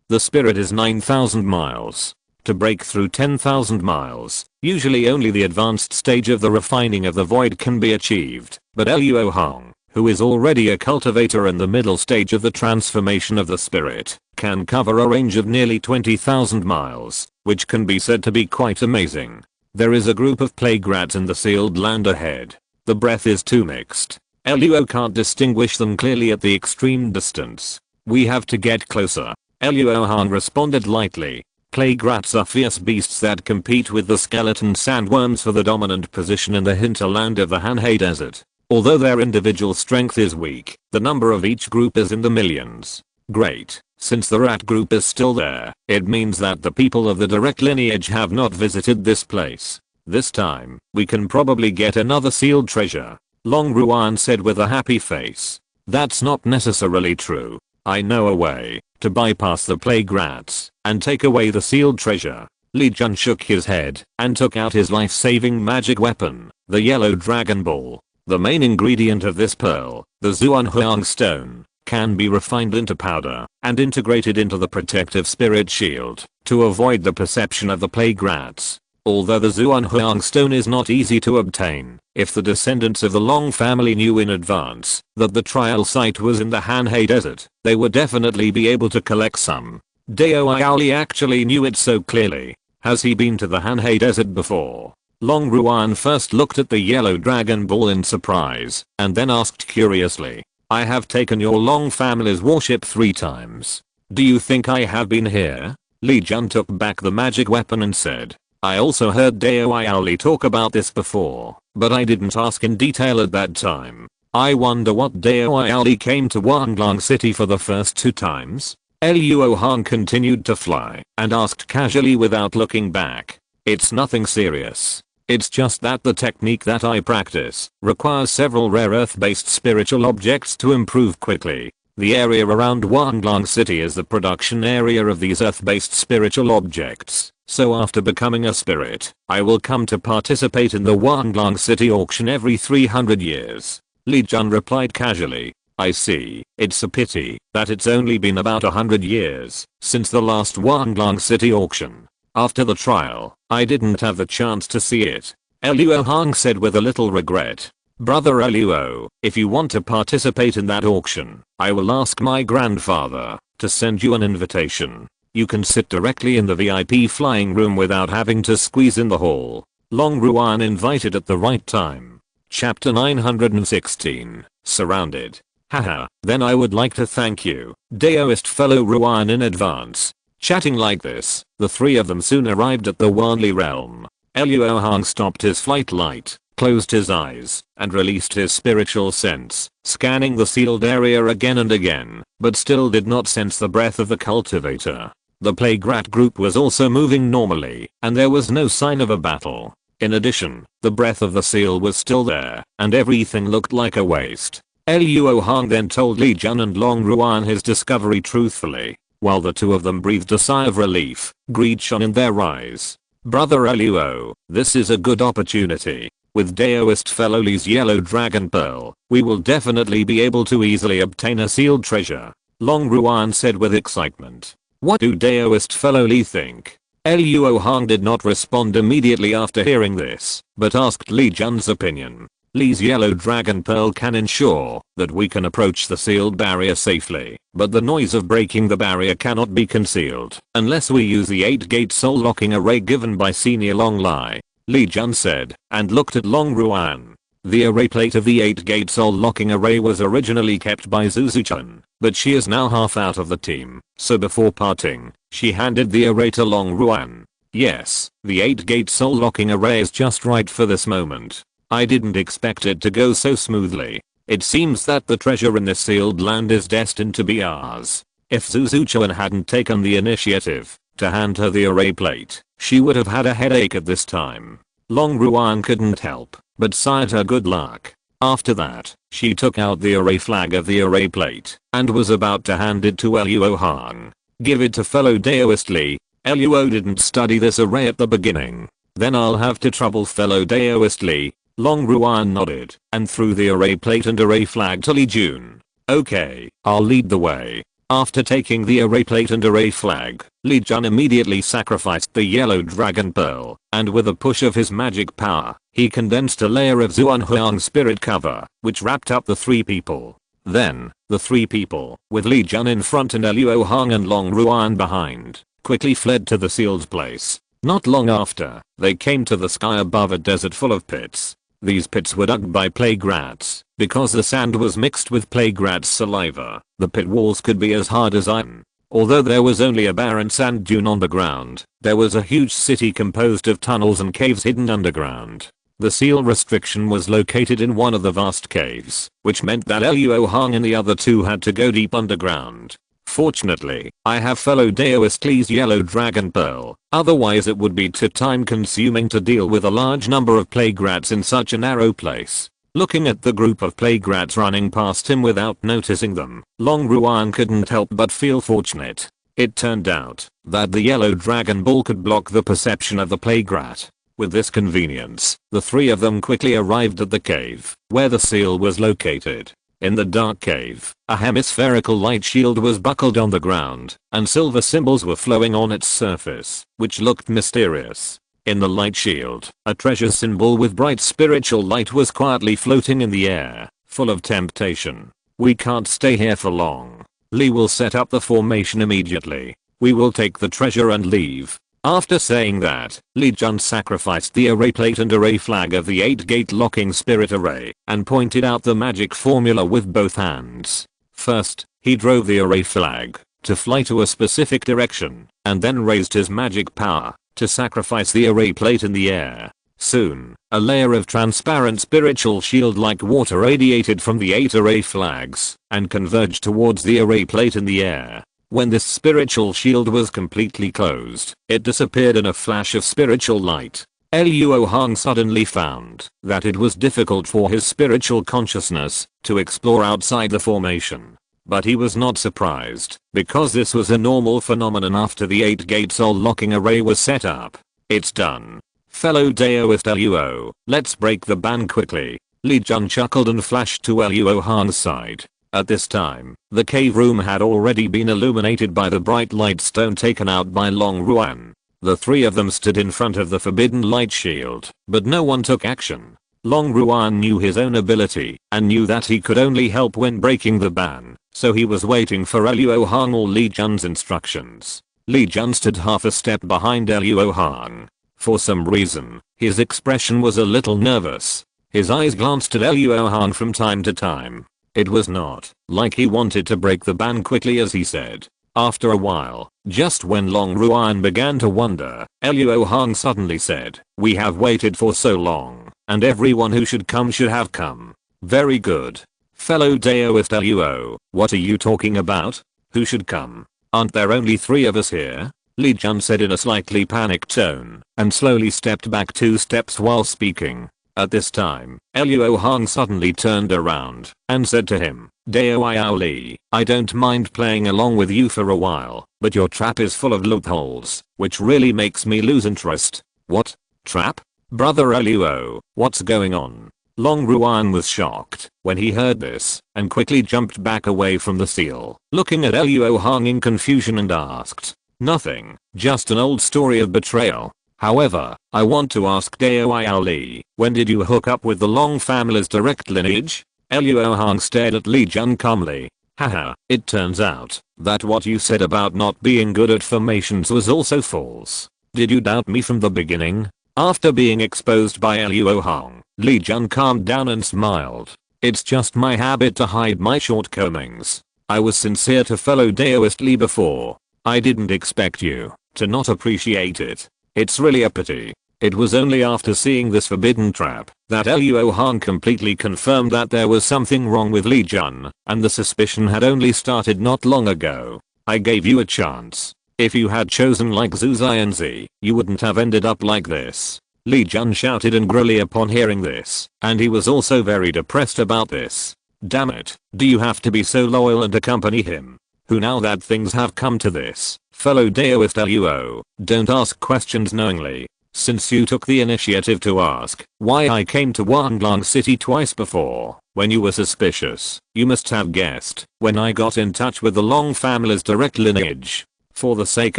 [SPEAKER 1] the spirit is 9,000 miles. To break through 10,000 miles, usually only the advanced stage of the refining of the void can be achieved, but Luo Hong, who is already a cultivator in the middle stage of the transformation of the spirit, can cover a range of nearly 20,000 miles, which can be said to be quite amazing. There is a group of plague rats in the sealed land ahead. The breath is too mixed. Luo can't distinguish them clearly at the extreme distance. We have to get closer. Luo Han responded lightly. Plague rats are fierce beasts that compete with the skeleton sandworms for the dominant position in the hinterland of the Hanhei Desert. Although their individual strength is weak, the number of each group is in the millions. Great. Since the rat group is still there, it means that the people of the direct lineage have not visited this place. This time, we can probably get another sealed treasure. Long Ruan said with a happy face. That's not necessarily true. I know a way to bypass the plague rats and take away the sealed treasure. Li Jun shook his head and took out his life-saving magic weapon, the yellow dragon ball. The main ingredient of this pearl, the Zhuanghuang stone, can be refined into powder and integrated into the protective spirit shield to avoid the perception of the plague rats. Although the Zhuanghuang stone is not easy to obtain, if the descendants of the Long family knew in advance that the trial site was in the Hanhei Desert, they would definitely be able to collect some. Dao Aoli actually knew it so clearly. Has he been to the Hanhei Desert before? Long Ruan first looked at the yellow dragon ball in surprise, and then asked curiously. I have taken your Long family's warship 3 times. Do you think I have been here? Li Jun took back the magic weapon and said. I also heard Dao Aoli talk about this before, but I didn't ask in detail at that time. I wonder what Dao Aoli came to Wanglong City for the first 2 times? Luo Hong continued to fly and asked casually without looking back. It's nothing serious. It's just that the technique that I practice requires several rare earth-based spiritual objects to improve quickly. The area around Wanglong City is the production area of these earth-based spiritual objects. So after becoming a spirit, I will come to participate in the Wanglong City auction every 300 years. Li Jun replied casually. I see. It's a pity that it's only been about 100 years since the last Wanglong City auction. After the trial, I didn't have the chance to see it. Luo Hong said with a little regret. Brother Luo, if you want to participate in that auction, I will ask my grandfather to send you an invitation. You can sit directly in the VIP flying room without having to squeeze in the hall. Long Ruan invited at the right time. Chapter 916, Surrounded. Haha, then I would like to thank you, Daoist fellow Ruan in advance. Chatting like this, the 3 of them soon arrived at the Wanli realm. Luo Hong stopped his flight light, closed his eyes, and released his spiritual sense, scanning the sealed area again and again, but still did not sense the breath of the cultivator. The plague rat group was also moving normally, and there was no sign of a battle. In addition, the breath of the seal was still there, and everything looked like a waste. Luo Hong then told Li Jun and Long Ruan his discovery truthfully. While the 2 of them breathed a sigh of relief, greed shone in their eyes. Brother Luo, this is a good opportunity. With Daoist fellow Li's yellow dragon pearl, we will definitely be able to easily obtain a sealed treasure. Long Ruan said with excitement. What do Daoist fellow Li think? Luo Hong did not respond immediately after hearing this, but asked Li Jun's opinion. Li's yellow dragon pearl can ensure that we can approach the sealed barrier safely, but the noise of breaking the barrier cannot be concealed unless we use the 8-gate soul locking array given by Senior Long Lai, Li Jun said, and looked at Long Ruan. The array plate of the 8-gate soul locking array was originally kept by Zuzu-chan, but she is now half out of the team, so before parting, she handed the array to Long Ruan. Yes, the 8-gate soul locking array is just right for this moment. I didn't expect it to go so smoothly. It seems that the treasure in this sealed land is destined to be ours. If Zuzu-chan hadn't taken the initiative to hand her the array plate, she would have had a headache at this time. Long Ruan couldn't help but sighed her good luck. After that, she took out the array flag of the array plate and was about to hand it to Luo Hong. Give it to fellow Daoist Li. Luo didn't study this array at the beginning. Then I'll have to trouble fellow Daoist Li. Long Ruan nodded and threw the array plate and array flag to Li Jun. Okay, I'll lead the way. After taking the array plate and array flag, Li Jun immediately sacrificed the yellow dragon pearl, and with a push of his magic power, he condensed a layer of Zuan-Huang spirit cover, which wrapped up the 3 people. Then, the 3 people, with Li Jun in front and Luo Hong and Long Ruan behind, quickly fled to the sealed place. Not long after, they came to the sky above a desert full of pits. These pits were dug by plague rats. Because the sand was mixed with plague rats' saliva, the pit walls could be as hard as iron. Although there was only a barren sand dune on the ground, there was a huge city composed of tunnels and caves hidden underground. The seal restriction was located in one of the vast caves, which meant that Luo Hong and the other 2 had to go deep underground. Fortunately, I have fellow Daoist Li's yellow dragon pearl, otherwise it would be too time consuming to deal with a large number of plague rats in such a narrow place. Looking at the group of plague rats running past him without noticing them, Long Ruan couldn't help but feel fortunate. It turned out that the yellow dragon ball could block the perception of the plague rat. With this convenience, the 3 of them quickly arrived at the cave, where the seal was located. In the dark cave, a hemispherical light shield was buckled on the ground, and silver symbols were flowing on its surface, which looked mysterious. In the light shield, a treasure symbol with bright spiritual light was quietly floating in the air, full of temptation. We can't stay here for long. Li will set up the formation immediately. We will take the treasure and leave. After saying that, Li Jun sacrificed the array plate and array flag of the 8-gate locking spirit array, and pointed out the magic formula with both hands. First, he drove the array flag to fly to a specific direction, and then raised his magic power to sacrifice the array plate in the air. Soon, a layer of transparent spiritual shield like water radiated from the 8 array flags and converged towards the array plate in the air. When this spiritual shield was completely closed, it disappeared in a flash of spiritual light. Luo Hong suddenly found that it was difficult for his spiritual consciousness to explore outside the formation. But he was not surprised, because this was a normal phenomenon after the 8-gate soul locking array was set up. It's done. Fellow Daoist Luo, let's break the ban quickly. Li Jun chuckled and flashed to Luo Hong's side. At this time, the cave room had already been illuminated by the bright light stone taken out by Long Ruan. The 3 of them stood in front of the forbidden light shield, but no one took action. Long Ruan knew his own ability and knew that he could only help when breaking the ban, so he was waiting for Luo Hong or Li Jun's instructions. Li Jun stood half a step behind Luo Hong. For some reason, his expression was a little nervous. His eyes glanced at Luo Hong from time to time. It was not like he wanted to break the ban quickly as he said. After a while, just when Long Ruan began to wonder, Luo Hong suddenly said, "We have waited for so long, and everyone who should come should have come." Very good. Fellow Daoist Luo, what are you talking about? Who should come? Aren't there only 3 of us here? Li Jun said in a slightly panicked tone, and slowly stepped back 2 steps while speaking. At this time, Luo Hong suddenly turned around and said to him, "Dao Iao Li, I don't mind playing along with you for a while, but your trap is full of loopholes, which really makes me lose interest." "What? Trap? Brother Luo, what's going on?" Long Ruan was shocked when he heard this and quickly jumped back away from the seal, looking at Luo Hong in confusion and asked, "Nothing, just an old story of betrayal." However, I want to ask Dao Li, when did you hook up with the Long family's direct lineage? Luo Hong stared at Li Jun calmly. Haha, it turns out that what you said about not being good at formations was also false. Did you doubt me from the beginning? After being exposed by Luo Hong, Li Jun calmed down and smiled. It's just my habit to hide my shortcomings. I was sincere to fellow Daoist Li before. I didn't expect you to not appreciate it. It's really a pity. It was only after seeing this forbidden trap that Luo Hong completely confirmed that there was something wrong with Li Jun, and the suspicion had only started not long ago. I gave you a chance. If you had chosen like Zhu Xianzi, you wouldn't have ended up like this. Li Jun shouted angrily upon hearing this, and he was also very depressed about this. Damn it, do you have to be so loyal and accompany him? Who now that things have come to this, fellow Daoist Luo, don't ask questions knowingly. Since you took the initiative to ask why I came to Wanglong City twice before, when you were suspicious, you must have guessed when I got in touch with the Long family's direct lineage. For the sake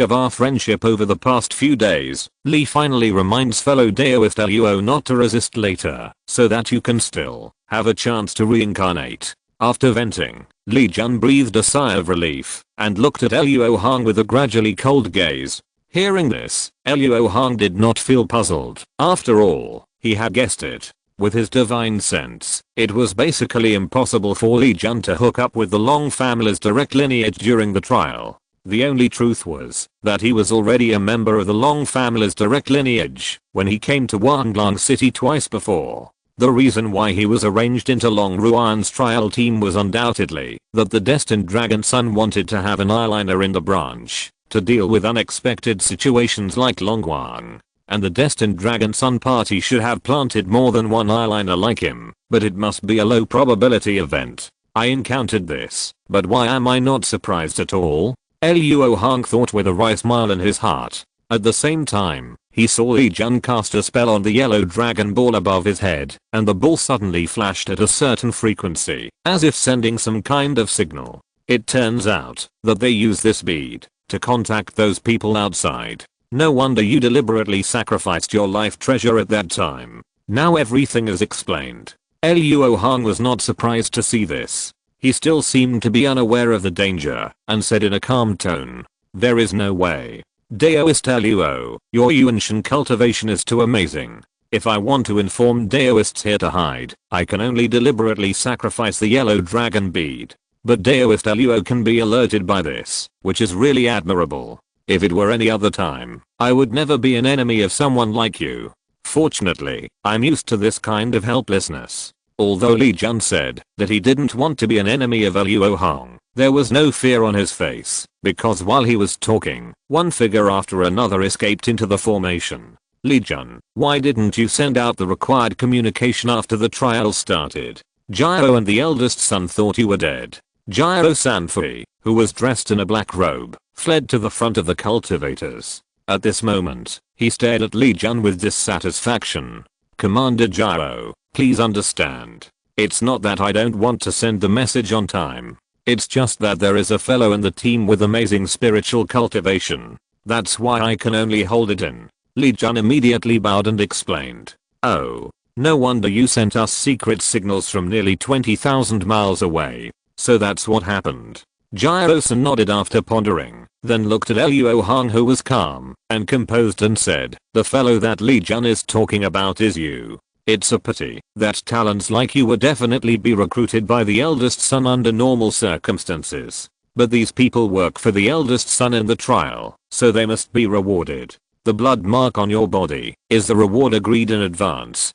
[SPEAKER 1] of our friendship over the past few days, Li finally reminds fellow Daoist Luo not to resist later, so that you can still have a chance to reincarnate. After venting, Li Jun breathed a sigh of relief and looked at Luo Hong with a gradually cold gaze. Hearing this, Luo Hong did not feel puzzled. After all, he had guessed it. With his divine sense, it was basically impossible for Li Jun to hook up with the Long family's direct lineage during the trial. The only truth was that he was already a member of the Long family's direct lineage when he came to Wanglong City twice before. The reason why he was arranged into Long Ruan's trial team was undoubtedly that the destined Dragon Son wanted to have an eyeliner in the branch to deal with unexpected situations like Long Wang, and the destined Dragon Son party should have planted more than one eyeliner like him, but it must be a low probability event. I encountered this, but why am I not surprised at all? Luo Hong thought with a wry smile in his heart. At the same time, he saw Li Jun cast a spell on the yellow dragon ball above his head, and the ball suddenly flashed at a certain frequency, as if sending some kind of signal. It turns out that they use this bead to contact those people outside. No wonder you deliberately sacrificed your life treasure at that time. Now everything is explained. Luo Hong was not surprised to see this. He still seemed to be unaware of the danger, and said in a calm tone, "There is no way. Daoist Luo, your Yuanshan cultivation is too amazing. If I want to inform Daoists here to hide, I can only deliberately sacrifice the yellow dragon bead. But Daoist Luo can be alerted by this, which is really admirable. If it were any other time, I would never be an enemy of someone like you. Fortunately, I'm used to this kind of helplessness." Although Li Jun said that he didn't want to be an enemy of Luo Hong, there was no fear on his face, because while he was talking, one figure after another escaped into the formation. "Li Jun, why didn't you send out the required communication after the trial started? Gyro and the eldest son thought you were dead." Gyro Sanfei, who was dressed in a black robe, fled to the front of the cultivators. At this moment, he stared at Li Jun with dissatisfaction. "Commander Gyro, please understand. It's not that I don't want to send the message on time. It's just that there is a fellow in the team with amazing spiritual cultivation. That's why I can only hold it in." Li Jun immediately bowed and explained. "Oh, no wonder you sent us secret signals from nearly 20,000 miles away. So that's what happened." Gyro-san nodded after pondering, then looked at Luo Hong, who was calm and composed, and said, "The fellow that Li Jun is talking about is you. It's a pity that talents like you would definitely be recruited by the eldest son under normal circumstances. But these people work for the eldest son in the trial, so they must be rewarded. The blood mark on your body is the reward agreed in advance."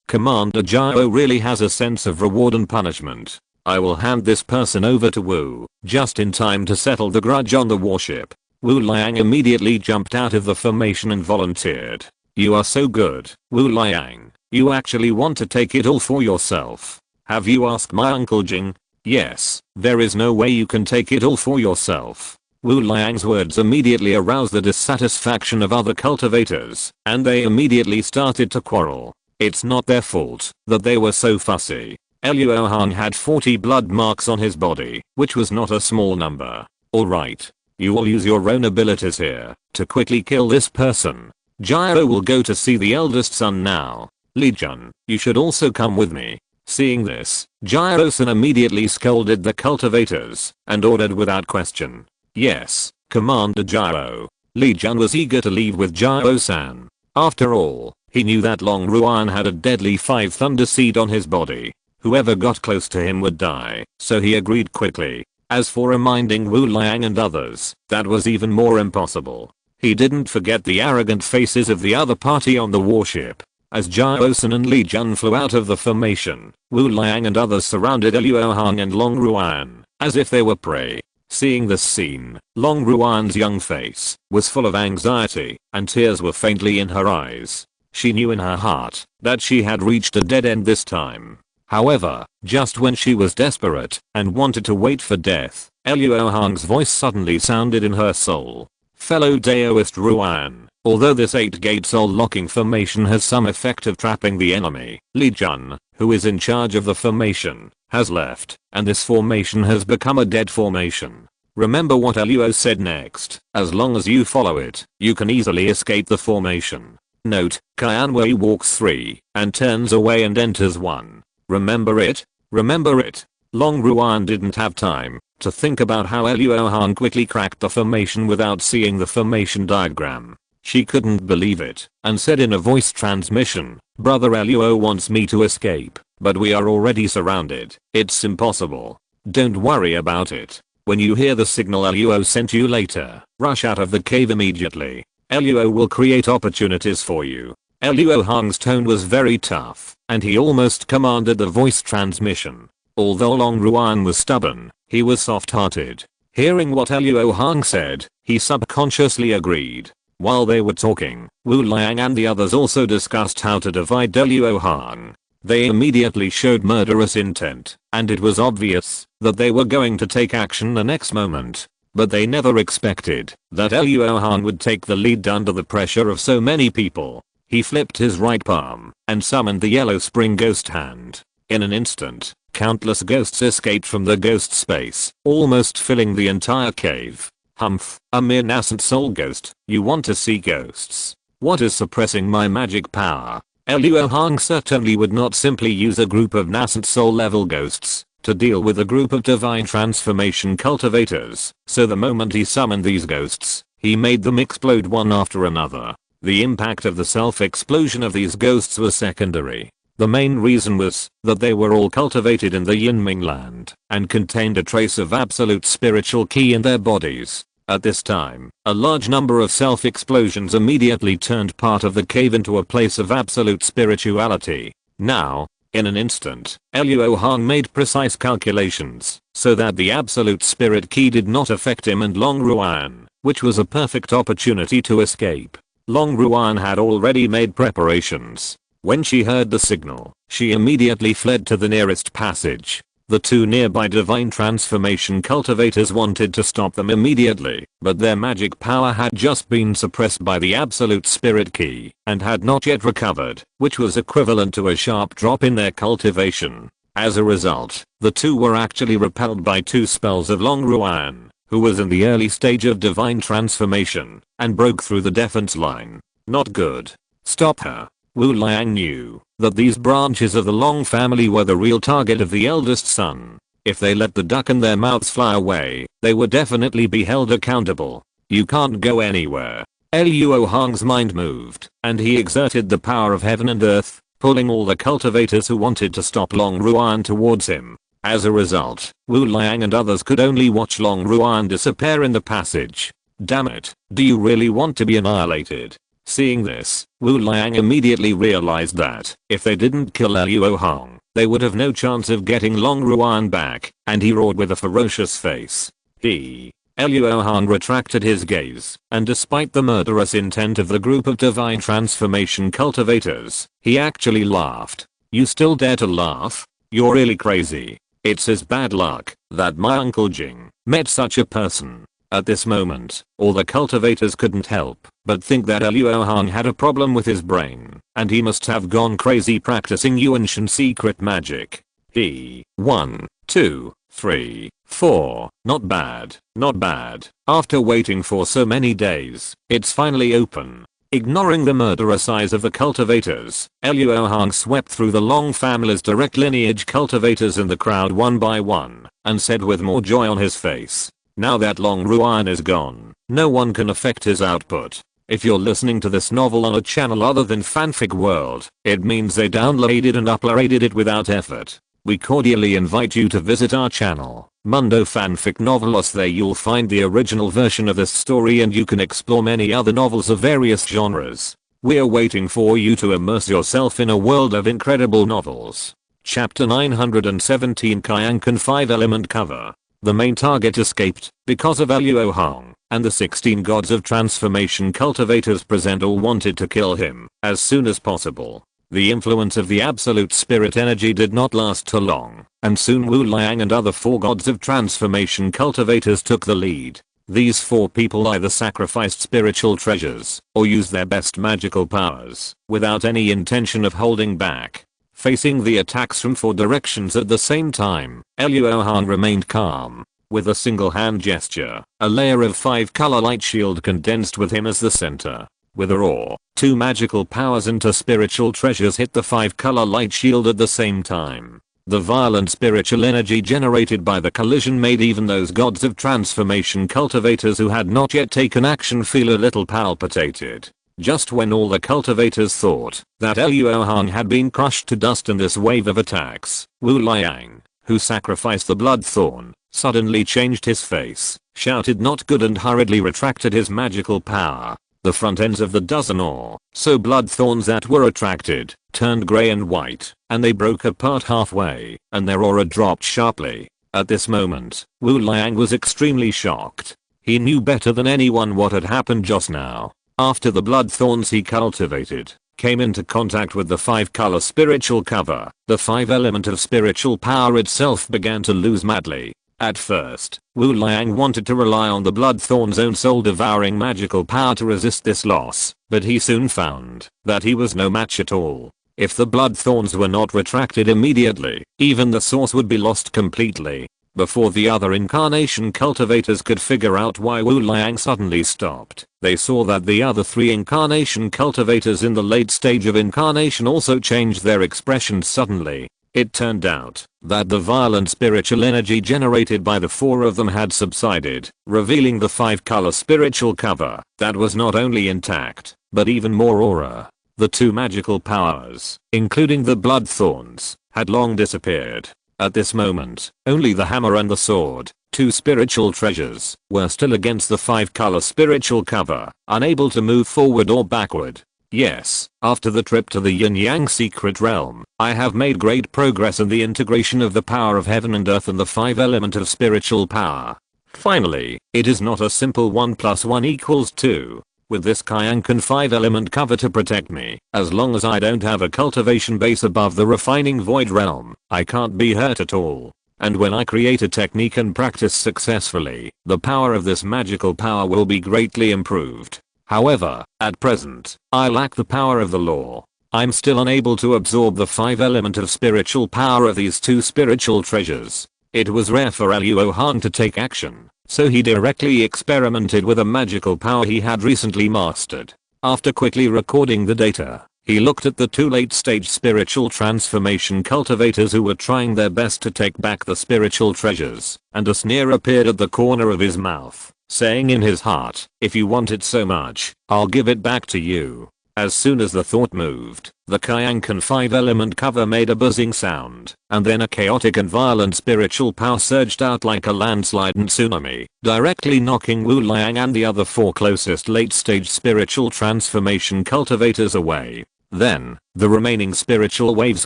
[SPEAKER 1] Commander Gyro really has a sense of reward and punishment. I will hand this person over to Wu, just in time to settle the grudge on the warship. Wu Liang immediately jumped out of the formation and volunteered. "You are so good, Wu Liang. You actually want to take it all for yourself. Have you asked my Uncle Jing?" "Yes, there is no way you can take it all for yourself." Wu Liang's words immediately aroused the dissatisfaction of other cultivators, and they immediately started to quarrel. It's not their fault that they were so fussy. Luo Hong had 40 blood marks on his body, which was not a small number. "Alright. You will use your own abilities here to quickly kill this person." Gyro will go to see the eldest son now. Li Jun, you should also come with me. Seeing this, Gyro-san immediately scolded the cultivators and ordered without question. Yes, Commander Gyro. Li Jun was eager to leave with Gyro-san. After all, he knew that Long Ruan had a deadly 5 thunder seed on his body. Whoever got close to him would die, so he agreed quickly. As for reminding Wu Liang and others, that was even more impossible. He didn't forget the arrogant faces of the other party on the warship. As Gyro-san and Li Jun flew out of the formation, Wu Liang and others surrounded Luo Hong and Long Ruan, as if they were prey. Seeing this scene, Long Ruan's young face was full of anxiety, and tears were faintly in her eyes. She knew in her heart that she had reached a dead end this time. However, just when she was desperate and wanted to wait for death, Luo Hong's voice suddenly sounded in her soul. Fellow Daoist Ruan, although this 8-gate soul locking formation has some effect of trapping the enemy, Li Jun, who is in charge of the formation, has left, and this formation has become a dead formation. Remember what Luo said next, as long as you follow it, you can easily escape the formation. Note, Qianwei walks 3, and turns away and enters 1. Remember it? Remember it. Long Ruan didn't have time to think about how Luo Hong quickly cracked the formation without seeing the formation diagram. She couldn't believe it, and said in a voice transmission, Brother Luo wants me to escape, but we are already surrounded. It's impossible. Don't worry about it. When you hear the signal Luo sent you later, rush out of the cave immediately. Luo will create opportunities for you. Luo Hong's tone was very tough, and he almost commanded the voice transmission. Although Long Ruan was stubborn, he was soft-hearted. Hearing what Luo Hong said, he subconsciously agreed. While they were talking, Wu Liang and the others also discussed how to divide Luo Hong. They immediately showed murderous intent, and it was obvious that they were going to take action the next moment. But they never expected that Luo Hong would take the lead under the pressure of so many people. He flipped his right palm and summoned the yellow spring ghost hand. In an instant, countless ghosts escaped from the ghost space, almost filling the entire cave. Humph, a mere nascent soul ghost, you want to see ghosts? What is suppressing my magic power? Luo Hong certainly would not simply use a group of nascent soul level ghosts to deal with a group of divine transformation cultivators, so the moment he summoned these ghosts, he made them explode one after another. The impact of the self-explosion of these ghosts was secondary. The main reason was that they were all cultivated in the Yinming land and contained a trace of absolute spiritual ki in their bodies. At this time, a large number of self-explosions immediately turned part of the cave into a place of absolute spirituality. Now, in an instant, Luo Hong made precise calculations so that the absolute spirit ki did not affect him and Long Ruan, which was a perfect opportunity to escape. Long Ruan had already made preparations. When she heard the signal, she immediately fled to the nearest passage. The 2 nearby divine transformation cultivators wanted to stop them immediately, but their magic power had just been suppressed by the absolute spirit ki and had not yet recovered, which was equivalent to a sharp drop in their cultivation. As a result, the 2 were actually repelled by 2 spells of Long Ruan, who was in the early stage of divine transformation, and broke through the defense line. Not good. Stop her. Wu Liang knew that these branches of the Long family were the real target of the eldest son. If they let the duck in their mouths fly away, they would definitely be held accountable. You can't go anywhere. Luo Hong's mind moved, and he exerted the power of heaven and earth, pulling all the cultivators who wanted to stop Long Ruan towards him. As a result, Wu Liang and others could only watch Long Ruan disappear in the passage. Damn it, do you really want to be annihilated? Seeing this, Wu Liang immediately realized that if they didn't kill Luo Hong, they would have no chance of getting Long Ruan back, and he roared with a ferocious face. Luo Hong retracted his gaze, and despite the murderous intent of the group of divine transformation cultivators, he actually laughed. You still dare to laugh? You're really crazy. It's his bad luck that my Uncle Jing met such a person. At this moment, all the cultivators couldn't help but think that Luo Hong had a problem with his brain, and he must have gone crazy practicing Yuanshan secret magic. 1, 2, 3, 4. Not bad, not bad. After waiting for so many days, it's finally open. Ignoring the murderous eyes of the cultivators, Luo Hong swept through the Long family's direct lineage cultivators in the crowd one by one, and said with more joy on his face, "Now that Long Ruan is gone, no one can affect his output. If you're listening to this novel on a channel other than Fanfic World, it means they downloaded and uploaded it without effort. We cordially invite you to visit our channel, Mundo Fanfic Novelos. There you'll find the original version of this story and you can explore many other novels of various genres. We're waiting for you to immerse yourself in a world of incredible novels." Chapter 917 Kyankan 5-element cover. The main target escaped because of Luo Hong, and the 16 gods of transformation cultivators present all wanted to kill him as soon as possible. The influence of the absolute spirit energy did not last too long, and soon Wu Liang and other 4 gods of transformation cultivators took the lead. These 4 people either sacrificed spiritual treasures or used their best magical powers without any intention of holding back. Facing the attacks from 4 directions at the same time, Luo Hong remained calm. With a single hand gesture, a layer of 5-color light shield condensed with him as the center. With a roar, 2 magical powers into spiritual treasures hit the 5-color light shield at the same time. The violent spiritual energy generated by the collision made even those gods of transformation cultivators who had not yet taken action feel a little palpitated. Just when all the cultivators thought that Luo Hong had been crushed to dust in this wave of attacks, Wu Liang, who sacrificed the bloodthorn, suddenly changed his face, shouted "not good" and hurriedly retracted his magical power. The front ends of the dozen or so bloodthorns that were attracted turned gray and white, and they broke apart halfway, and their aura dropped sharply. At this moment, Wu Liang was extremely shocked. He knew better than anyone what had happened just now. After the bloodthorns he cultivated came into contact with the 5-color spiritual cover, the 5-element of spiritual power itself began to lose madly. At first, Wu Liang wanted to rely on the bloodthorn's own soul-devouring magical power to resist this loss, but he soon found that he was no match at all. If the bloodthorns were not retracted immediately, even the source would be lost completely. Before the other incarnation cultivators could figure out why Wu Liang suddenly stopped, they saw that the other 3 incarnation cultivators in the late stage of incarnation also changed their expression suddenly. It turned out that the violent spiritual energy generated by the 4 of them had subsided, revealing the 5-color spiritual cover that was not only intact, but even more aura. The 2 magical powers, including the bloodthorns, had long disappeared. At this moment, only the hammer and the sword, 2 spiritual treasures, were still against the 5-color spiritual cover, unable to move forward or backward. Yes, after the trip to the Yin-Yang secret realm, I have made great progress in the integration of the power of heaven and earth and the 5-element of spiritual power. Finally, it is not a simple 1 + 1 = 2. With this Kyankan 5-element cover to protect me, as long as I don't have a cultivation base above the refining void realm, I can't be hurt at all. And when I create a technique and practice successfully, the power of this magical power will be greatly improved. However, at present, I lack the power of the law. I'm still unable to absorb the 5-element of spiritual power of these 2 spiritual treasures. It was rare for Luo Hong to take action, so he directly experimented with a magical power he had recently mastered. After quickly recording the data, he looked at the 2 late-stage spiritual transformation cultivators who were trying their best to take back the spiritual treasures, and a sneer appeared at the corner of his mouth, saying in his heart, "If you want it so much, I'll give it back to you." As soon as the thought moved, the Kyankan 5-element cover made a buzzing sound, and then a chaotic and violent spiritual power surged out like a landslide and tsunami, directly knocking Wu Liang and the other 4 closest late-stage spiritual transformation cultivators away. Then, the remaining spiritual waves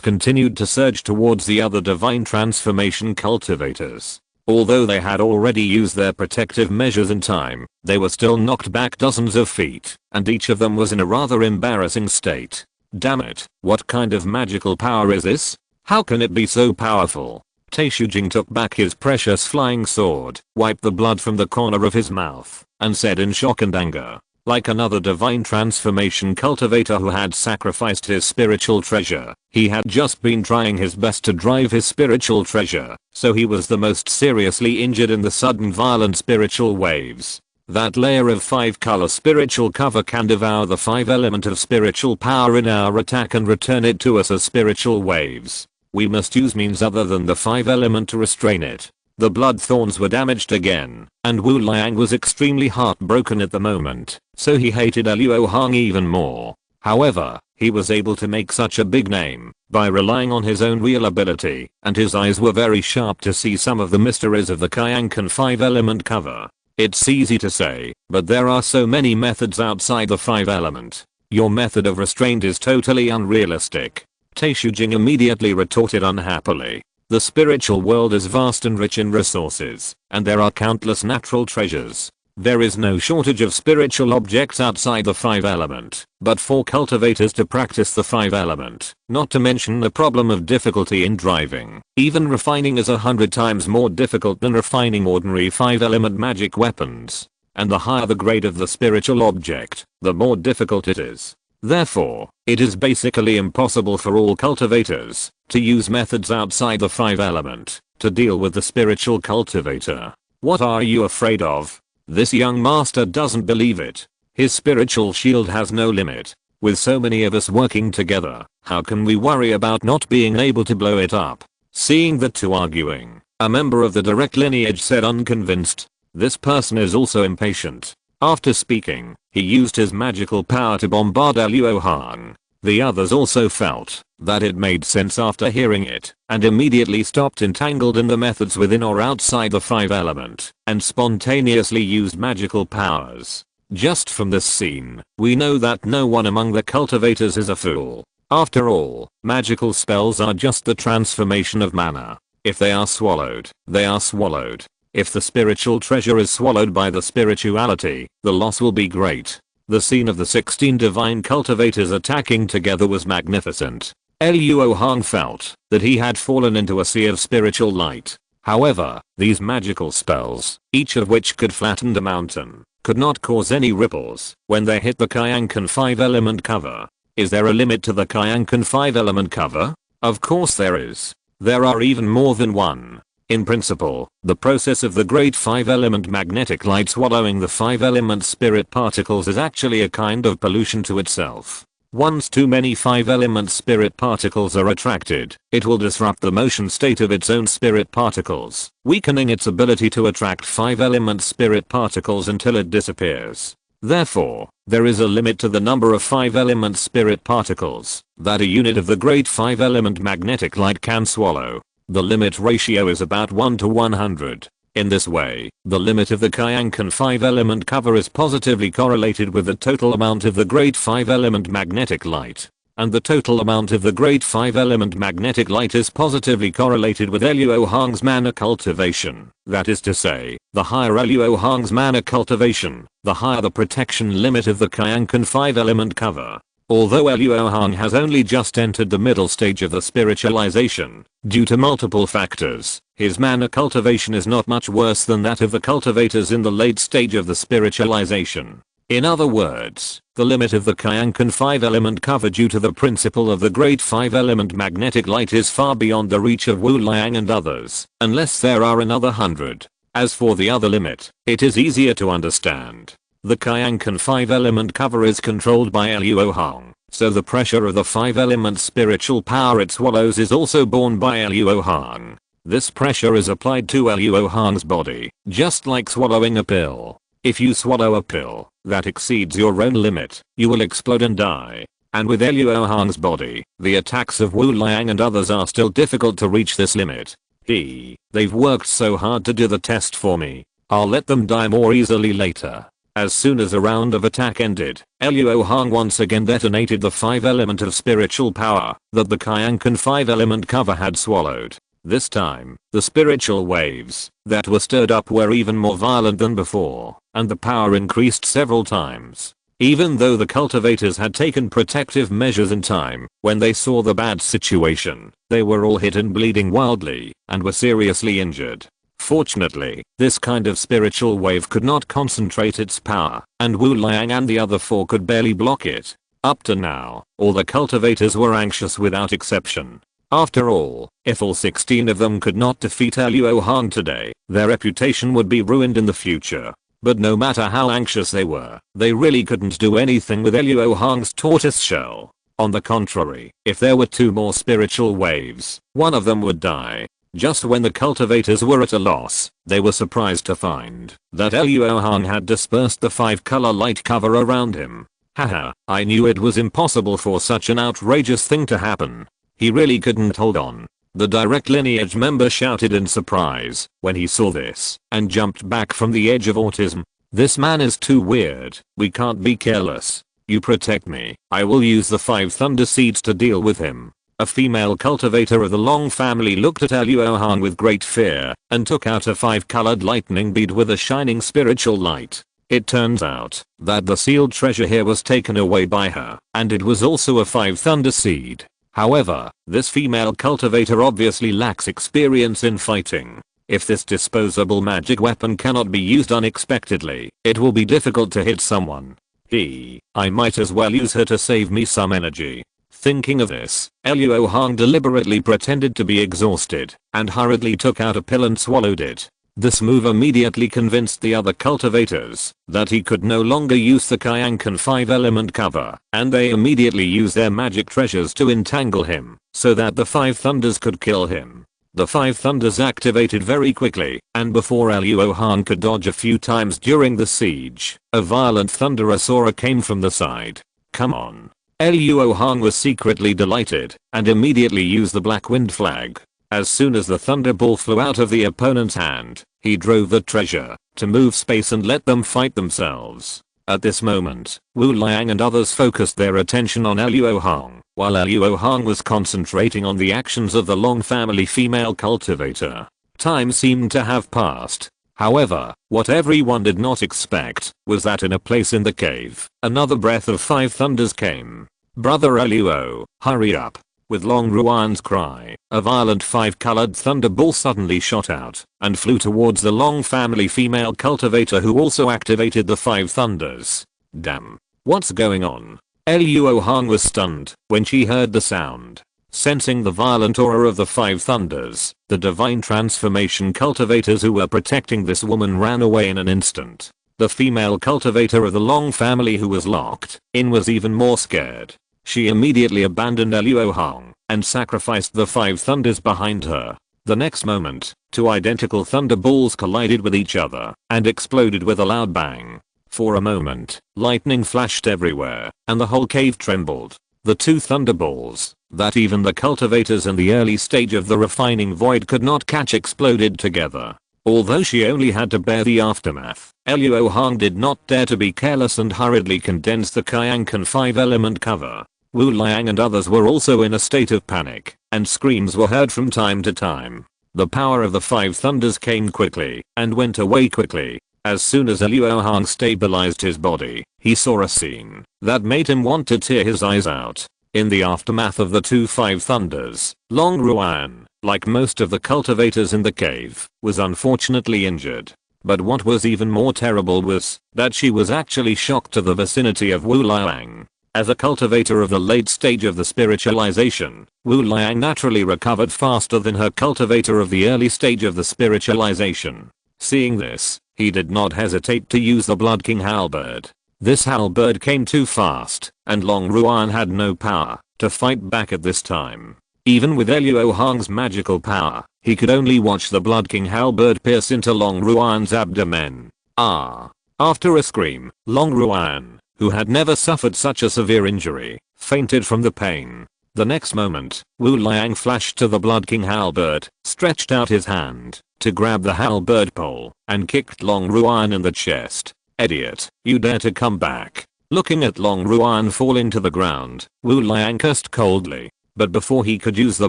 [SPEAKER 1] continued to surge towards the other divine transformation cultivators. Although they had already used their protective measures in time, they were still knocked back dozens of feet, and each of them was in a rather embarrassing state. Damn it, what kind of magical power is this? How can it be so powerful? Taishujing took back his precious flying sword, wiped the blood from the corner of his mouth, and said in shock and anger, like another divine transformation cultivator who had sacrificed his spiritual treasure, he had just been trying his best to drive his spiritual treasure, so he was the most seriously injured in the sudden violent spiritual waves. That layer of 5-color spiritual cover can devour the 5 element of spiritual power in our attack and return it to us as spiritual waves. We must use means other than the 5 element to restrain it. The blood thorns were damaged again, and Wu Liang was extremely heartbroken at the moment, so he hated Luo Hong even more. However, he was able to make such a big name by relying on his own real ability, and his eyes were very sharp to see some of the mysteries of the Kyankan 5 element cover. It's easy to say, but there are so many methods outside the 5 element. Your method of restraint is totally unrealistic. Taishujing immediately retorted unhappily. The spiritual world is vast and rich in resources, and there are countless natural treasures. There is no shortage of spiritual objects outside the 5 element, but for cultivators to practice the 5 element, not to mention the problem of difficulty in driving, even refining is 100 times more difficult than refining ordinary 5 element magic weapons. And the higher the grade of the spiritual object, the more difficult it is. Therefore, it is basically impossible for all cultivators to use methods outside the 5 element to deal with the spiritual cultivator. What are you afraid of? This young master doesn't believe it. His spiritual shield has no limit. With so many of us working together, how can we worry about not being able to blow it up? Seeing the two arguing, a member of the direct lineage said unconvinced. This person is also impatient. After speaking, he used his magical power to bombard Luo Hong. The others also felt that it made sense after hearing it, and immediately stopped entangled in the methods within or outside the 5 element, and spontaneously used magical powers. Just from this scene, we know that no one among the cultivators is a fool. After all, magical spells are just the transformation of mana. If they are swallowed, they are swallowed. If the spiritual treasure is swallowed by the spirituality, the loss will be great. The scene of the 16 divine cultivators attacking together was magnificent. Luo Hong felt that he had fallen into a sea of spiritual light. However, these magical spells, each of which could flatten a mountain, could not cause any ripples when they hit the Kyankan 5 element cover. Is there a limit to the Kyankan 5 element cover? Of course there is. There are even more than one. In principle, the process of the great 5 element magnetic light swallowing the 5 element spirit particles is actually a kind of pollution to itself. Once too many 5 element spirit particles are attracted, it will disrupt the motion state of its own spirit particles, weakening its ability to attract 5 element spirit particles until it disappears. Therefore, there is a limit to the number of 5 element spirit particles that a unit of the great 5 element magnetic light can swallow. The limit ratio is about 1 to 100. In this way, the limit of the Kyankan 5 element cover is positively correlated with the total amount of the great 5 element magnetic light. And the total amount of the great 5 element magnetic light is positively correlated with Luo Hong's mana cultivation. That is to say, the higher Luo Hong's mana cultivation, the higher the protection limit of the Kyankan 5 element cover. Although Luo Hong has only just entered the middle stage of the spiritualization, due to multiple factors, his mana cultivation is not much worse than that of the cultivators in the late stage of the spiritualization. In other words, the limit of the Kyankan 5 element cover due to the principle of the great 5 element magnetic light is far beyond the reach of Wu Liang and others, unless there are another 100. As for the other limit, it is easier to understand. The Kyankan 5 element cover is controlled by Luo Hong, so the pressure of the 5 element spiritual power it swallows is also borne by Luo Hong. This pressure is applied to Luo Hong's body, just like swallowing a pill. If you swallow a pill that exceeds your own limit, you will explode and die. And with Luo Hong's body, the attacks of Wu Liang and others are still difficult to reach this limit. They've worked so hard to do the test for me. I'll let them die more easily later. As soon as a round of attack ended, Luo Hong once again detonated the 5 element of spiritual power that the Kyankan 5 element cover had swallowed. This time, the spiritual waves that were stirred up were even more violent than before, and the power increased several times. Even though the cultivators had taken protective measures in time, when they saw the bad situation, they were all hit and bleeding wildly, and were seriously injured. Fortunately, this kind of spiritual wave could not concentrate its power, and Wu Liang and the other 4 could barely block it. Up to now, all the cultivators were anxious without exception. After all, if all 16 of them could not defeat Luo Hong today, their reputation would be ruined in the future. But no matter how anxious they were, they really couldn't do anything with Luo Hong's tortoise shell. On the contrary, if there were 2 more spiritual waves, one of them would die. Just when the cultivators were at a loss, they were surprised to find that Luo Hong had dispersed the 5-color light cover around him. Haha, I knew it was impossible for such an outrageous thing to happen. He really couldn't hold on. The direct lineage member shouted in surprise when he saw this and jumped back from the edge of autism. This man is too weird. We can't be careless. You protect me. I will use the 5 thunder seeds to deal with him. A female cultivator of the Long family looked at Luo Hong with great fear and took out a 5-colored lightning bead with a shining spiritual light. It turns out that the sealed treasure here was taken away by her, and it was also a 5 thunder seed. However, this female cultivator obviously lacks experience in fighting. If this disposable magic weapon cannot be used unexpectedly, it will be difficult to hit someone. I might as well use her to save me some energy. Thinking of this, Luo Hong deliberately pretended to be exhausted and hurriedly took out a pill and swallowed it. This move immediately convinced the other cultivators that he could no longer use the Kyankan 5-element cover, and they immediately used their magic treasures to entangle him so that the 5 thunders could kill him. The 5 thunders activated very quickly, and before Luo Hong could dodge a few times during the siege, a violent thunderosaur came from the side. Come on. Luo Hong was secretly delighted and immediately used the black wind flag. As soon as the thunderball flew out of the opponent's hand, he drove the treasure to move space and let them fight themselves. At this moment, Wu Liang and others focused their attention on Luo Hong, while Luo Hong was concentrating on the actions of the Long family female cultivator. Time seemed to have passed. However, what everyone did not expect was that in a place in the cave, another breath of 5 thunders came. Brother Luo, hurry up. With Long Ruan's cry, a violent 5-colored thunderball suddenly shot out and flew towards the Long family female cultivator, who also activated the 5 thunders. Damn. What's going on? Luo Hong was stunned when she heard the sound. Sensing the violent aura of the 5 thunders, the divine transformation cultivators who were protecting this woman ran away in an instant. The female cultivator of the Long family who was locked in was even more scared. She immediately abandoned Luo Hong and sacrificed the 5 thunders behind her. The next moment, 2 identical thunderballs collided with each other and exploded with a loud bang. For a moment, lightning flashed everywhere and the whole cave trembled. The 2 thunderballs that even the cultivators in the early stage of the refining void could not catch exploded together. Although she only had to bear the aftermath, Luo Hong did not dare to be careless and hurriedly condensed the Kyankan 5-element cover. Wu Liang and others were also in a state of panic, and screams were heard from time to time. The power of the 5 thunders came quickly and went away quickly. As soon as Luo Hong stabilized his body, he saw a scene that made him want to tear his eyes out. In the aftermath of the 2 5 thunders, Long Ruan, like most of the cultivators in the cave, was unfortunately injured. But what was even more terrible was that she was actually shocked to the vicinity of Wu Liang. As a cultivator of the late stage of the spiritualization, Wu Liang naturally recovered faster than her cultivator of the early stage of the spiritualization. Seeing this, he did not hesitate to use the Blood King halberd. This halberd came too fast, and Long Ruan had no power to fight back at this time. Even with Luo Hong's magical power, he could only watch the Blood King halberd pierce into Long Ruan's abdomen. After a scream, Long Ruan, who had never suffered such a severe injury, fainted from the pain. The next moment, Wu Liang flashed to the Blood King halberd, stretched out his hand to grab the halberd pole, and kicked Long Ruan in the chest. Idiot, you dare to come back. Looking at Long Ruan falling to the ground, Wu Liang cursed coldly. But before he could use the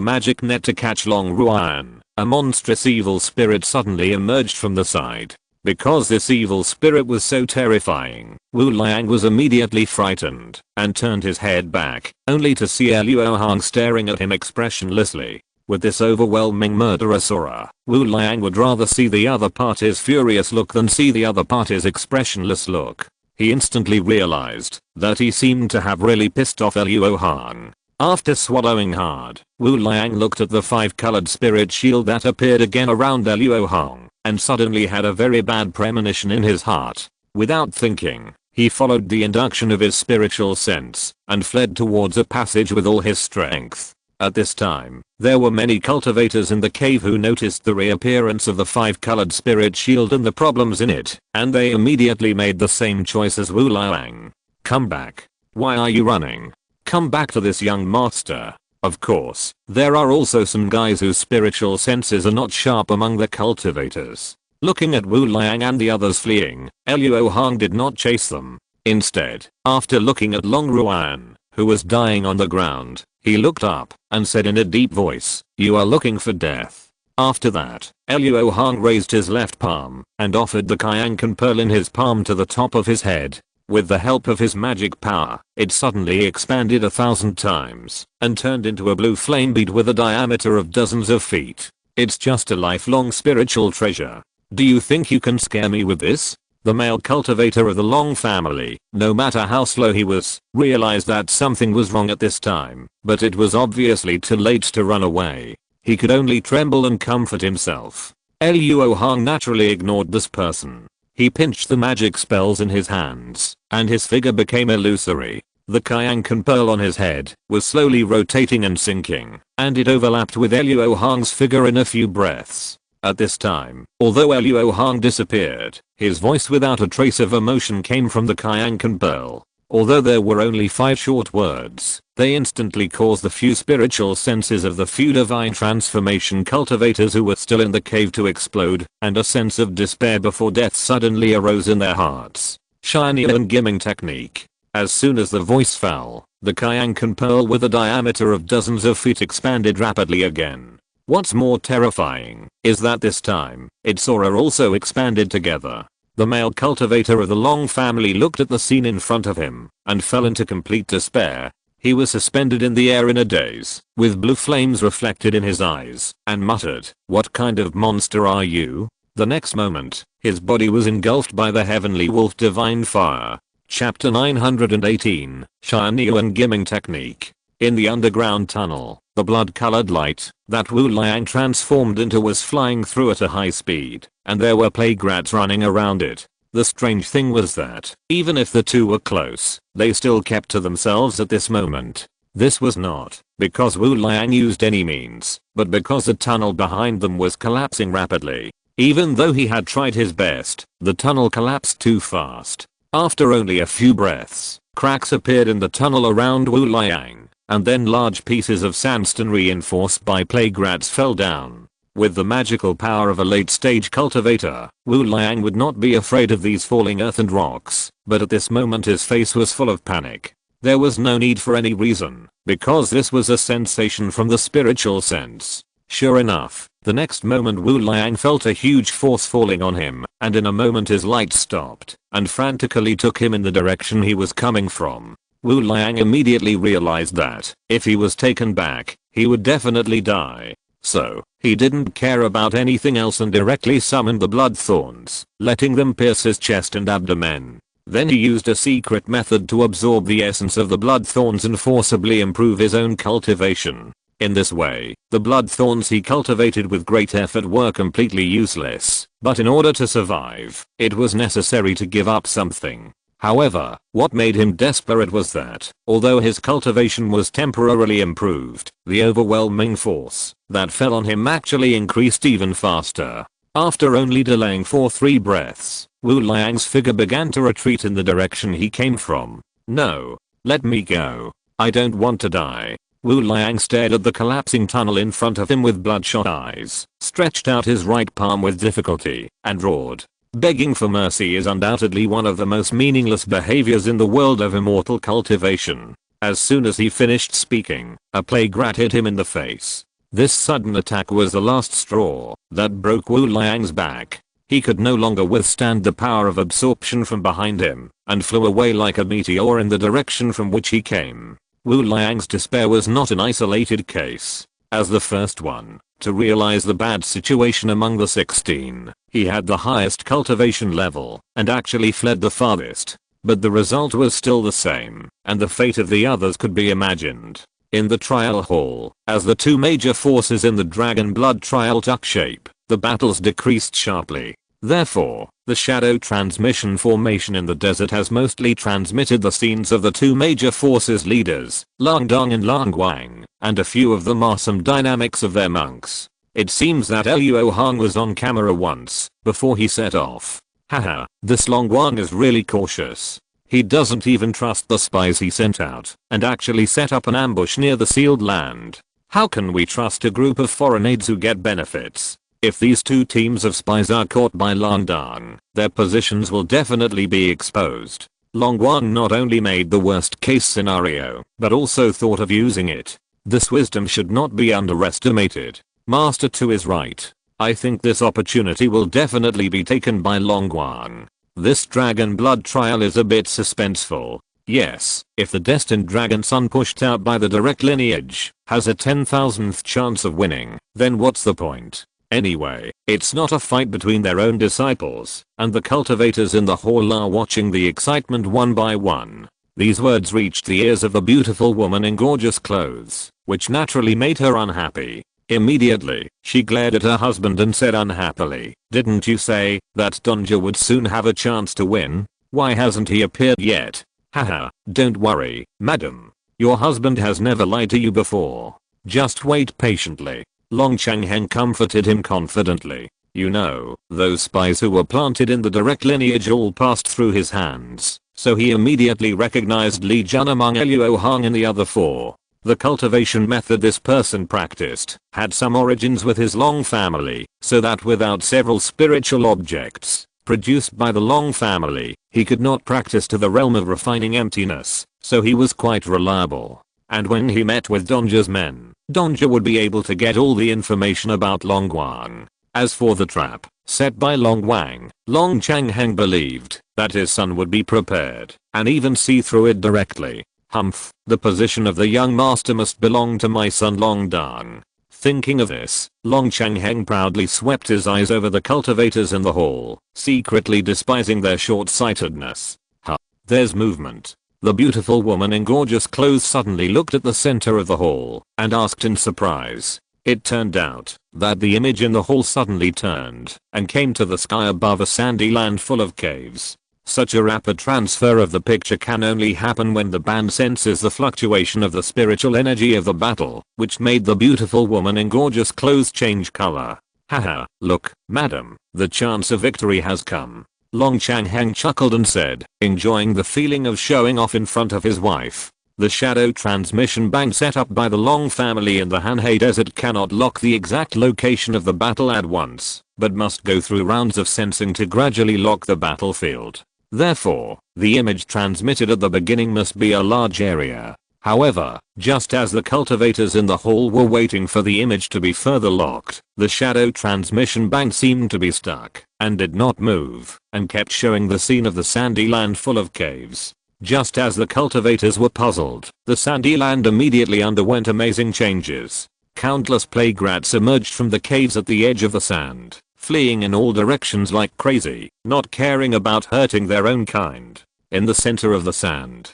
[SPEAKER 1] magic net to catch Long Ruan, a monstrous evil spirit suddenly emerged from the side. Because this evil spirit was so terrifying, Wu Liang was immediately frightened and turned his head back, only to see Luo Hong staring at him expressionlessly. With this overwhelming murderous aura, Wu Liang would rather see the other party's furious look than see the other party's expressionless look. He instantly realized that he seemed to have really pissed off Luo Hong. After swallowing hard, Wu Liang looked at the 5-colored spirit shield that appeared again around Luo Hong. and suddenly had a very bad premonition in his heart. Without thinking, he followed the induction of his spiritual sense and fled towards a passage with all his strength. At this time, there were many cultivators in the cave who noticed the reappearance of the 5-colored spirit shield and the problems in it, and they immediately made the same choice as Wu Liang. Come back. Why are you running? Come back to this young master. Of course, there are also some guys whose spiritual senses are not sharp among the cultivators. Looking at Wu Liang and the others fleeing, Luo Hong did not chase them. Instead, after looking at Long Ruan, who was dying on the ground, he looked up and said in a deep voice, "You are looking for death." After that, Luo Hong raised his left palm and offered the Kyankan pearl in his palm to the top of his head. With the help of his magic power, it suddenly expanded 1,000 times and turned into a blue flame bead with a diameter of dozens of feet. It's just a lifelong spiritual treasure. Do you think you can scare me with this? The male cultivator of the Long family, no matter how slow he was, realized that something was wrong at this time, but it was obviously too late to run away. He could only tremble and comfort himself. Luo Hong naturally ignored this person. He pinched the magic spells in his hands, and his figure became illusory. The Kyankan pearl on his head was slowly rotating and sinking, and it overlapped with Luo Hong's figure in a few breaths. At this time, although Luo Hong disappeared, his voice without a trace of emotion came from the Kyankan pearl. Although there were only 5 short words, they instantly caused the few spiritual senses of the few divine transformation cultivators who were still in the cave to explode, and a sense of despair before death suddenly arose in their hearts. Shiny and gimming technique. As soon as the voice fell, the Kyankan pearl with a diameter of dozens of feet expanded rapidly again. What's more terrifying is that this time, its aura also expanded together. The male cultivator of the Long family looked at the scene in front of him and fell into complete despair. He was suspended in the air in a daze, with blue flames reflected in his eyes, and muttered, "What kind of monster are you?" The next moment, his body was engulfed by the heavenly wolf divine fire. Chapter 918, Shiny and Gimming Technique. In the underground tunnel, the blood-colored light that Wu Liang transformed into was flying through at a high speed, and there were plague rats running around it. The strange thing was that, even if the two were close, they still kept to themselves at this moment. This was not because Wu Liang used any means, but because the tunnel behind them was collapsing rapidly. Even though he had tried his best, the tunnel collapsed too fast. After only a few breaths, cracks appeared in the tunnel around Wu Liang, and then large pieces of sandstone reinforced by plague rats fell down. With the magical power of a late-stage cultivator, Wu Liang would not be afraid of these falling earth and rocks, but at this moment his face was full of panic. There was no need for any reason, because this was a sensation from the spiritual sense. Sure enough, the next moment Wu Liang felt a huge force falling on him, and in a moment his light stopped, and frantically took him in the direction he was coming from. Wu Liang immediately realized that, if he was taken back, he would definitely die. So, he didn't care about anything else and directly summoned the blood thorns, letting them pierce his chest and abdomen. Then he used a secret method to absorb the essence of the blood thorns and forcibly improve his own cultivation. In this way, the blood thorns he cultivated with great effort were completely useless, but in order to survive, it was necessary to give up something. However, what made him desperate was that, although his cultivation was temporarily improved, the overwhelming force that fell on him actually increased even faster. After only delaying for 3 breaths, Wu Liang's figure began to retreat in the direction he came from. "No. Let me go. I don't want to die." Wu Liang stared at the collapsing tunnel in front of him with bloodshot eyes, stretched out his right palm with difficulty, and roared. Begging for mercy is undoubtedly one of the most meaningless behaviors in the world of immortal cultivation. As soon as he finished speaking, a plague rat hit him in the face. This sudden attack was the last straw that broke Wu Liang's back. He could no longer withstand the power of absorption from behind him, and flew away like a meteor in the direction from which he came. Wu Liang's despair was not an isolated case. As the first one to realize the bad situation among the 16, he had the highest cultivation level and actually fled the farthest. But the result was still the same, and the fate of the others could be imagined. In the trial hall, as the two major forces in the dragon blood trial took shape, the battles decreased sharply. Therefore, the shadow transmission formation in the desert has mostly transmitted the scenes of the two major forces leaders, Lang Dong and Lang Wang, and a few of the awesome dynamics of their monks. It seems that Luo Hong was on camera once, before he set off. Haha, this Lang Wang is really cautious. He doesn't even trust the spies he sent out, and actually set up an ambush near the sealed land. How can we trust a group of foreign aides who get benefits? If these two teams of spies are caught by Lang Dong, their positions will definitely be exposed. Lang Wang not only made the worst case scenario, but also thought of using it. This wisdom should not be underestimated. Master 2 is right. I think this opportunity will definitely be taken by Lang Wang. This dragon blood trial is a bit suspenseful. Yes, if the destined dragon son pushed out by the direct lineage has a 10,000th chance of winning, then what's the point? Anyway, it's not a fight between their own disciples, and the cultivators in the hall are watching the excitement one by one. These words reached the ears of the beautiful woman in gorgeous clothes, which naturally made her unhappy. Immediately, she glared at her husband and said unhappily, "Didn't you say that Donja would soon have a chance to win? Why hasn't he appeared yet?" Haha, don't worry, madam. Your husband has never lied to you before. Just wait patiently. Long Changheng comforted him confidently. You know, those spies who were planted in the direct lineage all passed through his hands, so he immediately recognized Li Jun among Luo Hong and the other four. The cultivation method this person practiced had some origins with his Long family, so that without several spiritual objects produced by the Long family, he could not practice to the realm of refining emptiness, so he was quite reliable. And when he met with Donja's men, Donja would be able to get all the information about Lang Wang. As for the trap set by Lang Wang, Long Changheng believed that his son would be prepared and even see through it directly. Humph, the position of the young master must belong to my son Lang Dong. Thinking of this, Long Changheng proudly swept his eyes over the cultivators in the hall, secretly despising their short-sightedness. Ha, there's movement. The beautiful woman in gorgeous clothes suddenly looked at the center of the hall and asked in surprise. It turned out that the image in the hall suddenly turned and came to the sky above a sandy land full of caves. Such a rapid transfer of the picture can only happen when the band senses the fluctuation of the spiritual energy of the battle, which made the beautiful woman in gorgeous clothes change color. Haha, look, madam, the chance of victory has come. Long Changheng chuckled and said, enjoying the feeling of showing off in front of his wife. The shadow transmission bank set up by the Long family in the Hanhei Desert cannot lock the exact location of the battle at once, but must go through rounds of sensing to gradually lock the battlefield. Therefore, the image transmitted at the beginning must be a large area. However, just as the cultivators in the hall were waiting for the image to be further locked, the shadow transmission bank seemed to be stuck and did not move and kept showing the scene of the sandy land full of caves. Just as the cultivators were puzzled, the sandy land immediately underwent amazing changes. Countless plague rats emerged from the caves at the edge of the sand, fleeing in all directions like crazy, not caring about hurting their own kind. In the center of the sand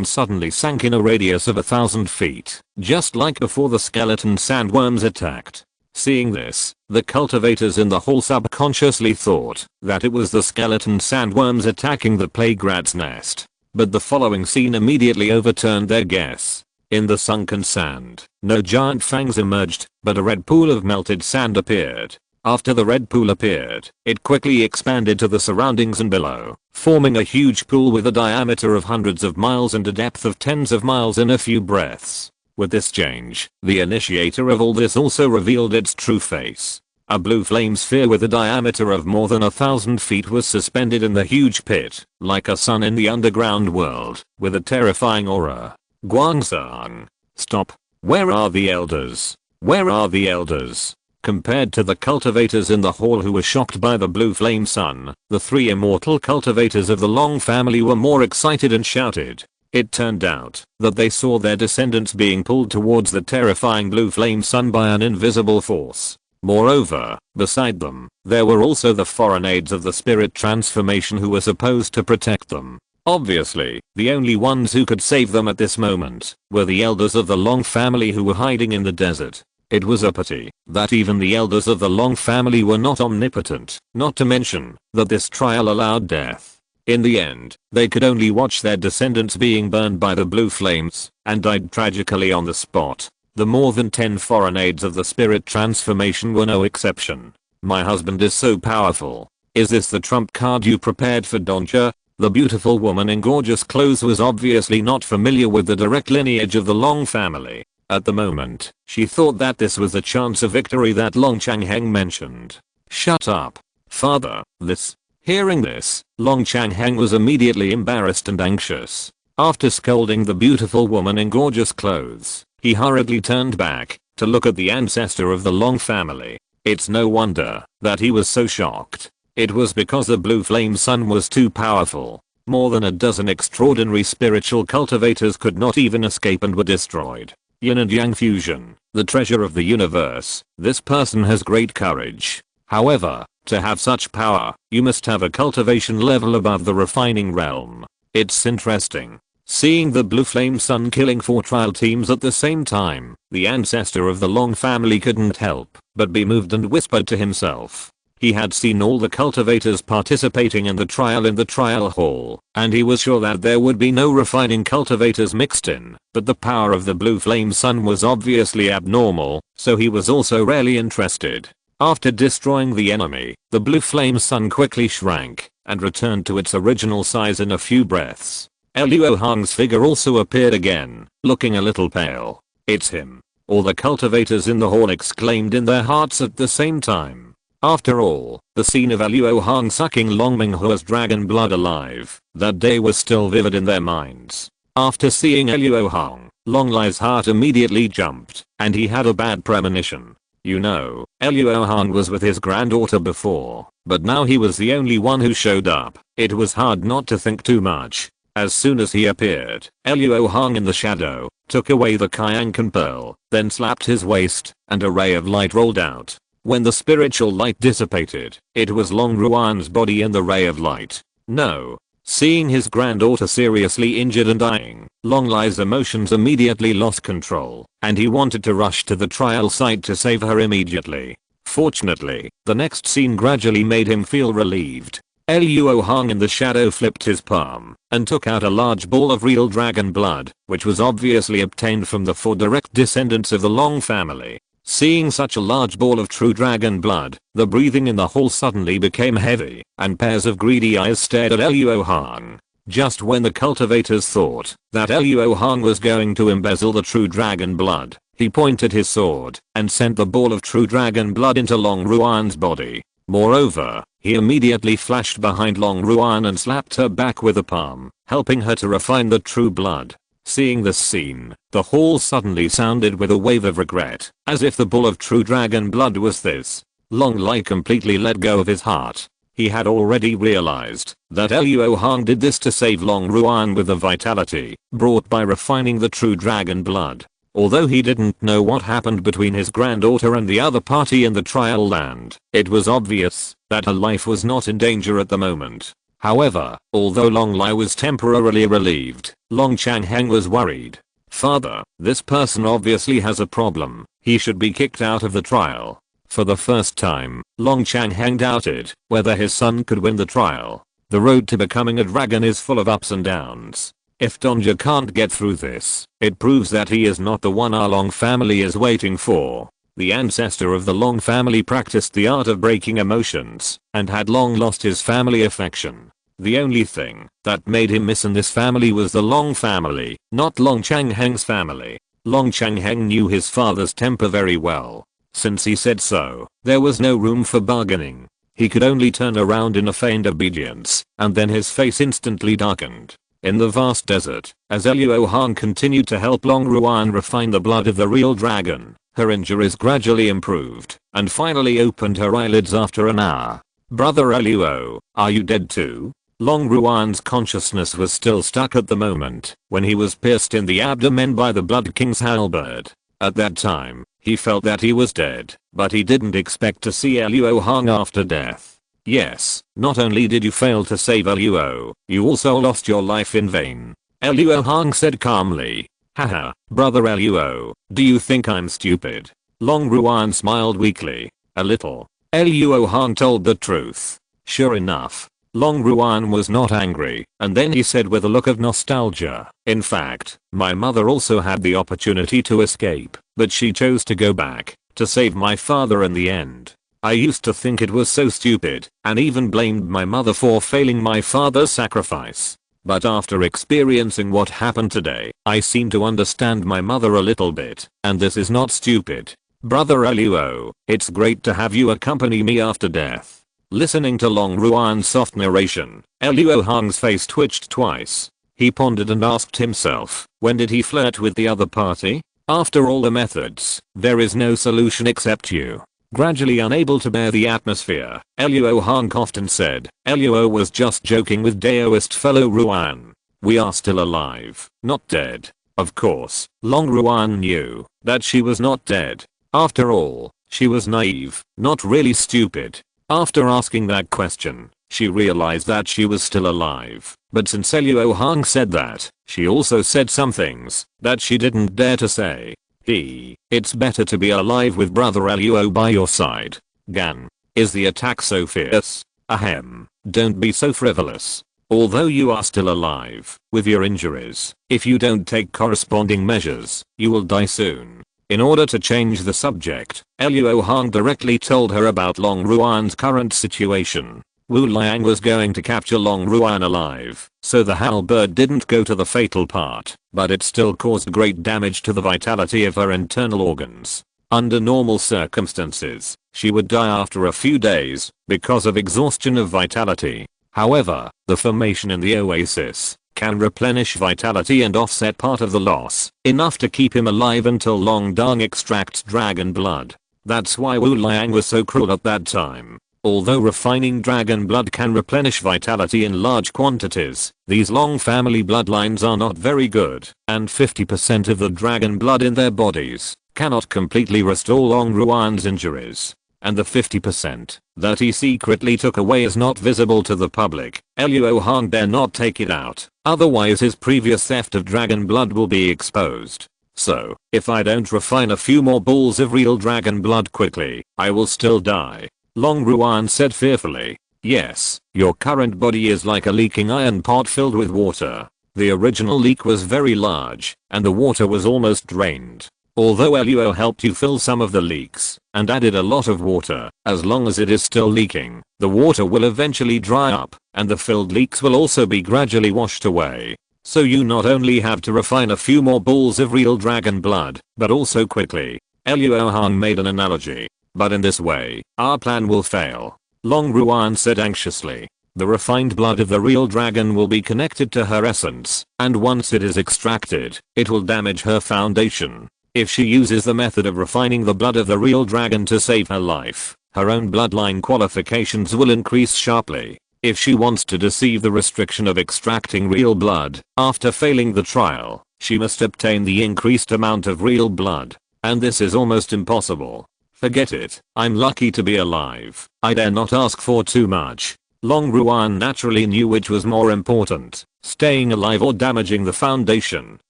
[SPEAKER 1] suddenly sank in a radius of 1,000 feet, just like before the skeleton sandworms attacked. Seeing this, the cultivators in the hall subconsciously thought that it was the skeleton sandworms attacking the plague rat's nest. But the following scene immediately overturned their guess. In the sunken sand, no giant fangs emerged, but a red pool of melted sand appeared. After the red pool appeared, it quickly expanded to the surroundings and below, forming a huge pool with a diameter of hundreds of miles and a depth of tens of miles in a few breaths. With this change, the initiator of all this also revealed its true face. A blue flame sphere with a diameter of more than 1,000 feet was suspended in the huge pit, like a sun in the underground world, with a terrifying aura. Guangzhang. Stop. Where are the elders? Where are the elders? Compared to the cultivators in the hall who were shocked by the blue flame sun, the three immortal cultivators of the Long family were more excited and shouted. It turned out that they saw their descendants being pulled towards the terrifying blue flame sun by an invisible force. Moreover, beside them, there were also the foreign aides of the spirit transformation who were supposed to protect them. Obviously, the only ones who could save them at this moment were the elders of the Long family who were hiding in the desert. It was a pity that even the elders of the Long family were not omnipotent, not to mention that this trial allowed death. In the end, they could only watch their descendants being burned by the blue flames and died tragically on the spot. The more than 10 foreign aids of the spirit transformation were no exception. My husband is so powerful. Is this the trump card you prepared for Donja? The beautiful woman in gorgeous clothes was obviously not familiar with the direct lineage of the Long family. At the moment, she thought that this was the chance of victory that Long Changheng mentioned. Shut up, father, this. Hearing this, Long Changheng was immediately embarrassed and anxious. After scolding the beautiful woman in gorgeous clothes, he hurriedly turned back to look at the ancestor of the Long family. It's no wonder that he was so shocked. It was because the blue flame sun was too powerful. More than a dozen extraordinary spiritual cultivators could not even escape and were destroyed. Yin and Yang fusion, the treasure of the universe. This person has great courage. However, to have such power, you must have a cultivation level above the refining realm. It's interesting. Seeing the blue flame sun killing 4 trial teams at the same time, the ancestor of the Long family couldn't help but be moved and whispered to himself. He had seen all the cultivators participating in the trial hall, and he was sure that there would be no refining cultivators mixed in, but the power of the blue flame sun was obviously abnormal, so he was also rarely interested. After destroying the enemy, the blue flame sun quickly shrank and returned to its original size in a few breaths. Luo Hong's figure also appeared again, looking a little pale. It's him. All the cultivators in the hall exclaimed in their hearts at the same time. After all, the scene of Luo Hong sucking Long Minghua's dragon blood alive that day was still vivid in their minds. After seeing Luo Hong, Long Lai's heart immediately jumped, and he had a bad premonition. You know, Luo Hong was with his granddaughter before, but now he was the only one who showed up. It was hard not to think too much. As soon as he appeared, Luo Hong in the shadow took away the Kyankan pearl, then slapped his waist, and a ray of light rolled out. When the spiritual light dissipated, it was Long Ruan's body in the ray of light. No. Seeing his granddaughter seriously injured and dying, Long Lai's emotions immediately lost control, and he wanted to rush to the trial site to save her immediately. Fortunately, the next scene gradually made him feel relieved. Luo Hong in the shadow flipped his palm and took out a large ball of real dragon blood, which was obviously obtained from the 4 direct descendants of the Long family. Seeing such a large ball of true dragon blood, the breathing in the hall suddenly became heavy, and pairs of greedy eyes stared at Luo Hong. Just when the cultivators thought that Luo Hong was going to embezzle the true dragon blood, he pointed his sword and sent the ball of true dragon blood into Long Ruan's body. Moreover, he immediately flashed behind Long Ruan and slapped her back with a palm, helping her to refine the true blood. Seeing this scene, the hall suddenly sounded with a wave of regret, as if the ball of true dragon blood was this. Long Lai completely let go of his heart. He had already realized that Luo Hong did this to save Long Ruan with the vitality brought by refining the true dragon blood. Although he didn't know what happened between his granddaughter and the other party in the trial land, it was obvious that her life was not in danger at the moment. However, although Long Lai was temporarily relieved, Long Changheng was worried. Father, this person obviously has a problem. He should be kicked out of the trial. For the first time, Long Changheng doubted whether his son could win the trial. The road to becoming a dragon is full of ups and downs. If Donja can't get through this, it proves that he is not the one our Long family is waiting for. The ancestor of the Long family practiced the art of breaking emotions and had long lost his family affection. The only thing that made him miss in this family was the Long family, not Long Changheng's family. Long Changheng knew his father's temper very well. Since he said so, there was no room for bargaining. He could only turn around in a feigned obedience, and then his face instantly darkened. In the vast desert, as Luo Hong continued to help Long Ruan refine the blood of the real dragon, her injuries gradually improved, and finally opened her eyelids after an hour. Brother Luo, are you dead too? Long Ruan's consciousness was still stuck at the moment when he was pierced in the abdomen by the Blood King's halberd. At that time, he felt that he was dead, but he didn't expect to see Luo Hong after death. Yes, not only did you fail to save Luo, you also lost your life in vain. Luo Hong said calmly. Haha, brother Luo, do you think I'm stupid? Long Ruan smiled weakly. A little. Luo Hong told the truth. Sure enough, Long Ruan was not angry, and then he said with a look of nostalgia, in fact, my mother also had the opportunity to escape, but she chose to go back, to save my father in the end. I used to think it was so stupid, and even blamed my mother for failing my father's sacrifice. But after experiencing what happened today, I seem to understand my mother a little bit, and this is not stupid. Brother Luo, it's great to have you accompany me after death. Listening to Long Ruan's soft narration, Luo Hong's face twitched twice. He pondered and asked himself, when did he flirt with the other party? After all the methods, there is no solution except you. Gradually unable to bear the atmosphere, Luo Hong coughed and said, Luo was just joking with Daoist fellow Ruan. We are still alive, not dead. Of course, Long Ruan knew that she was not dead. After all, she was naive, not really stupid. After asking that question, she realized that she was still alive. But since Luo Hong said that, she also said some things that she didn't dare to say. It's better to be alive with Brother Luo by your side. Gan. Is the attack so fierce? Ahem. Don't be so frivolous. Although you are still alive, with your injuries, if you don't take corresponding measures, you will die soon. In order to change the subject, Luo Hong directly told her about Long Ruan's current situation. Wu Liang was going to capture Long Ruan alive, so the halberd didn't go to the fatal part, but it still caused great damage to the vitality of her internal organs. Under normal circumstances, she would die after a few days, because of exhaustion of vitality. However, the formation in the oasis can replenish vitality and offset part of the loss, enough to keep him alive until Long Dong extracts dragon blood. That's why Wu Liang was so cruel at that time. Although refining dragon blood can replenish vitality in large quantities, these Long family bloodlines are not very good, and 50% of the dragon blood in their bodies cannot completely restore Long Ruan's injuries. And the 50% that he secretly took away is not visible to the public. Luo Hong dare not take it out, otherwise his previous theft of dragon blood will be exposed. So, if I don't refine a few more balls of real dragon blood quickly, I will still die. Long Ruan said fearfully. Yes, your current body is like a leaking iron pot filled with water. The original leak was very large, and the water was almost drained. Although Luo helped you fill some of the leaks, and added a lot of water, as long as it is still leaking, the water will eventually dry up, and the filled leaks will also be gradually washed away. So you not only have to refine a few more balls of real dragon blood, but also quickly. Luo Hong made an analogy. But in this way, our plan will fail. Long Ruan said anxiously. The refined blood of the real dragon will be connected to her essence, and once it is extracted, it will damage her foundation. If she uses the method of refining the blood of the real dragon to save her life, her own bloodline qualifications will increase sharply. If she wants to deceive the restriction of extracting real blood, after failing the trial, she must obtain the increased amount of real blood. And this is almost impossible. Forget it, I'm lucky to be alive. I dare not ask for too much. Long Ruan naturally knew which was more important, staying alive or damaging the foundation,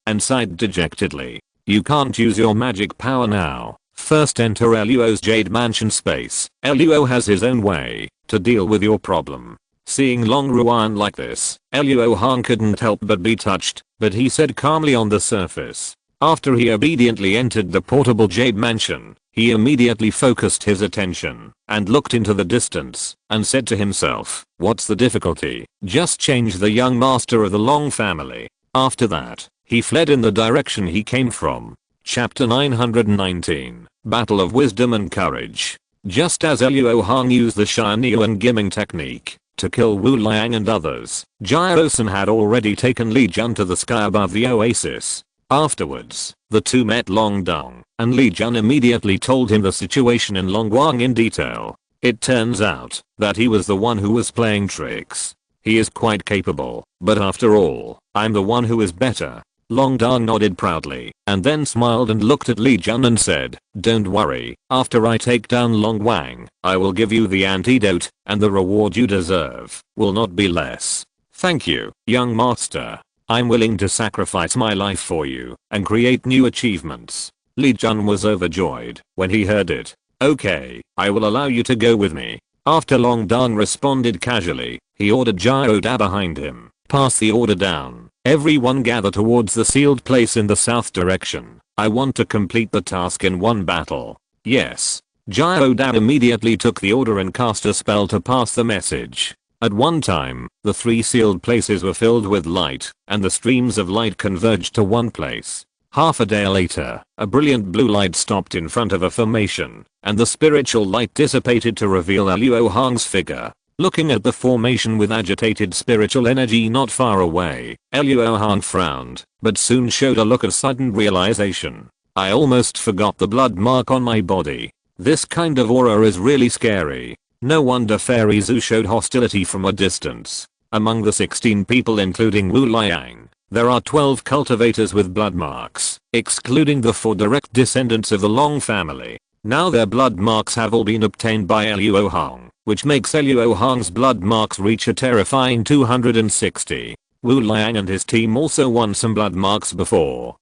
[SPEAKER 1] and sighed dejectedly. You can't use your magic power now. First enter Luo's Jade Mansion space. Luo has his own way to deal with your problem. Seeing Long Ruan like this, Luo Hong couldn't help but be touched, but he said calmly on the surface. After he obediently entered the portable Jade Mansion, he immediately focused his attention and looked into the distance and said to himself, what's the difficulty? Just change the young master of the Long family. After that, he fled in the direction he came from. Chapter 919, Battle of Wisdom and Courage. Just as Luo Hong used the Shinyuan and Gimming technique to kill Wu Liang and others, Gyro-san had already taken Li Jun to the sky above the oasis. Afterwards, the two met Long Dong, and Li Jun immediately told him the situation in Longguang in detail. It turns out that he was the one who was playing tricks. He is quite capable, but after all, I'm the one who is better. Long Dong nodded proudly, and then smiled and looked at Li Jun and said, don't worry, after I take down Long Wang, I will give you the antidote, and the reward you deserve will not be less. Thank you, young master. I'm willing to sacrifice my life for you, and create new achievements. Li Jun was overjoyed when he heard it. Okay, I will allow you to go with me. After Long Dong responded casually, he ordered Jiao Da behind him. Pass the order down. Everyone gather towards the sealed place in the south direction. I want to complete the task in one battle. Yes. Jiao Da immediately took the order and cast a spell to pass the message. At one time, the 3 sealed places were filled with light, and the streams of light converged to one place. Half a day later, a brilliant blue light stopped in front of a formation, and the spiritual light dissipated to reveal Luo Hong's figure. Looking at the formation with agitated spiritual energy not far away, Luo Hong frowned, but soon showed a look of sudden realization. I almost forgot the blood mark on my body. This kind of aura is really scary. No wonder Fairy Zhu showed hostility from a distance. Among the 16 people including Wu Liang, there are 12 cultivators with blood marks, excluding the 4 direct descendants of the Long family. Now their blood marks have all been obtained by Luo Hong, which makes Luo Hong's blood marks reach a terrifying 260. Wu Liang and his team also won some blood marks before.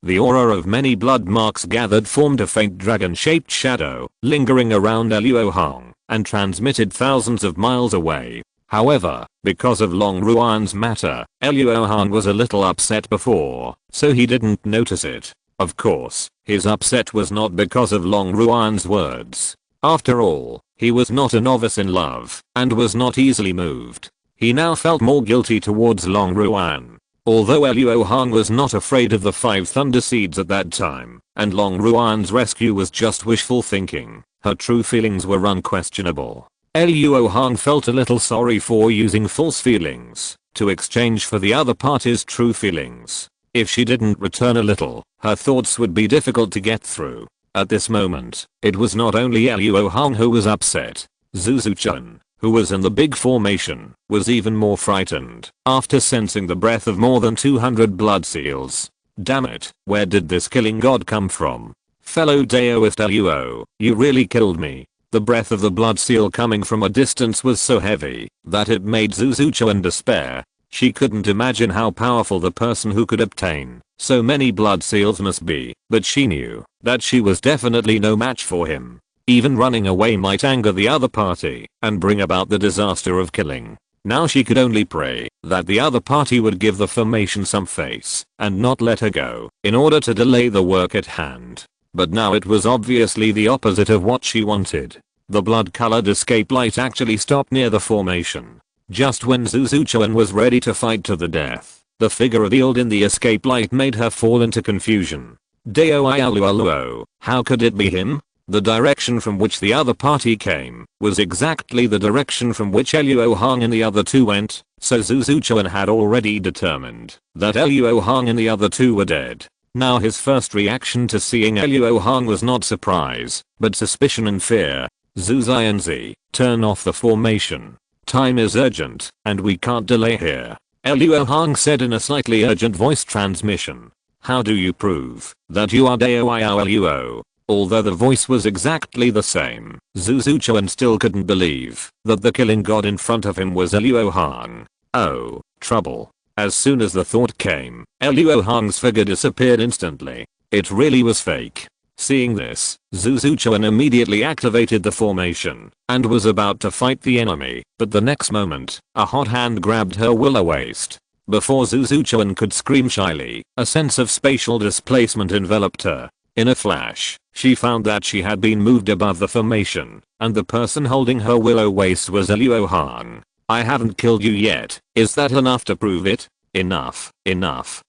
[SPEAKER 1] The aura of many blood marks gathered formed a faint dragon-shaped shadow, lingering around Luo Hong, and transmitted thousands of miles away. However, because of Long Ruan's matter, Luo Hong was a little upset before, so he didn't notice it. Of course, his upset was not because of Long Ruan's words. After all, he was not a novice in love, and was not easily moved. He now felt more guilty towards Long Ruan. Although Luo Hong was not afraid of the 5 thunder seeds at that time, and Long Ruan's rescue was just wishful thinking, her true feelings were unquestionable. Luo Hong felt a little sorry for using false feelings to exchange for the other party's true feelings. If she didn't return a little, her thoughts would be difficult to get through. At this moment, it was not only Luo Hong who was upset. Zhu Chun, who was in the big formation, was even more frightened after sensing the breath of more than 200 blood seals. Damn it, where did this killing god come from? Fellow Daoist Luo, you really killed me. The breath of the blood seal coming from a distance was so heavy that it made Zhu Chun despair. She couldn't imagine how powerful the person who could obtain so many blood seals must be, but she knew that she was definitely no match for him. Even running away might anger the other party and bring about the disaster of killing. Now she could only pray that the other party would give the formation some face and not let her go in order to delay the work at hand. But now it was obviously the opposite of what she wanted. The blood-colored escape light actually stopped near the formation. Just when Zhu Chun was ready to fight to the death, the figure revealed in the escape light made her fall into confusion. Luo, how could it be him? The direction from which the other party came was exactly the direction from which Luo Hong and the other 2 went, so Zhu Chun had already determined that Luo Hong and the other 2 were dead. Now his first reaction to seeing Luo Hong was not surprise, but suspicion and fear. Zhu Xianzi, turn off the formation. Time is urgent, and we can't delay here. Luo Hong said in a slightly urgent voice transmission. How do you prove that you are Luo? Although the voice was exactly the same, Zhu Chun still couldn't believe that the killing god in front of him was Luo Hong. Oh, trouble. As soon as the thought came, Luo Hong's figure disappeared instantly. It really was fake. Seeing this, Zhu Chun immediately activated the formation and was about to fight the enemy, but the next moment, a hot hand grabbed her willow waist. Before Zhu Chun could scream shyly, a sense of spatial displacement enveloped her. In a flash, she found that she had been moved above the formation, and the person holding her willow waist was Luo Hong. I haven't killed you yet, is that enough to prove it? Enough,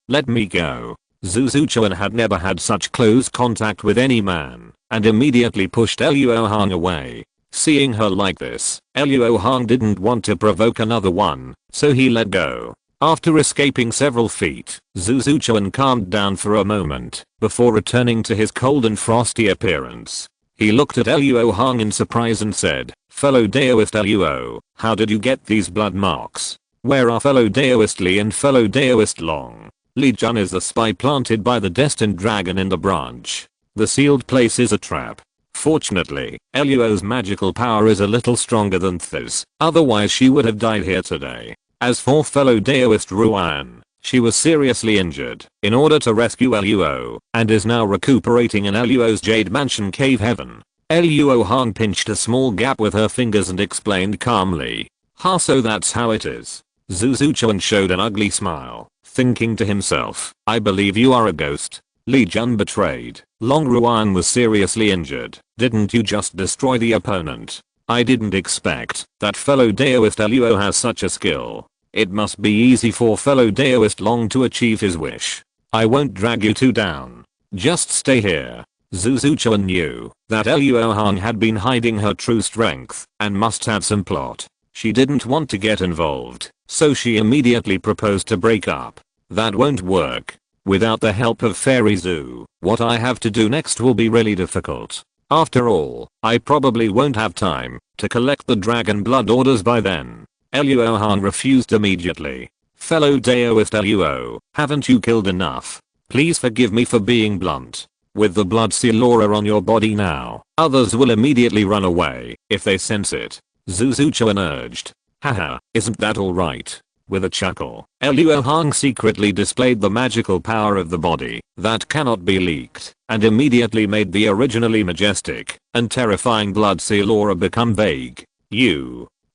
[SPEAKER 1] let me go. Zhu Chun had never had such close contact with any man, and immediately pushed Luo Hong away. Seeing her like this, Luo Hong didn't want to provoke another one, so he let go. After escaping several feet, Zhu Chun calmed down for a moment before returning to his cold and frosty appearance. He looked at Luo Hong in surprise and said, fellow Daoist Luo, how did you get these blood marks? Where are fellow Daoist Li and fellow Daoist Long? Li Jun is the spy planted by the destined dragon in the branch. The sealed place is a trap. Fortunately, Luo's magical power is a little stronger than Th's, otherwise she would have died here today. As for fellow Daoist Ruan, She was seriously injured in order to rescue Luo and is now recuperating in Luo's Jade Mansion Cave Heaven. Luo Hong pinched a small gap with her fingers and explained calmly. "Ha, so that's how it is." Zhu Chuan showed an ugly smile, thinking to himself, "I believe you are a ghost." Li Jun betrayed. Long Ruan was seriously injured. "Didn't you just destroy the opponent?" "I didn't expect that fellow Daoist Luo has such a skill. It must be easy for fellow Daoist Long to achieve his wish. I won't drag you two down. Just stay here." Zhu Chuan knew that Luo Hong had been hiding her true strength and must have some plot. She didn't want to get involved, so she immediately proposed to break up. "That won't work. Without the help of Fairy Zhu, what I have to do next will be really difficult. After all, I probably won't have time to collect the dragon blood orders by then." Luo Hong refused immediately. "Fellow Daoist Luo, haven't you killed enough? Please forgive me for being blunt. With the blood seal aura on your body now, others will immediately run away if they sense it." Zhu Chuan urged. "Haha, isn't that alright?" With a chuckle, Luo Hong secretly displayed the magical power of the body that cannot be leaked and immediately made the originally majestic and terrifying blood seal aura become vague.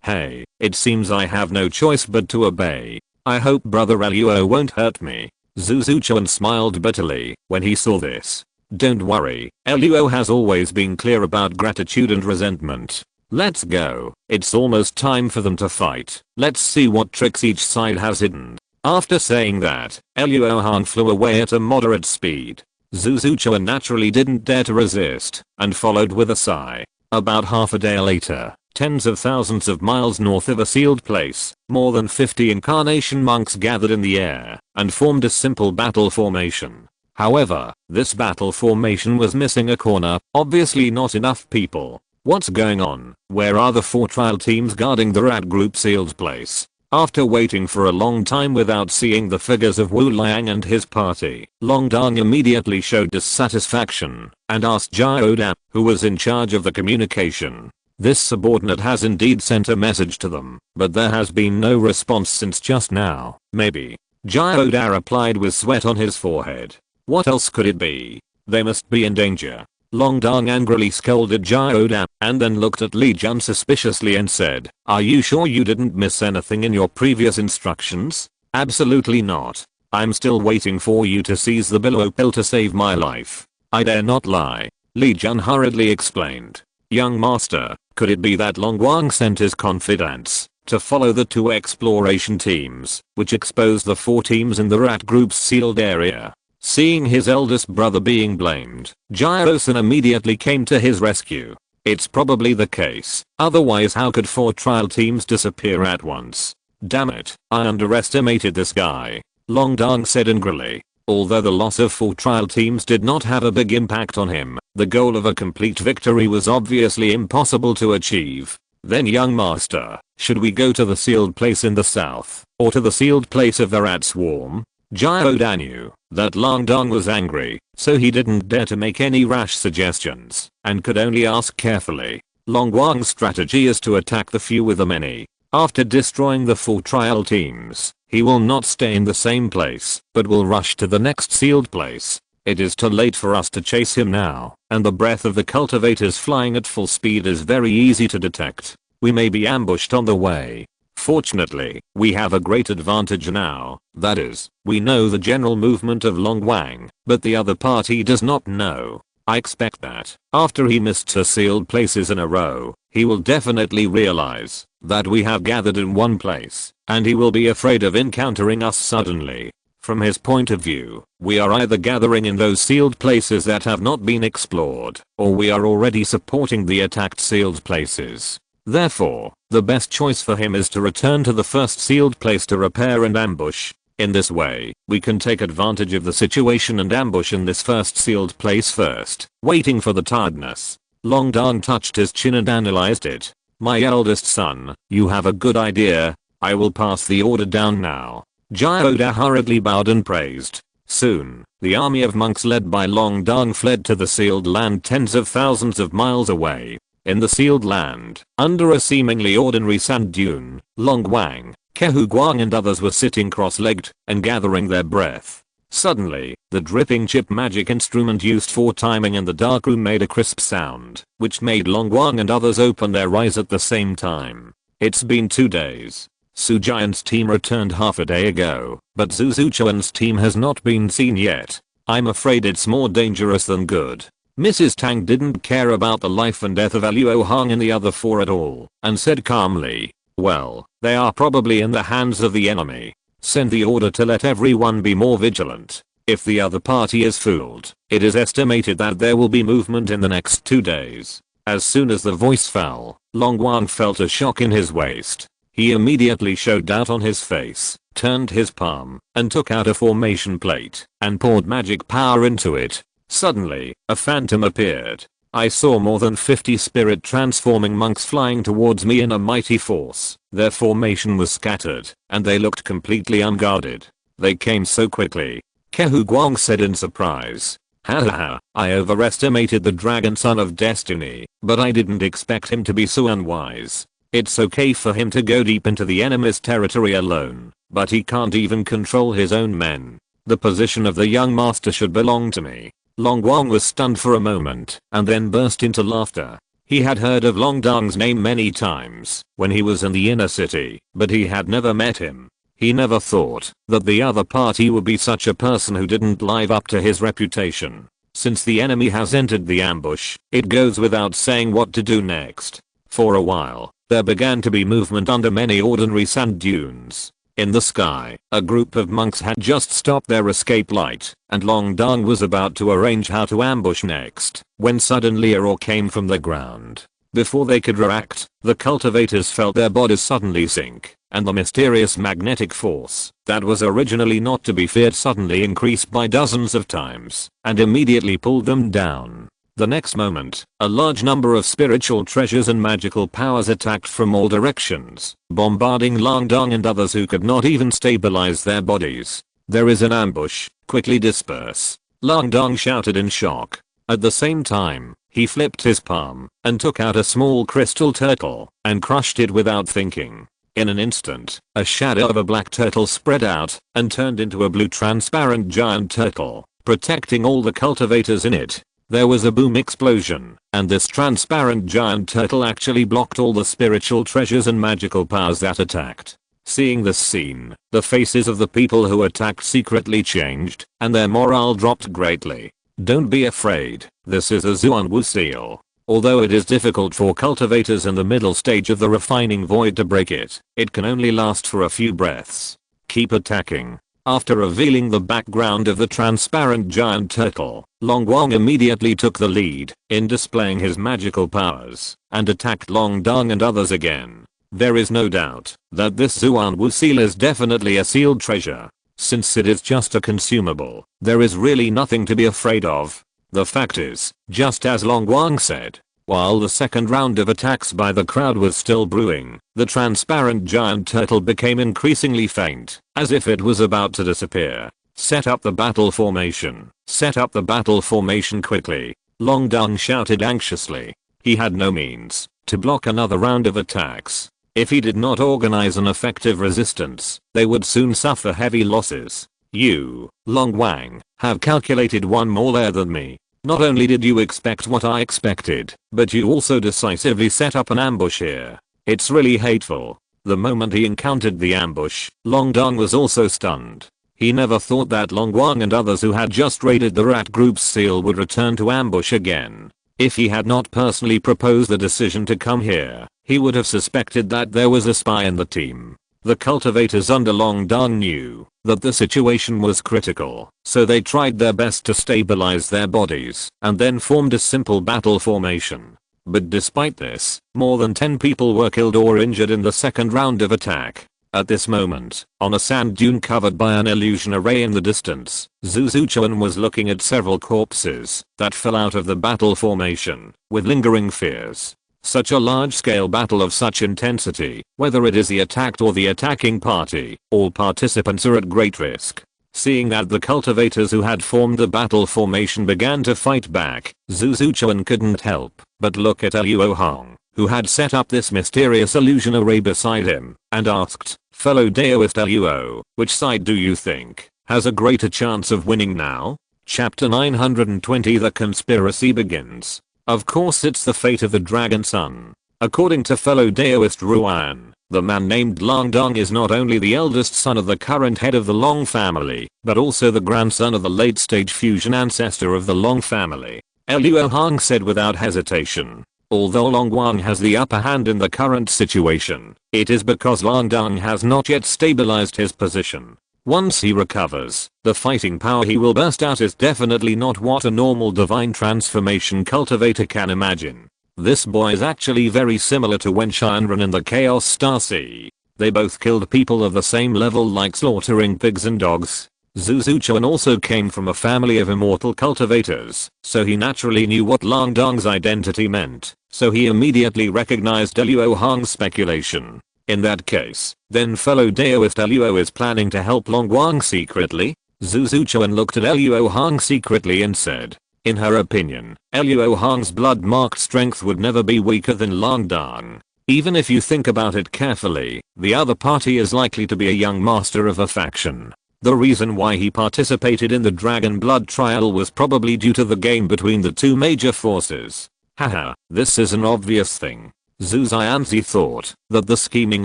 [SPEAKER 1] Hey, it seems I have no choice but to obey. I hope brother Luo won't hurt me." Zhu Chuan smiled bitterly when he saw this. "Don't worry, Luo has always been clear about gratitude and resentment. Let's go. It's almost time for them to fight. Let's see what tricks each side has hidden." After saying that, Luo Hong flew away at a moderate speed. Zhu Chuan naturally didn't dare to resist and followed with a sigh. About half a day later, tens of thousands of miles north of a sealed place, more than 50 incarnation monks gathered in the air and formed a simple battle formation. However, this battle formation was missing a corner, obviously not enough people. "What's going on? Where are the 4 trial teams guarding the rat group sealed place?" After waiting for a long time without seeing the figures of Wu Liang and his party, Long Dong immediately showed dissatisfaction and asked Jiao Dan, who was in charge of the communication. "This subordinate has indeed sent a message to them, but there has been no response since just now." "Maybe." Jiao Dan replied with sweat on his forehead. "What else could it be? They must be in danger." Long Dong angrily scolded Jiao Dan and then looked at Li Jun suspiciously and said, "Are you sure you didn't miss anything in your previous instructions?" "Absolutely not. I'm still waiting for you to seize the billow pill to save my life. I dare not lie." Li Jun hurriedly explained. "Young master, could it be that Long Wang sent his confidants to follow the 2 exploration teams, which exposed the 4 teams in the rat group's sealed area?" Seeing his eldest brother being blamed, Jiao immediately came to his rescue. "It's probably the case, otherwise how could 4 trial teams disappear at once? Damn it, I underestimated this guy," Long Dong said angrily. Although the loss of 4 trial teams did not have a big impact on him, the goal of a complete victory was obviously impossible to achieve. "Then young master, should we go to the sealed place in the south, or to the sealed place of the rat swarm?" Jiao Dan knew that Long Dong was angry, so he didn't dare to make any rash suggestions and could only ask carefully. Long Wang's strategy is to attack the few with the many. After destroying the 4 trial teams, he will not stay in the same place, but will rush to the next sealed place. It is too late for us to chase him now, and the breath of the cultivators flying at full speed is very easy to detect. We may be ambushed on the way. Fortunately, we have a great advantage now, that is, we know the general movement of Long Wang, but the other party does not know. I expect that, after he missed 2 sealed places in a row, he will definitely realize that we have gathered in one place, and he will be afraid of encountering us suddenly. From his point of view, we are either gathering in those sealed places that have not been explored, or we are already supporting the attacked sealed places. Therefore, the best choice for him is to return to the first sealed place to repair and ambush. In this way, we can take advantage of the situation and ambush in this first sealed place first, waiting for the tiredness. Long Dong touched his chin and analyzed it. "My eldest son, you have a good idea. I will pass the order down now." Jiao Dan hurriedly bowed and praised. Soon, the army of monks led by Long Dong fled to the sealed land tens of thousands of miles away. In the sealed land, under a seemingly ordinary sand dune, Long Wang, Kehu Guang and others were sitting cross-legged and gathering their breath. Suddenly, the dripping chip magic instrument used for timing in the dark room made a crisp sound, which made Long Guang and others open their eyes at the same time. It's been 2 days. Su Jian's team returned half a day ago, but Zhu Zuchuan's team has not been seen yet. I'm afraid it's more dangerous than good. Mrs. Tang didn't care about the life and death of Luo Hong and the other 4 at all, and said calmly, "Well, they are probably in the hands of the enemy. Send the order to let everyone be more vigilant. If the other party is fooled, it is estimated that there will be movement in the next 2 days." As soon as the voice fell, Long Guang felt a shock in his waist. He immediately showed doubt on his face, turned his palm, and took out a formation plate, and poured magic power into it. Suddenly, a phantom appeared. I saw more than 50 spirit transforming monks flying towards me in a mighty force. Their formation was scattered, and they looked completely unguarded. They came so quickly. Kehu Guang said in surprise. Haha, I overestimated the Dragon Son of Destiny, but I didn't expect him to be so unwise. It's okay for him to go deep into the enemy's territory alone, but he can't even control his own men. The position of the young master should belong to me. Long Guang was stunned for a moment, and then burst into laughter. He had heard of Long Dong's name many times, when he was in the inner city, but he had never met him. He never thought that the other party would be such a person who didn't live up to his reputation. Since the enemy has entered the ambush, it goes without saying what to do next. For a while, there began to be movement under many ordinary sand dunes. In the sky, a group of monks had just stopped their escape light, and Long Dong was about to arrange how to ambush next, when suddenly a roar came from the ground. Before they could react, the cultivators felt their bodies suddenly sink, and the mysterious magnetic force that was originally not to be feared suddenly increased by dozens of times, and immediately pulled them down. The next moment, a large number of spiritual treasures and magical powers attacked from all directions, bombarding Long Dong and others who could not even stabilize their bodies. "There is an ambush, quickly disperse," Long Dong shouted in shock. At the same time, he flipped his palm and took out a small crystal turtle and crushed it without thinking. In an instant, a shadow of a black turtle spread out and turned into a blue transparent giant turtle, protecting all the cultivators in it. There was a boom explosion, and this transparent giant turtle actually blocked all the spiritual treasures and magical powers that attacked. Seeing this scene, the faces of the people who attacked secretly changed, and their morale dropped greatly. Don't be afraid, this is a Zuan seal. Although it is difficult for cultivators in the middle stage of the refining void to break it, it can only last for a few breaths. Keep attacking. After revealing the background of the transparent giant turtle, Long Guang immediately took the lead in displaying his magical powers and attacked Long Dong and others again. There is no doubt that this Zuan Wu seal is definitely a sealed treasure. Since it is just a consumable, there is really nothing to be afraid of. The fact is, just as Long Guang said, while the second round of attacks by the crowd was still brewing, the transparent giant turtle became increasingly faint, as if it was about to disappear. "Set up the battle formation. Set up the battle formation quickly," Long Dong shouted anxiously. He had no means to block another round of attacks. If he did not organize an effective resistance, they would soon suffer heavy losses. "You, Long Wang, have calculated one more layer than me. Not only did you expect what I expected, but you also decisively set up an ambush here. It's really hateful." The moment he encountered the ambush, Long Dong was also stunned. He never thought that Long Guang and others who had just raided the rat group's seal would return to ambush again. If he had not personally proposed the decision to come here, he would have suspected that there was a spy in the team. The cultivators under Long Dong knew that the situation was critical, so they tried their best to stabilize their bodies and then formed a simple battle formation. But despite this, more than 10 people were killed or injured in the second round of attack. At this moment, on a sand dune covered by an illusion array in the distance, Zhu Zuchuan was looking at several corpses that fell out of the battle formation with lingering fears. Such a large-scale battle of such intensity, whether it is the attacked or the attacking party, all participants are at great risk. Seeing that the cultivators who had formed the battle formation began to fight back, Zhu Zuchuan couldn't help but look at Luo Hong, who had set up this mysterious illusion array beside him, and asked, Fellow Daoist Luo, which side do you think has a greater chance of winning now? Chapter 920 The conspiracy begins. Of course it's the fate of the dragon son. According to fellow Daoist Ruan, the man named Long Dong is not only the eldest son of the current head of the Long family, but also the grandson of the late-stage fusion ancestor of the Long family. Luo Hong said without hesitation. Although Long Wang has the upper hand in the current situation, it is because Long Dong has not yet stabilized his position. Once he recovers, the fighting power he will burst out is definitely not what a normal divine transformation cultivator can imagine. This boy is actually very similar to Wen Shinran in the Chaos Star Sea. They both killed people of the same level like slaughtering pigs and dogs. Zhu Zuchuan also came from a family of immortal cultivators, so he naturally knew what Long Dong's identity meant, so he immediately recognized Luo Hong's speculation. In that case, then fellow Daoist Luo is planning to help Long Wang secretly? Zhu Zuchuan looked at Luo Hong secretly and said, in her opinion, Luo Hong's blood-marked strength would never be weaker than Long Dong. Even if you think about it carefully, the other party is likely to be a young master of a faction. The reason why he participated in the Dragon Blood trial was probably due to the game between the two major forces. Haha, this is an obvious thing. Zhu Xianzi thought that the scheming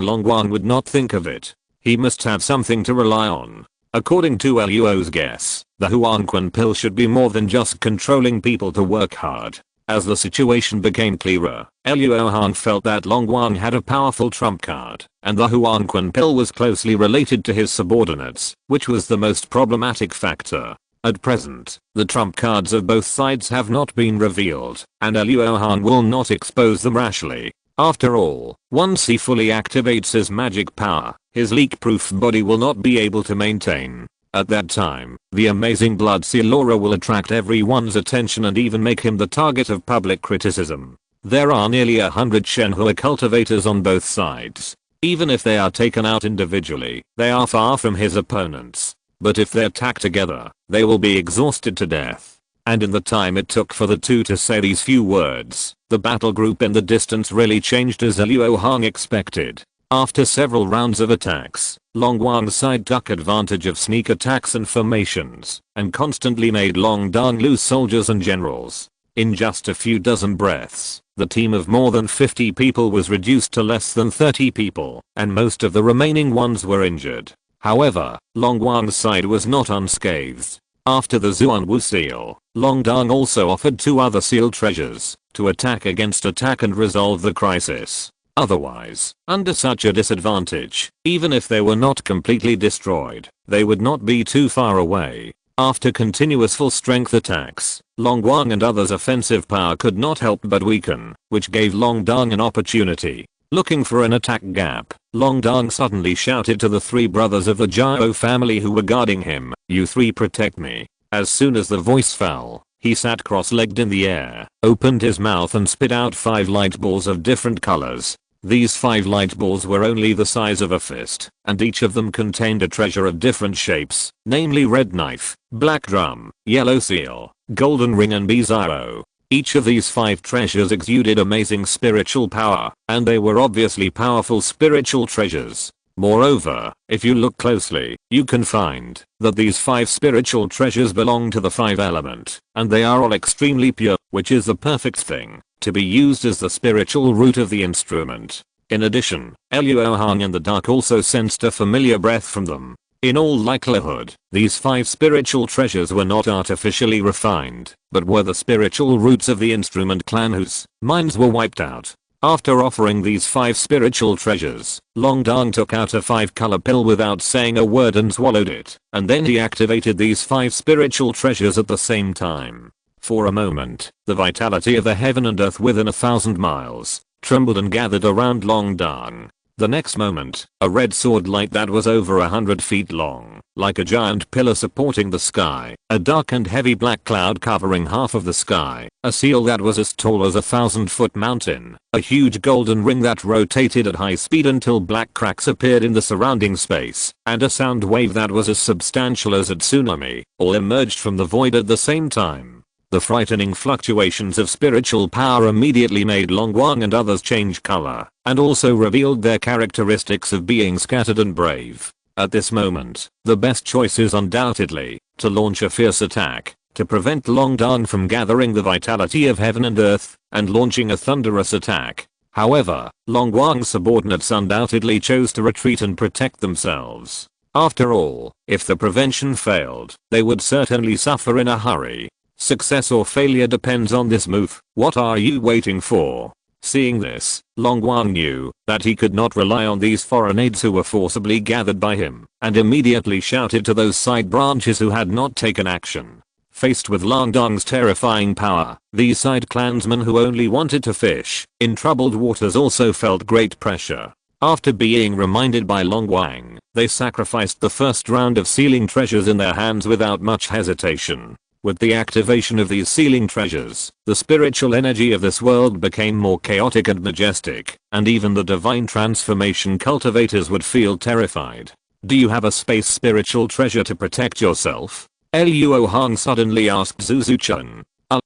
[SPEAKER 1] Long Wang would not think of it. He must have something to rely on. According to Luo's guess, the Huangquan pill should be more than just controlling people to work hard. As the situation became clearer, Luo Hong felt that Long Wang had a powerful trump card, and the Huangquan pill was closely related to his subordinates, which was the most problematic factor. At present, the trump cards of both sides have not been revealed, and Luo Hong will not expose them rashly. After all, once he fully activates his magic power, his leak-proof body will not be able to maintain. At that time, the amazing blood seal aura will attract everyone's attention and even make him the target of public criticism. There are nearly 100 Shenhua cultivators on both sides. Even if they are taken out individually, they are far from his opponents. But if they attack together, they will be exhausted to death. And in the time it took for the two to say these few words, the battle group in the distance really changed as Luo Hong expected. After several rounds of attacks, Long Wang's side took advantage of sneak attacks and formations, and constantly made Long Dong lose soldiers and generals. In just a few dozen breaths, the team of more than 50 people was reduced to less than 30 people, and most of the remaining ones were injured. However, Long Wang's side was not unscathed. After the Zuanwu seal, Long Dong also offered two other seal treasures to attack against attack and resolve the crisis. Otherwise, under such a disadvantage, even if they were not completely destroyed, they would not be too far away. After continuous full strength attacks, Long Wang and others' offensive power could not help but weaken, which gave Long Dong an opportunity. Looking for an attack gap, Long Dong suddenly shouted to the three brothers of the Jiao family who were guarding him, "You three protect me." As soon as the voice fell, he sat cross-legged in the air, opened his mouth and spit out 5 light balls of different colors. These 5 light balls were only the size of a fist, and each of them contained a treasure of different shapes, namely red knife, black drum, yellow seal, golden ring and B0. Each of these 5 treasures exuded amazing spiritual power, and they were obviously powerful spiritual treasures. Moreover, if you look closely, you can find that these 5 spiritual treasures belong to the 5 element, and they are all extremely pure, which is the perfect thing to be used as the spiritual root of the instrument. In addition, Luo Hong in the dark also sensed a familiar breath from them. In all likelihood, these 5 spiritual treasures were not artificially refined, but were the spiritual roots of the instrument clan whose minds were wiped out. After offering these 5 spiritual treasures, Long Dong took out a 5-color pill without saying a word and swallowed it, and then he activated these 5 spiritual treasures at the same time. For a moment, the vitality of the heaven and earth within 1,000 miles trembled and gathered around Long Dong. The next moment, a red sword light that was over 100 feet long, like a giant pillar supporting the sky, a dark and heavy black cloud covering half of the sky, a seal that was as tall as a 1,000-foot mountain, a huge golden ring that rotated at high speed until black cracks appeared in the surrounding space, and a sound wave that was as substantial as a tsunami, all emerged from the void at the same time. The frightening fluctuations of spiritual power immediately made Long Wang and others change color, and also revealed their characteristics of being scattered and brave. At this moment, the best choice is undoubtedly to launch a fierce attack, to prevent Long Dong from gathering the vitality of heaven and earth, and launching a thunderous attack. However, Long Wang's subordinates undoubtedly chose to retreat and protect themselves. After all, if the prevention failed, they would certainly suffer in a hurry. Success or failure depends on this move. What are you waiting for? Seeing this, Long Wang knew that he could not rely on these foreign aides who were forcibly gathered by him, and immediately shouted to those side branches who had not taken action. Faced with Long Dong's terrifying power, these side clansmen who only wanted to fish in troubled waters also felt great pressure. After being reminded by Long Wang, they sacrificed the first round of sealing treasures in their hands without much hesitation. With the activation of these sealing treasures, the spiritual energy of this world became more chaotic and majestic, and even the divine transformation cultivators would feel terrified. Do you have a space spiritual treasure to protect yourself? Luo Hong suddenly asked Zuzu-chan.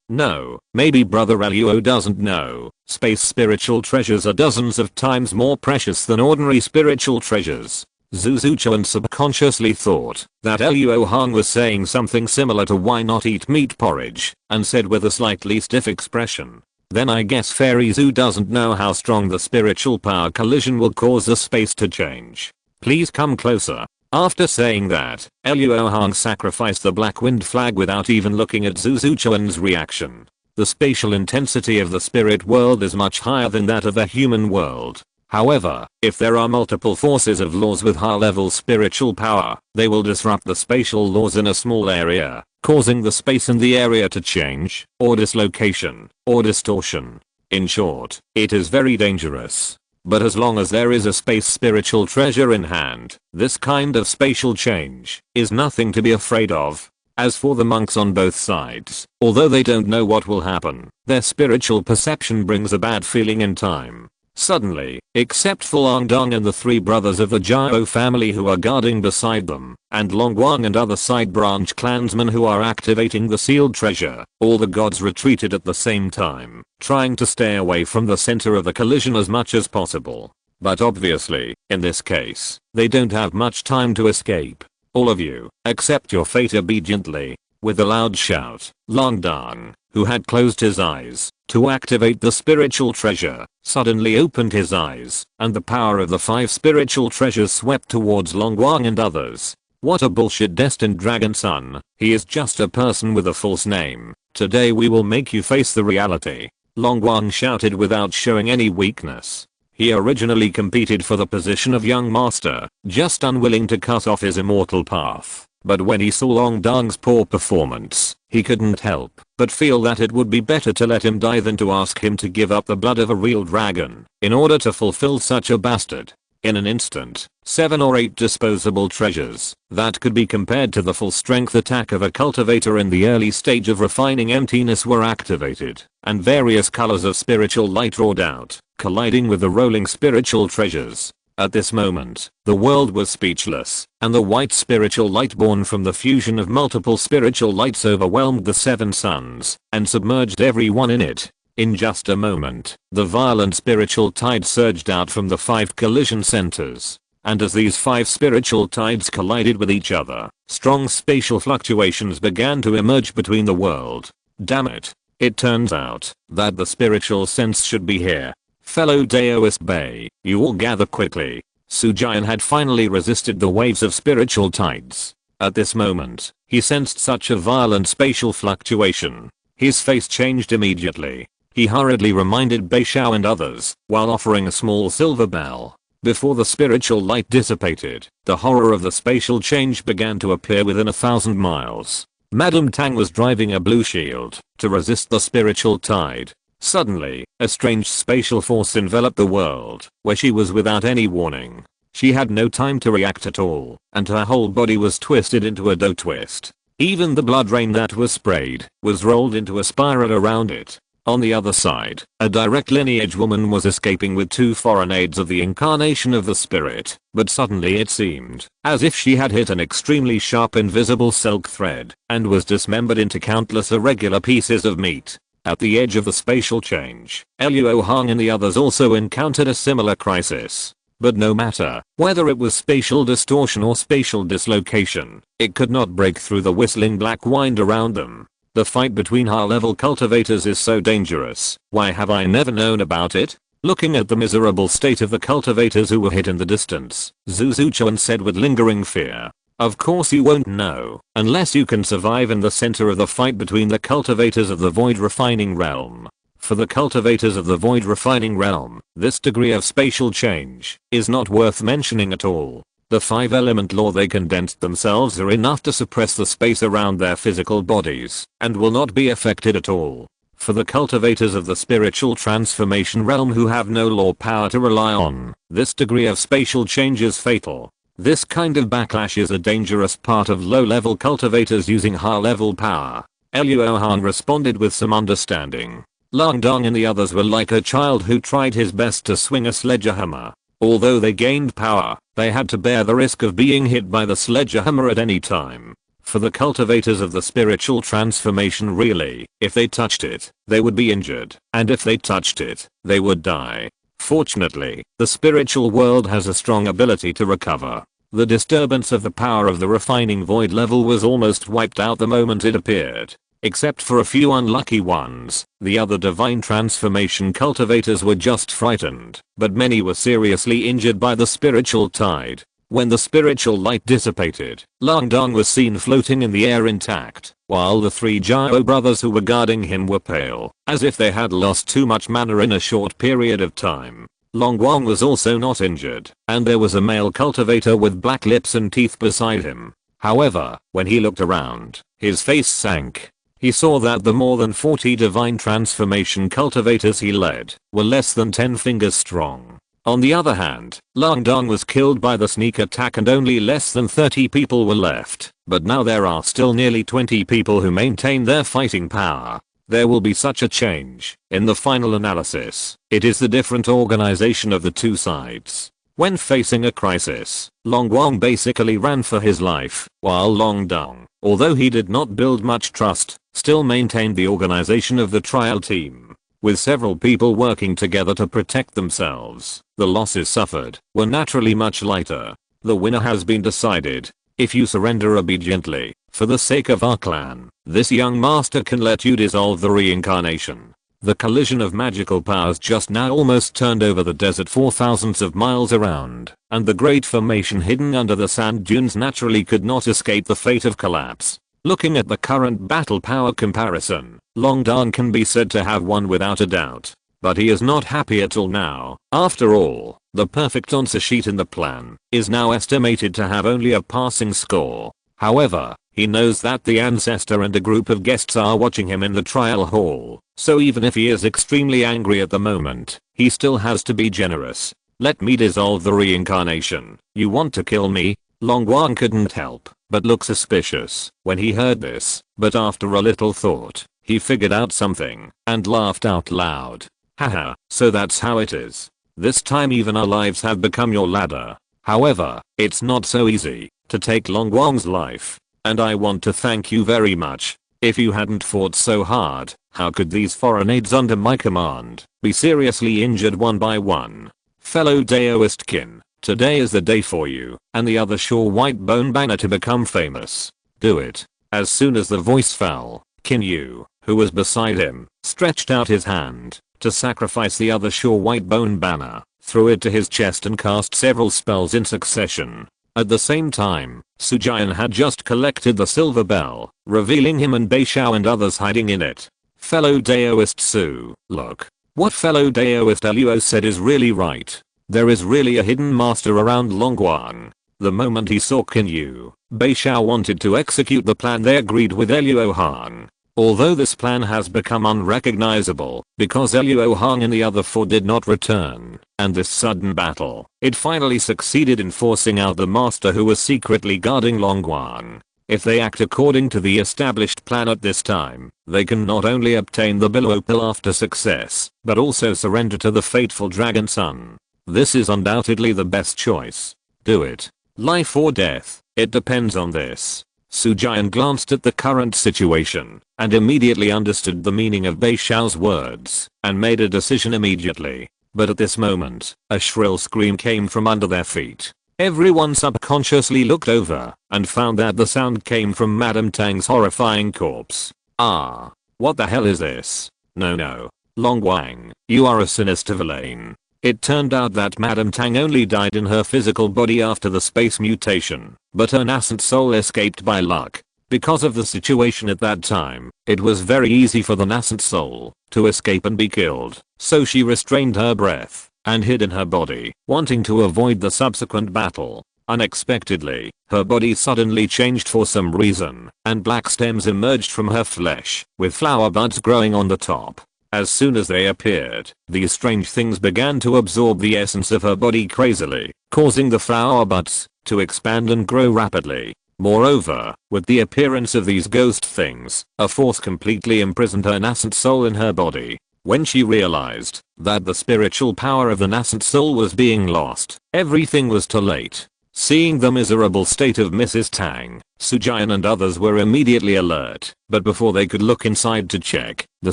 [SPEAKER 1] No, maybe brother Luo doesn't know. Space spiritual treasures are dozens of times more precious than ordinary spiritual treasures. Zuzu-chan subconsciously thought that Luo Hong was saying something similar to why not eat meat porridge, and said with a slightly stiff expression. Then I guess Fairy Zoo doesn't know how strong the spiritual power collision will cause the space to change. Please come closer. After saying that, Luo Hong sacrificed the black wind flag without even looking at Zuzu-chan's reaction. The spatial intensity of the spirit world is much higher than that of the human world. However, if there are multiple forces of laws with high-level spiritual power, they will disrupt the spatial laws in a small area, causing the space in the area to change, or dislocation, or distortion. In short, it is very dangerous. But as long as there is a space spiritual treasure in hand, this kind of spatial change is nothing to be afraid of. As for the monks on both sides, although they don't know what will happen, their spiritual perception brings a bad feeling in time. Suddenly, except for Long Dong and the three brothers of the Jiao family who are guarding beside them, and Long Wang and other side branch clansmen who are activating the sealed treasure, all the gods retreated at the same time, trying to stay away from the center of the collision as much as possible. But obviously, in this case, they don't have much time to escape. All of you, accept your fate obediently. With a loud shout, Long Dong, who had closed his eyes to activate the spiritual treasure, suddenly opened his eyes, and the power of the 5 spiritual treasures swept towards Long Wang and others. What a bullshit destined dragon son, he is just a person with a false name. Today we will make you face the reality. Long Wang shouted without showing any weakness. He originally competed for the position of young master, just unwilling to cut off his immortal path. But when he saw Long Dong's poor performance, he couldn't help but feel that it would be better to let him die than to ask him to give up the blood of a real dragon in order to fulfill such a bastard. In an instant, 7 or 8 disposable treasures that could be compared to the full strength attack of a cultivator in the early stage of refining emptiness were activated, and various colors of spiritual light roared out, colliding with the rolling spiritual treasures. At this moment, the world was speechless, and the white spiritual light born from the fusion of multiple spiritual lights overwhelmed the 7 suns, and submerged everyone in it. In just a moment, the violent spiritual tide surged out from the 5 collision centers. And as these 5 spiritual tides collided with each other, strong spatial fluctuations began to emerge between the world. Damn it. It turns out that the spiritual sense should be here. Fellow Daoist Bay, you all gather quickly. Sujian had finally resisted the waves of spiritual tides. At this moment, he sensed such a violent spatial fluctuation. His face changed immediately. He hurriedly reminded Bei Shao and others, while offering a small silver bell. Before the spiritual light dissipated, the horror of the spatial change began to appear within 1,000 miles. Madame Tang was driving a blue shield to resist the spiritual tide. Suddenly, a strange spatial force enveloped the world, where she was without any warning. She had no time to react at all, and her whole body was twisted into a dough twist. Even the blood rain that was sprayed was rolled into a spiral around it. On the other side, a direct lineage woman was escaping with 2 foreign aids of the incarnation of the spirit, but suddenly it seemed as if she had hit an extremely sharp invisible silk thread and was dismembered into countless irregular pieces of meat. At the edge of the spatial change, Luo Hong and the others also encountered a similar crisis. But no matter whether it was spatial distortion or spatial dislocation, it could not break through the whistling black wind around them. The fight between high-level cultivators is so dangerous. Why have I never known about it? Looking at the miserable state of the cultivators who were hit in the distance, Zhu Chuan said with lingering fear. Of course you won't know, unless you can survive in the center of the fight between the cultivators of the void refining realm. For the cultivators of the void refining realm, this degree of spatial change is not worth mentioning at all. The 5-element law they condensed themselves are enough to suppress the space around their physical bodies, and will not be affected at all. For the cultivators of the spiritual transformation realm who have no law power to rely on, this degree of spatial change is fatal. This kind of backlash is a dangerous part of low-level cultivators using high-level power. Luo Hong responded with some understanding. Lang Dong and the others were like a child who tried his best to swing a sledgehammer. Although they gained power, they had to bear the risk of being hit by the sledgehammer at any time. For the cultivators of the spiritual transformation really, if they touched it, they would be injured, and if they touched it, they would die. Fortunately, the spiritual world has a strong ability to recover. The disturbance of the power of the refining void level was almost wiped out the moment it appeared. Except for a few unlucky ones, the other divine transformation cultivators were just frightened, but many were seriously injured by the spiritual tide. When the spiritual light dissipated, Lang Dong was seen floating in the air intact, while the 3 Jiao brothers who were guarding him were pale, as if they had lost too much mana in a short period of time. Long Guang was also not injured, and there was a male cultivator with black lips and teeth beside him. However, when he looked around, his face sank. He saw that the more than 40 divine transformation cultivators he led were less than 10 fingers strong. On the other hand, Lang Dong was killed by the sneak attack and only less than 30 people were left, but now there are still nearly 20 people who maintain their fighting power. There will be such a change. In the final analysis, it is the different organization of the 2 sides. When facing a crisis, Long Guang basically ran for his life, while Long Dong, although he did not build much trust, still maintained the organization of the trial team. With several people working together to protect themselves, the losses suffered were naturally much lighter. The winner has been decided. If you surrender obediently, for the sake of our clan, this young master can let you dissolve the reincarnation. The collision of magical powers just now almost turned over the desert for thousands of miles around, and the great formation hidden under the sand dunes naturally could not escape the fate of collapse. Looking at the current battle power comparison, Long Dong can be said to have won without a doubt. But he is not happy at all now. After all, the perfect answer sheet in the plan is now estimated to have only a passing score. However, he knows that the ancestor and a group of guests are watching him in the trial hall, so even if he is extremely angry at the moment, he still has to be generous. Let me dissolve the reincarnation. You want to kill me? Long Guang couldn't help but look suspicious when he heard this, but after a little thought, he figured out something and laughed out loud. Haha, so that's how it is. This time even our lives have become your ladder. However, it's not so easy to take Long Guang's life, and I want to thank you very much. If you hadn't fought so hard, how could these foreign aides under my command be seriously injured one by one? Fellow Daoist kin, today is the day for you and the other sure white bone banner to become famous. Do it. As soon as the voice fell, Qin Yu, who was beside him, stretched out his hand to sacrifice the other sure white bone banner, threw it to his chest and cast several spells in succession. At the same time, Su Jian had just collected the silver bell, revealing him and Bei Xiao and others hiding in it. Fellow Daoist Su, look. What fellow Daoist Luo said is really right. There is really a hidden master around Long Guang. The moment he saw Qin Yu, Bei Xiao wanted to execute the plan they agreed with Luo Hong. Although this plan has become unrecognizable because Luo Hong and the other 4 did not return, and this sudden battle, it finally succeeded in forcing out the master who was secretly guarding Long Guang. If they act according to the established plan at this time, they can not only obtain the Billow Pill after success, but also surrender to the fateful Dragon Son. This is undoubtedly the best choice. Do it. Life or death, it depends on this. Sujian glanced at the current situation, and immediately understood the meaning of Bei Xiao's words, and made a decision immediately. But at this moment, a shrill scream came from under their feet. Everyone subconsciously looked over, and found that the sound came from Madame Tang's horrifying corpse. Ah. What the hell is this? No. Long Wang, you are a sinister villain. It turned out that Madame Tang only died in her physical body after the space mutation, but her nascent soul escaped by luck. Because of the situation at that time, it was very easy for the nascent soul to escape and be killed, so she restrained her breath and hid in her body, wanting to avoid the subsequent battle. Unexpectedly, her body suddenly changed for some reason, and black stems emerged from her flesh, with flower buds growing on the top. As soon as they appeared, these strange things began to absorb the essence of her body crazily, causing the flower buds to expand and grow rapidly. Moreover, with the appearance of these ghost things, a force completely imprisoned her nascent soul in her body. When she realized that the spiritual power of the nascent soul was being lost, everything was too late. Seeing the miserable state of Mrs. Tang, Sujian and others were immediately alert, but before they could look inside to check, the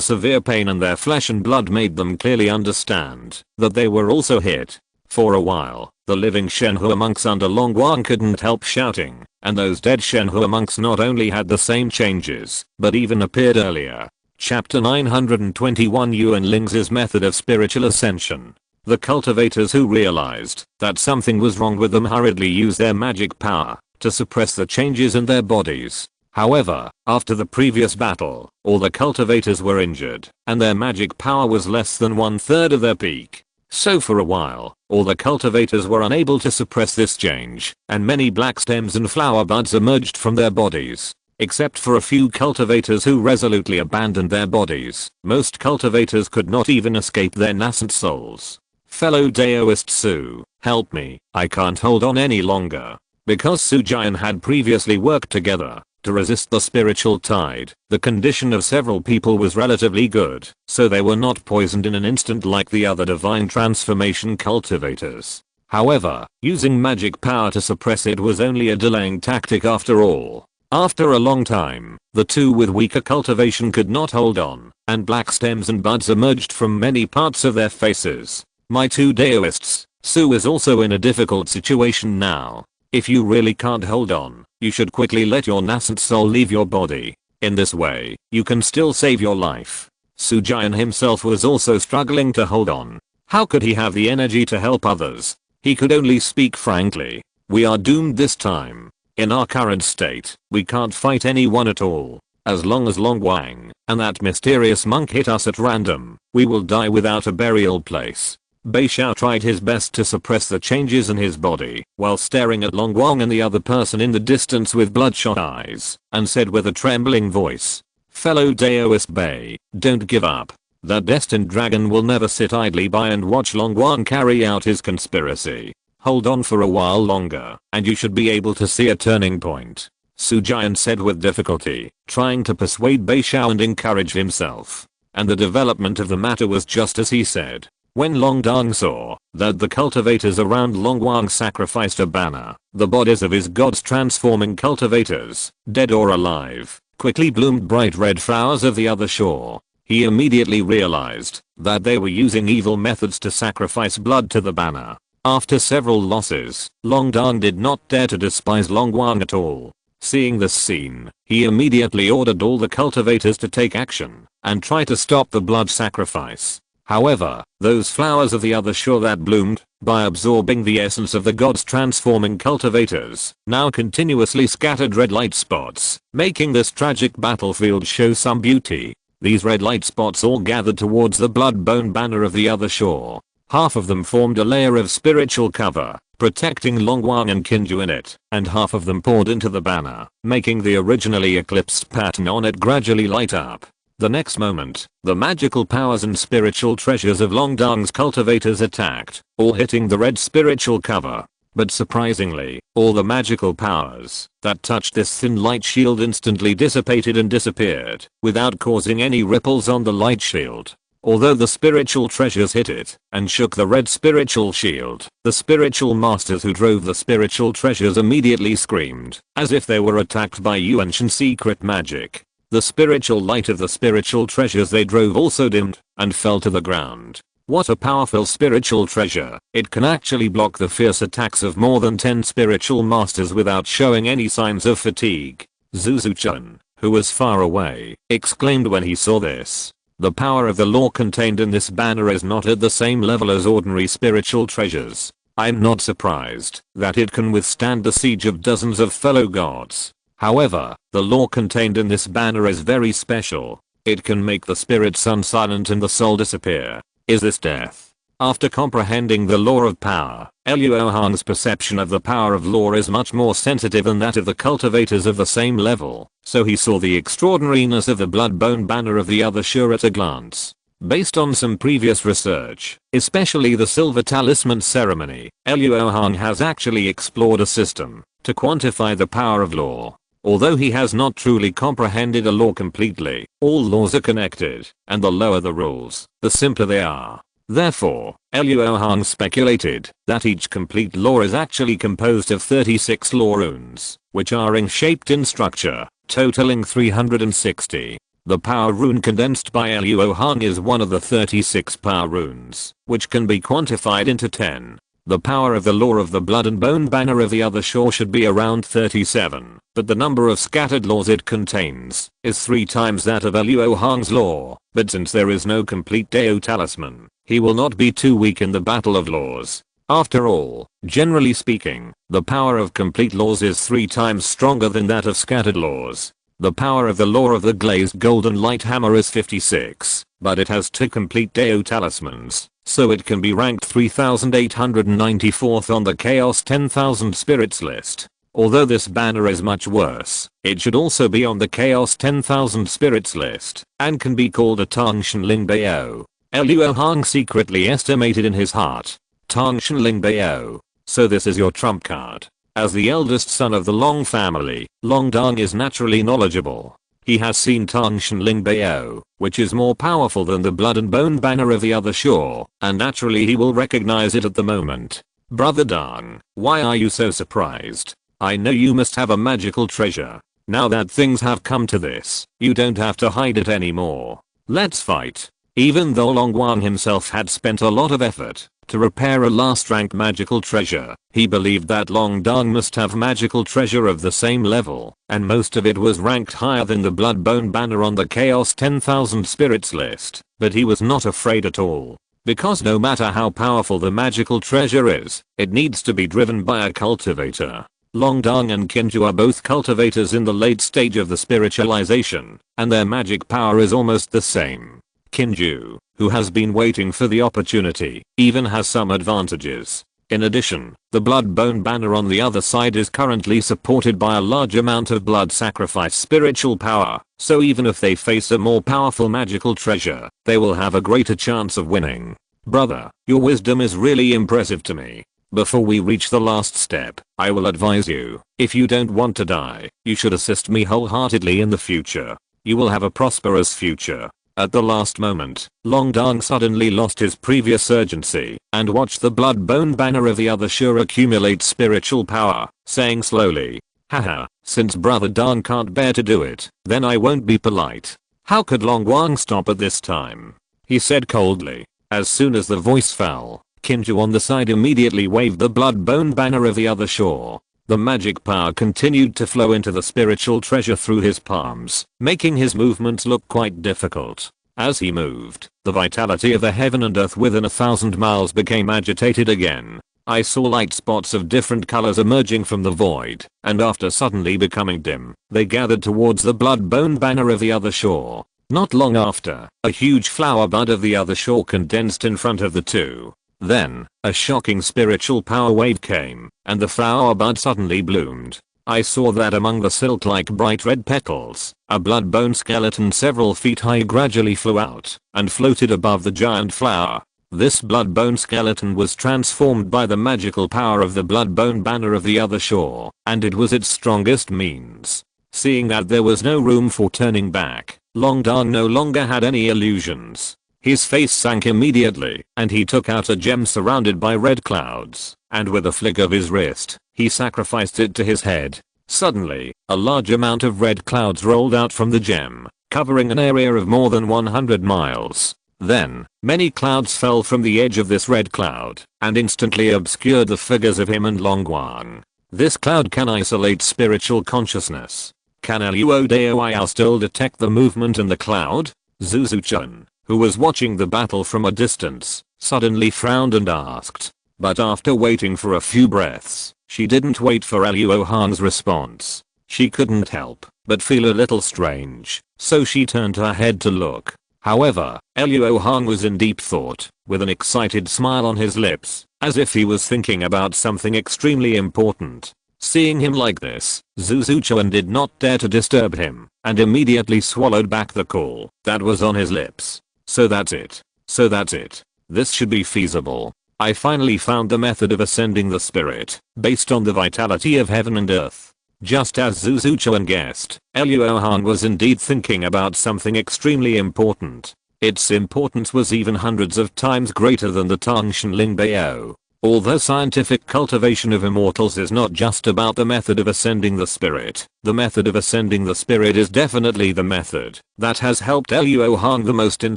[SPEAKER 1] severe pain in their flesh and blood made them clearly understand that they were also hit. For a while, the living Shenhua monks under Long Wang couldn't help shouting, and those dead Shenhua monks not only had the same changes, but even appeared earlier. Chapter 921 Yuan Ling's method of spiritual ascension. The cultivators who realized that something was wrong with them hurriedly used their magic power to suppress the changes in their bodies. However, after the previous battle, all the cultivators were injured, and their magic power was less than 1/3 of their peak. So for a while, all the cultivators were unable to suppress this change, and many black stems and flower buds emerged from their bodies. Except for a few cultivators who resolutely abandoned their bodies, most cultivators could not even escape their nascent souls. Fellow Daoist Su, help me, I can't hold on any longer. Because Sujian had previously worked together to resist the spiritual tide, the condition of several people was relatively good, so they were not poisoned in an instant like the other divine transformation cultivators. However, using magic power to suppress it was only a delaying tactic after all. After a long time, the two with weaker cultivation could not hold on, and black stems and buds emerged from many parts of their faces. My two Daoists, Su is also in a difficult situation now. If you really can't hold on, you should quickly let your nascent soul leave your body. In this way, you can still save your life. Sujian himself was also struggling to hold on. How could he have the energy to help others? He could only speak frankly. We are doomed this time. In our current state, we can't fight anyone at all. As long as Long Wang and that mysterious monk hit us at random, we will die without a burial place. Bei Xiao tried his best to suppress the changes in his body, while staring at Long Wang and the other person in the distance with bloodshot eyes, and said with a trembling voice, "Fellow Daoist Bei, don't give up. That destined dragon will never sit idly by and watch Long Wang carry out his conspiracy. Hold on for a while longer, and you should be able to see a turning point." Sujian said with difficulty, trying to persuade Bei Xiao and encourage himself. And the development of the matter was just as he said. When Long Dong saw that the cultivators around Long Wang sacrificed a banner, the bodies of his gods transforming cultivators, dead or alive, quickly bloomed bright red flowers of the other shore. He immediately realized that they were using evil methods to sacrifice blood to the banner. After several losses, Long Dong did not dare to despise Long Wang at all. Seeing this scene, he immediately ordered all the cultivators to take action and try to stop the blood sacrifice. However, those flowers of the other shore that bloomed, by absorbing the essence of the gods transforming cultivators, now continuously scattered red light spots, making this tragic battlefield show some beauty. These red light spots all gathered towards the blood-bone banner of the other shore. Half of them formed a layer of spiritual cover, protecting Long Wang and Kinju in it, and half of them poured into the banner, making the originally eclipsed pattern on it gradually light up. The next moment, the magical powers and spiritual treasures of Long Dong's cultivators attacked, all hitting the red spiritual cover. But surprisingly, all the magical powers that touched this thin light shield instantly dissipated and disappeared without causing any ripples on the light shield. Although the spiritual treasures hit it and shook the red spiritual shield, the spiritual masters who drove the spiritual treasures immediately screamed, as if they were attacked by ancient secret magic. The spiritual light of the spiritual treasures they drove also dimmed and fell to the ground. What a powerful spiritual treasure. It can actually block the fierce attacks of more than 10 spiritual masters without showing any signs of fatigue. Zuzu-chan, who was far away, exclaimed when he saw this. The power of the law contained in this banner is not at the same level as ordinary spiritual treasures. I'm not surprised that it can withstand the siege of dozens of fellow gods. However, the law contained in this banner is very special. It can make the spirit sun silent and the soul disappear. Is this death? After comprehending the law of power, Luo Hong's perception of the power of law is much more sensitive than that of the cultivators of the same level, so he saw the extraordinariness of the blood-bone banner of the other Shur at a glance. Based on some previous research, especially the silver talisman ceremony, Luo Hong has actually explored a system to quantify the power of law. Although he has not truly comprehended a law completely, all laws are connected, and the lower the rules, the simpler they are. Therefore, Luo Hong speculated that each complete law is actually composed of 36 law runes, which are ring-shaped in structure, totaling 360. The power rune condensed by Luo Hong is one of the 36 power runes, which can be quantified into 10. The power of the law of the blood and bone banner of the other shore should be around 37, but the number of scattered laws it contains is 3 times that of Luo Hong's law. But since there is no complete Dao talisman, he will not be too weak in the battle of laws. After all, generally speaking, the power of complete laws is 3 times stronger than that of scattered laws. The power of the law of the glazed golden light hammer is 56, but it has 2 complete Dao talismans, so it can be ranked 3894th on the Chaos 10,000 Spirits list. Although this banner is much worse, it should also be on the Chaos 10,000 Spirits list, and can be called a Tongshenling Bao. Luo Hong secretly estimated in his heart. Tongshenling Bao. So this is your trump card. As the eldest son of the Long family, Long Dong is naturally knowledgeable. He has seen Tongshenling Bao, which is more powerful than the blood and bone banner of the other shore, and naturally he will recognize it at the moment. Brother Dong, why are you so surprised? I know you must have a magical treasure. Now that things have come to this, you don't have to hide it anymore. Let's fight. Even though Long Wang himself had spent a lot of effort to repair a last rank magical treasure, he believed that Long Dong must have magical treasure of the same level, and most of it was ranked higher than the blood bone banner on the Chaos 10,000 Spirits list, but he was not afraid at all. Because no matter how powerful the magical treasure is, it needs to be driven by a cultivator. Long Dong and Kinju are both cultivators in the late stage of the spiritualization, and their magic power is almost the same. Kinju, who has been waiting for the opportunity, even has some advantages. In addition, the blood bone banner on the other side is currently supported by a large amount of blood sacrifice spiritual power, so even if they face a more powerful magical treasure, they will have a greater chance of winning. Brother, your wisdom is really impressive to me. Before we reach the last step, I will advise you, if you don't want to die, you should assist me wholeheartedly in the future. You will have a prosperous future. At the last moment, Long Dong suddenly lost his previous urgency and watched the blood bone banner of the other Shur accumulate spiritual power, saying slowly, haha, since Brother Dong can't bear to do it, then I won't be polite. How could Long Wang stop at this time? He said coldly. As soon as the voice fell, Kinju on the side immediately waved the blood bone banner of the other shore. The magic power continued to flow into the spiritual treasure through his palms, making his movements look quite difficult. As he moved, the vitality of the heaven and earth within 1,000 miles became agitated again. I saw light spots of different colors emerging from the void, and after suddenly becoming dim, they gathered towards the blood bone banner of the other shore. Not long after, a huge flower bud of the other shore condensed in front of the two. Then, a shocking spiritual power wave came, and the flower bud suddenly bloomed. I saw that among the silk-like bright red petals, a blood bone skeleton several feet high gradually flew out, and floated above the giant flower. This blood-bone skeleton was transformed by the magical power of the blood-bone banner of the other shore, and it was its strongest means. Seeing that there was no room for turning back, Long Dong no longer had any illusions. His face sank immediately, and he took out a gem surrounded by red clouds, and with a flick of his wrist, he sacrificed it to his head. Suddenly, a large amount of red clouds rolled out from the gem, covering an area of more than 100 miles. Then, many clouds fell from the edge of this red cloud, and instantly obscured the figures of him and Long Guang. This cloud can isolate spiritual consciousness. Can Luo Daoyao still detect the movement in the cloud? Zuzu-chan, who was watching the battle from a distance, suddenly frowned and asked. But after waiting for a few breaths, she didn't wait for Luo Hong's response. She couldn't help but feel a little strange, so she turned her head to look. However, Luo Hong was in deep thought, with an excited smile on his lips, as if he was thinking about something extremely important. Seeing him like this, Zuzu-chan did not dare to disturb him, and immediately swallowed back the call that was on his lips. So that's it. This should be feasible. I finally found the method of ascending the spirit, based on the vitality of heaven and earth. Just as Zuzu-chan guessed, Luo Hong was indeed thinking about something extremely important. Its importance was even hundreds of times greater than the Tongshan Lingbao. Although scientific cultivation of immortals is not just about the method of ascending the spirit, the method of ascending the spirit is definitely the method that has helped Luo Hong the most in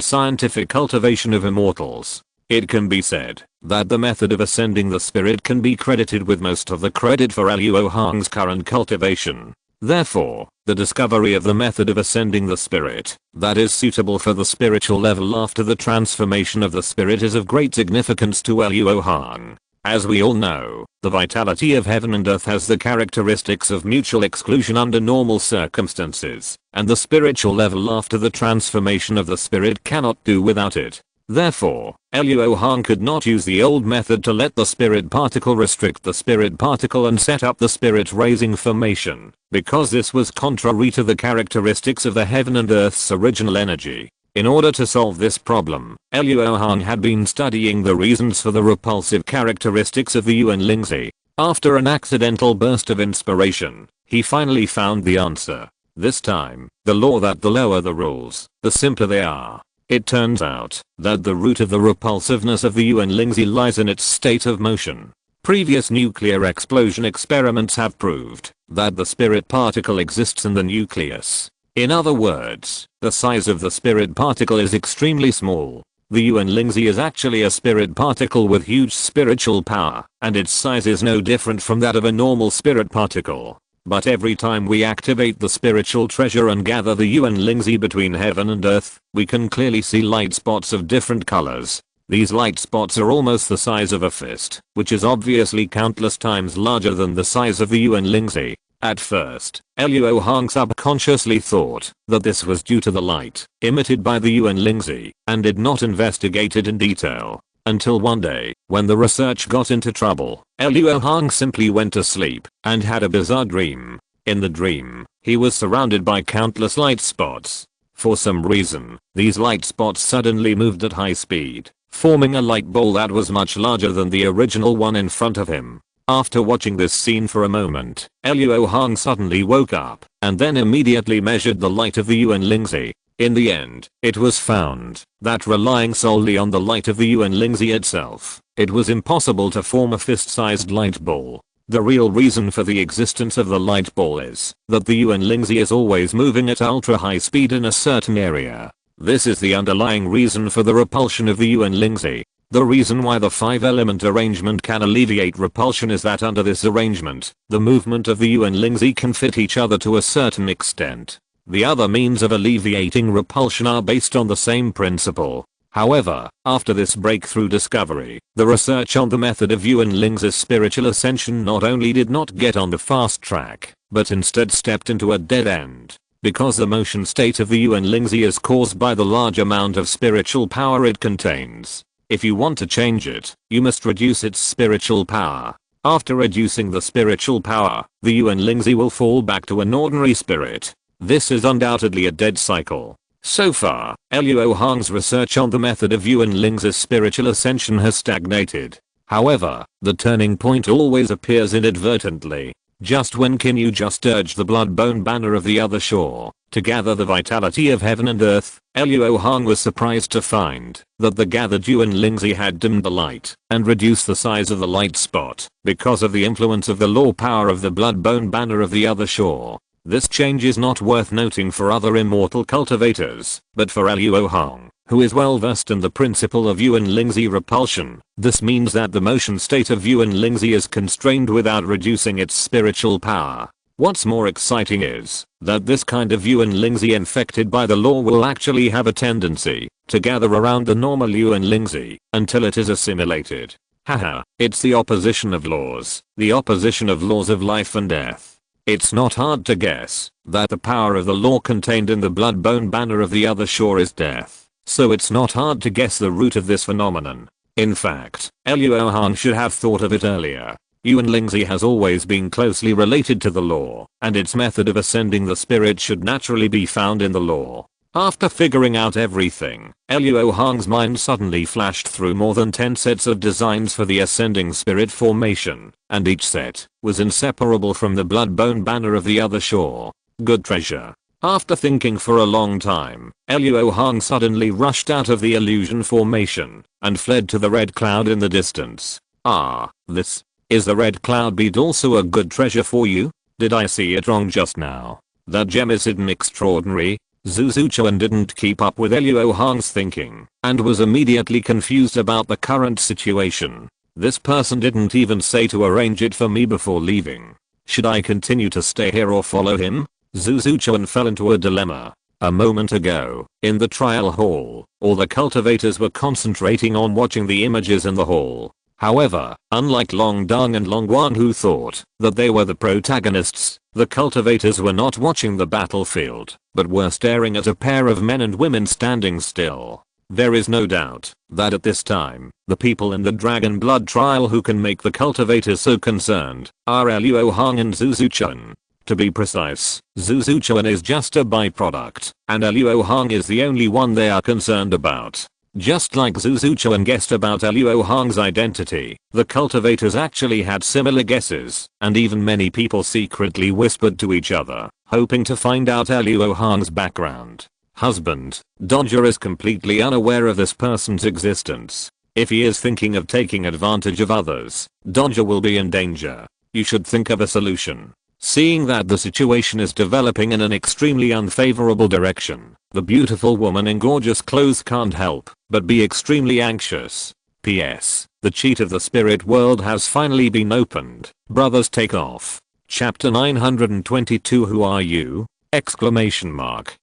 [SPEAKER 1] scientific cultivation of immortals. It can be said that the method of ascending the spirit can be credited with most of the credit for Luo Hong's current cultivation. Therefore, the discovery of the method of ascending the spirit that is suitable for the spiritual level after the transformation of the spirit is of great significance to Luo Hong. As we all know, the vitality of heaven and earth has the characteristics of mutual exclusion under normal circumstances, and the spiritual level after the transformation of the spirit cannot do without it. Therefore, Luo Hong could not use the old method to let the spirit particle restrict the spirit particle and set up the spirit raising formation, because this was contrary to the characteristics of the heaven and earth's original energy. In order to solve this problem, Luo Hong had been studying the reasons for the repulsive characteristics of the Yuan Lingzi. After an accidental burst of inspiration, he finally found the answer. This time, the law that the lower the rules, the simpler they are. It turns out that the root of the repulsiveness of the Yuan Lingzi lies in its state of motion. Previous nuclear explosion experiments have proved that the spirit particle exists in the nucleus. In other words, the size of the spirit particle is extremely small. The Yuan Lingzi is actually a spirit particle with huge spiritual power, and its size is no different from that of a normal spirit particle. But every time we activate the spiritual treasure and gather the Yuan Lingzi between heaven and earth, we can clearly see light spots of different colors. These light spots are almost the size of a fist, which is obviously countless times larger than the size of the Yuan Lingzi. At first, Luo Hong subconsciously thought that this was due to the light emitted by the Yuan Lingzi, and did not investigate it in detail. Until one day, when the research got into trouble, Luo Hong simply went to sleep and had a bizarre dream. In the dream, he was surrounded by countless light spots. For some reason, these light spots suddenly moved at high speed, forming a light ball that was much larger than the original one in front of him. After watching this scene for a moment, Luo Hong suddenly woke up and then immediately measured the light of the Yuan Lingzi. In the end, it was found that relying solely on the light of the Yuan Lingzi itself, it was impossible to form a fist-sized light ball. The real reason for the existence of the light ball is that the Yuan Lingzi is always moving at ultra-high speed in a certain area. This is the underlying reason for the repulsion of the Yuan Lingzi. The reason why the 5-element arrangement can alleviate repulsion is that under this arrangement, the movement of the Yuan Lingzi can fit each other to a certain extent. The other means of alleviating repulsion are based on the same principle. However, after this breakthrough discovery, the research on the method of Yuan Lingzi's spiritual ascension not only did not get on the fast track, but instead stepped into a dead end. Because the motion state of the Yuan Lingzi is caused by the large amount of spiritual power it contains. If you want to change it, you must reduce its spiritual power. After reducing the spiritual power, the Yuan Lingzi will fall back to an ordinary spirit. This is undoubtedly a dead cycle. So far, Luo Hong's research on the method of Yuan Ling's spiritual ascension has stagnated. However, the turning point always appears inadvertently. Just when Kinyu just urged the blood-bone banner of the other shore to gather the vitality of heaven and earth, Luo Hong was surprised to find that the gathered Yuan Lingzi had dimmed the light and reduced the size of the light spot because of the influence of the law power of the blood-bone banner of the other shore. This change is not worth noting for other immortal cultivators, but for Luo Hong, who is well versed in the principle of Yuan Lingzi repulsion, this means that the motion state of Yuan Lingzi is constrained without reducing its spiritual power. What's more exciting is that this kind of Yuan Lingzi infected by the law will actually have a tendency to gather around the normal Yuan Lingzi until it is assimilated. Haha, it's the opposition of laws, the opposition of laws of life and death. It's not hard to guess that the power of the law contained in the blood-bone banner of the other shore is death, so it's not hard to guess the root of this phenomenon. In fact, Luo Hong should have thought of it earlier. Yuan Lingzi has always been closely related to the law, and its method of ascending the spirit should naturally be found in the law. After figuring out everything, Luo Hong's mind suddenly flashed through more than 10 sets of designs for the ascending spirit formation, and each set was inseparable from the blood-bone banner of the other shore. Good treasure. After thinking for a long time, Luo Hong suddenly rushed out of the illusion formation and fled to the red cloud in the distance. Ah, this is the red cloud bead also a good treasure for you? Did I see it wrong just now? That gem is hidden extraordinary. Zuzuchuan didn't keep up with Luo Hong's thinking and was immediately confused about the current situation. This person didn't even say to arrange it for me before leaving. Should I continue to stay here or follow him? Zuzuchuan fell into a dilemma. A moment ago, in the trial hall, all the cultivators were concentrating on watching the images in the hall. However, unlike Long Dong and Long Wan who thought that they were the protagonists, the cultivators were not watching the battlefield, but were staring at a pair of men and women standing still. There is no doubt that at this time, the people in the Dragon Blood trial who can make the cultivators so concerned are Luo Hong and Zuzuchuan. To be precise, Zuzuchuan is just a byproduct, and Luo Hong is the only one they are concerned about. Just like Zuzuchuan guessed about Luo Hong's identity, the cultivators actually had similar guesses, and even many people secretly whispered to each other, hoping to find out Luo Hong's background. Husband, Dodger is completely unaware of this person's existence. If he is thinking of taking advantage of others, Dodger will be in danger. You should think of a solution. Seeing that the situation is developing in an extremely unfavorable direction, the beautiful woman in gorgeous clothes can't help but be extremely anxious. P.S. The cheat of the spirit world has finally been opened. Brothers take off. Chapter 922 Who are you? Exclamation mark.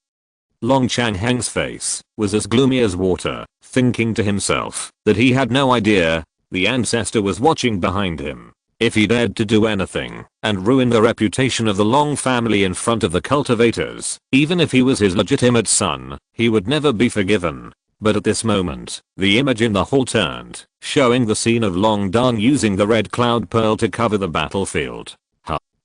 [SPEAKER 1] Long Changhang's face was as gloomy as water, thinking to himself that he had no idea the ancestor was watching behind him. If he dared to do anything and ruin the reputation of the Long family in front of the cultivators, even if he was his legitimate son, he would never be forgiven. But at this moment, the image in the hall turned, showing the scene of Long Dong using the red cloud pearl to cover the battlefield.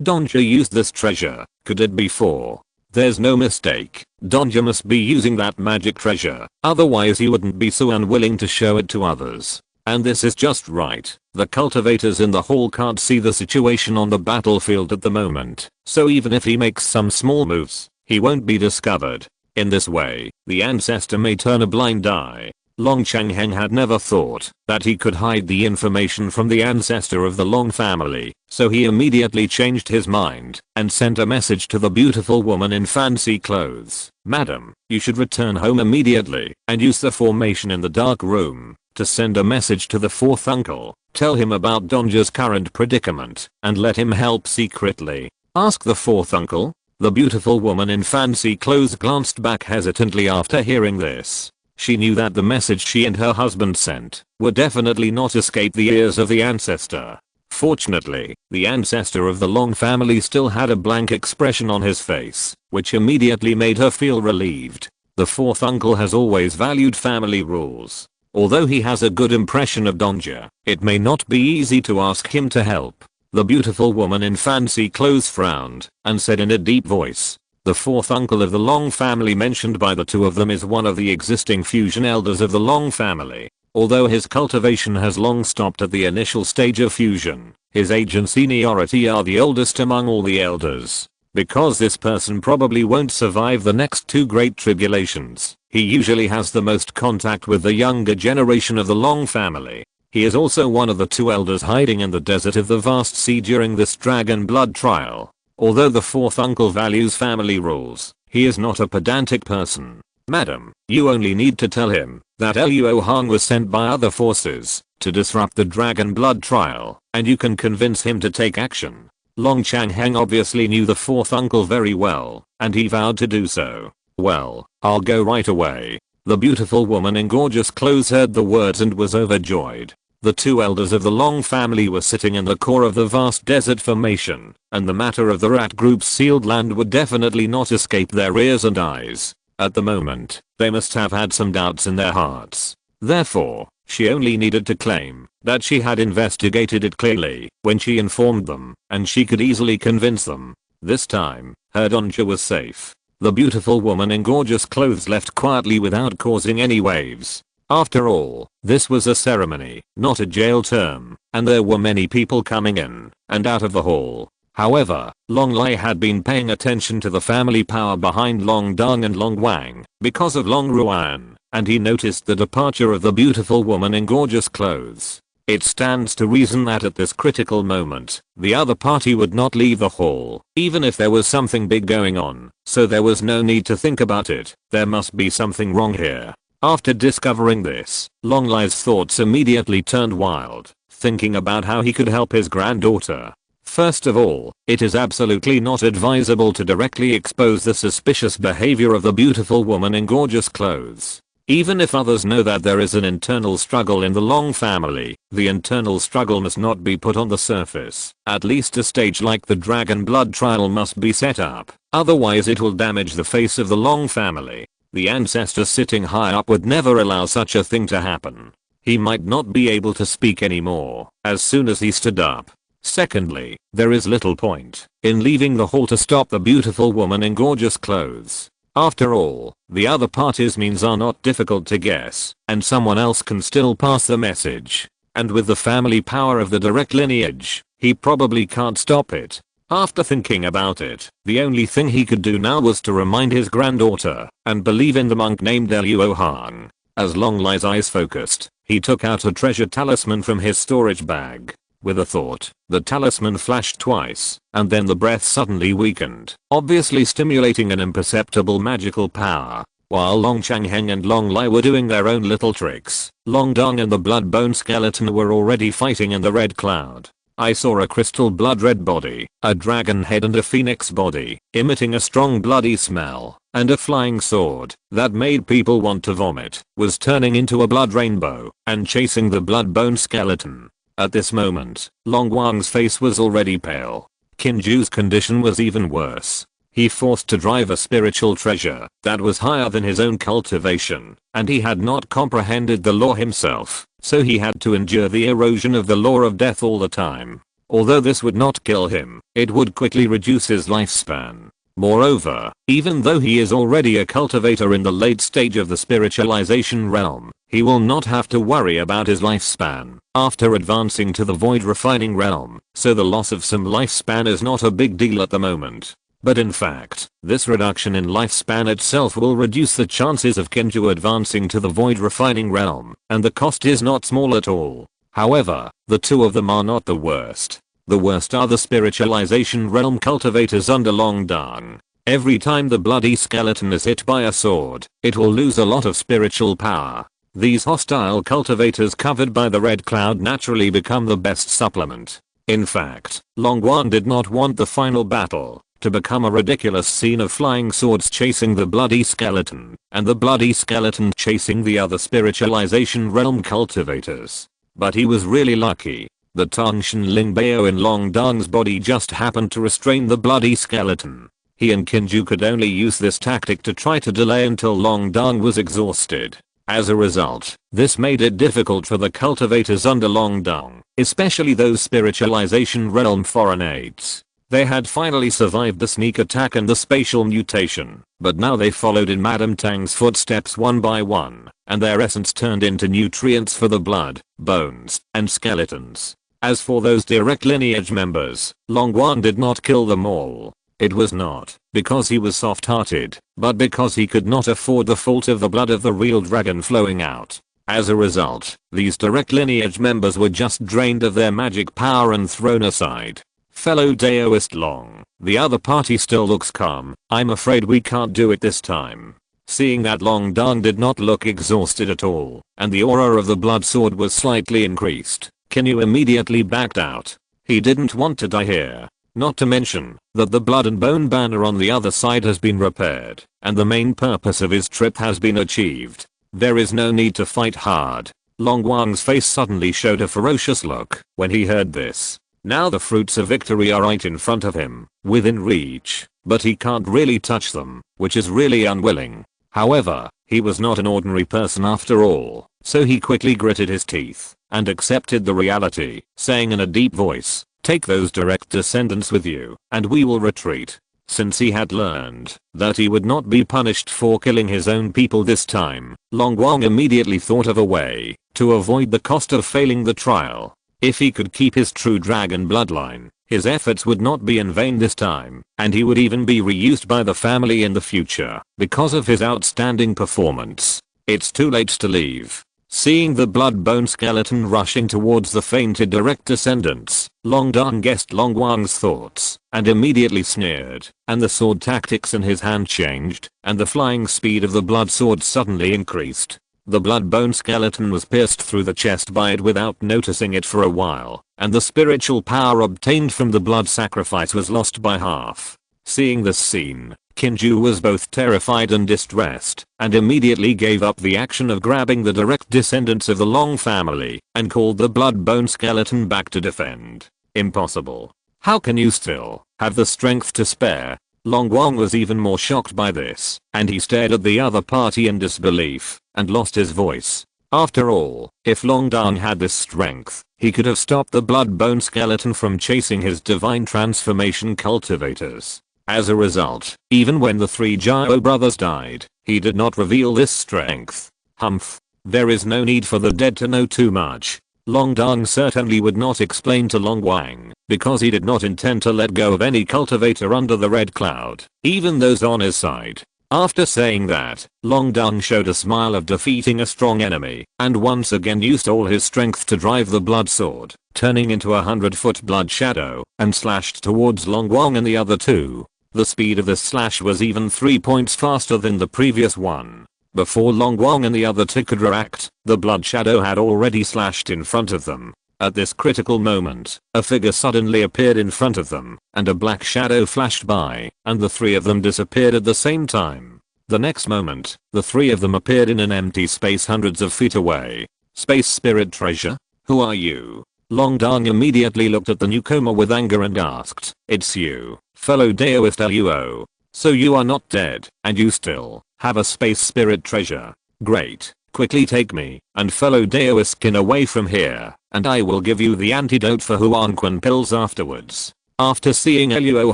[SPEAKER 1] Donja used this treasure. Could it be for? There's no mistake. Donja must be using that magic treasure, otherwise he wouldn't be so unwilling to show it to others. And this is just right. The cultivators in the hall can't see the situation on the battlefield at the moment, so even if he makes some small moves, he won't be discovered. In this way, the ancestor may turn a blind eye. Long Changheng had never thought that he could hide the information from the ancestor of the Long family, so he immediately changed his mind and sent a message to the beautiful woman in fancy clothes. Madam, you should return home immediately and use the formation in the dark room to send a message to the fourth uncle. Tell him about Donja's current predicament and let him help secretly. Ask the fourth uncle. The beautiful woman in fancy clothes glanced back hesitantly after hearing this. She knew that the message she and her husband sent would definitely not escape the ears of the ancestor. Fortunately, the ancestor of the Long family still had a blank expression on his face, which immediately made her feel relieved. The fourth uncle has always valued family rules. Although he has a good impression of Donja, it may not be easy to ask him to help. The beautiful woman in fancy clothes frowned and said in a deep voice, The fourth uncle of the Long family mentioned by the two of them is one of the existing fusion elders of the Long family. Although his cultivation has long stopped at the initial stage of fusion, his age and seniority are the oldest among all the elders. Because this person probably won't survive the next two great tribulations, he usually has the most contact with the younger generation of the Long family. He is also one of the two elders hiding in the desert of the vast sea during this dragon blood trial. Although the fourth uncle values family rules, he is not a pedantic person. Madam, you only need to tell him that Luo Hong was sent by other forces to disrupt the dragon blood trial, and you can convince him to take action. Long Changheng obviously knew the fourth uncle very well, and he vowed to do so. Well, I'll go right away. The beautiful woman in gorgeous clothes heard the words and was overjoyed. The two elders of the Long family were sitting in the core of the vast desert formation, and the matter of the rat group's sealed land would definitely not escape their ears and eyes. At the moment, they must have had some doubts in their hearts. Therefore, she only needed to claim that she had investigated it clearly when she informed them, and she could easily convince them. This time, her danger was safe. The beautiful woman in gorgeous clothes left quietly without causing any waves. After all, this was a ceremony, not a jail term, and there were many people coming in and out of the hall. However, Long Lai had been paying attention to the family power behind Long Dong and Long Wang because of Long Ruan, and he noticed the departure of the beautiful woman in gorgeous clothes. It stands to reason that at this critical moment, the other party would not leave the hall, even if there was something big going on, so there was no need to think about it. There must be something wrong here. After discovering this, Long Lai's thoughts immediately turned wild, thinking about how he could help his granddaughter. First of all, it is absolutely not advisable to directly expose the suspicious behavior of the beautiful woman in gorgeous clothes. Even if others know that there is an internal struggle in the Long family, the internal struggle must not be put on the surface. At least a stage like the dragon blood trial must be set up, otherwise it will damage the face of the Long family. The ancestor sitting high up would never allow such a thing to happen. He might not be able to speak anymore as soon as he stood up. Secondly, there is little point in leaving the hall to stop the beautiful woman in gorgeous clothes. After all, the other party's means are not difficult to guess, and someone else can still pass the message. And with the family power of the direct lineage, he probably can't stop it. After thinking about it, the only thing he could do now was to remind his granddaughter and believe in the monk named Luo Hong. As Long Lai's eyes focused, he took out a treasure talisman from his storage bag. With a thought, the talisman flashed twice, and then the breath suddenly weakened, obviously stimulating an imperceptible magical power. While Long Changheng and Long Lai were doing their own little tricks, Long Dong and the blood bone skeleton were already fighting in the red cloud. I saw a crystal blood red body, a dragon head and a phoenix body, emitting a strong bloody smell, and a flying sword that made people want to vomit, was turning into a blood rainbow and chasing the blood bone skeleton. At this moment, Long Wang's face was already pale. Kinju's condition was even worse. He forced to drive a spiritual treasure that was higher than his own cultivation, and he had not comprehended the law himself, so he had to endure the erosion of the law of death all the time. Although this would not kill him, it would quickly reduce his lifespan. Moreover, even though he is already a cultivator in the late stage of the spiritualization realm, he will not have to worry about his lifespan after advancing to the void refining realm, so the loss of some lifespan is not a big deal at the moment. But in fact, this reduction in lifespan itself will reduce the chances of Kinju advancing to the void refining realm, and the cost is not small at all. However, the two of them are not the worst. The worst are the spiritualization realm cultivators under Long Dong. Every time the bloody skeleton is hit by a sword, it will lose a lot of spiritual power. These hostile cultivators covered by the red cloud naturally become the best supplement. In fact, Long Wan did not want the final battle to become a ridiculous scene of flying swords chasing the bloody skeleton, and the bloody skeleton chasing the other spiritualization realm cultivators. But he was really lucky. The Tongshan Ling Bao in Long Dong's body just happened to restrain the bloody skeleton. He and Kinju could only use this tactic to try to delay until Long Dong was exhausted. As a result, this made it difficult for the cultivators under Long Dong, especially those spiritualization realm foreign aides. They had finally survived the sneak attack and the spatial mutation, but now they followed in Madame Tang's footsteps one by one, and their essence turned into nutrients for the blood, bones, and skeletons. As for those direct lineage members, Long Wan did not kill them all. It was not because he was soft-hearted, but because he could not afford the fault of the blood of the real dragon flowing out. As a result, these direct lineage members were just drained of their magic power and thrown aside. Fellow Daoist Long, the other party still looks calm. I'm afraid we can't do it this time. Seeing that Long Dan did not look exhausted at all, and the aura of the blood sword was slightly increased, Kinyu immediately backed out. He didn't want to die here. Not to mention that the blood and bone banner on the other side has been repaired, and the main purpose of his trip has been achieved. There is no need to fight hard. Long Wang's face suddenly showed a ferocious look when he heard this. Now the fruits of victory are right in front of him, within reach, but he can't really touch them, which is really unwilling. However, he was not an ordinary person after all, so he quickly gritted his teeth and accepted the reality, saying in a deep voice, "Take those direct descendants with you, and we will retreat." Since he had learned that he would not be punished for killing his own people this time, Long Wang immediately thought of a way to avoid the cost of failing the trial. If he could keep his true dragon bloodline, his efforts would not be in vain this time, and he would even be reused by the family in the future because of his outstanding performance. It's too late to leave. Seeing the blood bone skeleton rushing towards the fainted direct descendants, Long Dan guessed Long Wang's thoughts and immediately sneered, and the sword tactics in his hand changed, and the flying speed of the blood sword suddenly increased. The blood bone skeleton was pierced through the chest by it without noticing it for a while, and the spiritual power obtained from the blood sacrifice was lost by half. Seeing this scene, Kinju was both terrified and distressed, and immediately gave up the action of grabbing the direct descendants of the Long family, and called the blood bone skeleton back to defend. Impossible. How can you still have the strength to spare? Long Wang was even more shocked by this, and he stared at the other party in disbelief, and lost his voice. After all, if Long Dan had this strength, he could have stopped the blood bone skeleton from chasing his divine transformation cultivators. As a result, even when the three Jiao brothers died, he did not reveal this strength. Humph. There is no need for the dead to know too much. Long Dan certainly would not explain to Long Wang, because he did not intend to let go of any cultivator under the red cloud, even those on his side. After saying that, Long Dan showed a smile of defeating a strong enemy, and once again used all his strength to drive the blood sword, turning into a 100-foot blood shadow, and slashed towards Long Wang and the other two. The speed of this slash was even 3 points faster than the previous one. Before Long Wang and the other two could react, the blood shadow had already slashed in front of them. At this critical moment, a figure suddenly appeared in front of them, and a black shadow flashed by, and the three of them disappeared at the same time. The next moment, the three of them appeared in an empty space hundreds of feet away. Space spirit treasure? Who are you? Long Dan immediately looked at the newcomer with anger and asked, "It's you, fellow Daoist Luo. So you are not dead, and you still have a space spirit treasure. Great. Quickly take me and fellow Daoist Kin away from here, and I will give you the antidote for Huanquan pills afterwards." After seeing Luo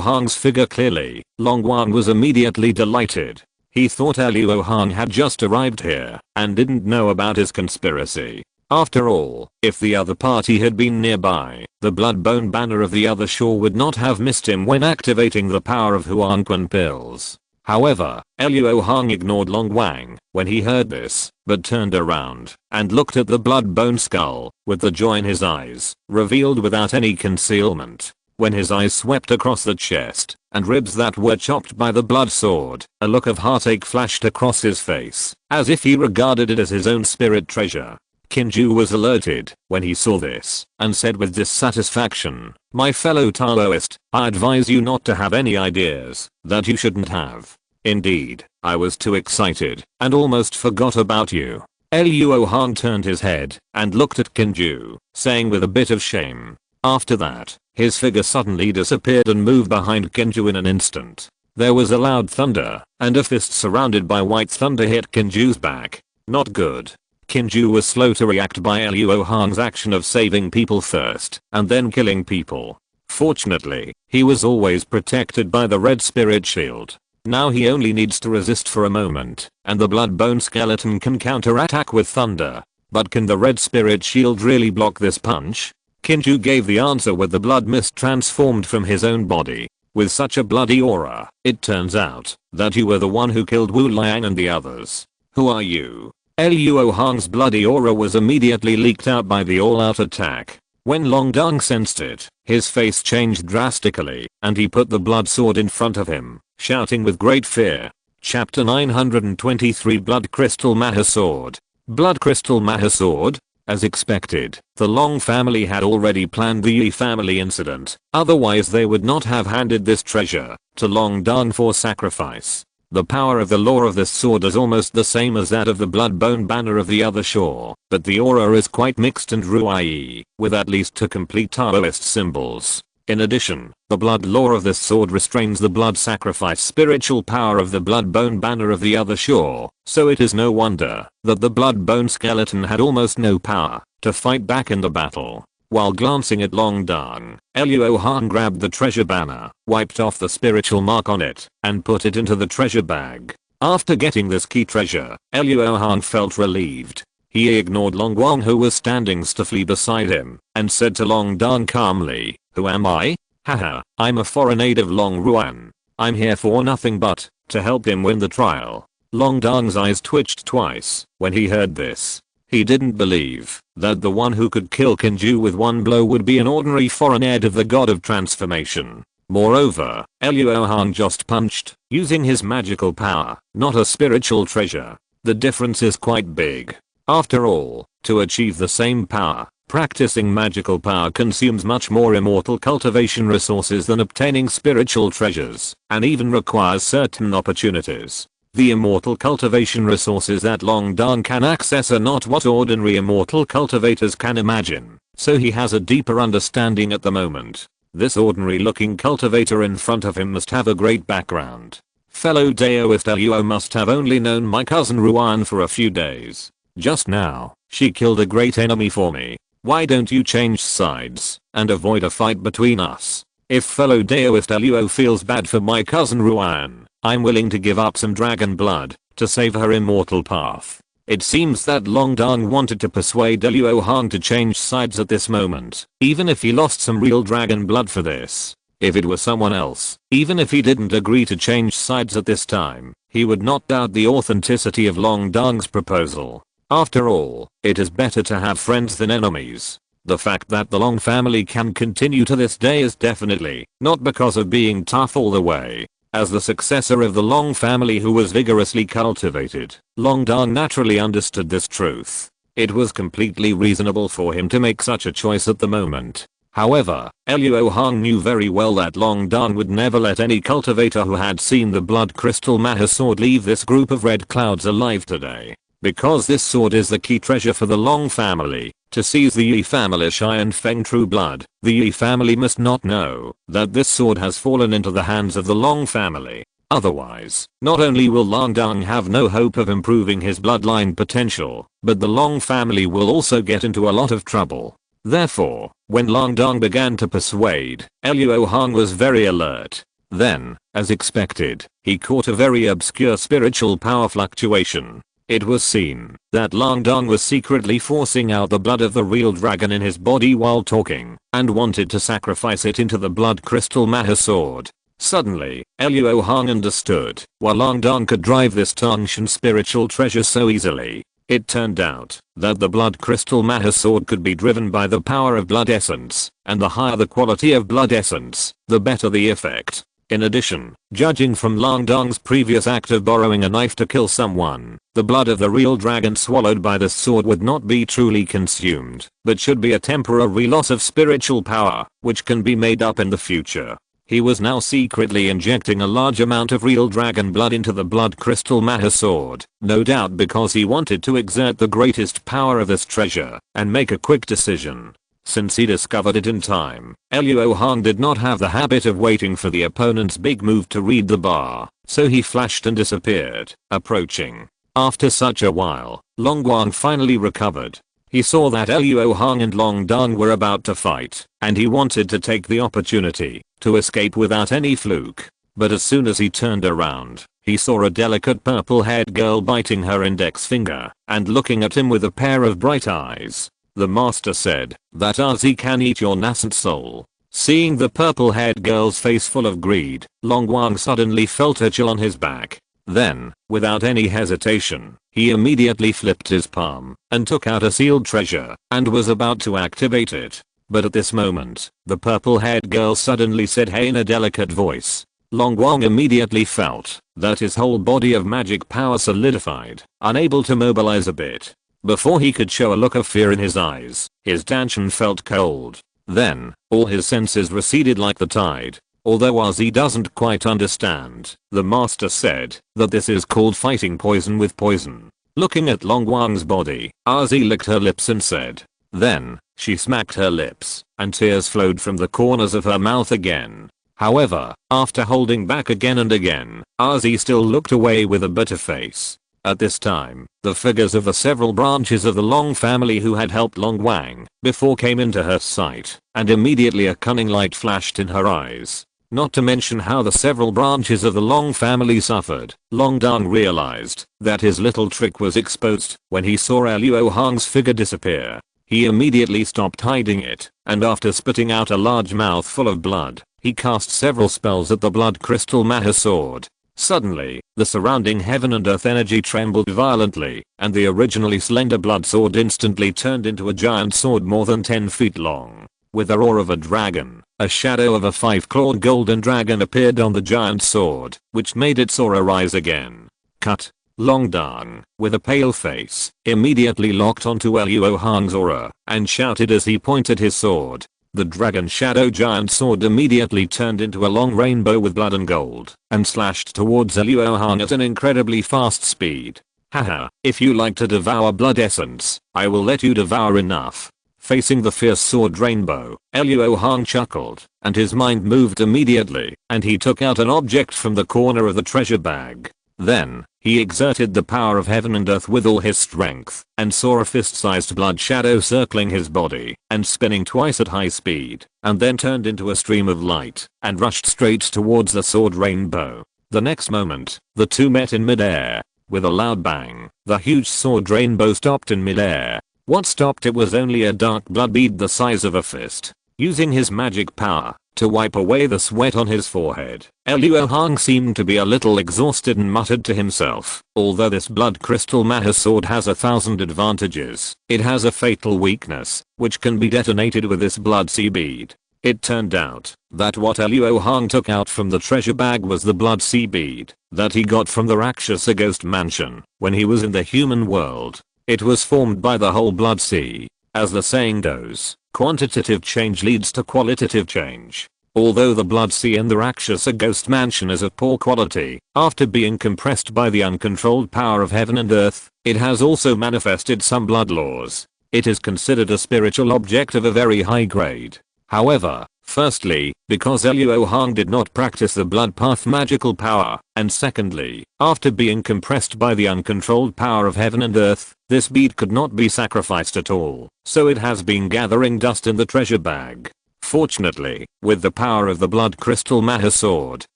[SPEAKER 1] Hong's figure clearly, Long Wan was immediately delighted. He thought Luo Hong had just arrived here and didn't know about his conspiracy. After all, if the other party had been nearby, the blood bone banner of the other shore would not have missed him when activating the power of Huanquan pills. However, Luo Hong ignored Long Wang when he heard this, but turned around and looked at the blood bone skull with the joy in his eyes, revealed without any concealment. When his eyes swept across the chest and ribs that were chopped by the blood sword, a look of heartache flashed across his face, as if he regarded it as his own spirit treasure. Kinju was alerted when he saw this, and said with dissatisfaction, "My fellow Taoist, I advise you not to have any ideas that you shouldn't have. Indeed, I was too excited and almost forgot about you." Luo Hong turned his head and looked at Kinju, saying with a bit of shame. After that, his figure suddenly disappeared and moved behind Kinju in an instant. There was a loud thunder, and a fist surrounded by white thunder hit Kinju's back. Not good. Kinju was slow to react by Luo Hong's action of saving people first, and then killing people. Fortunately, he was always protected by the red spirit shield. Now he only needs to resist for a moment, and the blood bone skeleton can counterattack with thunder. But can the red spirit shield really block this punch? Kinju gave the answer with the blood mist transformed from his own body. With such a bloody aura, it turns out that you were the one who killed Wu Liang and the others. Who are you? Luo Hong's bloody aura was immediately leaked out by the all-out attack. When Long Dong sensed it, his face changed drastically, and he put the blood sword in front of him, shouting with great fear. Chapter 923 Blood Crystal Maha Sword. Blood Crystal Maha Sword? As expected, the Long family had already planned the Yi family incident, otherwise they would not have handed this treasure to Long Dong for sacrifice. The power of the lore of this sword is almost the same as that of the blood bone banner of the other shore, but the aura is quite mixed and ruai, with at least 2 complete Taoist symbols. In addition, the blood lore of this sword restrains the blood sacrifice spiritual power of the blood bone banner of the other shore, so it is no wonder that the blood bone skeleton had almost no power to fight back in the battle. While glancing at Long Dong, Luo Hong grabbed the treasure banner, wiped off the spiritual mark on it, and put it into the treasure bag. After getting this key treasure, Luo Hong felt relieved. He ignored Long Wang who was standing stiffly beside him, and said to Long Dong calmly, "Who am I? Haha, I'm a foreign aide of Long Ruan. I'm here for nothing but to help him win the trial." Long Dong's eyes twitched twice when he heard this. He didn't believe that the one who could kill Kinju with one blow would be an ordinary foreign aide of the god of transformation. Moreover, Luo Hong just punched, using his magical power, not a spiritual treasure. The difference is quite big. After all, to achieve the same power, practicing magical power consumes much more immortal cultivation resources than obtaining spiritual treasures, and even requires certain opportunities. The immortal cultivation resources that Long Dong can access are not what ordinary immortal cultivators can imagine, so he has a deeper understanding at the moment. This ordinary looking cultivator in front of him must have a great background. Fellow Daoist Luo must have only known my cousin Ruan for a few days. Just now, she killed a great enemy for me. Why don't you change sides and avoid a fight between us? If fellow Daoist Luo feels bad for my cousin Ruan, I'm willing to give up some dragon blood to save her immortal path. It seems that Long Dong wanted to persuade Luo Hong to change sides at this moment, even if he lost some real dragon blood for this. If it were someone else, even if he didn't agree to change sides at this time, he would not doubt the authenticity of Long Dong's proposal. After all, it is better to have friends than enemies. The fact that the Long family can continue to this day is definitely not because of being tough all the way. As the successor of the Long family who was vigorously cultivated, Long Dong naturally understood this truth. It was completely reasonable for him to make such a choice at the moment. However, Luo Hong knew very well that Long Dong would never let any cultivator who had seen the blood crystal Maha sword leave this group of red clouds alive today. Because this sword is the key treasure for the Long family, to seize the Yi family Shi and Feng true blood, the Yi family must not know that this sword has fallen into the hands of the Long family. Otherwise, not only will Long Dong have no hope of improving his bloodline potential, but the Long family will also get into a lot of trouble. Therefore, when Long Dong began to persuade, Luo Hong was very alert. Then, as expected, he caught a very obscure spiritual power fluctuation. It was seen that Long Dong was secretly forcing out the blood of the real dragon in his body while talking, and wanted to sacrifice it into the blood crystal Maha sword. Suddenly, Luo Hong understood why Long Dong could drive this Tangshan spiritual treasure so easily. It turned out that the blood crystal Maha sword could be driven by the power of blood essence, and the higher the quality of blood essence, the better the effect. In addition, judging from Long Dong's previous act of borrowing a knife to kill someone, the blood of the real dragon swallowed by this sword would not be truly consumed, but should be a temporary loss of spiritual power, which can be made up in the future. He was now secretly injecting a large amount of real dragon blood into the blood crystal Maha sword, no doubt because he wanted to exert the greatest power of this treasure, and make a quick decision. Since he discovered it in time, Luo Hong did not have the habit of waiting for the opponent's big move to read the bar, so he flashed and disappeared, approaching. After such a while, Long Wang finally recovered. He saw that Luo Hong and Long Dong were about to fight, and he wanted to take the opportunity to escape without any fluke. But as soon as he turned around, he saw a delicate purple-haired girl biting her index finger and looking at him with a pair of bright eyes. The master said, "That RZ can eat your nascent soul." Seeing the purple-haired girl's face full of greed, Long Wang suddenly felt a chill on his back. Then, without any hesitation, he immediately flipped his palm and took out a sealed treasure and was about to activate it. But at this moment, the purple-haired girl suddenly said hey in a delicate voice. Long Wang immediately felt that his whole body of magic power solidified, unable to mobilize a bit. Before he could show a look of fear in his eyes, his Danshan felt cold. Then, all his senses receded like the tide. Although RZ doesn't quite understand, the master said that this is called fighting poison with poison. Looking at Long Wang's body, RZ licked her lips and said. Then, she smacked her lips, and tears flowed from the corners of her mouth again. However, after holding back again and again, RZ still looked away with a bitter face. At this time, the figures of the several branches of the Long family who had helped Long Wang before came into her sight, and immediately a cunning light flashed in her eyes. Not to mention how the several branches of the Long family suffered. Long Dong realized that his little trick was exposed when he saw Luo Hong's figure disappear. He immediately stopped hiding it, and after spitting out a large mouthful of blood, he cast several spells at the blood crystal Maha sword. Suddenly, the surrounding heaven and earth energy trembled violently, and the originally slender blood sword instantly turned into a giant sword more than 10 feet long. With the roar of a dragon, a shadow of a 5-clawed golden dragon appeared on the giant sword, which made its aura rise again. Cut. Long Dong, with a pale face, immediately locked onto Luo Hong's aura, and shouted as he pointed his sword. The dragon shadow giant sword immediately turned into a long rainbow with blood and gold, and slashed towards Luo Hong at an incredibly fast speed. Haha, if you like to devour blood essence, I will let you devour enough. Facing the fierce sword rainbow, Luo Hong chuckled, and his mind moved immediately, and he took out an object from the corner of the treasure bag. Then, he exerted the power of heaven and earth with all his strength, and saw a fist-sized blood shadow circling his body, and spinning twice at high speed, and then turned into a stream of light, and rushed straight towards the sword rainbow. The next moment, the two met in midair. With a loud bang, the huge sword rainbow stopped in midair. What stopped it was only a dark blood bead the size of a fist. Using his magic power to wipe away the sweat on his forehead, Luo Hong seemed to be a little exhausted and muttered to himself, although this blood crystal Maha sword has 1,000 advantages, it has a fatal weakness, which can be detonated with this blood sea bead. It turned out that what Luo Hong took out from the treasure bag was the blood sea bead that he got from the Rakshasa ghost mansion when he was in the human world. It was formed by the whole blood sea. As the saying goes, quantitative change leads to qualitative change. Although the blood sea in the Rakshasa ghost mansion is of poor quality, after being compressed by the uncontrolled power of heaven and earth, it has also manifested some blood laws. It is considered a spiritual object of a very high grade. However, firstly, because Luo Hong did not practice the blood path magical power, and secondly, after being compressed by the uncontrolled power of heaven and earth, this bead could not be sacrificed at all, so it has been gathering dust in the treasure bag. Fortunately, with the power of the blood crystal Maha sword,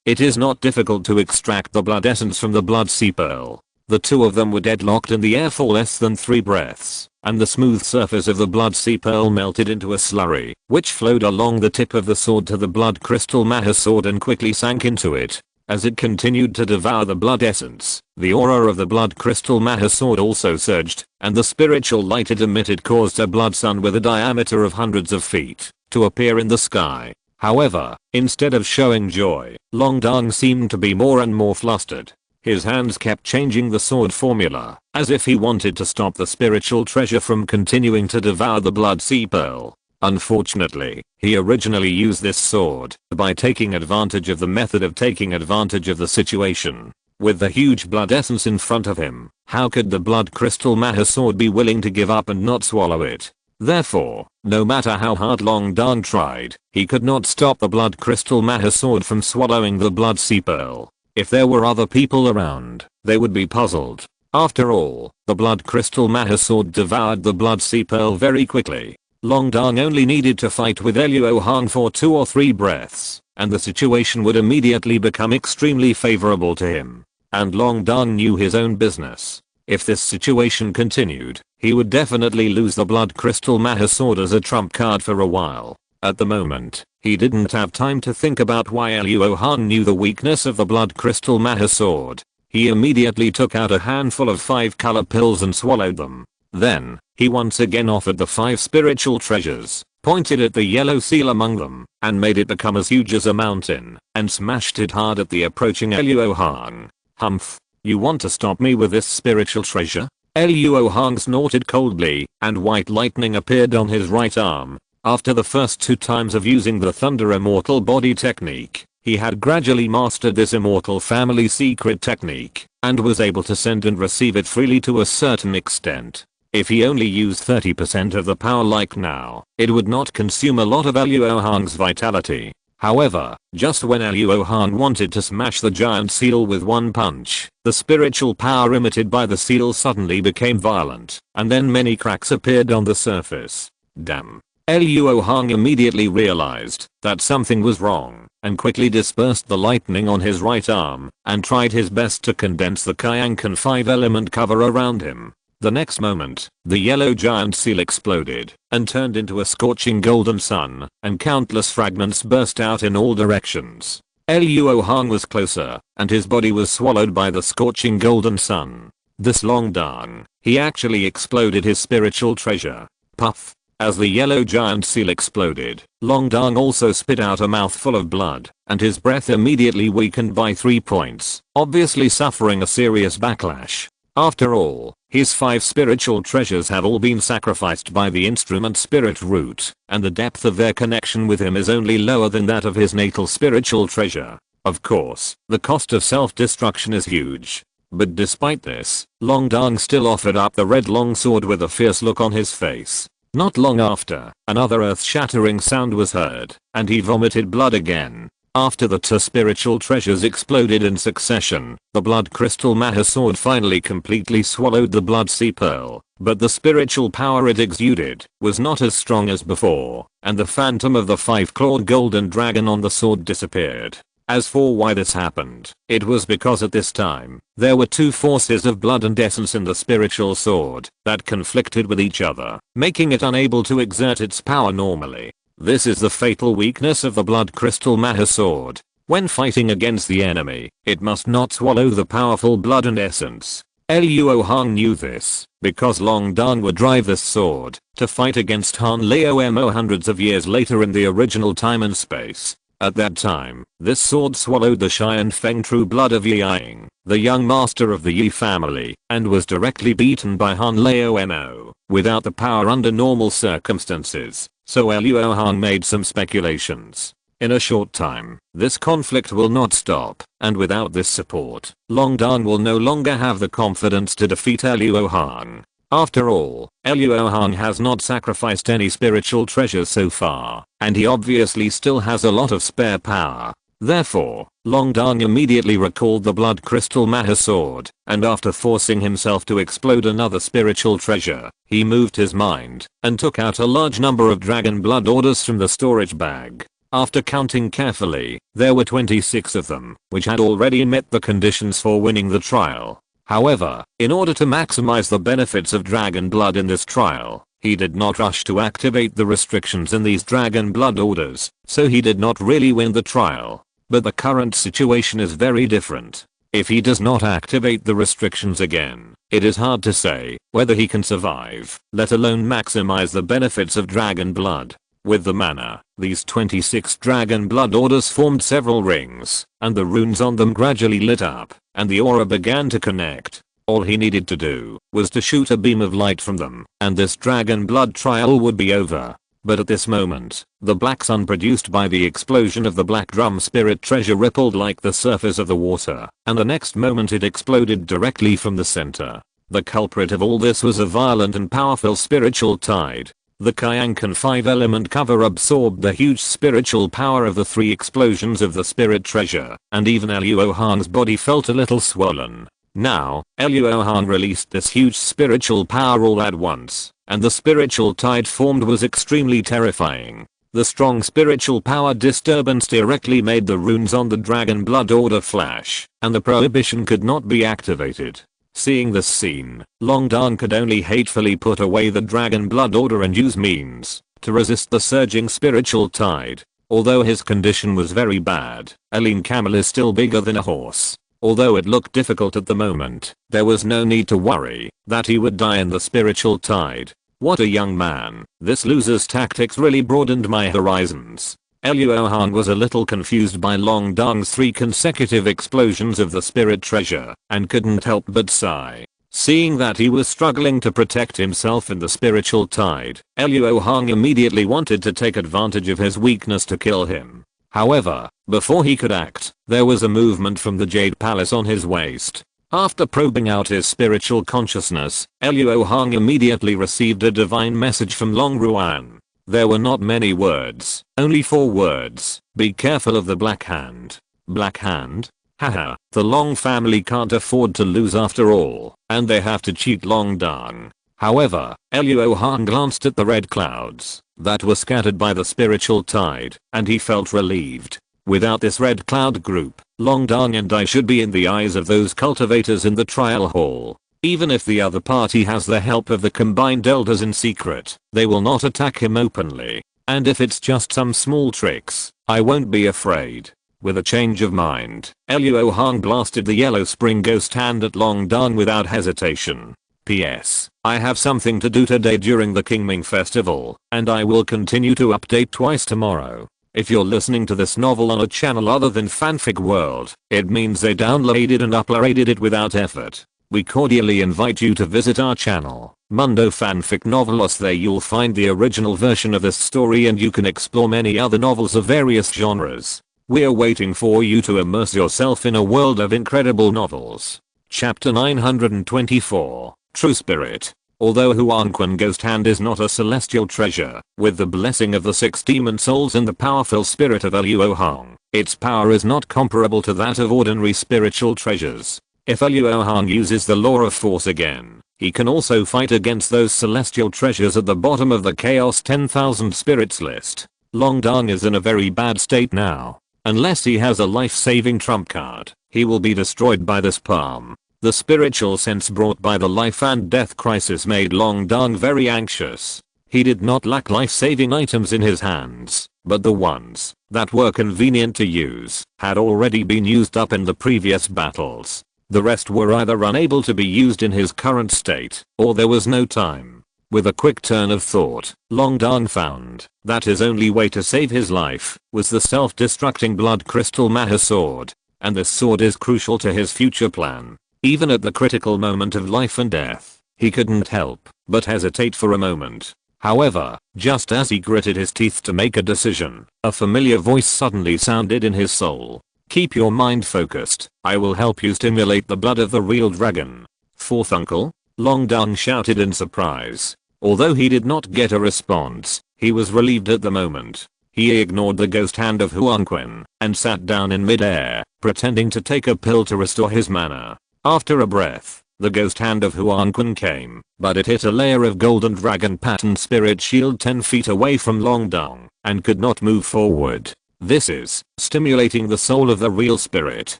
[SPEAKER 1] it is not difficult to extract the blood essence from the blood sea pearl. The two of them were deadlocked in the air for less than 3 breaths, and the smooth surface of the blood sea pearl melted into a slurry, which flowed along the tip of the sword to the blood crystal Maha sword and quickly sank into it. As it continued to devour the blood essence, the aura of the blood crystal Maha sword also surged, and the spiritual light it emitted caused a blood sun with a diameter of hundreds of feet to appear in the sky. However, instead of showing joy, Long Dong seemed to be more and more flustered. His hands kept changing the sword formula, as if he wanted to stop the spiritual treasure from continuing to devour the blood sea pearl. Unfortunately, he originally used this sword by taking advantage of the method of taking advantage of the situation. With the huge blood essence in front of him, how could the blood crystal Maha sword be willing to give up and not swallow it? Therefore, no matter how hard Long Dong tried, he could not stop the blood crystal Maha sword from swallowing the blood sea pearl. If there were other people around, they would be puzzled. After all, the blood crystal Maha sword devoured the blood sea pearl very quickly. Long Dong only needed to fight with Luo Hong for 2 or 3 breaths, and the situation would immediately become extremely favorable to him. And Long Dong knew his own business. If this situation continued, he would definitely lose the blood crystal Maha sword as a trump card for a while. At the moment, he didn't have time to think about why Luo Hong knew the weakness of the blood crystal Maha sword. He immediately took out a handful of 5 color pills and swallowed them. Then, he once again offered the 5 spiritual treasures, pointed at the yellow seal among them, and made it become as huge as a mountain, and smashed it hard at the approaching Luo Hong. Humph. You want to stop me with this spiritual treasure? Luo Hong snorted coldly, and white lightning appeared on his right arm. After the first 2 times of using the Thunder Immortal Body technique, he had gradually mastered this immortal family secret technique, and was able to send and receive it freely to a certain extent. If he only used 30% of the power like now, it would not consume a lot of Luo Hong's vitality. However, just when Luo Hong wanted to smash the giant seal with one punch, the spiritual power emitted by the seal suddenly became violent, and then many cracks appeared on the surface. Damn. Luo Hong immediately realized that something was wrong, and quickly dispersed the lightning on his right arm, and tried his best to condense the Kyankan 5-element cover around him. The next moment, the yellow giant seal exploded, and turned into a scorching golden sun, and countless fragments burst out in all directions. Luo Hong was closer, and his body was swallowed by the scorching golden sun. This Long Dong, he actually exploded his spiritual treasure. Puff. As the yellow giant seal exploded, Long Dong also spit out a mouthful of blood, and his breath immediately weakened by 3 points, obviously suffering a serious backlash. After all, his 5 spiritual treasures have all been sacrificed by the instrument spirit root, and the depth of their connection with him is only lower than that of his natal spiritual treasure. Of course, the cost of self-destruction is huge. But despite this, Long Dong still offered up the red longsword with a fierce look on his face. Not long after, another earth-shattering sound was heard, and he vomited blood again. After the 2 spiritual treasures exploded in succession, the blood crystal Maha sword finally completely swallowed the blood sea pearl, but the spiritual power it exuded was not as strong as before, and the phantom of the 5-clawed golden dragon on the sword disappeared. As for why this happened, it was because at this time, there were 2 forces of blood and essence in the spiritual sword that conflicted with each other, making it unable to exert its power normally. This is the fatal weakness of the blood crystal Maha sword. When fighting against the enemy, it must not swallow the powerful blood and essence. Luo Hong knew this, because Long Dong would drive this sword to fight against Han Lao Mo hundreds of years later in the original time and space. At that time, this sword swallowed the Shi and Feng true blood of Yi Ying, the young master of the Yi family, and was directly beaten by Han Lao Mo, without the power under normal circumstances. So Luo Hong made some speculations. In a short time, this conflict will not stop, and without this support, Long Dong will no longer have the confidence to defeat Luo Hong. After all, Luo Hong has not sacrificed any spiritual treasures so far, and he obviously still has a lot of spare power. Therefore, Long Dong immediately recalled the blood crystal Maha sword, and after forcing himself to explode another spiritual treasure, he moved his mind, and took out a large number of dragon blood orders from the storage bag. After counting carefully, there were 26 of them, which had already met the conditions for winning the trial. However, in order to maximize the benefits of dragon blood in this trial, he did not rush to activate the restrictions in these dragon blood orders, so he did not really win the trial. But the current situation is very different. If he does not activate the restrictions again, it is hard to say whether he can survive, let alone maximize the benefits of dragon blood. With the mana, these 26 dragon blood orders formed several rings, and the runes on them gradually lit up, and the aura began to connect. All he needed to do was to shoot a beam of light from them, and this dragon blood trial would be over. But at this moment, the black sun produced by the explosion of the black drum spirit treasure rippled like the surface of the water, and the next moment it exploded directly from the center. The culprit of all this was a violent and powerful spiritual tide. The Kyankan 5-element cover absorbed the huge spiritual power of the 3 explosions of the spirit treasure, and even Luo Hong's body felt a little swollen. Now, Luo Hong released this huge spiritual power all at once, and the spiritual tide formed was extremely terrifying. The strong spiritual power disturbance directly made the runes on the Dragon Blood Order flash, and the prohibition could not be activated. Seeing this scene, Long Dan could only hatefully put away the Dragon Blood Order and use means to resist the surging spiritual tide. Although his condition was very bad, a lean camel is still bigger than a horse. Although it looked difficult at the moment, there was no need to worry that he would die in the spiritual tide. What a young man. This loser's tactics really broadened my horizons. Luo Hong was a little confused by Long Dan's 3 consecutive explosions of the spirit treasure, and couldn't help but sigh. Seeing that he was struggling to protect himself in the spiritual tide, Luo Hong immediately wanted to take advantage of his weakness to kill him. However, before he could act, there was a movement from the Jade Palace on his waist. After probing out his spiritual consciousness, Luo Hong immediately received a divine message from Long Ruan. There were not many words, only 4 words. Be careful of the Black Hand. Black Hand? Haha, the Long family can't afford to lose after all, and they have to cheat Long Dan. However, Luo Hong glanced at the red clouds that were scattered by the spiritual tide, and he felt relieved. Without this red cloud group, Long Dan and I should be in the eyes of those cultivators in the trial hall. Even if the other party has the help of the combined elders in secret, they will not attack him openly. And if it's just some small tricks, I won't be afraid. With a change of mind, Luo Hong blasted the yellow spring ghost hand at Long Dan without hesitation. P.S. I have something to do today during the Qingming festival, and I will continue to update twice tomorrow. If you're listening to this novel on a channel other than Fanfic World, it means they downloaded and uploaded it without effort. We cordially invite you to visit our channel, Mundo Fanfic Novelos. There you'll find the original version of this story and you can explore many other novels of various genres. We're waiting for you to immerse yourself in a world of incredible novels. Chapter 924, True Spirit. Although Huanquan Ghost Hand is not a celestial treasure, with the blessing of the 6 demon souls and the powerful spirit of Luo Hong, its power is not comparable to that of ordinary spiritual treasures. If Luo Hong uses the law of force again, he can also fight against those celestial treasures at the bottom of the Chaos 10,000 spirits list. Long Dan is in a very bad state now. Unless he has a life-saving trump card, he will be destroyed by this palm. The spiritual sense brought by the life and death crisis made Long Dan very anxious. He did not lack life-saving items in his hands, but the ones that were convenient to use had already been used up in the previous battles. The rest were either unable to be used in his current state, or there was no time. With a quick turn of thought, Long Dan found that his only way to save his life was the self-destructing blood crystal Maha sword, and this sword is crucial to his future plan. Even at the critical moment of life and death, he couldn't help but hesitate for a moment. However, just as he gritted his teeth to make a decision, a familiar voice suddenly sounded in his soul. Keep your mind focused, I will help you stimulate the blood of the real dragon. Fourth uncle? Long Dan shouted in surprise. Although he did not get a response, he was relieved at the moment. He ignored the ghost hand of Huanquan and sat down in midair, pretending to take a pill to restore his mana. After a breath, the ghost hand of Huanquan came, but it hit a layer of golden dragon pattern spirit shield 10 feet away from Long Dan and could not move forward. This is stimulating the soul of the real spirit.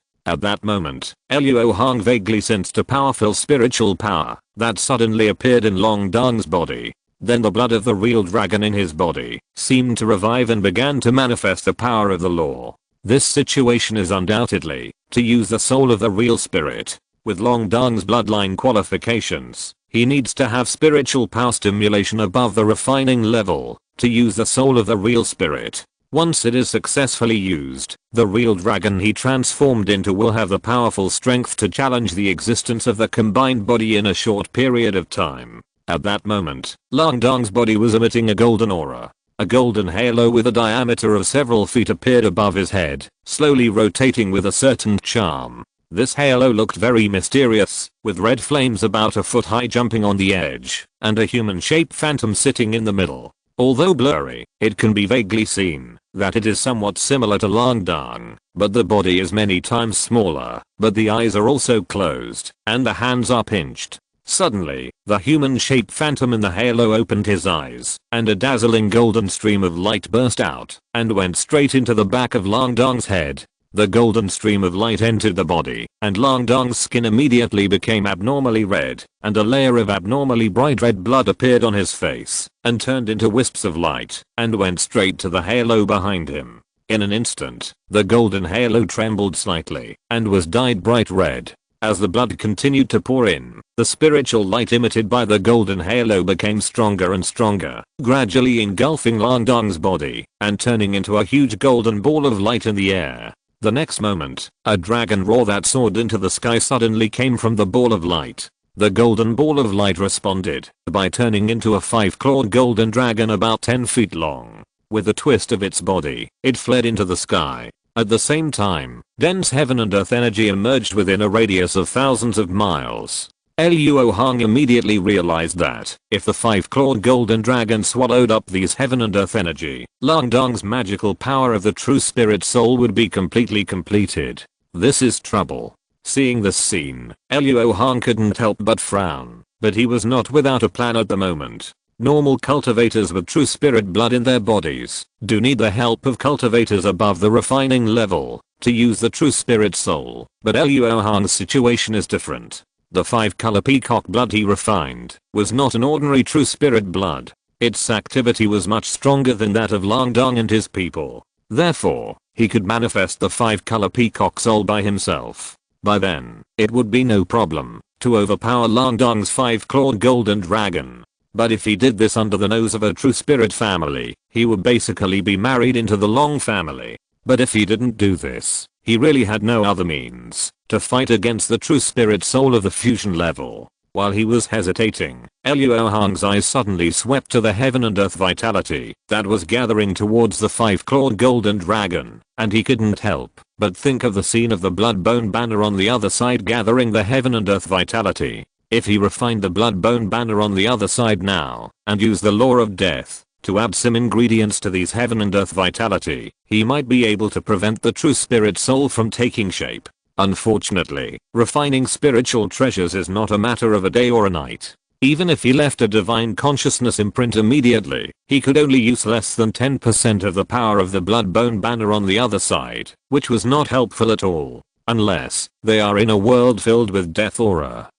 [SPEAKER 1] At that moment, Luo Hong vaguely sensed a powerful spiritual power that suddenly appeared in Long Dan's body. Then the blood of the real dragon in his body seemed to revive and began to manifest the power of the law. This situation is undoubtedly to use the soul of the real spirit. With Long Dan's bloodline qualifications, he needs to have spiritual power stimulation above the refining level to use the soul of the real spirit. Once it is successfully used, the real dragon he transformed into will have the powerful strength to challenge the existence of the combined body in a short period of time. At that moment, Long Dan's body was emitting a golden aura. A golden halo with a diameter of several feet appeared above his head, slowly rotating with a certain charm. This halo looked very mysterious, with red flames about a foot high jumping on the edge, and a human-shaped phantom sitting in the middle. Although blurry, it can be vaguely seen that it is somewhat similar to Langdang, but the body is many times smaller, but the eyes are also closed, and the hands are pinched. Suddenly, the human-shaped phantom in the halo opened his eyes, and a dazzling golden stream of light burst out, and went straight into the back of Langdang's head. The golden stream of light entered the body, and Langdang's skin immediately became abnormally red, and a layer of abnormally bright red blood appeared on his face, and turned into wisps of light, and went straight to the halo behind him. In an instant, the golden halo trembled slightly, and was dyed bright red. As the blood continued to pour in, the spiritual light emitted by the golden halo became stronger and stronger, gradually engulfing Langdang's body, and turning into a huge golden ball of light in the air. The next moment, a dragon roar that soared into the sky suddenly came from the ball of light. The golden ball of light responded by turning into a 5-clawed golden dragon about 10 feet long. With a twist of its body, it fled into the sky. At the same time, dense heaven and earth energy emerged within a radius of thousands of miles. Luo Hong immediately realized that, if the 5-clawed golden dragon swallowed up these heaven and earth energy, Langdang's magical power of the true spirit soul would be completely completed. This is trouble. Seeing this scene, Luo Hong couldn't help but frown, but he was not without a plan at the moment. Normal cultivators with true spirit blood in their bodies do need the help of cultivators above the refining level to use the true spirit soul, but Luo Hong's situation is different. The 5-color peacock blood he refined was not an ordinary true spirit blood. Its activity was much stronger than that of Langdang and his people. Therefore, he could manifest the 5-color peacock soul by himself. By then, it would be no problem to overpower Langdang's 5-clawed golden dragon. But if he did this under the nose of a true spirit family, he would basically be married into the Long family. But if he didn't do this, he really had no other means to fight against the true spirit soul of the fusion level. While he was hesitating, Luo Hong's eyes suddenly swept to the heaven and earth vitality that was gathering towards the 5-clawed golden dragon, and he couldn't help but think of the scene of the blood bone banner on the other side gathering the heaven and earth vitality. If he refined the blood bone banner on the other side now, and used the law of death to add some ingredients to these heaven and earth vitality, he might be able to prevent the true spirit soul from taking shape. Unfortunately, refining spiritual treasures is not a matter of a day or a night. Even if he left a divine consciousness imprint immediately, he could only use less than 10% of the power of the blood bone banner on the other side, which was not helpful at all, unless they are in a world filled with death aura.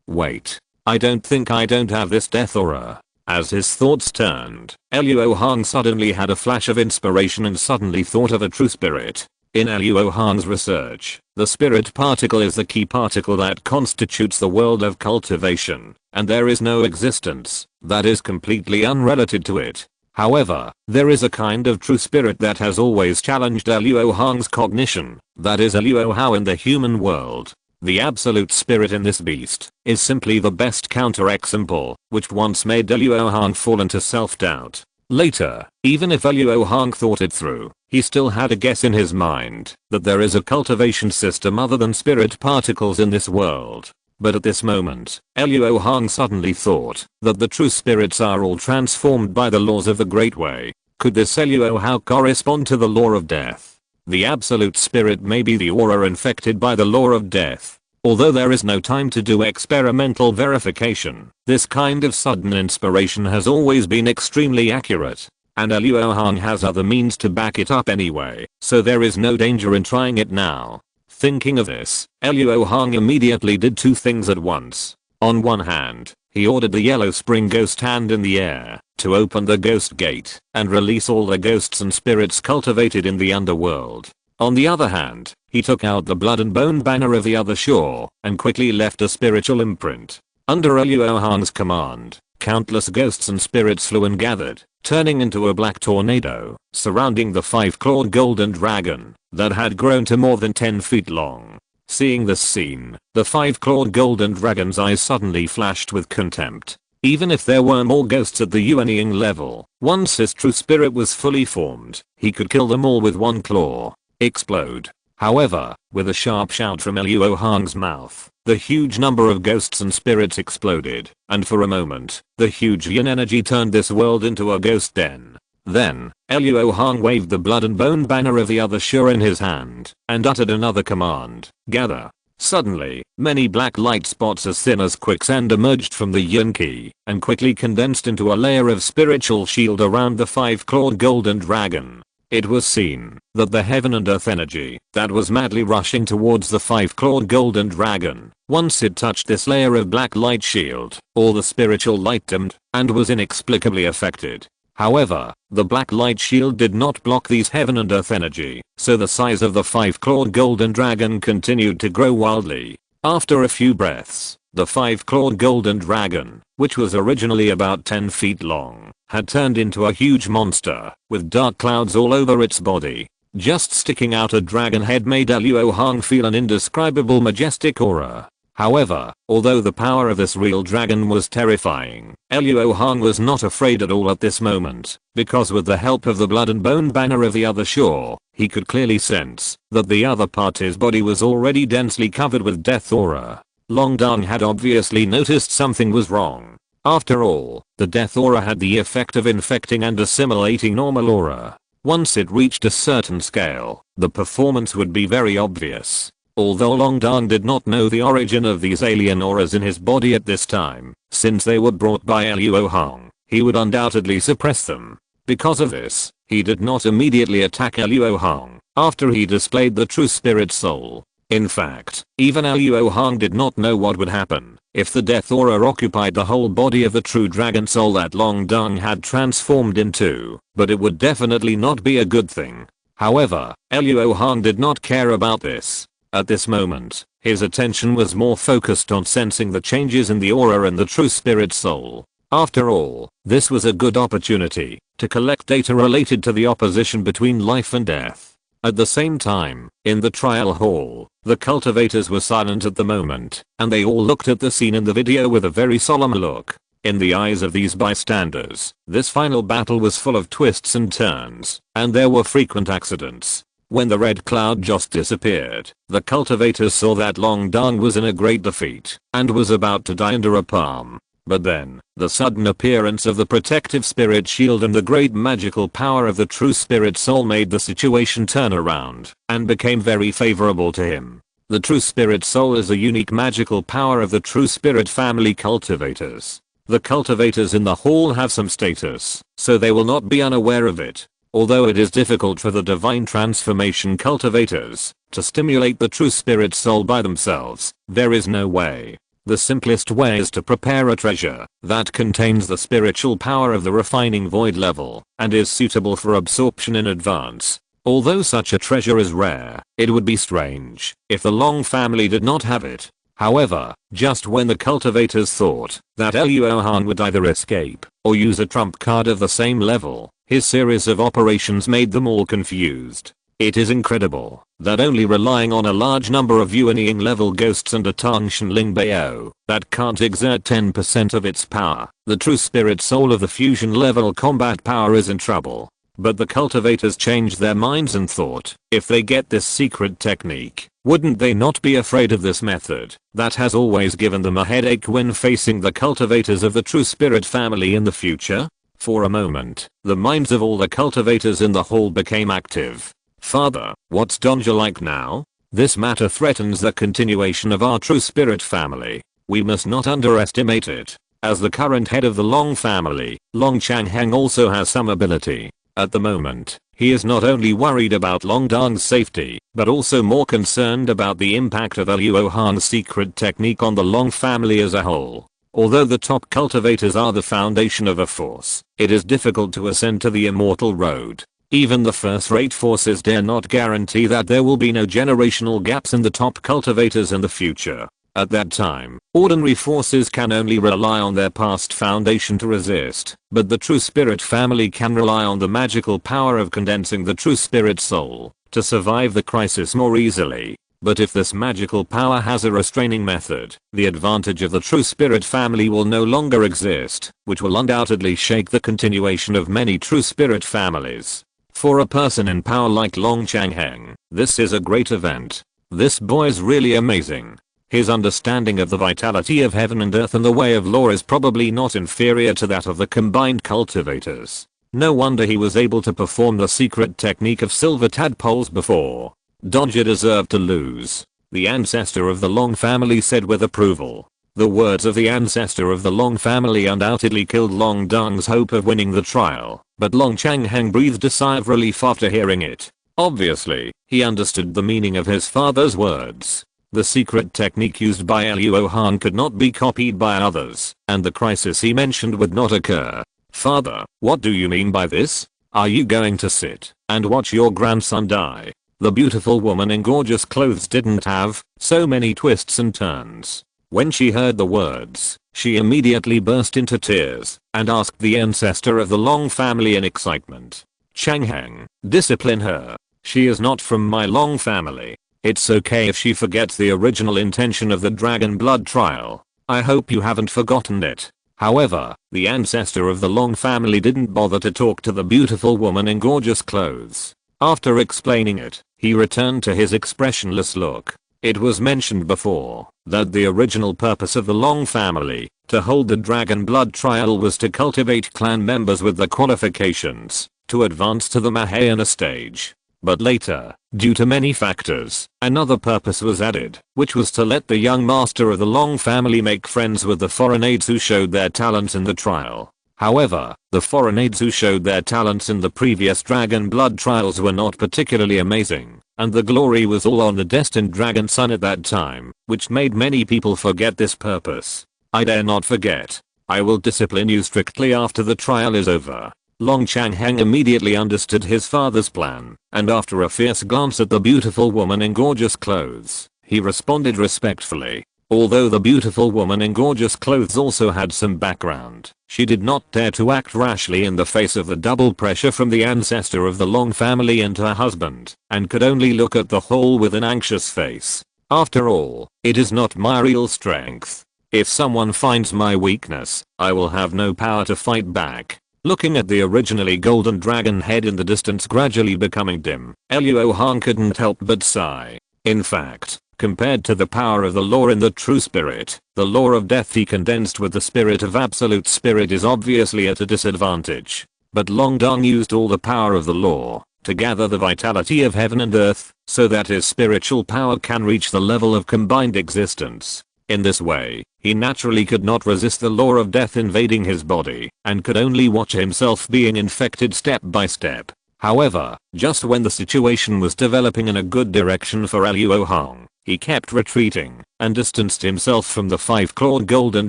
[SPEAKER 1] Wait. I don't have this death aura. As his thoughts turned, Luo Hong suddenly had a flash of inspiration and suddenly thought of a true spirit. In Luo Hong's research, the spirit particle is the key particle that constitutes the world of cultivation, and there is no existence that is completely unrelated to it. However, there is a kind of true spirit that has always challenged Luo Hong's cognition, that is Luo Hao in the human world. The absolute spirit in this beast is simply the best counterexample, which once made Luo Hong fall into self-doubt. Later, even if Luo Hong thought it through, he still had a guess in his mind that there is a cultivation system other than spirit particles in this world. But at this moment, Luo Hong suddenly thought that the true spirits are all transformed by the laws of the Great Way. Could this Luo Hao correspond to the law of death? The absolute spirit may be the aura infected by the law of death. Although there is no time to do experimental verification, this kind of sudden inspiration has always been extremely accurate, and Luo Hong has other means to back it up anyway, so there is no danger in trying it now. Thinking of this, Luo Hong immediately did two things at once. On one hand, he ordered the yellow spring ghost hand in the air to open the ghost gate and release all the ghosts and spirits cultivated in the underworld. On the other hand, he took out the blood and bone banner of the other shore and quickly left a spiritual imprint. Under Luo Hong's command, countless ghosts and spirits flew and gathered, turning into a black tornado, surrounding the 5-clawed golden dragon that had grown to more than 10 feet long. Seeing this scene, the 5-clawed golden dragon's eyes suddenly flashed with contempt. Even if there were more ghosts at the Yuanying level, once his true spirit was fully formed, he could kill them all with one claw. Explode. However, with a sharp shout from Luo Hong's mouth, the huge number of ghosts and spirits exploded, and for a moment, the huge yin energy turned this world into a ghost den. Then, Luo Hong waved the blood and bone banner of the other Shur in his hand, and uttered another command, gather. Suddenly, many black light spots as thin as quicksand emerged from the yin key, and quickly condensed into a layer of spiritual shield around the five-clawed golden dragon. It was seen that the heaven and earth energy that was madly rushing towards the five-clawed golden dragon, once it touched this layer of black light shield, all the spiritual light dimmed, and was inexplicably affected. However, the black light shield did not block these heaven and earth energy, so the size of the five-clawed golden dragon continued to grow wildly. After a few breaths, the five-clawed golden dragon, which was originally about 10 feet long, had turned into a huge monster, with dark clouds all over its body. Just sticking out a dragon head made Luo Hong feel an indescribable majestic aura. However, although the power of this real dragon was terrifying, Luo Hong was not afraid at all at this moment, because with the help of the blood and bone banner of the other shore, he could clearly sense that the other party's body was already densely covered with death aura. Long Dong had obviously noticed something was wrong. After all, the death aura had the effect of infecting and assimilating normal aura. Once it reached a certain scale, the performance would be very obvious. Although Long Dong did not know the origin of these alien auras in his body at this time, since they were brought by Luo Hong, he would undoubtedly suppress them. Because of this, he did not immediately attack Luo Hong after he displayed the true spirit soul. In fact, even Luo Hong did not know what would happen if the death aura occupied the whole body of the true dragon soul that Long Dong had transformed into, but it would definitely not be a good thing. However, Luo Hong did not care about this. At this moment, his attention was more focused on sensing the changes in the aura and the true spirit soul. After all, this was a good opportunity to collect data related to the opposition between life and death. At the same time, in the trial hall, the cultivators were silent at the moment, and they all looked at the scene in the video with a very solemn look. In the eyes of these bystanders, this final battle was full of twists and turns, and there were frequent accidents. When the red cloud just disappeared, the cultivators saw that Long Dong was in a great defeat, and was about to die under a palm. But then, the sudden appearance of the protective spirit shield and the great magical power of the true spirit soul made the situation turn around, and became very favorable to him. The true spirit soul is a unique magical power of the true spirit family cultivators. The cultivators in the hall have some status, so they will not be unaware of it. Although it is difficult for the divine transformation cultivators to stimulate the true spirit soul by themselves, there is no way. The simplest way is to prepare a treasure that contains the spiritual power of the refining void level and is suitable for absorption in advance. Although such a treasure is rare, it would be strange if the Long family did not have it. However, just when the cultivators thought that Luo Hong would either escape or use a trump card of the same level, his series of operations made them all confused. It is incredible that only relying on a large number of Yuanying level ghosts and a Tangshan Ling Bao that can't exert 10% of its power, the true spirit soul of the fusion level combat power is in trouble. But the cultivators changed their minds and thought, if they get this secret technique, wouldn't they not be afraid of this method that has always given them a headache when facing the cultivators of the true spirit family in the future? For a moment, the minds of all the cultivators in the hall became active. Father, what's Donja like now? This matter threatens the continuation of our true spirit family. We must not underestimate it. As the current head of the Long family, Long Changhang also has some ability. At the moment, he is not only worried about Long Dong's safety, but also more concerned about the impact of Luo Hong's secret technique on the Long family as a whole. Although the top cultivators are the foundation of a force, it is difficult to ascend to the immortal road. Even the first-rate forces dare not guarantee that there will be no generational gaps in the top cultivators in the future. At that time, ordinary forces can only rely on their past foundation to resist, but the true spirit family can rely on the magical power of condensing the true spirit soul to survive the crisis more easily. But if this magical power has a restraining method, the advantage of the true spirit family will no longer exist, which will undoubtedly shake the continuation of many true spirit families. For a person in power like Long Changheng, this is a great event. This boy's really amazing. His understanding of the vitality of heaven and earth and the way of law is probably not inferior to that of the combined cultivators. No wonder he was able to perform the secret technique of silver tadpoles before. Dodger deserved to lose. The ancestor of the Long family said with approval. The words of the ancestor of the Long family undoubtedly killed Long Dong's hope of winning the trial, but Long Changheng breathed a sigh of relief after hearing it. Obviously, he understood the meaning of his father's words. The secret technique used by Luo Hong could not be copied by others, and the crisis he mentioned would not occur. Father, what do you mean by this? Are you going to sit and watch your grandson die? The beautiful woman in gorgeous clothes didn't have so many twists and turns. When she heard the words, she immediately burst into tears and asked the ancestor of the Long family in excitement. Changheng, discipline her. She is not from my Long family. It's okay if she forgets the original intention of the dragon blood trial. I hope you haven't forgotten it. However, the ancestor of the Long family didn't bother to talk to the beautiful woman in gorgeous clothes. After explaining it, he returned to his expressionless look. It was mentioned before that the original purpose of the Long family to hold the dragon blood trial was to cultivate clan members with the qualifications to advance to the Mahayana stage. But later, due to many factors, another purpose was added, which was to let the young master of the Long family make friends with the foreign aides who showed their talents in the trial. However, the foreign aides who showed their talents in the previous dragon blood trials were not particularly amazing, and the glory was all on the destined dragon son at that time, which made many people forget this purpose. I dare not forget. I will discipline you strictly after the trial is over. Long Changheng immediately understood his father's plan, and after a fierce glance at the beautiful woman in gorgeous clothes, he responded respectfully. Although the beautiful woman in gorgeous clothes also had some background, she did not dare to act rashly in the face of the double pressure from the ancestor of the Long family and her husband, and could only look at the whole with an anxious face. After all, it is not my real strength. If someone finds my weakness, I will have no power to fight back. Looking at the originally golden dragon head in the distance gradually becoming dim, Luo Hong couldn't help but sigh. In fact, compared to the power of the law in the true spirit, the law of death he condensed with the spirit of absolute spirit is obviously at a disadvantage. But Long Dong used all the power of the law to gather the vitality of heaven and earth so that his spiritual power can reach the level of combined existence. In this way, he naturally could not resist the law of death invading his body and could only watch himself being infected step by step. However, just when the situation was developing in a good direction for Luo Hong, he kept retreating and distanced himself from the five-clawed golden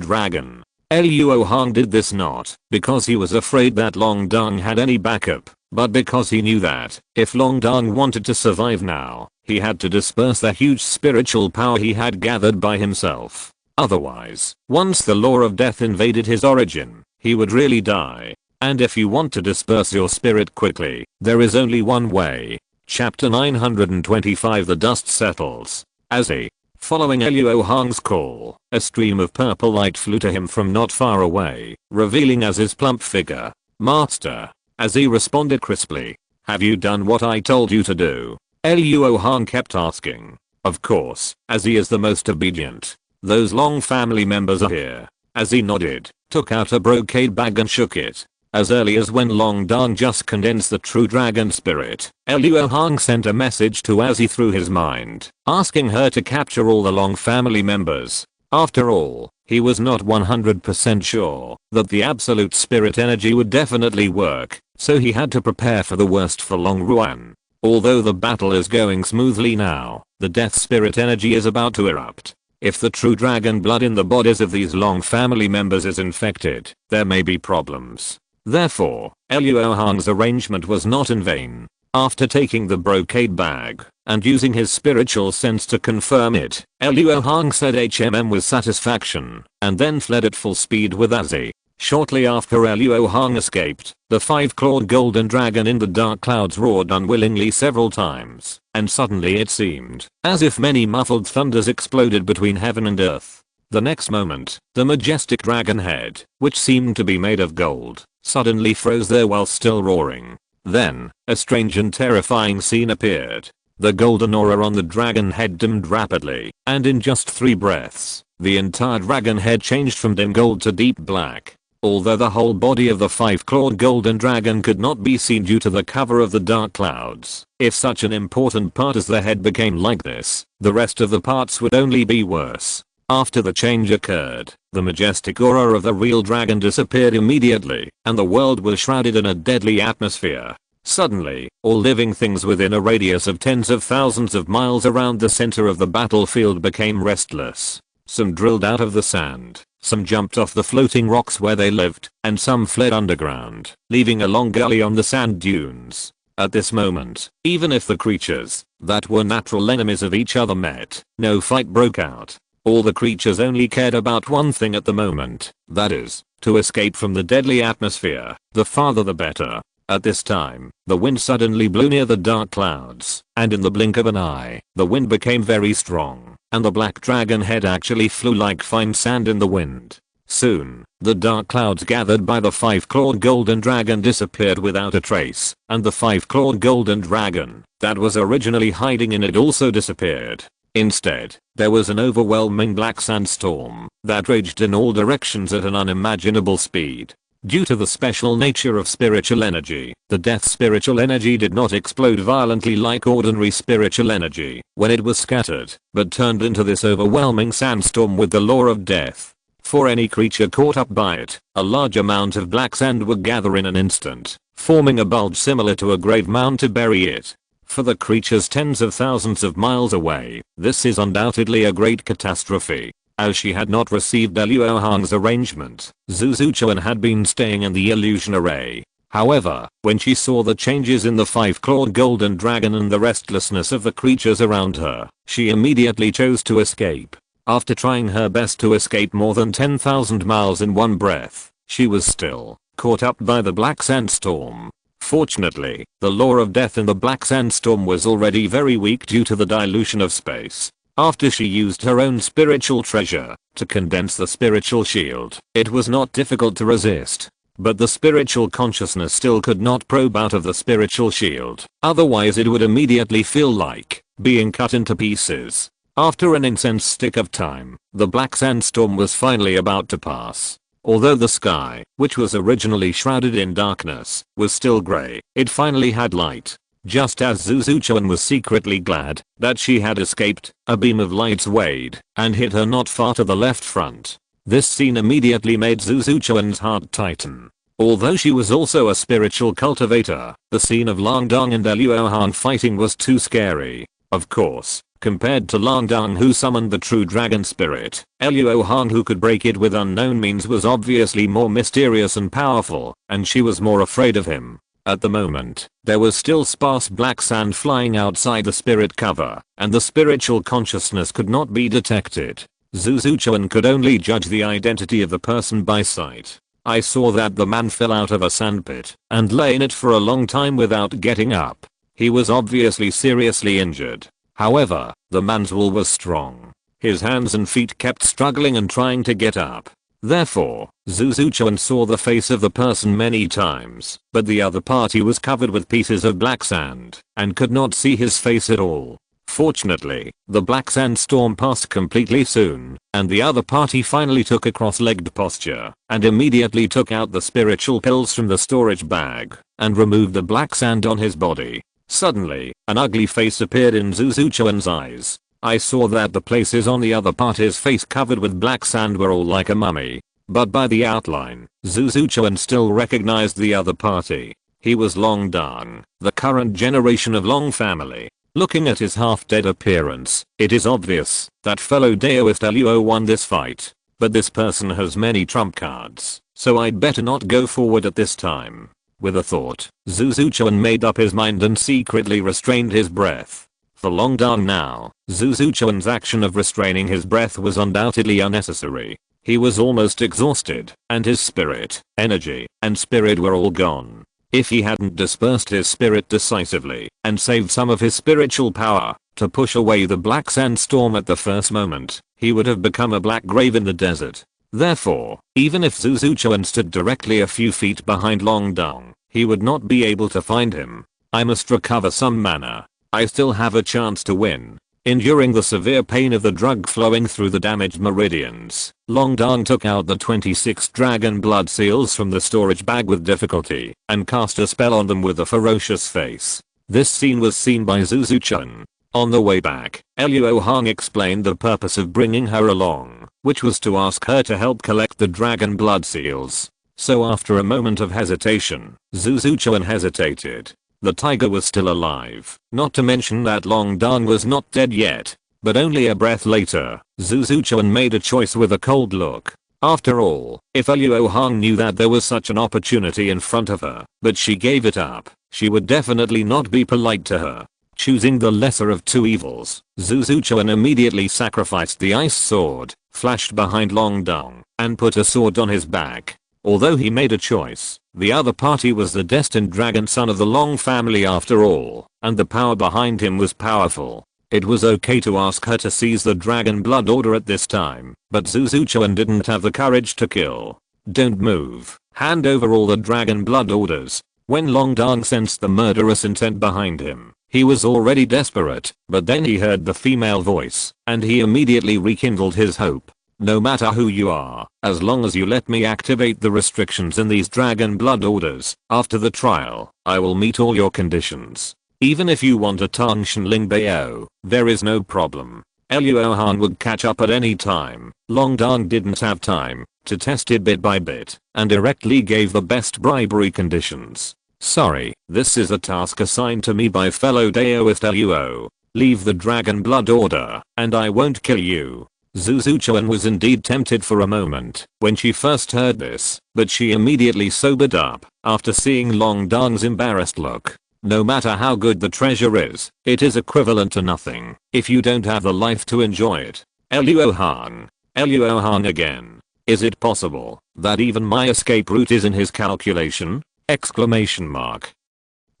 [SPEAKER 1] dragon. Luo Hong did this not because he was afraid that Long Dong had any backup, but because he knew that if Long Dong wanted to survive now, he had to disperse the huge spiritual power he had gathered by himself. Otherwise, once the law of death invaded his origin, he would really die. And if you want to disperse your spirit quickly, there is only one way. Chapter 925 The Dust Settles. As he, following Luo Hong's call, a stream of purple light flew to him from not far away, revealing Az's plump figure. Master. Az responded crisply. Have you done what I told you to do? Luo Hong kept asking. Of course, Az is the most obedient. Those Long family members are here. Az nodded, took out a brocade bag and shook it. As early as when Long Dong just condensed the true dragon spirit, Luo Hong sent a message to Az through his mind, asking her to capture all the Long family members. After all, he was not 100% sure that the absolute spirit energy would definitely work, so he had to prepare for the worst for Long Ruan. Although the battle is going smoothly now, the death spirit energy is about to erupt. If the true dragon blood in the bodies of these Long family members is infected, there may be problems. Therefore, Luo Hong's arrangement was not in vain. After taking the brocade bag and using his spiritual sense to confirm it, Luo Hong said HMM with satisfaction and then fled at full speed with Az. Shortly after Luo Hong escaped, the five-clawed golden dragon in the dark clouds roared unwillingly several times, and suddenly it seemed as if many muffled thunders exploded between heaven and earth. The next moment, the majestic dragon head, which seemed to be made of gold, suddenly froze there while still roaring. Then, a strange and terrifying scene appeared. The golden aura on the dragon head dimmed rapidly, and in just 3 breaths, the entire dragon head changed from dim gold to deep black. Although the whole body of the 5-clawed golden dragon could not be seen due to the cover of the dark clouds, if such an important part as the head became like this, the rest of the parts would only be worse. After the change occurred, the majestic aura of the real dragon disappeared immediately, and the world was shrouded in a deadly atmosphere. Suddenly, all living things within a radius of tens of thousands of miles around the center of the battlefield became restless. Some drilled out of the sand, some jumped off the floating rocks where they lived, and some fled underground, leaving a long gully on the sand dunes. At this moment, even if the creatures that were natural enemies of each other met, no fight broke out. All the creatures only cared about one thing at the moment, that is, to escape from the deadly atmosphere, the farther the better. At this time, the wind suddenly blew near the dark clouds, and in the blink of an eye, the wind became very strong, and the black dragon head actually flew like fine sand in the wind. Soon, the dark clouds gathered by the 5-clawed golden dragon disappeared without a trace, and the 5-clawed golden dragon that was originally hiding in it also disappeared. Instead, there was an overwhelming black sandstorm that raged in all directions at an unimaginable speed. Due to the special nature of spiritual energy, the death spiritual energy did not explode violently like ordinary spiritual energy when it was scattered, but turned into this overwhelming sandstorm with the law of death. For any creature caught up by it, a large amount of black sand would gather in an instant, forming a bulge similar to a grave mound to bury it. For the creatures tens of thousands of miles away, this is undoubtedly a great catastrophe. As she had not received Luo Hong's arrangement, Zuzuchuan had been staying in the illusion array. However, when she saw the changes in the 5-clawed golden dragon and the restlessness of the creatures around her, she immediately chose to escape. After trying her best to escape more than 10,000 miles in one breath, she was still caught up by the black sandstorm. Fortunately, the law of death in the black sandstorm was already very weak due to the dilution of space. After she used her own spiritual treasure to condense the spiritual shield, it was not difficult to resist. But the spiritual consciousness still could not probe out of the spiritual shield, otherwise it would immediately feel like being cut into pieces. After an intense stick of time, the black sandstorm was finally about to pass. Although the sky, which was originally shrouded in darkness, was still grey, it finally had light. Just as Zuzuchuan was secretly glad that she had escaped, a beam of light swayed and hit her not far to the left front. This scene immediately made Zuzuchuan's heart tighten. Although she was also a spiritual cultivator, the scene of Longdong and Luo Hong fighting was too scary. Of course, compared to Longdong who summoned the true dragon spirit, Luo Hong who could break it with unknown means was obviously more mysterious and powerful, and she was more afraid of him. At the moment, there was still sparse black sand flying outside the spirit cover, and the spiritual consciousness could not be detected. Zuzuchuan could only judge the identity of the person by sight. I saw that the man fell out of a sandpit and lay in it for a long time without getting up. He was obviously seriously injured. However, the man's will was strong. His hands and feet kept struggling and trying to get up. Therefore, Zuzuchuan saw the face of the person many times, but the other party was covered with pieces of black sand and could not see his face at all. Fortunately, the black sandstorm passed completely soon, and the other party finally took a cross-legged posture and immediately took out the spiritual pills from the storage bag and removed the black sand on his body. Suddenly, an ugly face appeared in Zuzuchuan's eyes. I saw that the places on the other party's face covered with black sand were all like a mummy. But by the outline, Zuzuchuan still recognized the other party. He was Longdong, the current generation of Long family. Looking at his half-dead appearance, it is obvious that fellow Daoist Luo won this fight. But this person has many trump cards, so I'd better not go forward at this time. With a thought, Zuzuchuan made up his mind and secretly restrained his breath. For Longdong now, Zuzuchuan's action of restraining his breath was undoubtedly unnecessary. He was almost exhausted, and his spirit, energy, and spirit were all gone. If he hadn't dispersed his spirit decisively and saved some of his spiritual power to push away the black sandstorm at the first moment, he would have become a black grave in the desert. Therefore, even if Zuzuchuan stood directly a few feet behind Longdong, he would not be able to find him. I must recover some mana. I still have a chance to win. Enduring the severe pain of the drug flowing through the damaged meridians, Long Dong took out the 26 dragon blood seals from the storage bag with difficulty and cast a spell on them with a ferocious face. This scene was seen by Zuzu-chan. On the way back, Luo Hong explained the purpose of bringing her along, which was to ask her to help collect the dragon blood seals. So after a moment of hesitation, Zuzu-chan hesitated. The tiger was still alive, not to mention that Long Dong was not dead yet. But only a breath later, Zuzu-chan made a choice with a cold look. After all, if Luo Hong knew that there was such an opportunity in front of her, but she gave it up, she would definitely not be polite to her. Choosing the lesser of two evils, Zuzu-chan immediately sacrificed the ice sword, flashed behind Long Dong, and put a sword on his back. Although he made a choice, the other party was the destined dragon son of the Long family after all, and the power behind him was powerful. It was okay to ask her to seize the dragon blood order at this time, but Zuzu-chan didn't have the courage to kill. Don't move. Hand over all the dragon blood orders. When Long Dong sensed the murderous intent behind him, he was already desperate, but then he heard the female voice, and he immediately rekindled his hope. No matter who you are, as long as you let me activate the restrictions in these dragon blood orders, after the trial, I will meet all your conditions. Even if you want a Tang Shenling Bao, there is no problem. Luo Hong would catch up at any time. Long Dong didn't have time to test it bit by bit, and directly gave the best bribery conditions. Sorry, this is a task assigned to me by fellow Daoist Luo. Leave the dragon blood order, and I won't kill you. Zuzu-chan was indeed tempted for a moment when she first heard this, but she immediately sobered up after seeing Long Dong's embarrassed look. No matter how good the treasure is, it is equivalent to nothing if you don't have the life to enjoy it. Luo Hong. Luo Hong again. Is it possible that even my escape route is in his calculation? Exclamation mark.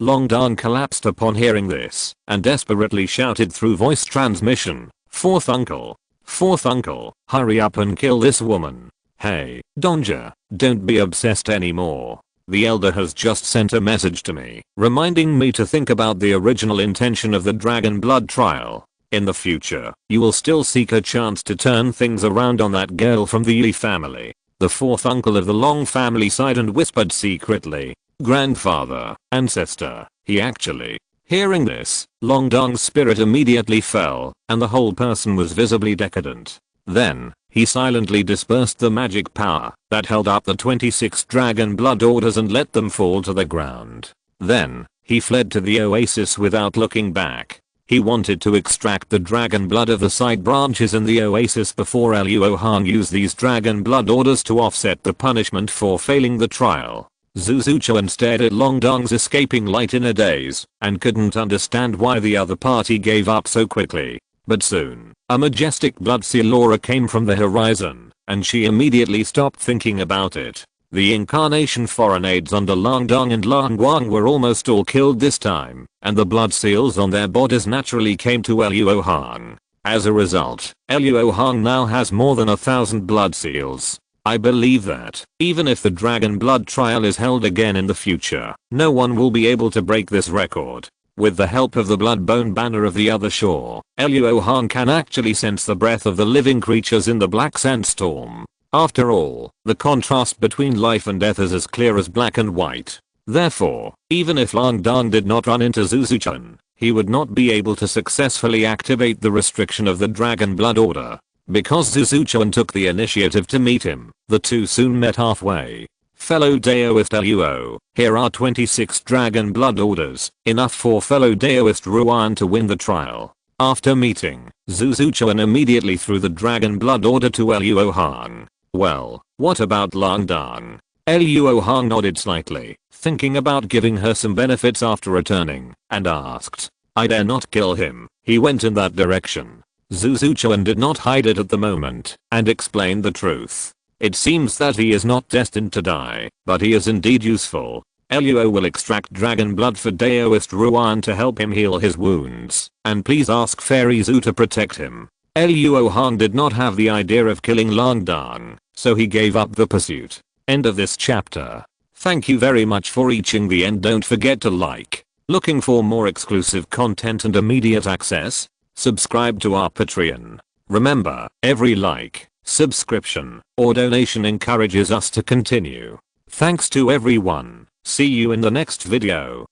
[SPEAKER 1] Long Dong collapsed upon hearing this and desperately shouted through voice transmission, "Fourth uncle! Fourth uncle, hurry up and kill this woman. Hey, Donja, don't be obsessed anymore. The elder has just sent a message to me, reminding me to think about the original intention of the dragon blood trial. In the future, you will still seek a chance to turn things around on that girl from the Yi family." The fourth uncle of the Long family sighed and whispered secretly, "Grandfather, ancestor, he actually." Hearing this, Long Dong's spirit immediately fell, and the whole person was visibly decadent. Then, he silently dispersed the magic power that held up the 26 dragon blood orders and let them fall to the ground. Then, he fled to the oasis without looking back. He wanted to extract the dragon blood of the side branches in the oasis before Luo Hong used these dragon blood orders to offset the punishment for failing the trial. Zuzu-chan stared at Long Dong's escaping light in a daze and couldn't understand why the other party gave up so quickly. But soon, a majestic blood seal aura came from the horizon, and she immediately stopped thinking about it. The incarnation foreignades under Long Dong and Lang Guang were almost all killed this time, and the blood seals on their bodies naturally came to Luo Hong. As a result, Luo Hong now has more than 1,000 blood seals. I believe that, even if the dragon blood trial is held again in the future, no one will be able to break this record. With the help of the blood-bone banner of the other shore, Luo Hong can actually sense the breath of the living creatures in the black sandstorm. After all, the contrast between life and death is as clear as black and white. Therefore, even if Lang Dong did not run into Zuzu-chan, he would not be able to successfully activate the restriction of the dragon blood order. Because Zuzu-chan took the initiative to meet him, the two soon met halfway. Fellow Daoist Luo, here are 26 dragon blood orders, enough for fellow Daoist Ruan to win the trial. After meeting, Zuzu-chan immediately threw the dragon blood order to Luo Hong. Well, what about Lang Dong? Luo Hong nodded slightly, thinking about giving her some benefits after returning, and asked, "I dare not kill him, he went in that direction." Zuzu-chan did not hide it at the moment, and explained the truth. It seems that he is not destined to die, but he is indeed useful. Luo will extract dragon blood for Daoist Ruan to help him heal his wounds, and please ask Fairy Zhu to protect him. Luo Hong did not have the idea of killing Lang Dong, so he gave up the pursuit. End of this chapter. Thank you very much for reaching the end. Don't forget to like. Looking for more exclusive content and immediate access? Subscribe to our Patreon. Remember, every like, subscription, or donation encourages us to continue. Thanks to everyone. See you in the next video.